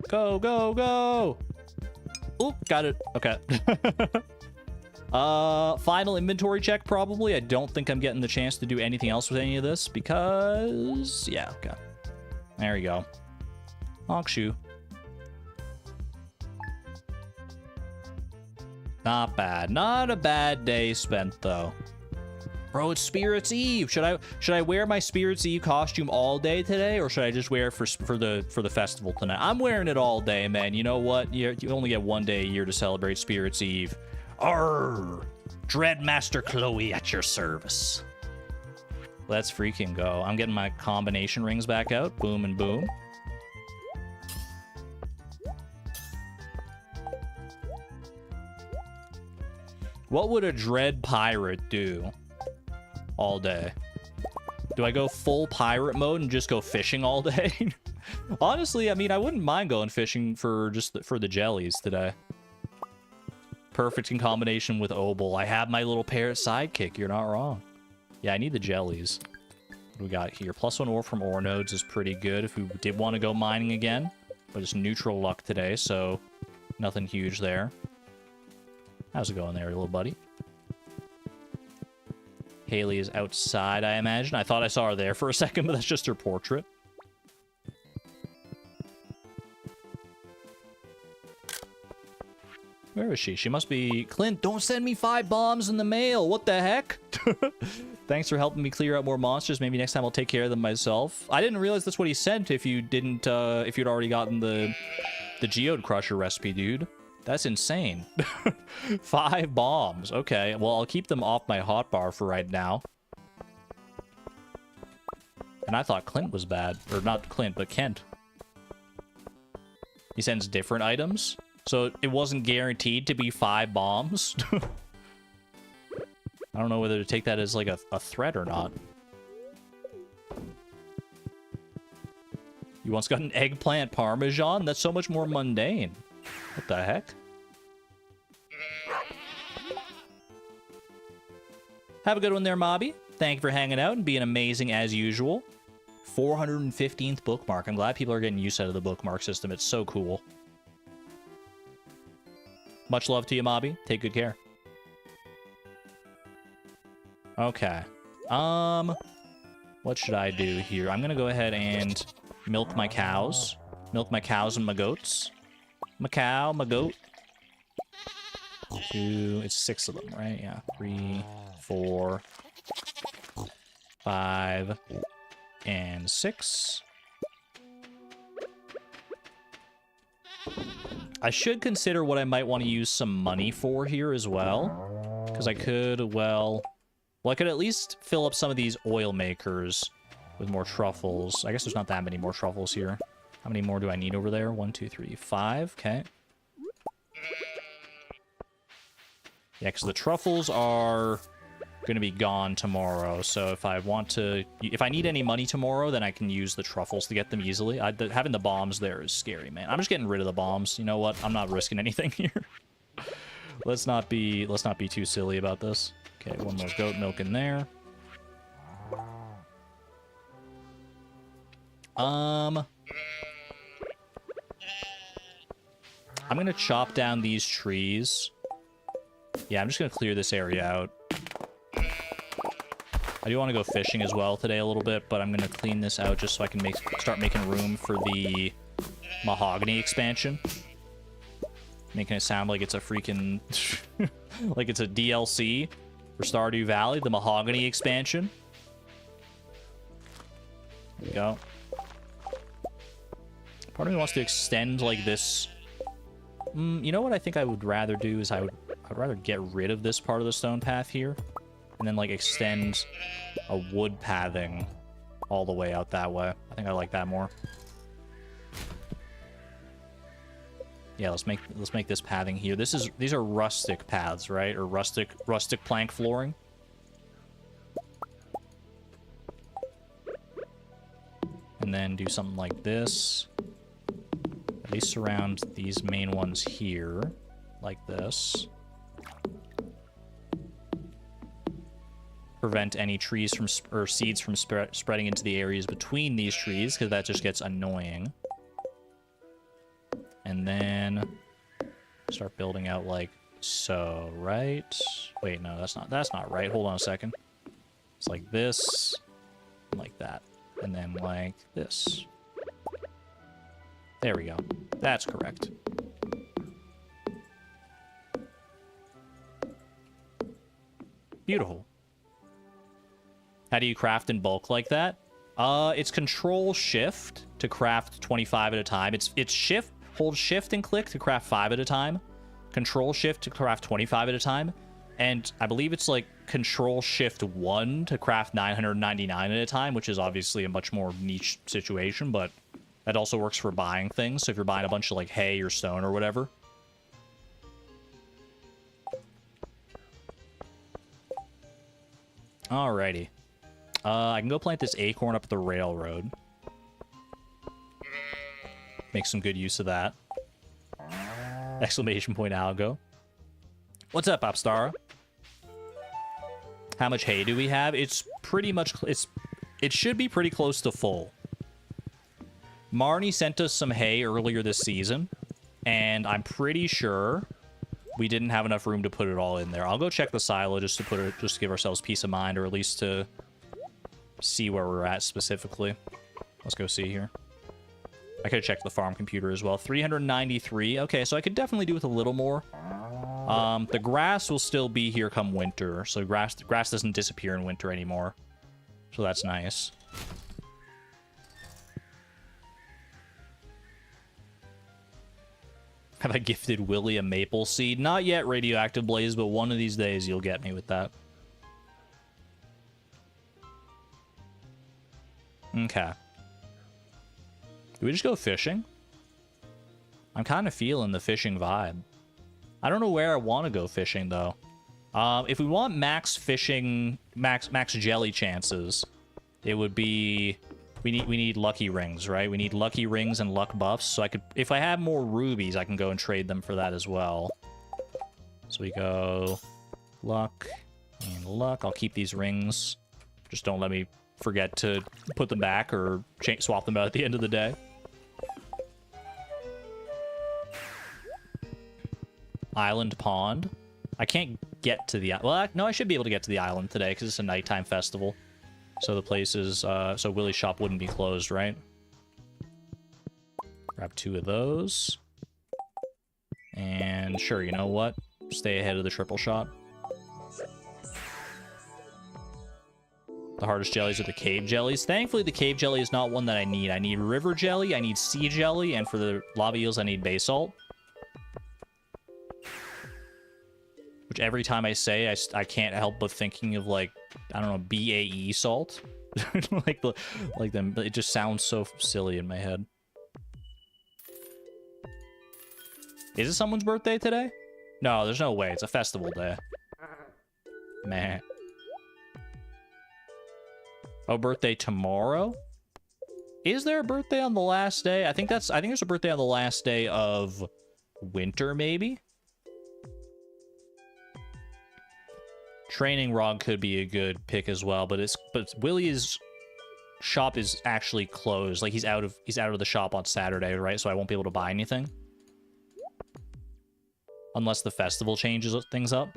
Go, go, go! Oop, got it. Okay. Final inventory check, probably. I don't think I'm getting the chance to do anything else with any of this because... Yeah, okay. There we go. Honkshoe. Not bad. Not a bad day spent, though. Bro, it's Spirits Eve. Should I wear my Spirits Eve costume all day today, or should I just wear it for the festival tonight? I'm wearing it all day, man. You know what? You only get one day a year to celebrate Spirits Eve. Arr! Dreadmaster Chloe at your service. Let's freaking go. I'm getting my combination rings back out. Boom and boom. What would a dread pirate do all day? Do I go full pirate mode and just go fishing all day? Honestly, I mean, I wouldn't mind going fishing for the jellies today. Perfect in combination with Obel. I have my little parrot sidekick. You're not wrong. Yeah, I need the jellies. What do we got here? +1 ore from ore nodes is pretty good if we did want to go mining again. But it's neutral luck today, so nothing huge there. How's it going there, little buddy? Haley is outside, I imagine. I thought I saw her there for a second, but that's just her portrait. Where is she? She must be... Clint, don't send me 5 bombs in the mail. What the heck? Thanks for helping me clear out more monsters. Maybe next time I'll take care of them myself. I didn't realize that's what he sent if you didn't, if you'd already gotten the Geode Crusher recipe, dude. That's insane. 5 bombs. Okay, well, I'll keep them off my hotbar for right now. And I thought Clint was bad. Or not Clint, but Kent. He sends different items. So it wasn't guaranteed to be 5 bombs. I don't know whether to take that as like a threat or not. You once got an eggplant parmesan? That's so much more mundane. What the heck? Have a good one there, Mobby. Thank you for hanging out and being amazing as usual. 415th bookmark. I'm glad people are getting used out of the bookmark system. It's so cool. Much love to you, Mobby. Take good care. Okay. What should I do here? I'm gonna go ahead and milk my cows. Milk my cows and my goats. My cow, my goat. 2, it's 6 of them, right? Yeah. 3, 4, 5, and 6. I should consider what I might want to use some money for here as well. Because I could, well, I could at least fill up some of these oil makers with more truffles. I guess there's not that many more truffles here. How many more do I need over there? 1, 2, 3, 5. Okay. Yeah, because the truffles are going to be gone tomorrow. So if I need any money tomorrow, then I can use the truffles to get them easily. Having the bombs there is scary, man. I'm just getting rid of the bombs. You know what? I'm not risking anything here. Let's not be too silly about this. Okay, 1 more goat milk in there. I'm gonna chop down these trees. Yeah, I'm just gonna clear this area out. I do want to go fishing as well today a little bit, but I'm gonna clean this out just so I can start making room for the mahogany expansion. Making it sound like it's a freaking like it's a DLC for Stardew Valley, the mahogany expansion. There we go. Part of me wants to extend like this. You know what I think I would rather do is I'd rather get rid of this part of the stone path here and then like extend a wood pathing all the way out that way. I think I like that more. Yeah, let's make this pathing here. These are rustic paths, right? Or rustic plank flooring. And then do something like this. At least surround these main ones here, like this. Prevent any trees from or seeds from spreading into the areas between these trees, because that just gets annoying. And then start building out like so, right? Wait, no, that's not right. Hold on a second. It's like this, like that, and then like this. There we go. That's correct. Beautiful. How do you craft in bulk like that? It's Control-Shift to craft 25 at a time. It's Shift, hold Shift and click to craft 5 at a time. Control-Shift to craft 25 at a time. And I believe it's like Control-Shift-1 to craft 999 at a time, which is obviously a much more niche situation, but that also works for buying things. So if you're buying a bunch of like hay or stone or whatever. Alrighty. I can go plant this acorn up the railroad. Make some good use of that. Exclamation point algo. What's up, Popstar? How much hay do we have? It's pretty much... It should be pretty close to full. Marnie sent us some hay earlier this season, and I'm pretty sure we didn't have enough room to put it all in there. I'll go check the silo just to give ourselves peace of mind, or at least to see where we're at specifically. Let's go see here. I could check the farm computer as well. 393. Okay, so I could definitely do with a little more. The grass will still be here come winter, so grass doesn't disappear in winter anymore. So that's nice. Have I gifted Willie a maple seed? Not yet, Radioactive Blaze, but one of these days you'll get me with that. Okay. Do we just go fishing? I'm kind of feeling the fishing vibe. I don't know where I want to go fishing, though. If we want max fishing, max jelly chances, it would be... We need lucky rings, right? We need lucky rings and luck buffs. So I could... If I have more rubies, I can go and trade them for that as well. So we go... Luck and luck. I'll keep these rings. Just don't let me forget to put them back or swap them out at the end of the day. Island Pond. I can't get to the... Well, no, I should be able to get to the island today because it's a nighttime festival. So the place is... so Willie's shop wouldn't be closed, right? Grab 2 of those. And sure, you know what? Stay ahead of the triple shot. The hardest jellies are the cave jellies. Thankfully, the cave jelly is not one that I need. I need river jelly, I need sea jelly, and for the lava eels, I need basalt. Which every time I say, I can't help but thinking of, like, I don't know, BAE salt. like them. It just sounds so silly in my head. Is it someone's birthday today? No, there's no way. It's a festival day. Man. Oh, birthday tomorrow? Is there a birthday on the last day? I think there's a birthday on the last day of winter, maybe? Training Rod could be a good pick as well, but Willie's shop is actually closed. Like he's out of the shop on Saturday, right? So I won't be able to buy anything. Unless the festival changes things up.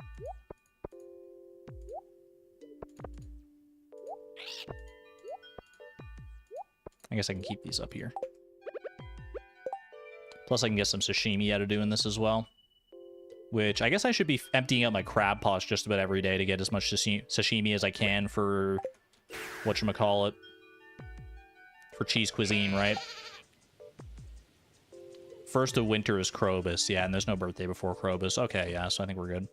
I guess I can keep these up here. Plus I can get some sashimi out of doing this as well. Which, I guess I should be emptying out my crab pots just about every day to get as much sashimi as I can for... whatchamacallit. For cheese cuisine, right? First of winter is Krobus, yeah, and there's no birthday before Krobus. Okay, yeah, so I think we're good.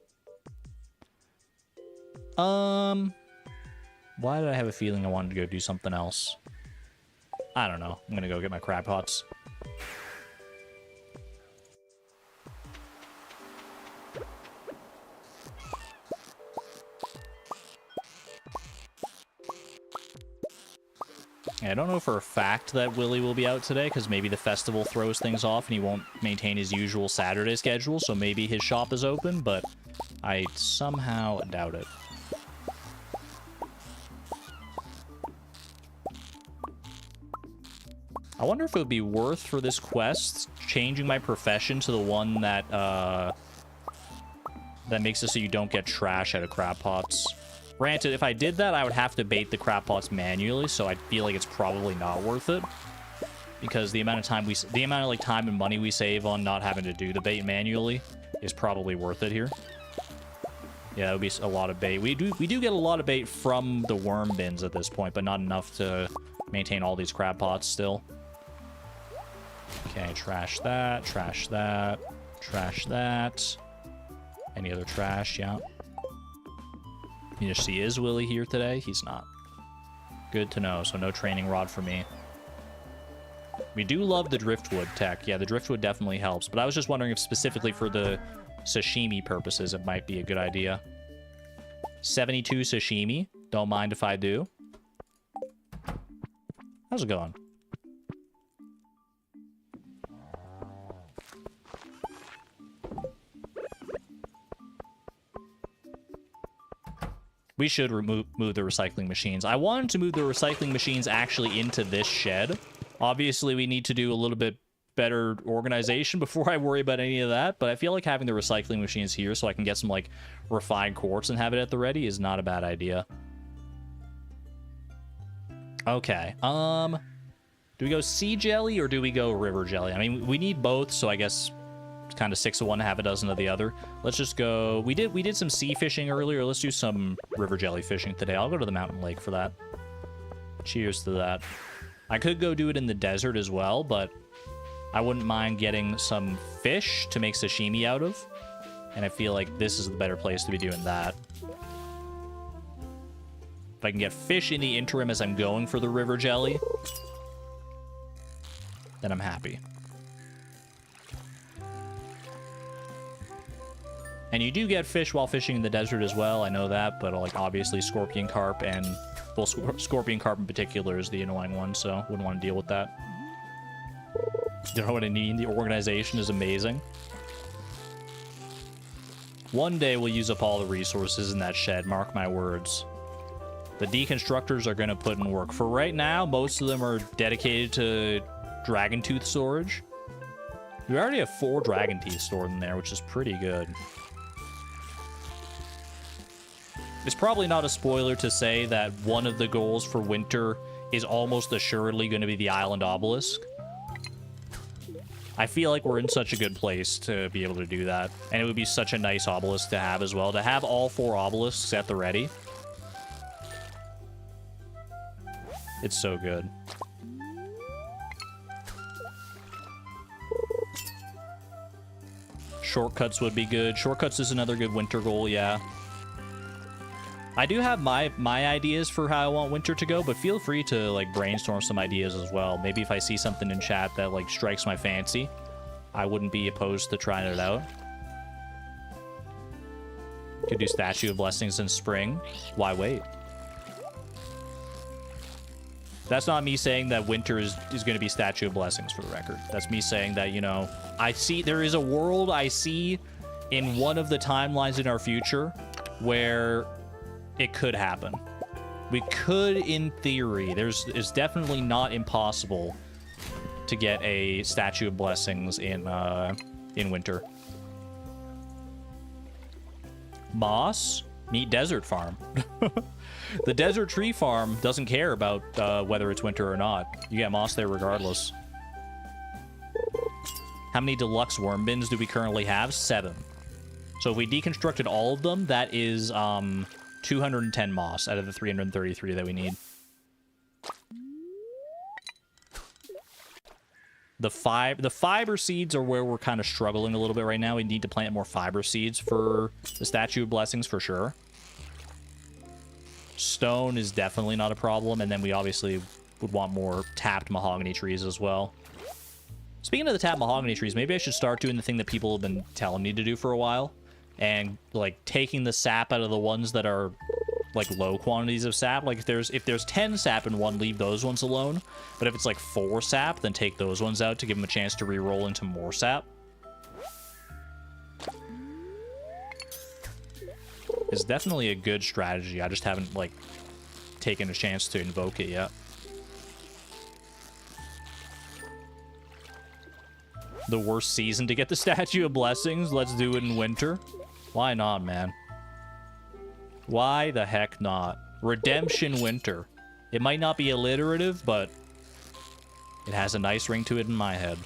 Why did I have a feeling I wanted to go do something else? I don't know. I'm gonna go get my crab pots. I don't know for a fact that Willie will be out today, because maybe the festival throws things off and he won't maintain his usual Saturday schedule, so maybe his shop is open, but I somehow doubt it. I wonder if it would be worth for this quest changing my profession to the one that that makes it so you don't get trash out of crab pots. Granted, if I did that, I would have to bait the crab pots manually, so I feel like it's probably not worth it, because the amount of time like time and money we save on not having to do the bait manually is probably worth it here. Yeah, that would be a lot of bait. We do get a lot of bait from the worm bins at this point, but not enough to maintain all these crab pots still. Okay, trash that, trash that, trash that. Any other trash? Yeah. You just see, is Willie here today? He's not. Good to know, so no training rod for me. We do love the driftwood tech. Yeah, the driftwood definitely helps, but I was just wondering if specifically for the sashimi purposes it might be a good idea. 72 sashimi. Don't mind if I do. How's it going? We should move the recycling machines. I wanted to move the recycling machines actually into this shed. Obviously, we need to do a little bit better organization before I worry about any of that, but I feel like having the recycling machines here so I can get some, like, refined quartz and have it at the ready is not a bad idea. Okay, do we go sea jelly or do we go river jelly? I mean, we need both, so I guess it's kind of 6 of one, half a dozen of the other. Let's just go... We did some sea fishing earlier. Let's do some river jelly fishing today. I'll go to the mountain lake for that. Cheers to that. I could go do it in the desert as well, but I wouldn't mind getting some fish to make sashimi out of. And I feel like this is the better place to be doing that. If I can get fish in the interim as I'm going for the river jelly, then I'm happy. And you do get fish while fishing in the desert as well, I know that, but like obviously scorpion carp and, well, scorpion carp in particular is the annoying one, so wouldn't want to deal with that. You know what I mean? The organization is amazing. One day we'll use up all the resources in that shed, mark my words. The deconstructors are going to put in work. For right now, most of them are dedicated to dragon tooth storage. We already have 4 dragon teeth stored in there, which is pretty good. It's probably not a spoiler to say that one of the goals for winter is almost assuredly going to be the island obelisk. I feel like we're in such a good place to be able to do that. And it would be such a nice obelisk to have as well. To have all 4 obelisks at the ready. It's so good. Shortcuts would be good. Shortcuts is another good winter goal, yeah. I do have my ideas for how I want winter to go, but feel free to, like, brainstorm some ideas as well. Maybe if I see something in chat that, like, strikes my fancy, I wouldn't be opposed to trying it out. Could do Statue of Blessings in spring. Why wait? That's not me saying that winter is going to be Statue of Blessings, for the record. That's me saying that, you know, there is a world I see in one of the timelines in our future where it could happen. We could, in theory. It's definitely not impossible to get a Statue of Blessings in winter. Moss? Meet Desert Farm. The Desert Tree Farm doesn't care about whether it's winter or not. You get moss there regardless. How many deluxe worm bins do we currently have? 7. So if we deconstructed all of them, that is 210 moss out of the 333 that we need. The fiber seeds are where we're kind of struggling a little bit right now. We need to plant more fiber seeds for the Statue of Blessings for sure. Stone is definitely not a problem, and then we obviously would want more tapped mahogany trees as well. Speaking of the tapped mahogany trees, maybe I should start doing the thing that people have been telling me to do for a while. And, like, taking the sap out of the ones that are, like, low quantities of sap. Like, if there's 10 sap in one, leave those ones alone. But if it's, like, 4 sap, then take those ones out to give them a chance to re-roll into more sap. It's definitely a good strategy. I just haven't, like, taken a chance to invoke it yet. The worst season to get the Statue of Blessings. Let's do it in winter. Why not, man? Why the heck not? Redemption Winter. It might not be alliterative, but it has a nice ring to it in my head.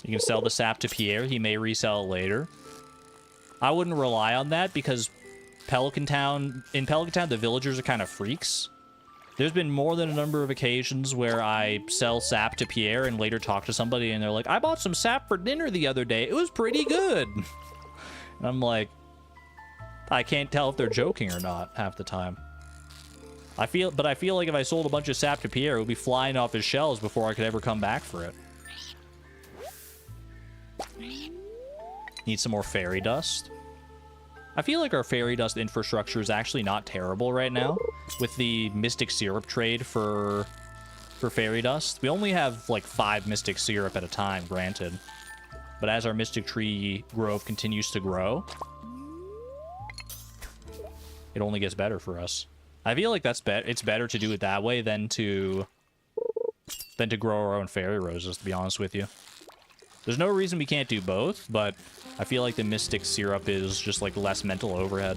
You can sell the sap to Pierre. He may resell it later. I wouldn't rely on that because in Pelican Town, the villagers are kind of freaks. There's been more than a number of occasions where I sell sap to Pierre and later talk to somebody and they're like, I bought some sap for dinner the other day. It was pretty good. And I'm like, I can't tell if they're joking or not half the time. I feel like if I sold a bunch of sap to Pierre, it would be flying off his shelves before I could ever come back for it. Need some more fairy dust. I feel like our fairy dust infrastructure is actually not terrible right now with the mystic syrup trade for fairy dust. We only have like 5 mystic syrup at a time, granted. But as our mystic tree grove continues to grow, it only gets better for us. I feel like it's better to do it that way than to grow our own fairy roses, to be honest with you. There's no reason we can't do both, but I feel like the mystic syrup is just like less mental overhead.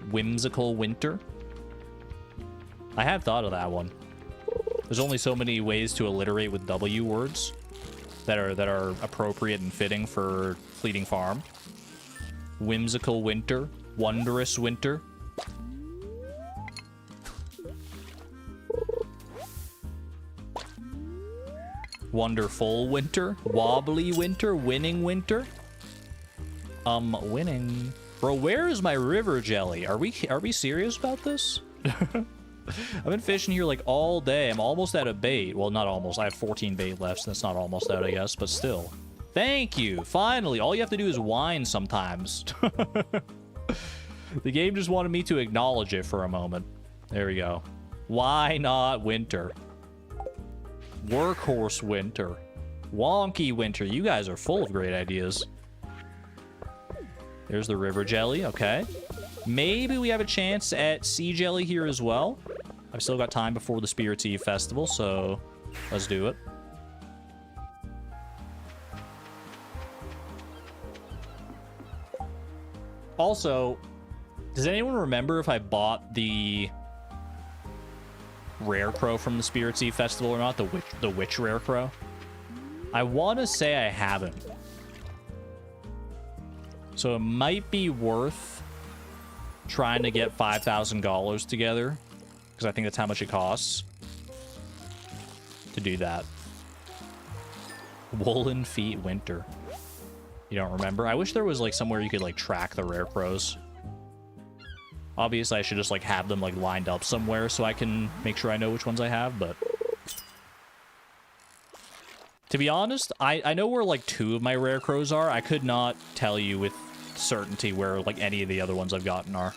Whimsical Winter. I have thought of that one. There's only so many ways to alliterate with W words that are appropriate and fitting for Fleeting Farm. Whimsical Winter. Wondrous Winter. Wonderful Winter. Wobbly Winter. Winning Winter. Winning. Bro, where is my river jelly? Are we serious about this? I've been fishing here like all day. I'm almost out of bait. Well, not almost. I have 14 bait left, so that's not almost out, I guess, but still. Thank you. Finally. All you have to do is whine sometimes. The game just wanted me to acknowledge it for a moment. There we go. Why not winter? Workhorse Winter. Wonky Winter. You guys are full of great ideas. There's the river jelly. Okay. Maybe we have a chance at sea jelly here as well. I've still got time before the Spirits Eve festival, so let's do it. Also, does anyone remember if I bought the rare crow from the Spirits Eve festival or not? The witch rare crow? I want to say I haven't. So it might be worth trying to get $5,000 together, because I think that's how much it costs to do that. Woolen Feet Winter. You don't remember? I wish there was like somewhere you could like track the rare crows. Obviously, I should just like have them like lined up somewhere so I can make sure I know which ones I have, but to be honest, I know where like 2 of my rare crows are. I could not tell you with certainty where like any of the other ones I've gotten are.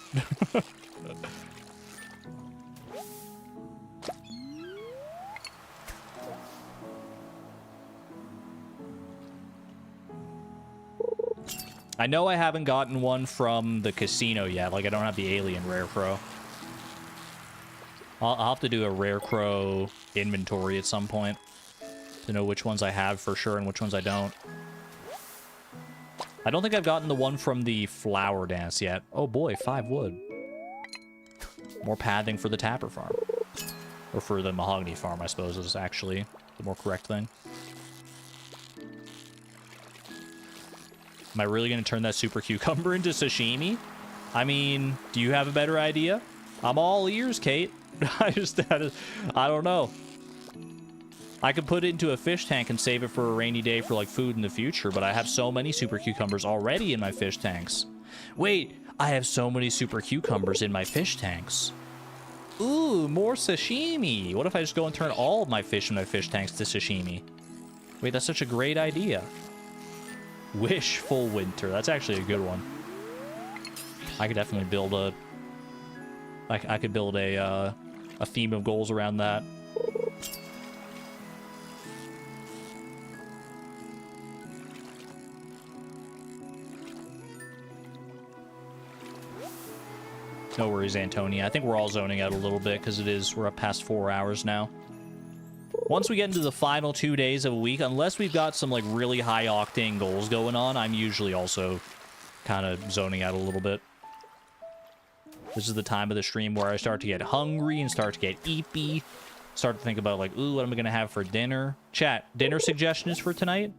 I know I haven't gotten one from the casino yet. Like, I don't have the alien rare crow. I'll have to do a rare crow inventory at some point to know which ones I have for sure and which ones I don't. I don't think I've gotten the one from the flower dance yet. Oh boy, 5 wood. More pathing for the Tapper farm. Or for the mahogany farm, I suppose, is actually the more correct thing. Am I really going to turn that super cucumber into sashimi? I mean, do you have a better idea? I'm all ears, Kate. I don't know. I could put it into a fish tank and save it for a rainy day for like food in the future, but I have so many super cucumbers already in my fish tanks. Wait, I have so many super cucumbers in my fish tanks. Ooh, more sashimi. What if I just go and turn all of my fish in my fish tanks to sashimi? Wait, that's such a great idea. Wishful winter. That's actually a good one. I could definitely build a... I could build a theme of goals around that. No worries, Antonia. I think we're all zoning out a little bit because we're up past 4 hours now. Once we get into the final 2 days of a week, unless we've got some like really high octane goals going on, I'm usually also kind of zoning out a little bit. This is the time of the stream where I start to get hungry and start to get eepy. Start to think about like, ooh, what am I going to have for dinner? Chat, dinner suggestions for tonight?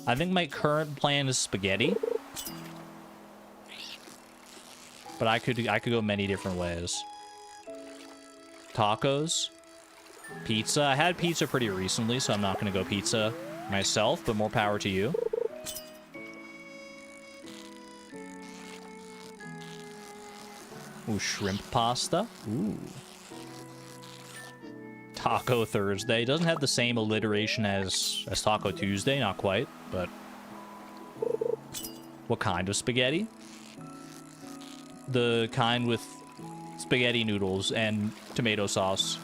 I think my current plan is spaghetti. But I could go many different ways. Tacos. Pizza. I had pizza pretty recently, so I'm not going to go pizza myself, but more power to you. Ooh, shrimp pasta. Ooh. Taco Thursday. Doesn't have the same alliteration as Taco Tuesday, not quite, but... What kind of spaghetti? The kind with spaghetti noodles and tomato sauce.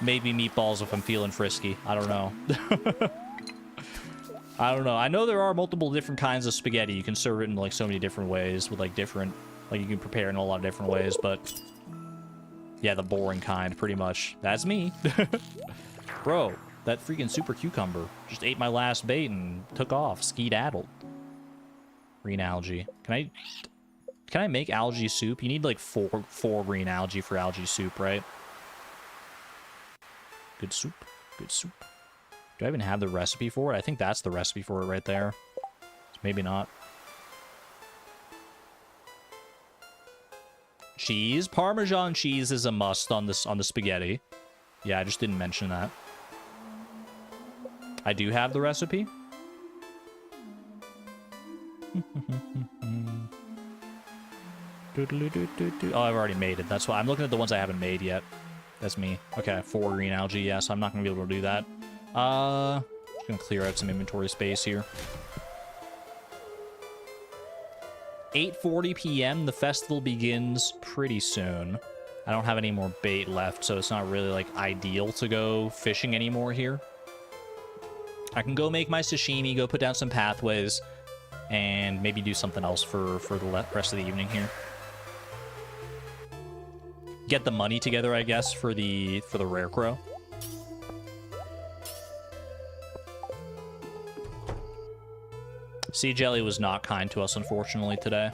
Maybe meatballs if I'm feeling frisky. I don't know. I don't know. I know there are multiple different kinds of spaghetti. You can serve it in like so many different ways with like different... Like you can prepare it in a lot of different ways, but... Yeah, the boring kind, pretty much. That's me. Bro, that freaking super cucumber just ate my last bait and took off. Skedaddled. Green algae. Can I make algae soup? You need like four green algae for algae soup, right? Good soup. Good soup. Do I even have the recipe for it? I think that's the recipe for it right there. Maybe not. Cheese. Parmesan cheese is a must on this on the spaghetti. Yeah, I just didn't mention that. I do have the recipe. Oh, I've already made it. That's why I'm looking at the ones I haven't made yet. That's me. Okay, 4 green algae. Yeah, so I'm not gonna be able to do that. Just gonna clear out some inventory space here. 8:40 p.m. The festival begins pretty soon. I don't have any more bait left, so it's not really like ideal to go fishing anymore here. I can go make my sashimi, go put down some pathways, and maybe do something else for the rest of the evening here. Get the money together, I guess, for the rare crow. Sea Jelly was not kind to us, unfortunately, today.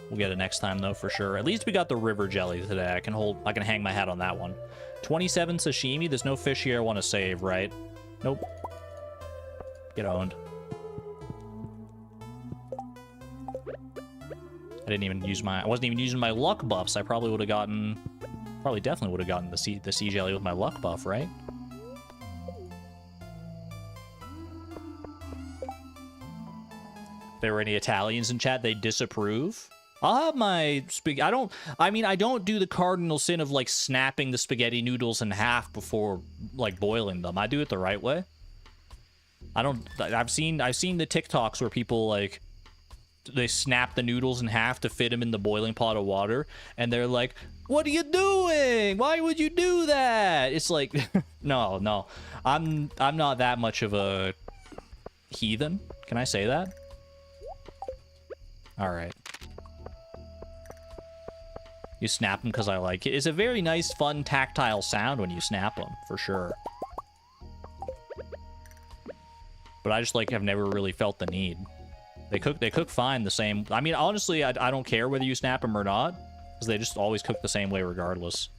We'll get it next time, though, for sure. At least we got the river jelly today. I can hang my hat on that one. 27 sashimi. There's no fish here I want to save, right? Nope. Get owned. I wasn't even using my luck buffs. I probably would have gotten... Probably definitely would have gotten the sea jelly with my luck buff, right? If there were any Italians in chat, they disapprove. I'll have my spaghetti. I don't do the cardinal sin of like snapping the spaghetti noodles in half before like boiling them. I do it the right way. I've seen the TikToks where people like they snap the noodles in half to fit them in the boiling pot of water, and they're like, "What are you doing? Why would you do that?" It's like, no, I'm not that much of a heathen. Can I say that? All right. You snap them because I like it. It's a very nice, fun, tactile sound when you snap them, for sure. But I just like have never really felt the need. They cook fine the same. I mean, honestly, I don't care whether you snap them or not, because they just always cook the same way regardless.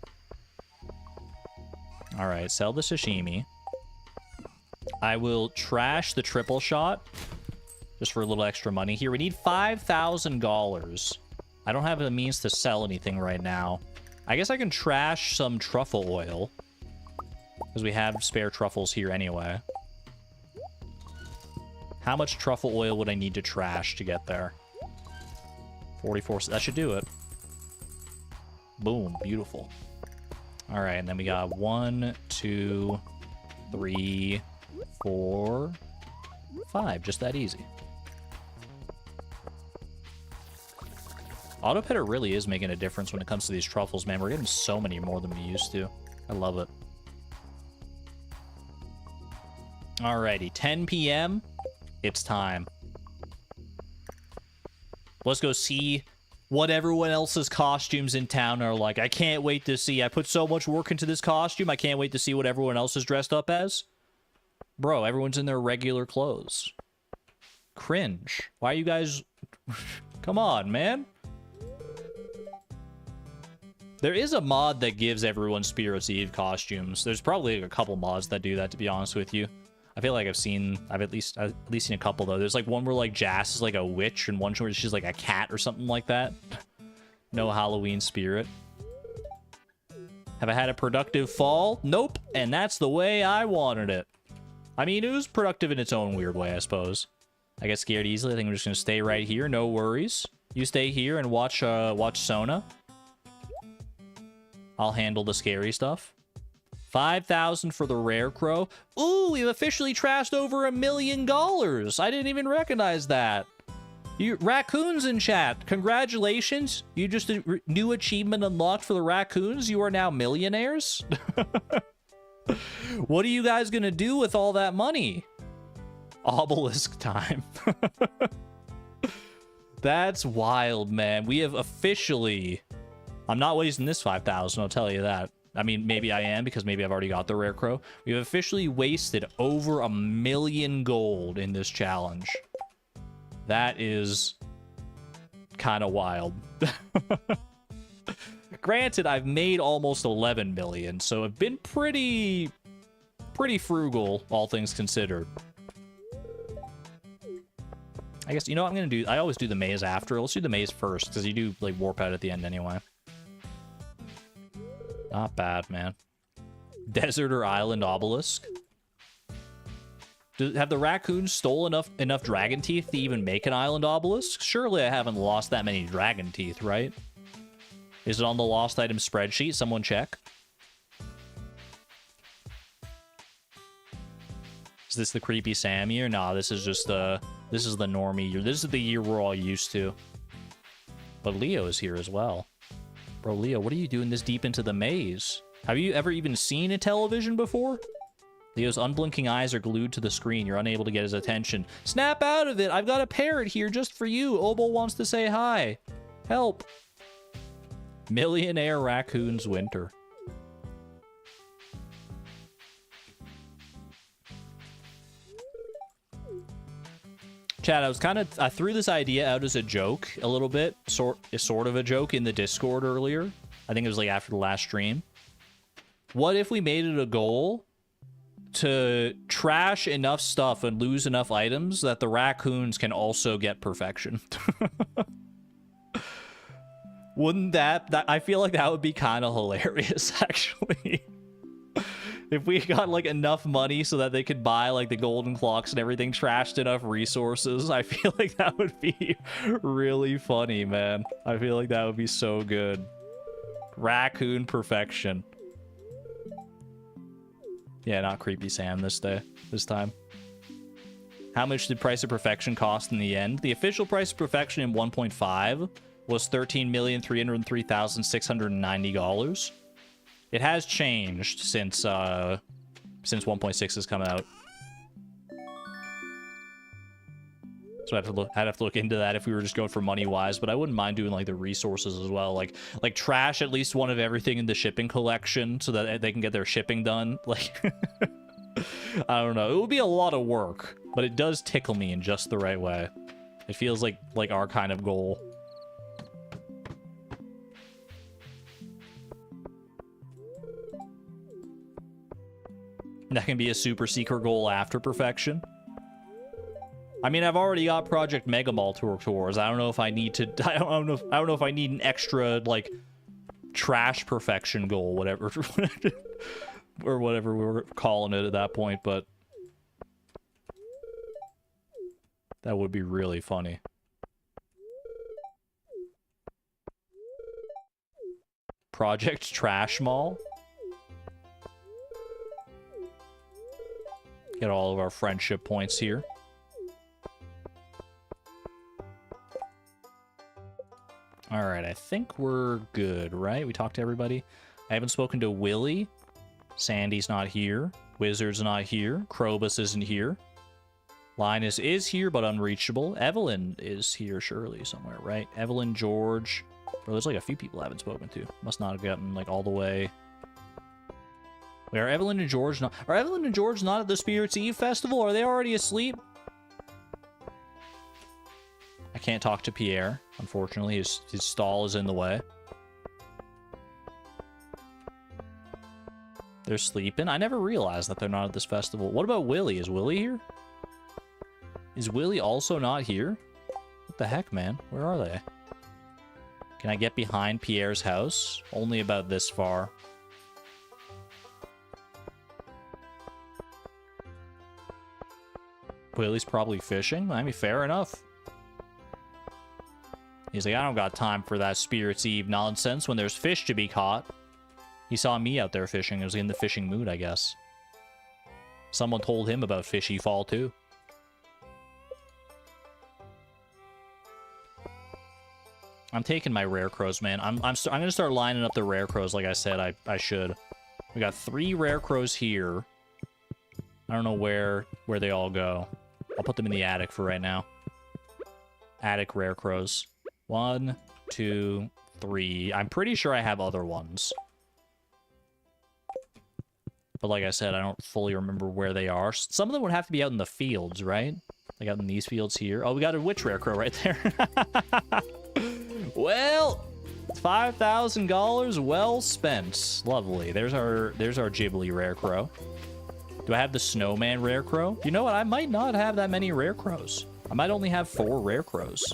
All right, sell the sashimi. I will trash the triple shot just for a little extra money here. We need $5,000. I don't have a means to sell anything right now. I guess I can trash some truffle oil. Because we have spare truffles here anyway. How much truffle oil would I need to trash to get there? 44. That should do it. Boom. Beautiful. All right. And then we got 1, 2, 3, 4, 5. Just that easy. Autopetter really is making a difference when it comes to these truffles, man. We're getting so many more than we used to. I love it. Alrighty, 10 p.m. It's time. Let's go see what everyone else's costumes in town are like. I can't wait to see. I put so much work into this costume. I can't wait to see what everyone else is dressed up as. Bro, everyone's in their regular clothes. Cringe. Why are you guys... Come on, man. There is a mod that gives everyone Spirit's Eve costumes. There's probably a couple mods that do that, to be honest with you. I feel like I've at least seen a couple, though. There's like one where like Jas is like a witch and one where she's like a cat or something like that. No Halloween spirit. Have I had a productive fall? Nope. And that's the way I wanted it. I mean, it was productive in its own weird way, I suppose. I get scared easily. I think I'm just going to stay right here. No worries. You stay here and watch Sona. I'll handle the scary stuff. 5,000 for the rare crow. Ooh, we've officially trashed over $1 million. I didn't even recognize that. You raccoons in chat, congratulations. You just a new achievement unlocked for the raccoons. You are now millionaires. What are you guys gonna do with all that money? Obelisk time. That's wild, man. We have officially... I'm not wasting this 5,000, I'll tell you that. I mean, maybe I am, because maybe I've already got the rare crow. We've officially wasted over $1 million gold in this challenge. That is kind of wild. Granted, I've made almost 11 million, so I've been pretty frugal, all things considered. I guess, you know what I'm going to do? I always do the maze after. Let's do the maze first, because you do, like, warp out at the end anyway. Not bad, man. Desert or island obelisk? Have the raccoons stole enough dragon teeth to even make an island obelisk? Surely I haven't lost that many dragon teeth, right? Is it on the lost item spreadsheet? Someone check. Is this the creepy Sam year? Nah, this is just this is the normie year. This is the year we're all used to. But Leo is here as well. Bro, Leo, what are you doing this deep into the maze? Have you ever even seen a television before? Leo's unblinking eyes are glued to the screen. You're unable to get his attention. Snap out of it! I've got a parrot here just for you. Obel wants to say hi. Help. Millionaire Raccoons Winter. Chad, I threw this idea out as a joke a little bit, sort of a joke in the Discord earlier. I think it was like after the last stream. What if we made it a goal to trash enough stuff and lose enough items that the raccoons can also get perfection? Wouldn't that I feel like that would be kind of hilarious, actually. If we got, like, enough money so that they could buy, like, the golden clocks and everything, trashed enough resources, I feel like that would be really funny, man. I feel like that would be so good. Raccoon perfection. Yeah, not creepy Sam this time. How much did Price of Perfection cost in the end? The official Price of Perfection in 1.5 was $13,303,690. It has changed since 1.6 has come out. So I'd have to look into that if we were just going for money-wise, but I wouldn't mind doing, like, the resources as well. Like trash at least one of everything in the shipping collection so that they can get their shipping done. Like, I don't know. It would be a lot of work, but it does tickle me in just the right way. It feels like our kind of goal. That can be a super secret goal after perfection. I mean, I've already got Project Mega Mall to work towards. I don't know if I need to. I don't know if I need an extra like trash perfection goal, whatever, or whatever we were calling it at that point. But that would be really funny. Project Trash Mall. Get all of our friendship points here. Alright, I think we're good, right? We talked to everybody. I haven't spoken to Willy. Sandy's not here. Wizard's not here. Krobus isn't here. Linus is here, but unreachable. Evelyn is here surely somewhere, right? Evelyn, George. Bro, there's like a few people I haven't spoken to. Must not have gotten like all the way. Wait, are Evelyn and George not... Are Evelyn and George not at the Spirits Eve Festival? Are they already asleep? I can't talk to Pierre, unfortunately. His stall is in the way. They're sleeping? I never realized that they're not at this festival. What about Willy? Is Willy here? Is Willy also not here? What the heck, man? Where are they? Can I get behind Pierre's house? Only about this far. Willy's probably fishing? I mean, fair enough. He's like, I don't got time for that Spirits Eve nonsense when there's fish to be caught. He saw me out there fishing. I was in the fishing mood, I guess. Someone told him about Fishy Fall, too. I'm taking my rare crows, man. I'm gonna start lining up the rare crows like I said I should. We got 3 rare crows here. I don't know where they all go. I'll put them in the attic for right now. Attic rare crows. 1, 2, 3. I'm pretty sure I have other ones. But like I said, I don't fully remember where they are. Some of them would have to be out in the fields, right? Like out in these fields here. Oh, we got a witch rare crow right there. Well, $5,000 well spent. Lovely. There's our Ghibli rare crow. Do I have the snowman rare crow? You know what? I might not have that many rare crows. I might only have 4 rare crows.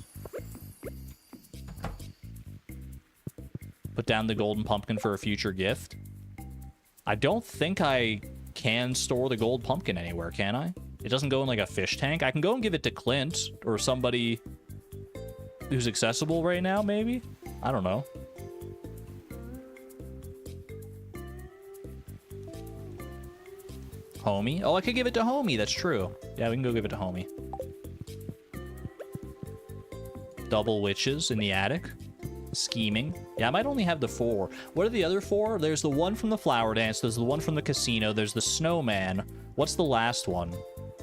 Put down the golden pumpkin for a future gift. I don't think I can store the gold pumpkin anywhere, can I? It doesn't go in like a fish tank. I can go and give it to Clint or somebody who's accessible right now, maybe? I don't know. Homie? Oh, I could give it to Homie. That's true. Yeah, we can go give it to Homie. Double witches in the attic. Scheming. Yeah, I might only have the 4. What are the other 4? There's the one from the flower dance. There's the one from the casino. There's the snowman. What's the last one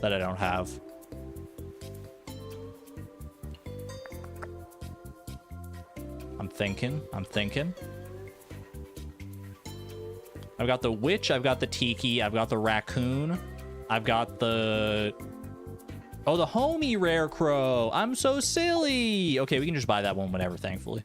that I don't have? I'm thinking. I've got the witch, I've got the tiki, I've got the raccoon, I've got the... Oh, the Homie rare crow. I'm so silly. Okay, we can just buy that one whenever, thankfully.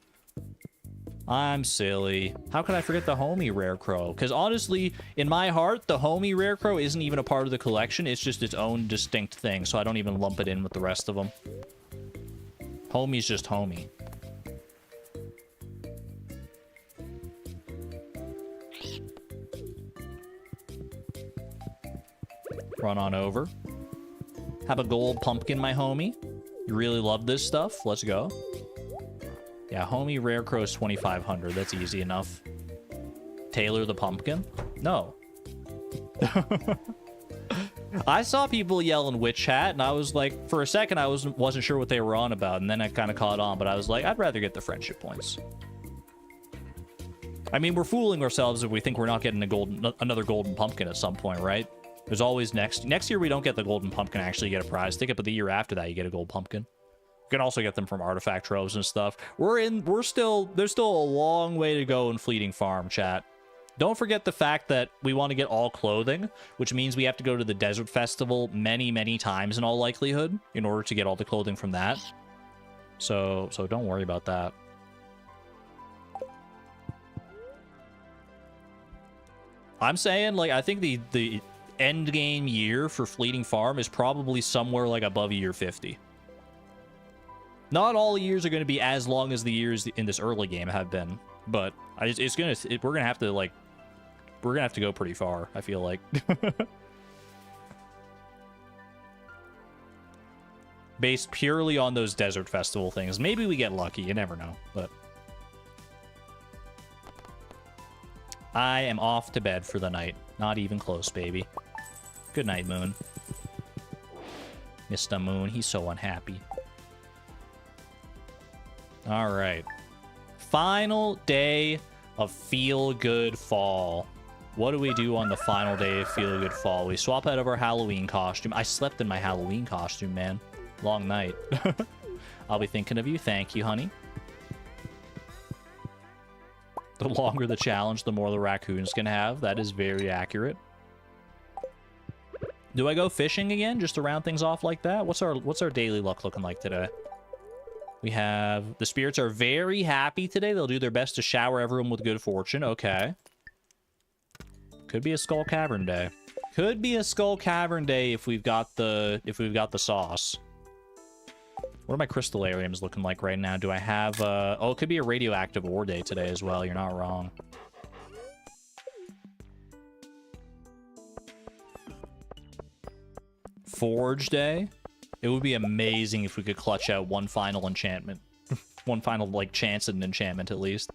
I'm silly. How could I forget the Homie rare crow? Because honestly, in my heart, the Homie rare crow isn't even a part of the collection. It's just its own distinct thing, so I don't even lump it in with the rest of them. Homie's just Homie. Run on over. Have a gold pumpkin, my homie. You really love this stuff? Let's go. Yeah, Homie rare crow is 2,500. That's easy enough. Taylor the pumpkin? No. I saw people yell in witch hat, and I was like, for a second, I wasn't sure what they were on about, and then I kind of caught on, but I was like, I'd rather get the friendship points. I mean, we're fooling ourselves if we think we're not getting another golden pumpkin at some point, right? There's always next year we don't get the golden pumpkin, actually get a prize ticket, but the year after that you get a gold pumpkin. You can also get them from artifact troves and stuff. there's still a long way to go in Fleeting Farm, chat. Don't forget the fact that we want to get all clothing, which means we have to go to the Desert Festival many, many times in all likelihood in order to get all the clothing from that. So don't worry about that. I'm saying, like, I think end game year for Fleeting Farm is probably somewhere like above year 50. Not all years are going to be as long as the years in this early game have been, but we're gonna have to go pretty far, I feel like. Based purely on those desert festival things. Maybe we get lucky, you never know, but I am off to bed for the night. Not even close, baby. Good night, Moon. Mr. Moon, he's so unhappy. All right. Final day of Feel Good Fall. What do we do on the final day of Feel Good Fall? We swap out of our Halloween costume. I slept in my Halloween costume, man. Long night. I'll be thinking of you. Thank you, honey. The longer the challenge, the more the raccoon's gonna have. That is very accurate. Do I go fishing again just to round things off like that? What's our daily luck looking like today? We have... The spirits are very happy today. They'll do their best to shower everyone with good fortune. Okay. Could be a Skull Cavern day. Could be a Skull Cavern day if we've got the sauce. What are my crystallariums looking like right now? Do I have... Oh, it could be a radioactive ore day today as well. You're not wrong. Forge day? It would be amazing if we could clutch out one final enchantment. One final, like, chance at an enchantment, at least.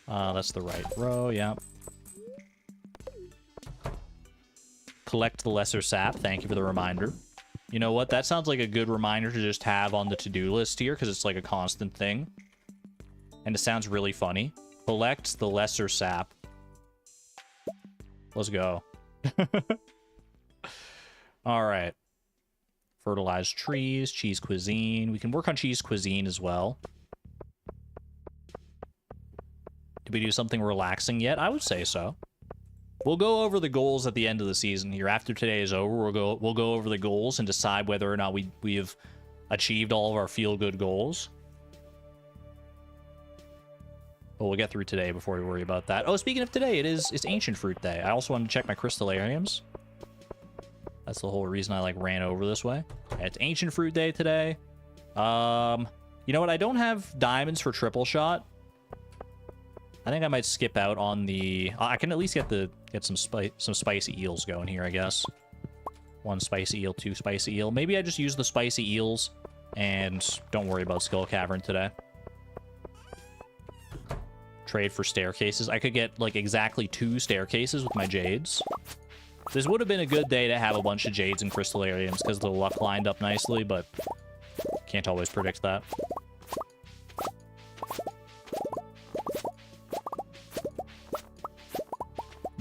That's the right row, yeah. Collect the lesser sap. Thank you for the reminder. You know what? That sounds like a good reminder to just have on the to-do list here, because it's like a constant thing. And it sounds really funny. Collect the lesser sap. Let's go. All right. Fertilize trees, cheese cuisine. We can work on cheese cuisine as well. Did we do something relaxing yet? I would say so. We'll go over the goals at the end of the season here. After today is over, we'll go over the goals and decide whether or not we have achieved all of our feel-good goals. But we'll get through today before we worry about that. Oh, speaking of today, it's Ancient Fruit Day. I also wanted to check my crystallariums. That's the whole reason I, like, ran over this way. It's Ancient Fruit Day today. You know what? I don't have diamonds for triple shot. I think I might skip out on the... I can at least get some spicy eels going here, I guess. 1 spicy eel, 2 spicy eel. Maybe I just use the spicy eels and don't worry about Skull Cavern today. Trade for staircases. I could get, like, exactly 2 staircases with my jades. This would have been a good day to have a bunch of jades and crystallariums because the luck lined up nicely, but can't always predict that.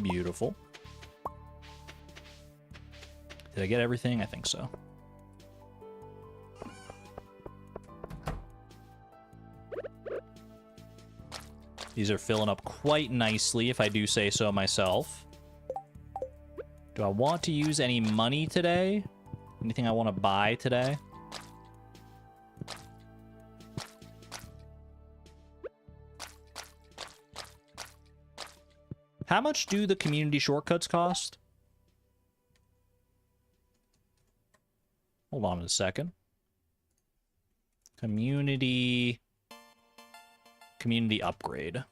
Beautiful. Did I get everything? I think so. These are filling up quite nicely, if I do say so myself. Do I want to use any money today? Anything I want to buy today? How much do the community shortcuts cost? Hold on a second. Community upgrade.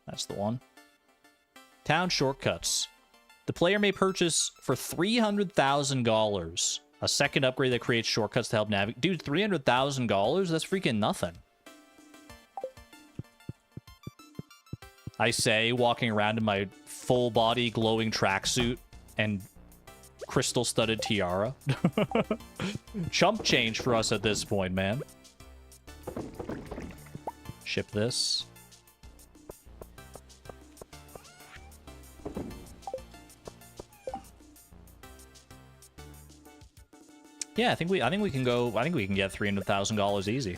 That's the one. Town shortcuts. The player may purchase for $300,000 a second upgrade that creates shortcuts to help navigate. Dude, $300,000? That's freaking nothing. I say, walking around in my full-body glowing tracksuit and crystal-studded tiara. Chump change for us at this point, man. Ship this. Yeah, I think we can go. I think we can get $300,000 easy.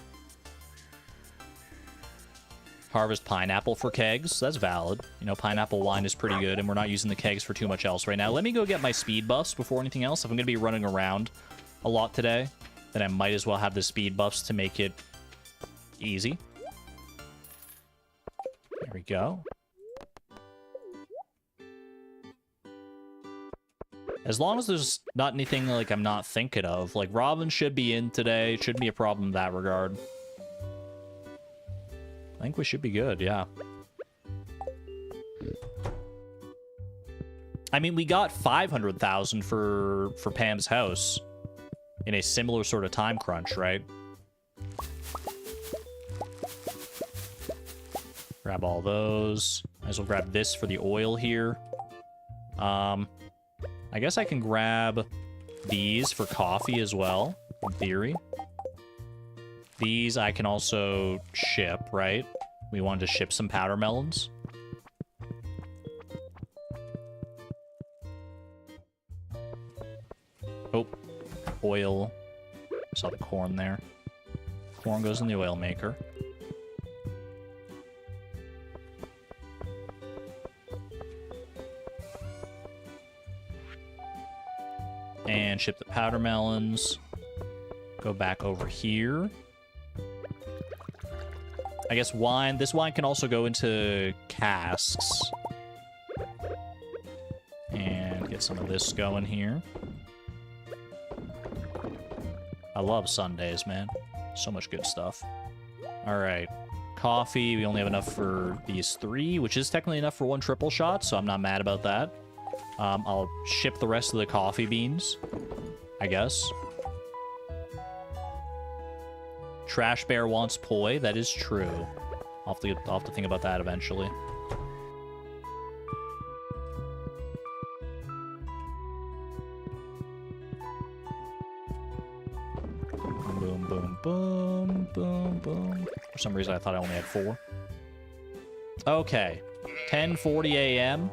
Harvest pineapple for kegs. That's valid. You know, pineapple wine is pretty good, and we're not using the kegs for too much else right now. Let me go get my speed buffs before anything else. If I'm going to be running around a lot today, then I might as well have the speed buffs to make it easy. There we go. As long as there's not anything like I'm not thinking of. Like Robin should be in today. Shouldn't be a problem in that regard. I think we should be good, yeah. I mean, we got 500,000 for Pam's house in a similar sort of time crunch, right? Grab all those. Might as well grab this for the oil here. I guess I can grab these for coffee as well, in theory. These I can also ship, right? We wanted to ship some powder melons. Oh, oil. Saw the corn there. Corn goes in the oil maker. And ship the powder melons. Go back over here. I guess wine. This wine can also go into casks. And get some of this going here. I love Sundays, man. So much good stuff. All right. Coffee. We only have enough for these 3, which is technically enough for 1 triple shot, so I'm not mad about that. I'll ship the rest of the coffee beans, I guess. Trash Bear wants poi. That is true. I'll have to think about that eventually. Boom, boom, boom, boom, boom. For some reason, I thought I only had 4. Okay. 10:40 a.m.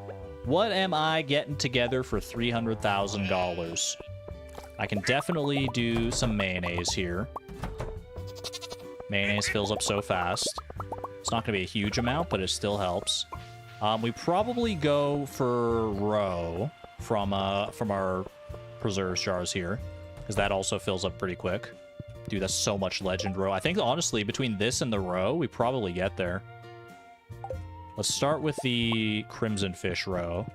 What am I getting together for $300,000? I can definitely do some mayonnaise here. Mayonnaise fills up so fast. It's not going to be a huge amount, but it still helps. We probably go for roe from our preserves jars here, because that also fills up pretty quick. Dude, that's so much legend roe. I think, honestly, between this and the roe, we probably get there. Let's start with the Crimson Fish roe.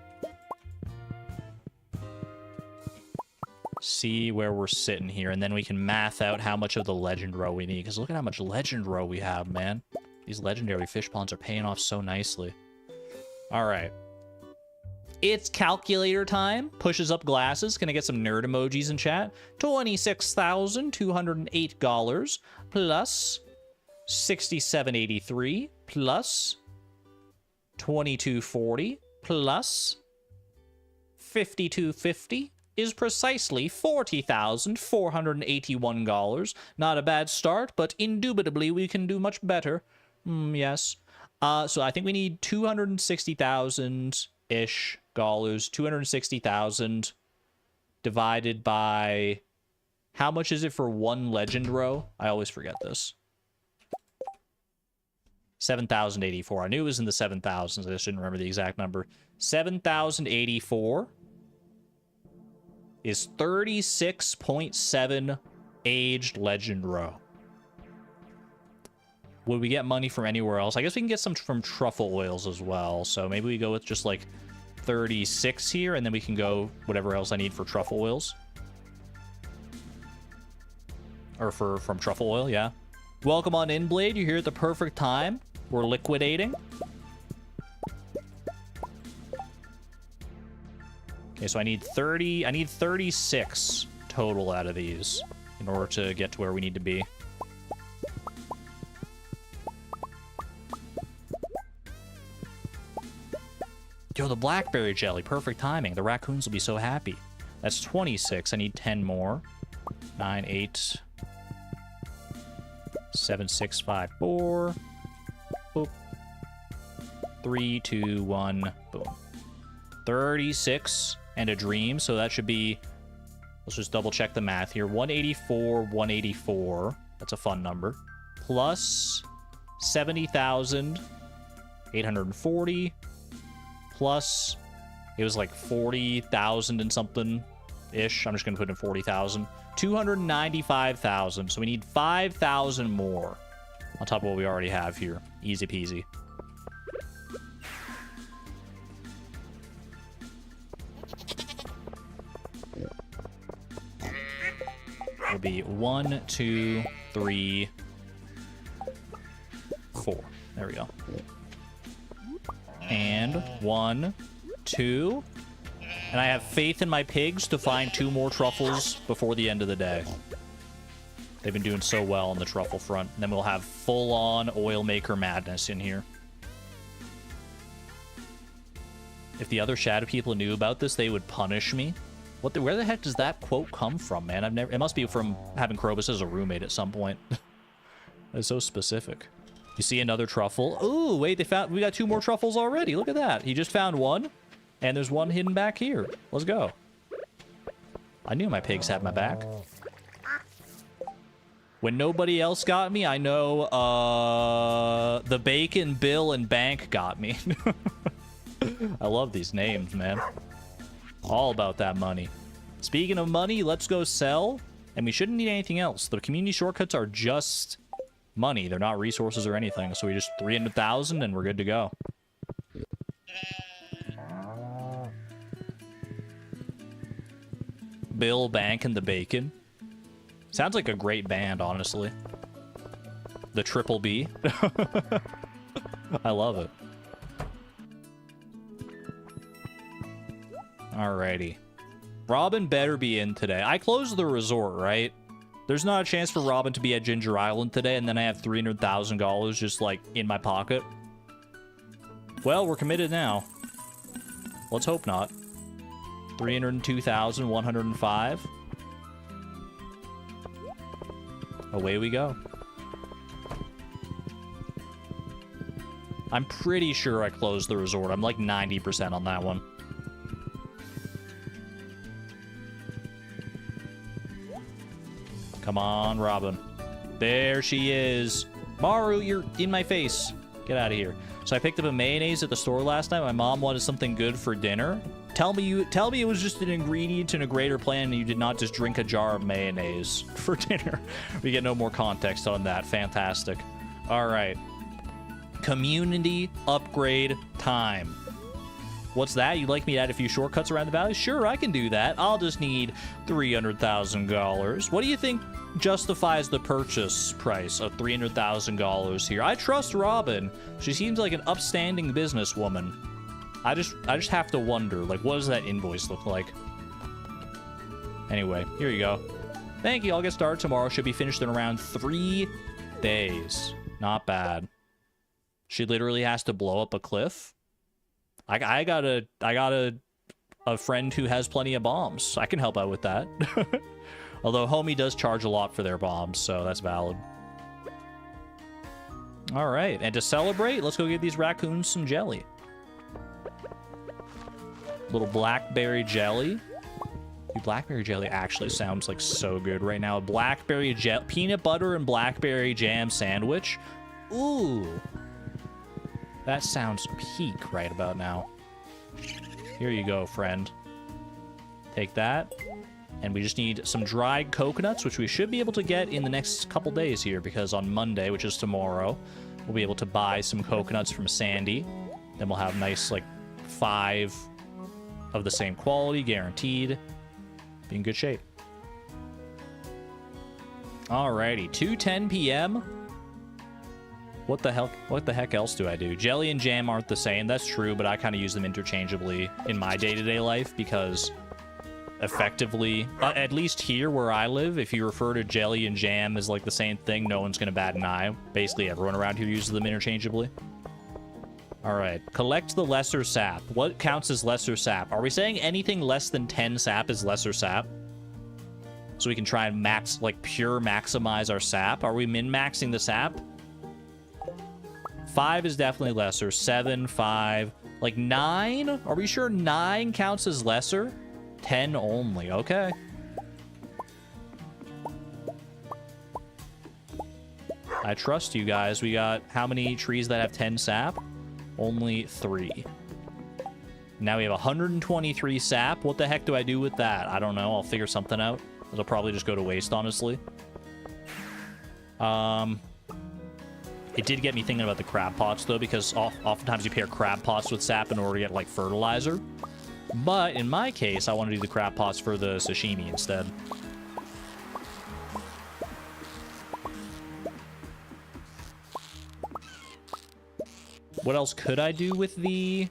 See where we're sitting here, and then we can math out how much of the legend roe we need, because look at how much legend roe we have, man. These legendary fish ponds are paying off so nicely. All right. It's calculator time. Pushes up glasses. Can I get some nerd emojis in chat? $26,208 plus 6783 plus 2240 plus 5250 is precisely $40,481. Not a bad start, but indubitably we can do much better. Yes. So I think we need 260,000-ish dollars. 260,000 divided by... How much is it for 1 legend row? I always forget this. 7,084. I knew it was in the 7,000s. I just didn't remember the exact number. 7,084 is 36.7 aged legend row. Would we get money from anywhere else? I guess we can get some from truffle oils as well. So maybe we go with just like 36 here, and then we can go whatever else I need for truffle oils. Or from truffle oil, yeah. Welcome on in, Blade. You're here at the perfect time. We're liquidating. Okay, so I need 36 total out of these in order to get to where we need to be. Yo, the blackberry jelly. Perfect timing. The raccoons will be so happy. That's 26. I need 10 more. 9, 8, 7, 6, 5, 4. Boop. 3, 2, 1. Boom. 36 and a dream. So that should be... Let's just double check the math here. 184, 184. That's a fun number. Plus 70,840. Plus, it was like 40,000 and something-ish. I'm just going to put in 40,000. 295,000. So we need 5,000 more on top of what we already have here. Easy peasy. be 1, 2, 3, 4. There we go. And 1, 2. And I have faith in my pigs to find 2 more truffles before the end of the day. They've been doing so well on the truffle front. And then we'll have full-on oil maker madness in here. If the other shadow people knew about this, they would punish me. Where the heck does that quote come from, man? It must be from having Krobus as a roommate at some point. That's so specific. You see another truffle? Ooh, wait, we got 2 more truffles already. Look at that. He just found one, and there's one hidden back here. Let's go. I knew my pigs had my back. When nobody else got me, I know the Bacon, Bill, and Bank got me. I love these names, man. All about that money. Speaking of money, let's go sell. And we shouldn't need anything else. The community shortcuts are just money. They're not resources or anything. So we just 300,000 and we're good to go. Bill, Bank, and the Bacon. Sounds like a great band, honestly. The Triple B. I love it. Alrighty. Robin better be in today. I closed the resort, right? There's not a chance for Robin to be at Ginger Island today, and then I have $300,000 just, like, in my pocket. Well, we're committed now. Let's hope not. 302,105. Away we go. I'm pretty sure I closed the resort. I'm like 90% on that one. Come on, Robin. There she is. Maru, you're in my face. Get out of here. So I picked up a mayonnaise at the store last night. My mom wanted something good for dinner. Tell me it was just an ingredient in a greater plan and you did not just drink a jar of mayonnaise for dinner. We get no more context on that. Fantastic. All right. Community upgrade time. What's that? You'd like me to add a few shortcuts around the valley? Sure, I can do that. I'll just need $300,000. What do you think justifies the purchase price of $300,000 here? I trust Robin. She seems like an upstanding businesswoman. I just have to wonder, like, what does that invoice look like? Anyway, here you go. Thank you. I'll get started tomorrow. Should be finished in around 3 days. Not bad. She literally has to blow up a cliff. I got a friend who has plenty of bombs. I can help out with that. Although Homie does charge a lot for their bombs, so that's valid. All right, and to celebrate, let's go give these raccoons some jelly. Little blackberry jelly. Dude, blackberry jelly actually sounds like so good right now. A blackberry peanut butter and blackberry jam sandwich. Ooh. That sounds peak right about now. Here you go, friend. Take that. And we just need some dried coconuts, which we should be able to get in the next couple days here, because on Monday, which is tomorrow, we'll be able to buy some coconuts from Sandy. Then we'll have nice, like, 5 of the same quality, guaranteed. Be in good shape. Alrighty, 2:10 p.m. What the heck else do I do? Jelly and jam aren't the same. That's true, but I kind of use them interchangeably in my day-to-day life because effectively, at least here where I live, if you refer to jelly and jam as like the same thing, no one's going to bat an eye. Basically, everyone around here uses them interchangeably. All right, collect the lesser sap. What counts as lesser sap? Are we saying anything less than 10 sap is lesser sap? So we can try and pure maximize our sap. Are we min-maxing the sap? 5 is definitely lesser. 7, 5, like 9? Are we sure 9 counts as lesser? 10 only. Okay. I trust you guys. We got how many trees that have 10 sap? Only 3. Now we have 123 sap. What the heck do I do with that? I don't know. I'll figure something out. It'll probably just go to waste, honestly. It did get me thinking about the crab pots, though, because oftentimes you pair crab pots with sap in order to get, like, fertilizer. But in my case, I want to do the crab pots for the sashimi instead. What else could I do with the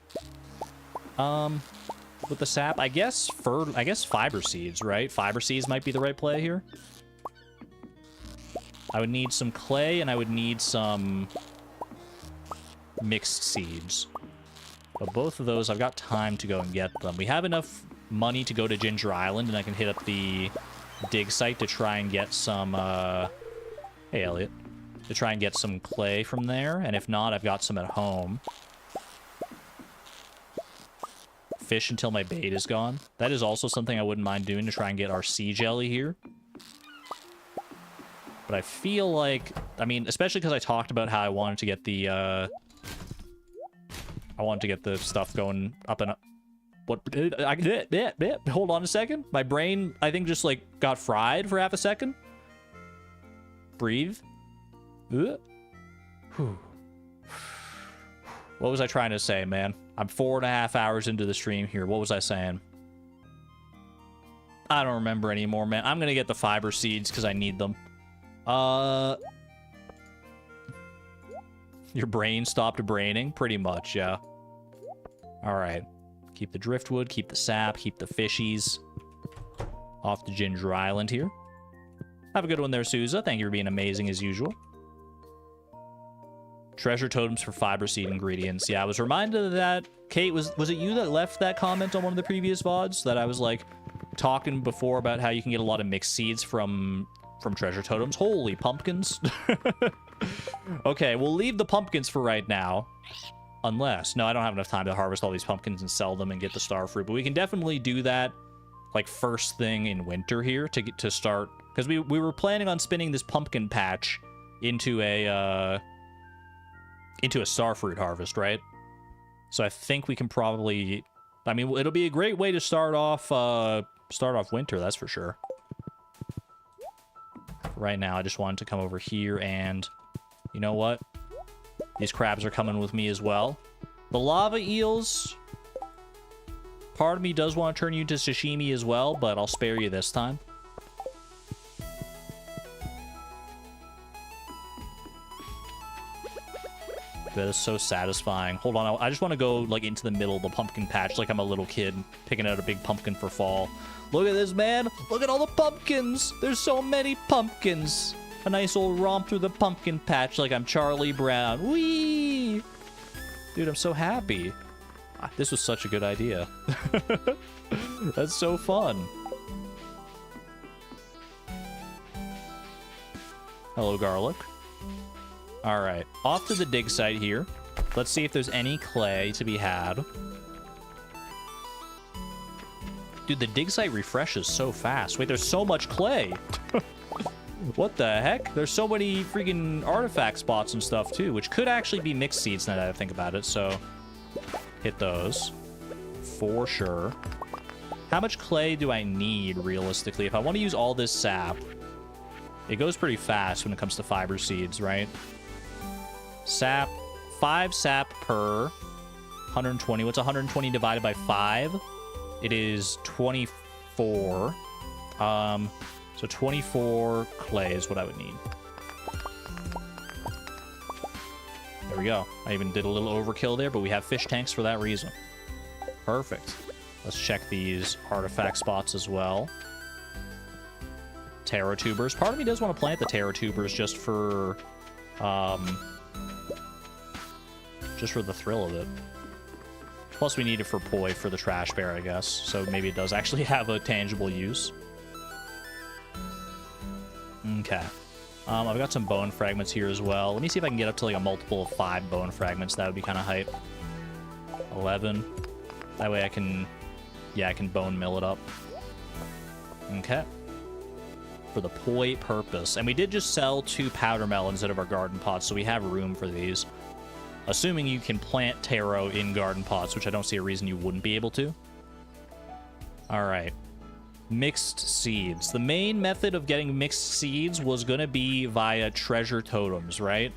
sap? I guess fiber seeds, right? Fiber seeds might be the right play here. I would need some clay, and I would need some mixed seeds. But both of those, I've got time to go and get them. We have enough money to go to Ginger Island, and I can hit up the dig site to try and get some, hey, Elliot. To try and get some clay from there, and if not, I've got some at home. Fish until my bait is gone. That is also something I wouldn't mind doing to try and get our sea jelly here. But I feel like, I mean, especially because I talked about how I wanted to get the, stuff going up and up. What? Hold on a second. My brain, I think, just, like, got fried for half a second. Breathe. What was I trying to say, man? I'm 4.5 hours into the stream here. What was I saying? I don't remember anymore, man. I'm gonna get the fiber seeds because I need them. Your brain stopped braining? Pretty much, yeah. Alright. Keep the driftwood, keep the sap, keep the fishies. Off to Ginger Island here. Have a good one there, Souza. Thank you for being amazing as usual. Treasure totems for fiber seed ingredients. Yeah, I was reminded of that. Kate, was it you that left that comment on one of the previous VODs? That I was, like, talking before about how you can get a lot of mixed seeds from treasure totems. Holy pumpkins. Okay, we'll leave the pumpkins for right now. Unless... No, I don't have enough time to harvest all these pumpkins and sell them and get the star fruit. But we can definitely do that, like, first thing in winter here to start... Because we were planning on spinning this pumpkin patch into a starfruit harvest, right? So I think we can probably... I mean, it'll be a great way to start off winter, that's for sure. Right now, I just wanted to come over here and... You know what? These crabs are coming with me as well. The lava eels... Part of me does want to turn you into sashimi as well, but I'll spare you this time. That is so satisfying. Hold on, I just want to go, like, into the middle of the pumpkin patch like I'm a little kid picking out a big pumpkin for fall. Look at this, man! Look at all the pumpkins! There's so many pumpkins! A nice old romp through the pumpkin patch like I'm Charlie Brown. Whee! Dude, I'm so happy. This was such a good idea. That's so fun. Hello, garlic. Alright, off to the dig site here. Let's see if there's any clay to be had. Dude, the dig site refreshes so fast. Wait, there's so much clay! What the heck? There's so many freaking artifact spots and stuff, too, which could actually be mixed seeds now that I think about it, so... Hit those. For sure. How much clay do I need, realistically? If I want to use all this sap, it goes pretty fast when it comes to fiber seeds, right? Sap, 5 sap per 120. What's 120 divided by 5? It is 24. So 24 clay is what I would need. There we go. I even did a little overkill there, but we have fish tanks for that reason. Perfect. Let's check these artifact spots as well. Taro tubers. Part of me does want to plant the taro tubers just for the thrill of it. Plus, we need it for poi for the trash bear, I guess. So maybe it does actually have a tangible use. Okay. I've got some bone fragments here as well. Let me see if I can get up to like a multiple of 5 bone fragments. That would be kind of hype. 11. That way I can... Yeah, I can bone mill it up. Okay. For the poi purpose. And we did just sell 2 powder melons out of our garden pots, so we have room for these. Assuming you can plant taro in garden pots, which I don't see a reason you wouldn't be able to. Alright. Mixed seeds. The main method of getting mixed seeds was going to be via treasure totems, right?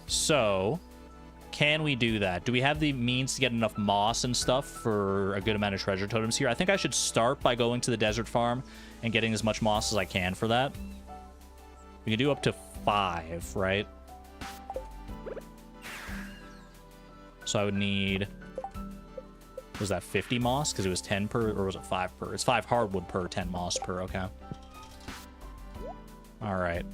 So, can we do that? Do we have the means to get enough moss and stuff for a good amount of treasure totems here? I think I should start by going to the desert farm and getting as much moss as I can for that. We can do up to 5, right? So I would need... Was that 50 moss? Because it was 10 per, or was it 5 per? It's 5 hardwood per, 10 moss per, okay. Alright,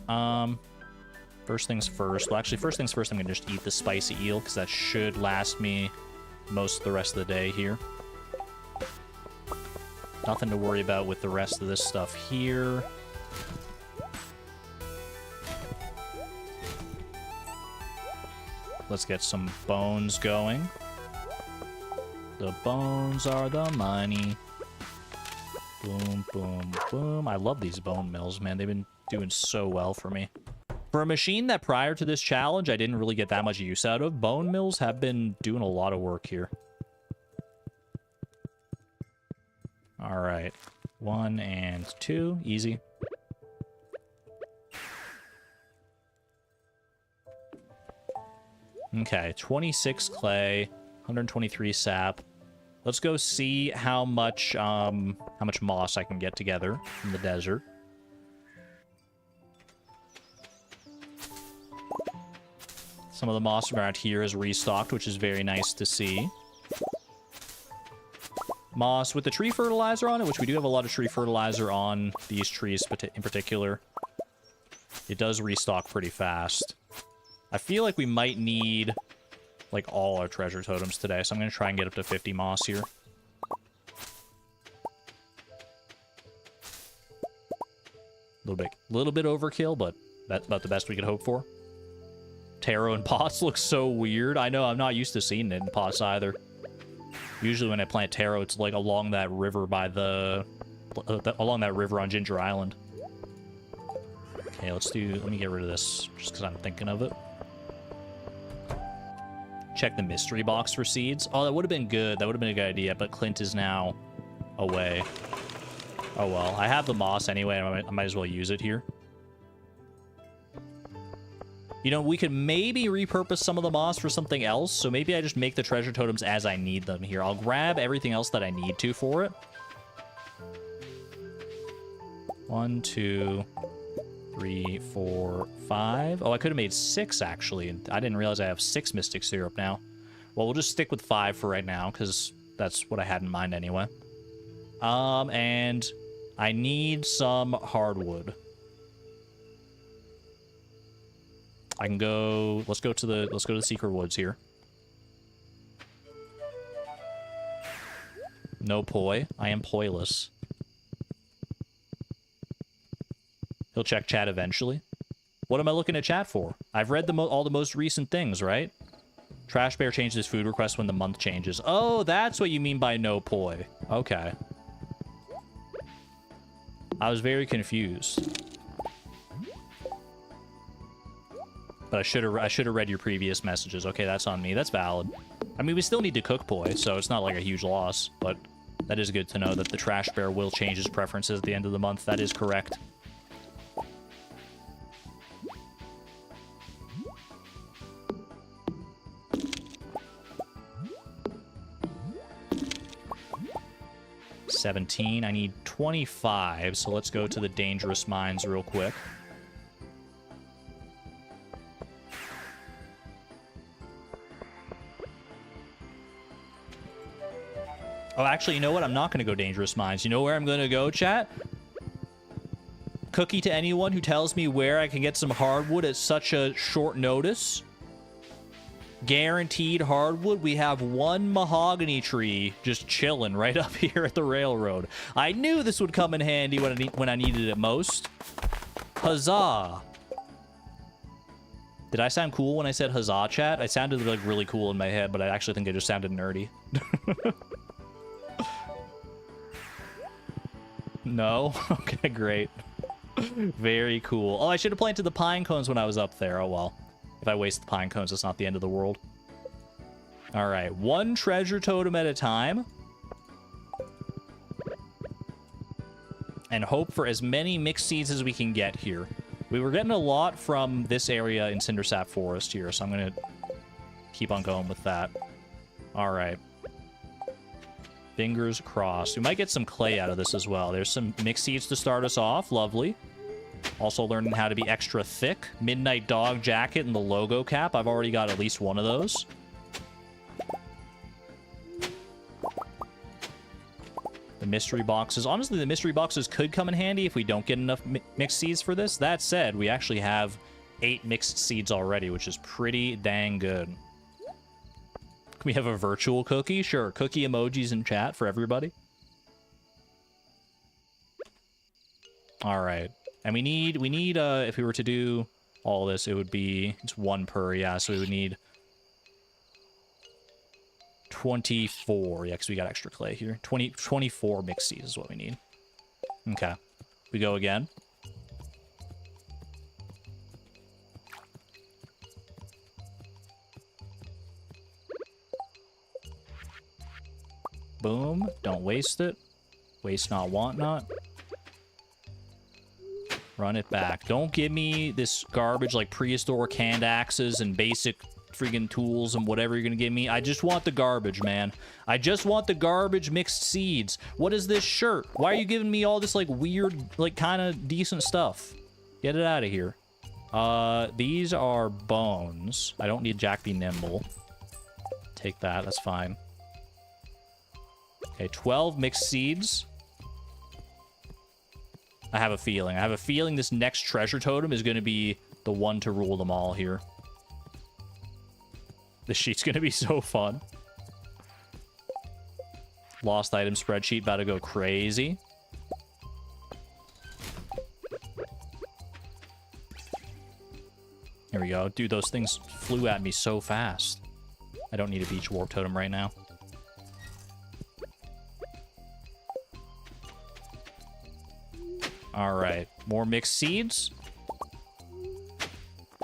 first things first. Well, actually, first things first, I'm gonna just eat the spicy eel, because that should last me most of the rest of the day here. Nothing to worry about with the rest of this stuff here. Let's get some bones going. The bones are the money. Boom, boom, boom. I love these bone mills, man. They've been doing so well for me. For a machine that prior to this challenge I didn't really get that much use out of, bone mills have been doing a lot of work here. Alright. 1 and 2. Easy. Okay, 26 clay, 123 sap. Let's go see how much moss I can get together from the desert. Some of the moss around here is restocked, which is very nice to see. Moss with the tree fertilizer on it, which we do have a lot of tree fertilizer on these trees in particular. It does restock pretty fast. I feel like we might need, like, all our treasure totems today, so I'm going to try and get up to 50 moss here. Little bit overkill, but that's about the best we could hope for. Taro in pots looks so weird. I know, I'm not used to seeing it in pots either. Usually when I plant taro, it's like along that river by the... along that river on Ginger Island. Okay, let me get rid of this, just because I'm thinking of it. Check the mystery box for seeds. Oh, that would have been good. That would have been a good idea, but Clint is now away. Oh well, I have the moss anyway. I might as well use it here. You know, we could maybe repurpose some of the moss for something else, so maybe I just make the treasure totems as I need them here. I'll grab everything else that I need to for it. 1, 2, 3, 4, 5. Oh, I could have made 6, actually. I didn't realize I have 6 mystic syrup now. Well, we'll just stick with 5 for right now, because that's what I had in mind anyway. And I need some hardwood. I can go... Let's go to the secret woods here. No poi. I am poiless. He'll check chat eventually. What am I looking at chat for? I've read all the most recent things, right? Trash Bear changes his food request when the month changes. Oh, that's what you mean by no poi. Okay. I was very confused. But I should have read your previous messages. Okay, that's on me. That's valid. I mean, we still need to cook poi, so it's not like a huge loss. But that is good to know that the Trash Bear will change his preferences at the end of the month. That is correct. $17. I need 25, so let's go to the dangerous mines real quick. Oh, actually, you know what? I'm not going to go dangerous mines. You know where I'm going to go, chat? Cookie to anyone who tells me where I can get some hardwood at such a short notice. Guaranteed hardwood. We have one mahogany tree just chilling right up here at the railroad. I knew this would come in handy when I needed it most. Huzzah! Did I sound cool when I said huzzah, chat? I sounded like really cool in my head, but I actually think I just sounded nerdy. No? Okay, great. Very cool. Oh, I should have planted the pine cones when I was up there. Oh, well. If I waste the pine cones, it's not the end of the world. Alright, one treasure totem at a time. And hope for as many mixed seeds as we can get here. We were getting a lot from this area in Cindersap Forest here, so I'm going to keep on going with that. Alright. Fingers crossed. We might get some clay out of this as well. There's some mixed seeds to start us off. Lovely. Also learning how to be extra thick. Midnight Dog jacket and the logo cap. I've already got at least one of those. mystery boxes. Honestly, the mystery boxes could come in handy if we don't get enough mixed seeds for this. That said, we actually have 8 mixed seeds already, which is pretty dang good. Can we have a virtual cookie? Sure. Cookie emojis in chat for everybody. All right. And we need, if we were to do all this, it would be, it's 1 per, yeah, so we would need 24. Yeah, because we got extra clay here. 24 mixed seeds is what we need. Okay. We go again. Boom. Don't waste it. Waste not, want not. Run it back. Don't give me this garbage like prehistoric hand axes and basic freaking tools and whatever you're gonna give me. I just want the garbage, man. I just want the garbage mixed seeds. What is this shirt? Why are you giving me all this like weird, like kind of decent stuff? Get it out of here. These are bones. I don't need Jack Be Nimble. Take that. That's fine. Okay, 12 mixed seeds. I have a feeling. I have a feeling this next treasure totem is going to be the one to rule them all here. This sheet's going to be so fun. Lost item spreadsheet about to go crazy. Here we go. Dude, those things flew at me so fast. I don't need a beach warp totem right now. All right, more mixed seeds.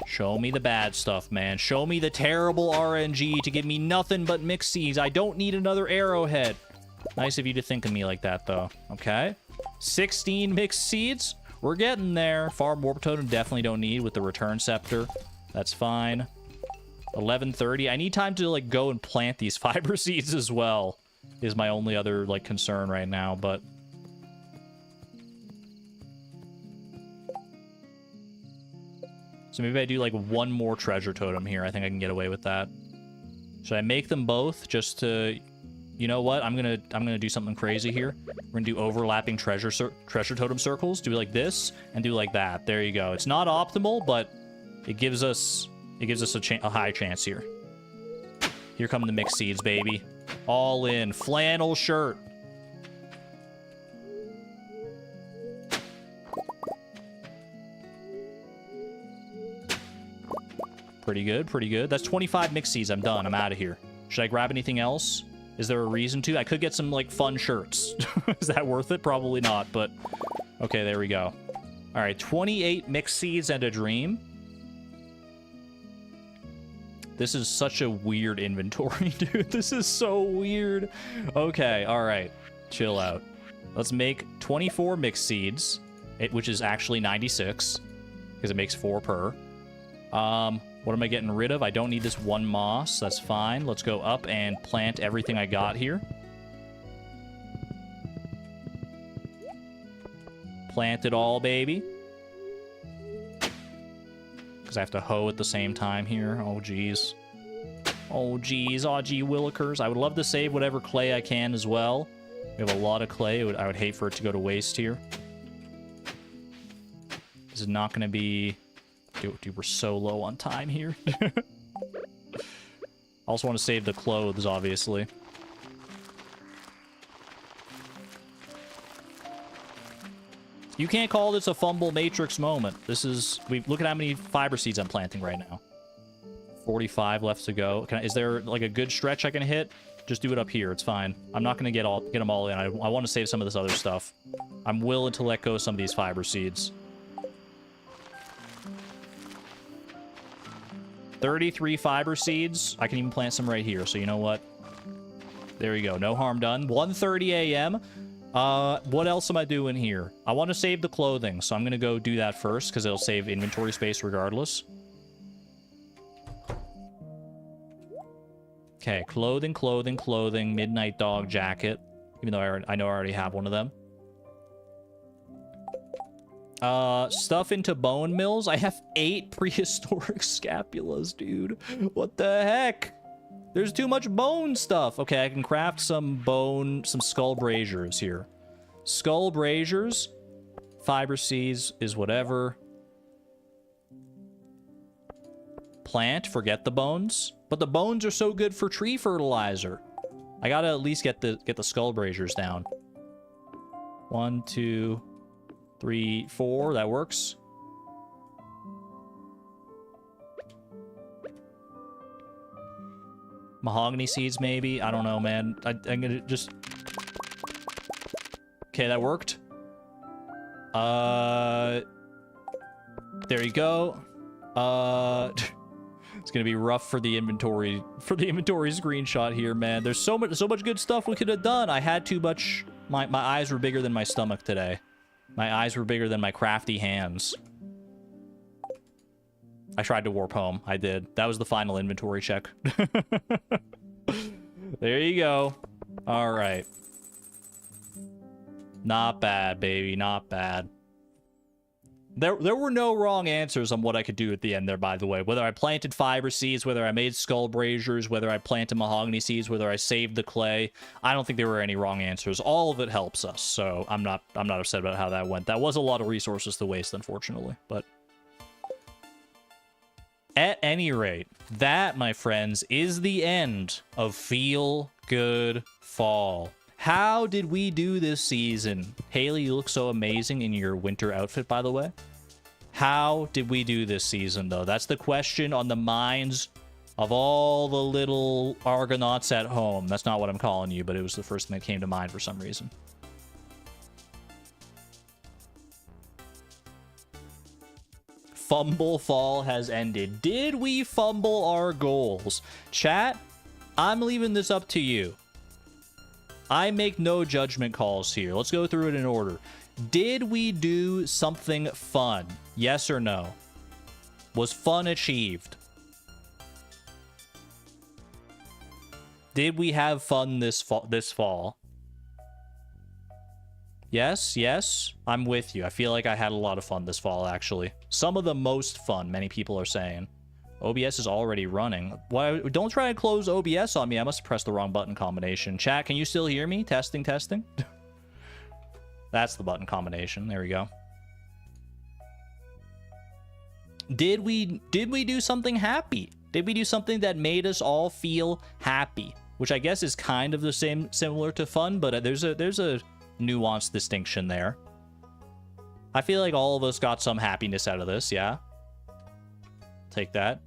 Show me the bad stuff, man. Show me the terrible RNG to give me nothing but mixed seeds. I don't need another arrowhead. Nice of you to think of me like that, though. Okay. 16 mixed seeds. We're getting there. Farm warp totem definitely don't need with the return scepter. That's fine. 11:30. I need time to, like, go and plant these fiber seeds as well. Is my only other, like, concern right now, but... So maybe I do like one more treasure totem here. I think I can get away with that. Should I make them both just to... You know what? I'm gonna do something crazy here. We're gonna do overlapping treasure totem circles. Do like this and do like that. There you go. It's not optimal, but it gives us a high chance here. Here come the mixed seeds, baby. All in. Flannel shirt. Pretty good, pretty good. That's 25 mixed seeds. I'm done. I'm out of here. Should I grab anything else? Is there a reason to? I could get some, like, fun shirts. Is that worth it? Probably not, but... Okay, there we go. All right, 28 mixed seeds and a dream. This is such a weird inventory, dude. This is so weird. Okay, all right. Chill out. Let's make 24 mixed seeds, which is actually 96, because it makes 4 per. What am I getting rid of? I don't need this 1 moss. That's fine. Let's go up and plant everything I got here. Plant it all, baby. Because I have to hoe at the same time here. Oh, jeez. Oh, jeez. Oh, gee willikers. I would love to save whatever clay I can as well. We have a lot of clay. I would hate for it to go to waste here. This is not going to be... Dude, we're so low on time here. I also want to save the clothes, obviously. You can't call this a fumble matrix moment. This is... Look at how many fiber seeds I'm planting right now. 45 left to go. Is there, like, a good stretch I can hit? Just do it up here. It's fine. I'm not going to get them all in. I want to save some of this other stuff. I'm willing to let go of some of these fiber seeds. 33 fiber seeds. I can even plant some right here, so you know what? There you go. No harm done. 1:30 a.m. What else am I doing here? I want to save the clothing, so I'm going to go do that first, because it'll save inventory space regardless. Okay, clothing, clothing, clothing, midnight dog jacket. Even though I know I already have one of them. Stuff into bone mills. I have 8 prehistoric scapulas, dude. What the heck? There's too much bone stuff. Okay, I can craft some skull braziers here. Skull braziers. Fiber seeds is whatever. Plant, forget the bones. But the bones are so good for tree fertilizer. I gotta at least get the skull braziers down. 1, 2, 3, 4. That works. Mahogany seeds, maybe. I don't know, man. I'm gonna just... Okay, that worked. There you go. It's gonna be rough for the inventory screenshot here, man. There's so much good stuff we could have done. I had too much. My eyes were bigger than my stomach today. My eyes were bigger than my crafty hands. I tried to warp home. I did. That was the final inventory check. There you go. All right. Not bad, baby. Not bad. There were no wrong answers on what I could do at the end there, by the way. Whether I planted fiber seeds, whether I made skull braziers, whether I planted mahogany seeds, whether I saved the clay. I don't think there were any wrong answers. All of it helps us, so I'm not upset about how that went. That was a lot of resources to waste, unfortunately, but... At any rate, that, my friends, is the end of Feel Good Fall. How did we do this season? Haley, you look so amazing in your winter outfit, by the way. How did we do this season, though? That's the question on the minds of all the little Argonauts at home. That's not what I'm calling you, but it was the first thing that came to mind for some reason. Fumble fall has ended. Did we fumble our goals? Chat, I'm leaving this up to you. I make no judgment calls here. Let's go through it in order. Did we do something fun? Yes or no? Was fun achieved? Did we have fun this fall? Yes, yes, I'm with you. I feel like I had a lot of fun this fall, actually. Some of the most fun, many people are saying. OBS is already running. Why? Don't try and close OBS on me. I must have pressed the wrong button combination. Chat, can you still hear me? Testing, testing. That's the button combination. There we go. Did we do something happy? Did we do something that made us all feel happy? Which I guess is kind of the same, similar to fun, but there's a nuanced distinction there. I feel like all of us got some happiness out of this, yeah? Take that.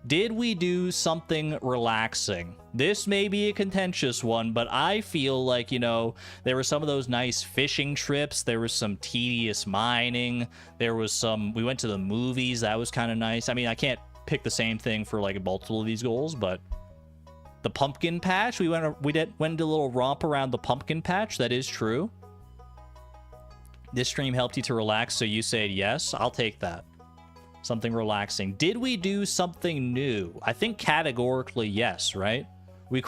Did we do something relaxing? This may be a contentious one, but I feel like, you know, there were some of those nice fishing trips. There was some tedious mining. There was some... We went to the movies. That was kind of nice. I mean, I can't pick the same thing for, like, multiple of these goals, but... The pumpkin patch, we went a little romp around the pumpkin patch. That is true. This stream helped you to relax, so you said yes. I'll take that. Something relaxing. Did we do something new? I think categorically yes, right? We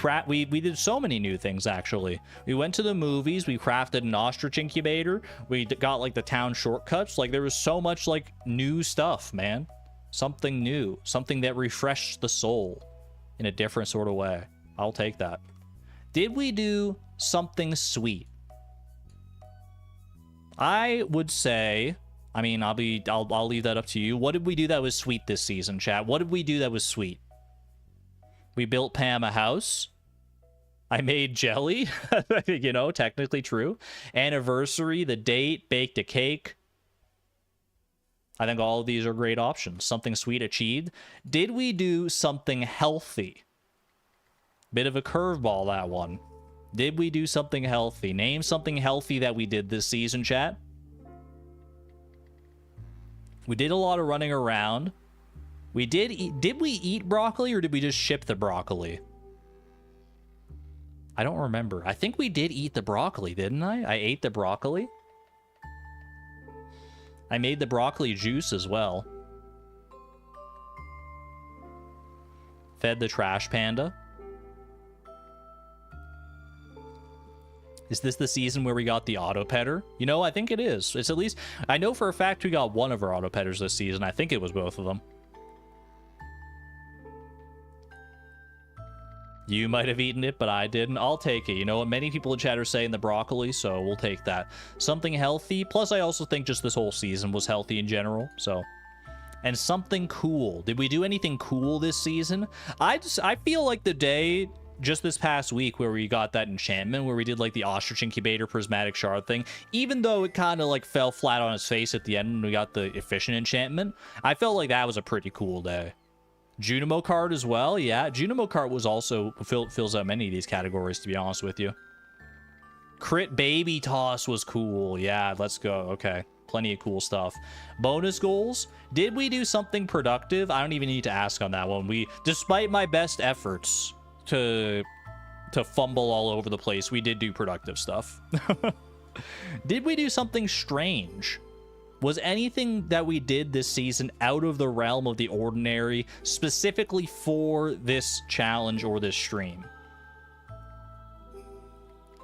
did so many new things, actually. We went to the movies. We crafted an ostrich incubator. We got, like, the town shortcuts. Like, there was so much, like, new stuff, man. Something new. Something that refreshed the soul in a different sort of way. I'll take that. Did we do something sweet? I would say... I mean, I'll leave that up to you. What did we do that was sweet this season, chat? What did we do that was sweet? We built Pam a house. I made jelly. You know, technically true. Anniversary, the date, baked a cake. I think all of these are great options. Something sweet achieved. Did we do something healthy? Bit of a curveball, that one. Did we do something healthy? Name something healthy that we did this season, chat. We did a lot of running around. We did eat... Did we eat broccoli or did we just ship the broccoli? I don't remember. I think we did eat the broccoli, didn't I? I ate the broccoli. I made the broccoli juice as well. Fed the trash panda. Is this the season where we got the auto petter? You know, I think it is. It's at least... I know for a fact we got one of our auto petters this season. I think it was both of them. You might have eaten it, but I didn't. I'll take it. You know what? Many people in chat are saying the broccoli, so we'll take that. Something healthy. Plus, I also think just this whole season was healthy in general, so... And something cool. Did we do anything cool this season? I feel like the day just this past week where we got that enchantment, where we did like the ostrich incubator prismatic shard thing, even though it kind of like fell flat on its face at the end when we got the efficient enchantment, I felt like that was a pretty cool day. Junimo card as well. Yeah, Junimo card was also fills out many of these categories, to be honest with you. Crit baby toss was cool. Yeah, let's go. Okay. Plenty of cool stuff. Bonus goals. Did we do something productive? I don't even need to ask on that one. Despite my best efforts to fumble all over the place, we did do productive stuff. Did we do something strange? Was anything that we did this season out of the realm of the ordinary, specifically for this challenge or this stream?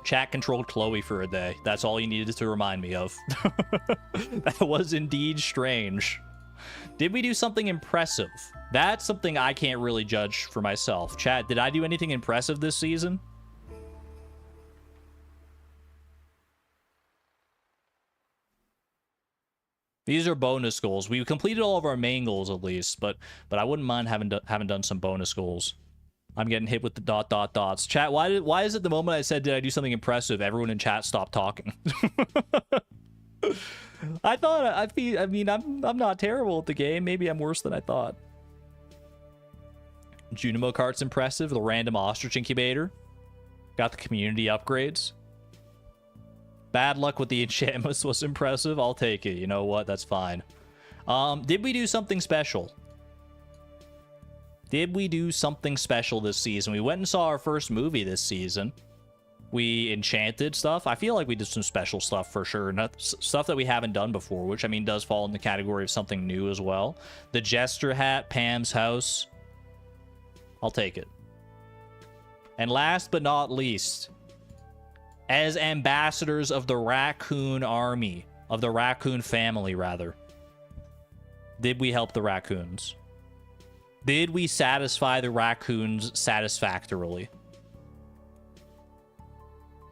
Chat controlled Chloe for a day. That's all you needed to remind me of. That was indeed strange. Did we do something impressive? That's something I can't really judge for myself. Chat, did I do anything impressive this season? These are bonus goals. We completed all of our main goals at least, but I wouldn't mind having done some bonus goals. I'm getting hit with the ... dots. Chat, why is it the moment I said, did I do something impressive, everyone in chat stopped talking? I mean, I'm not terrible at the game. Maybe I'm worse than I thought. Junimo cart's impressive. The random ostrich incubator. Got the community upgrades. Bad luck with the enchantments was impressive. I'll take it. You know what? That's fine. Did we do something special? Did we do something special this season? We went and saw our first movie this season. We enchanted stuff. I feel like we did some special stuff for sure. Stuff that we haven't done before, which, I mean, does fall in the category of something new as well. The Jester hat, Pam's house. I'll take it. And last but not least, as ambassadors of the Raccoon Army, of the Raccoon family, rather, did we help the raccoons? Did we satisfy the raccoons satisfactorily?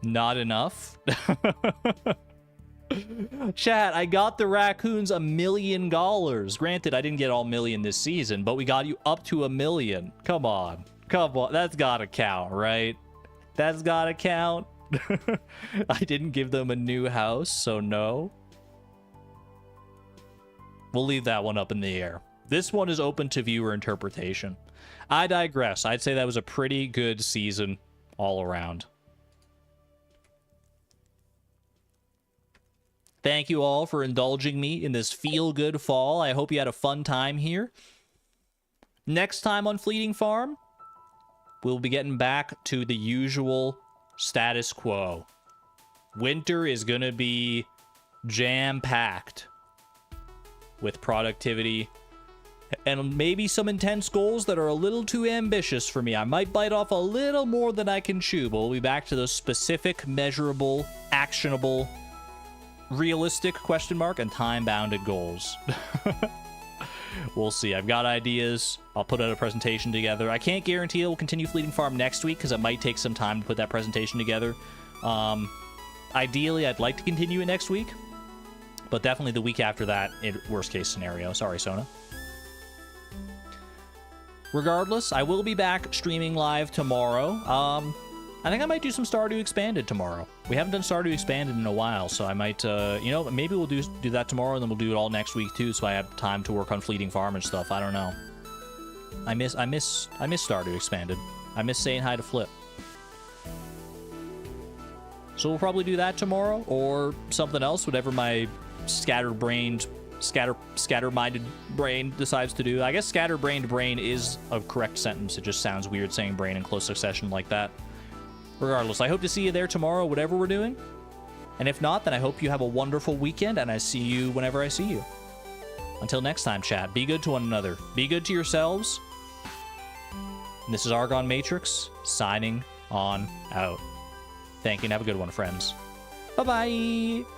Not enough? Chat, I got the raccoons $1 million. Granted, I didn't get all million this season, but we got you up to $1 million. Come on. Come on. That's gotta count, right? That's gotta count. I didn't give them a new house, so no. We'll leave that one up in the air. This one is open to viewer interpretation. I digress. I'd say that was a pretty good season all around. Thank you all for indulging me in this feel-good fall. I hope you had a fun time here. Next time on Fleeting Farm, we'll be getting back to the usual status quo. Winter is going to be jam-packed with productivity and maybe some intense goals that are a little too ambitious for me. I might bite off a little more than I can chew, but we'll be back to those specific, measurable, actionable, realistic question mark and time-bounded goals. We'll see. I've got ideas. I'll put out a presentation together. I can't guarantee it will continue Fleeting Farm next week because it might take some time to put that presentation together. Ideally, I'd like to continue it next week, but definitely the week after that, in worst case scenario. Sorry, Sona. Regardless, I will be back streaming live tomorrow. I think I might do some Stardew Expanded tomorrow. We haven't done Stardew Expanded in a while, so I might, you know, maybe we'll do that tomorrow, and then we'll do it all next week too, so I have time to work on Fleeting Farm and stuff. I don't know. I miss Stardew Expanded. I miss saying hi to Flip. So we'll probably do that tomorrow, or something else, whatever my scatterbrained, scatter-minded brain decides to do. I guess scatterbrained brain is a correct sentence. It just sounds weird saying brain in close succession like that. Regardless, I hope to see you there tomorrow, whatever we're doing. And if not, then I hope you have a wonderful weekend, and I see you whenever I see you. Until next time, chat, be good to one another. Be good to yourselves. And this is Argon Matrix, signing on out. Thank you, and have a good one, friends. Bye-bye!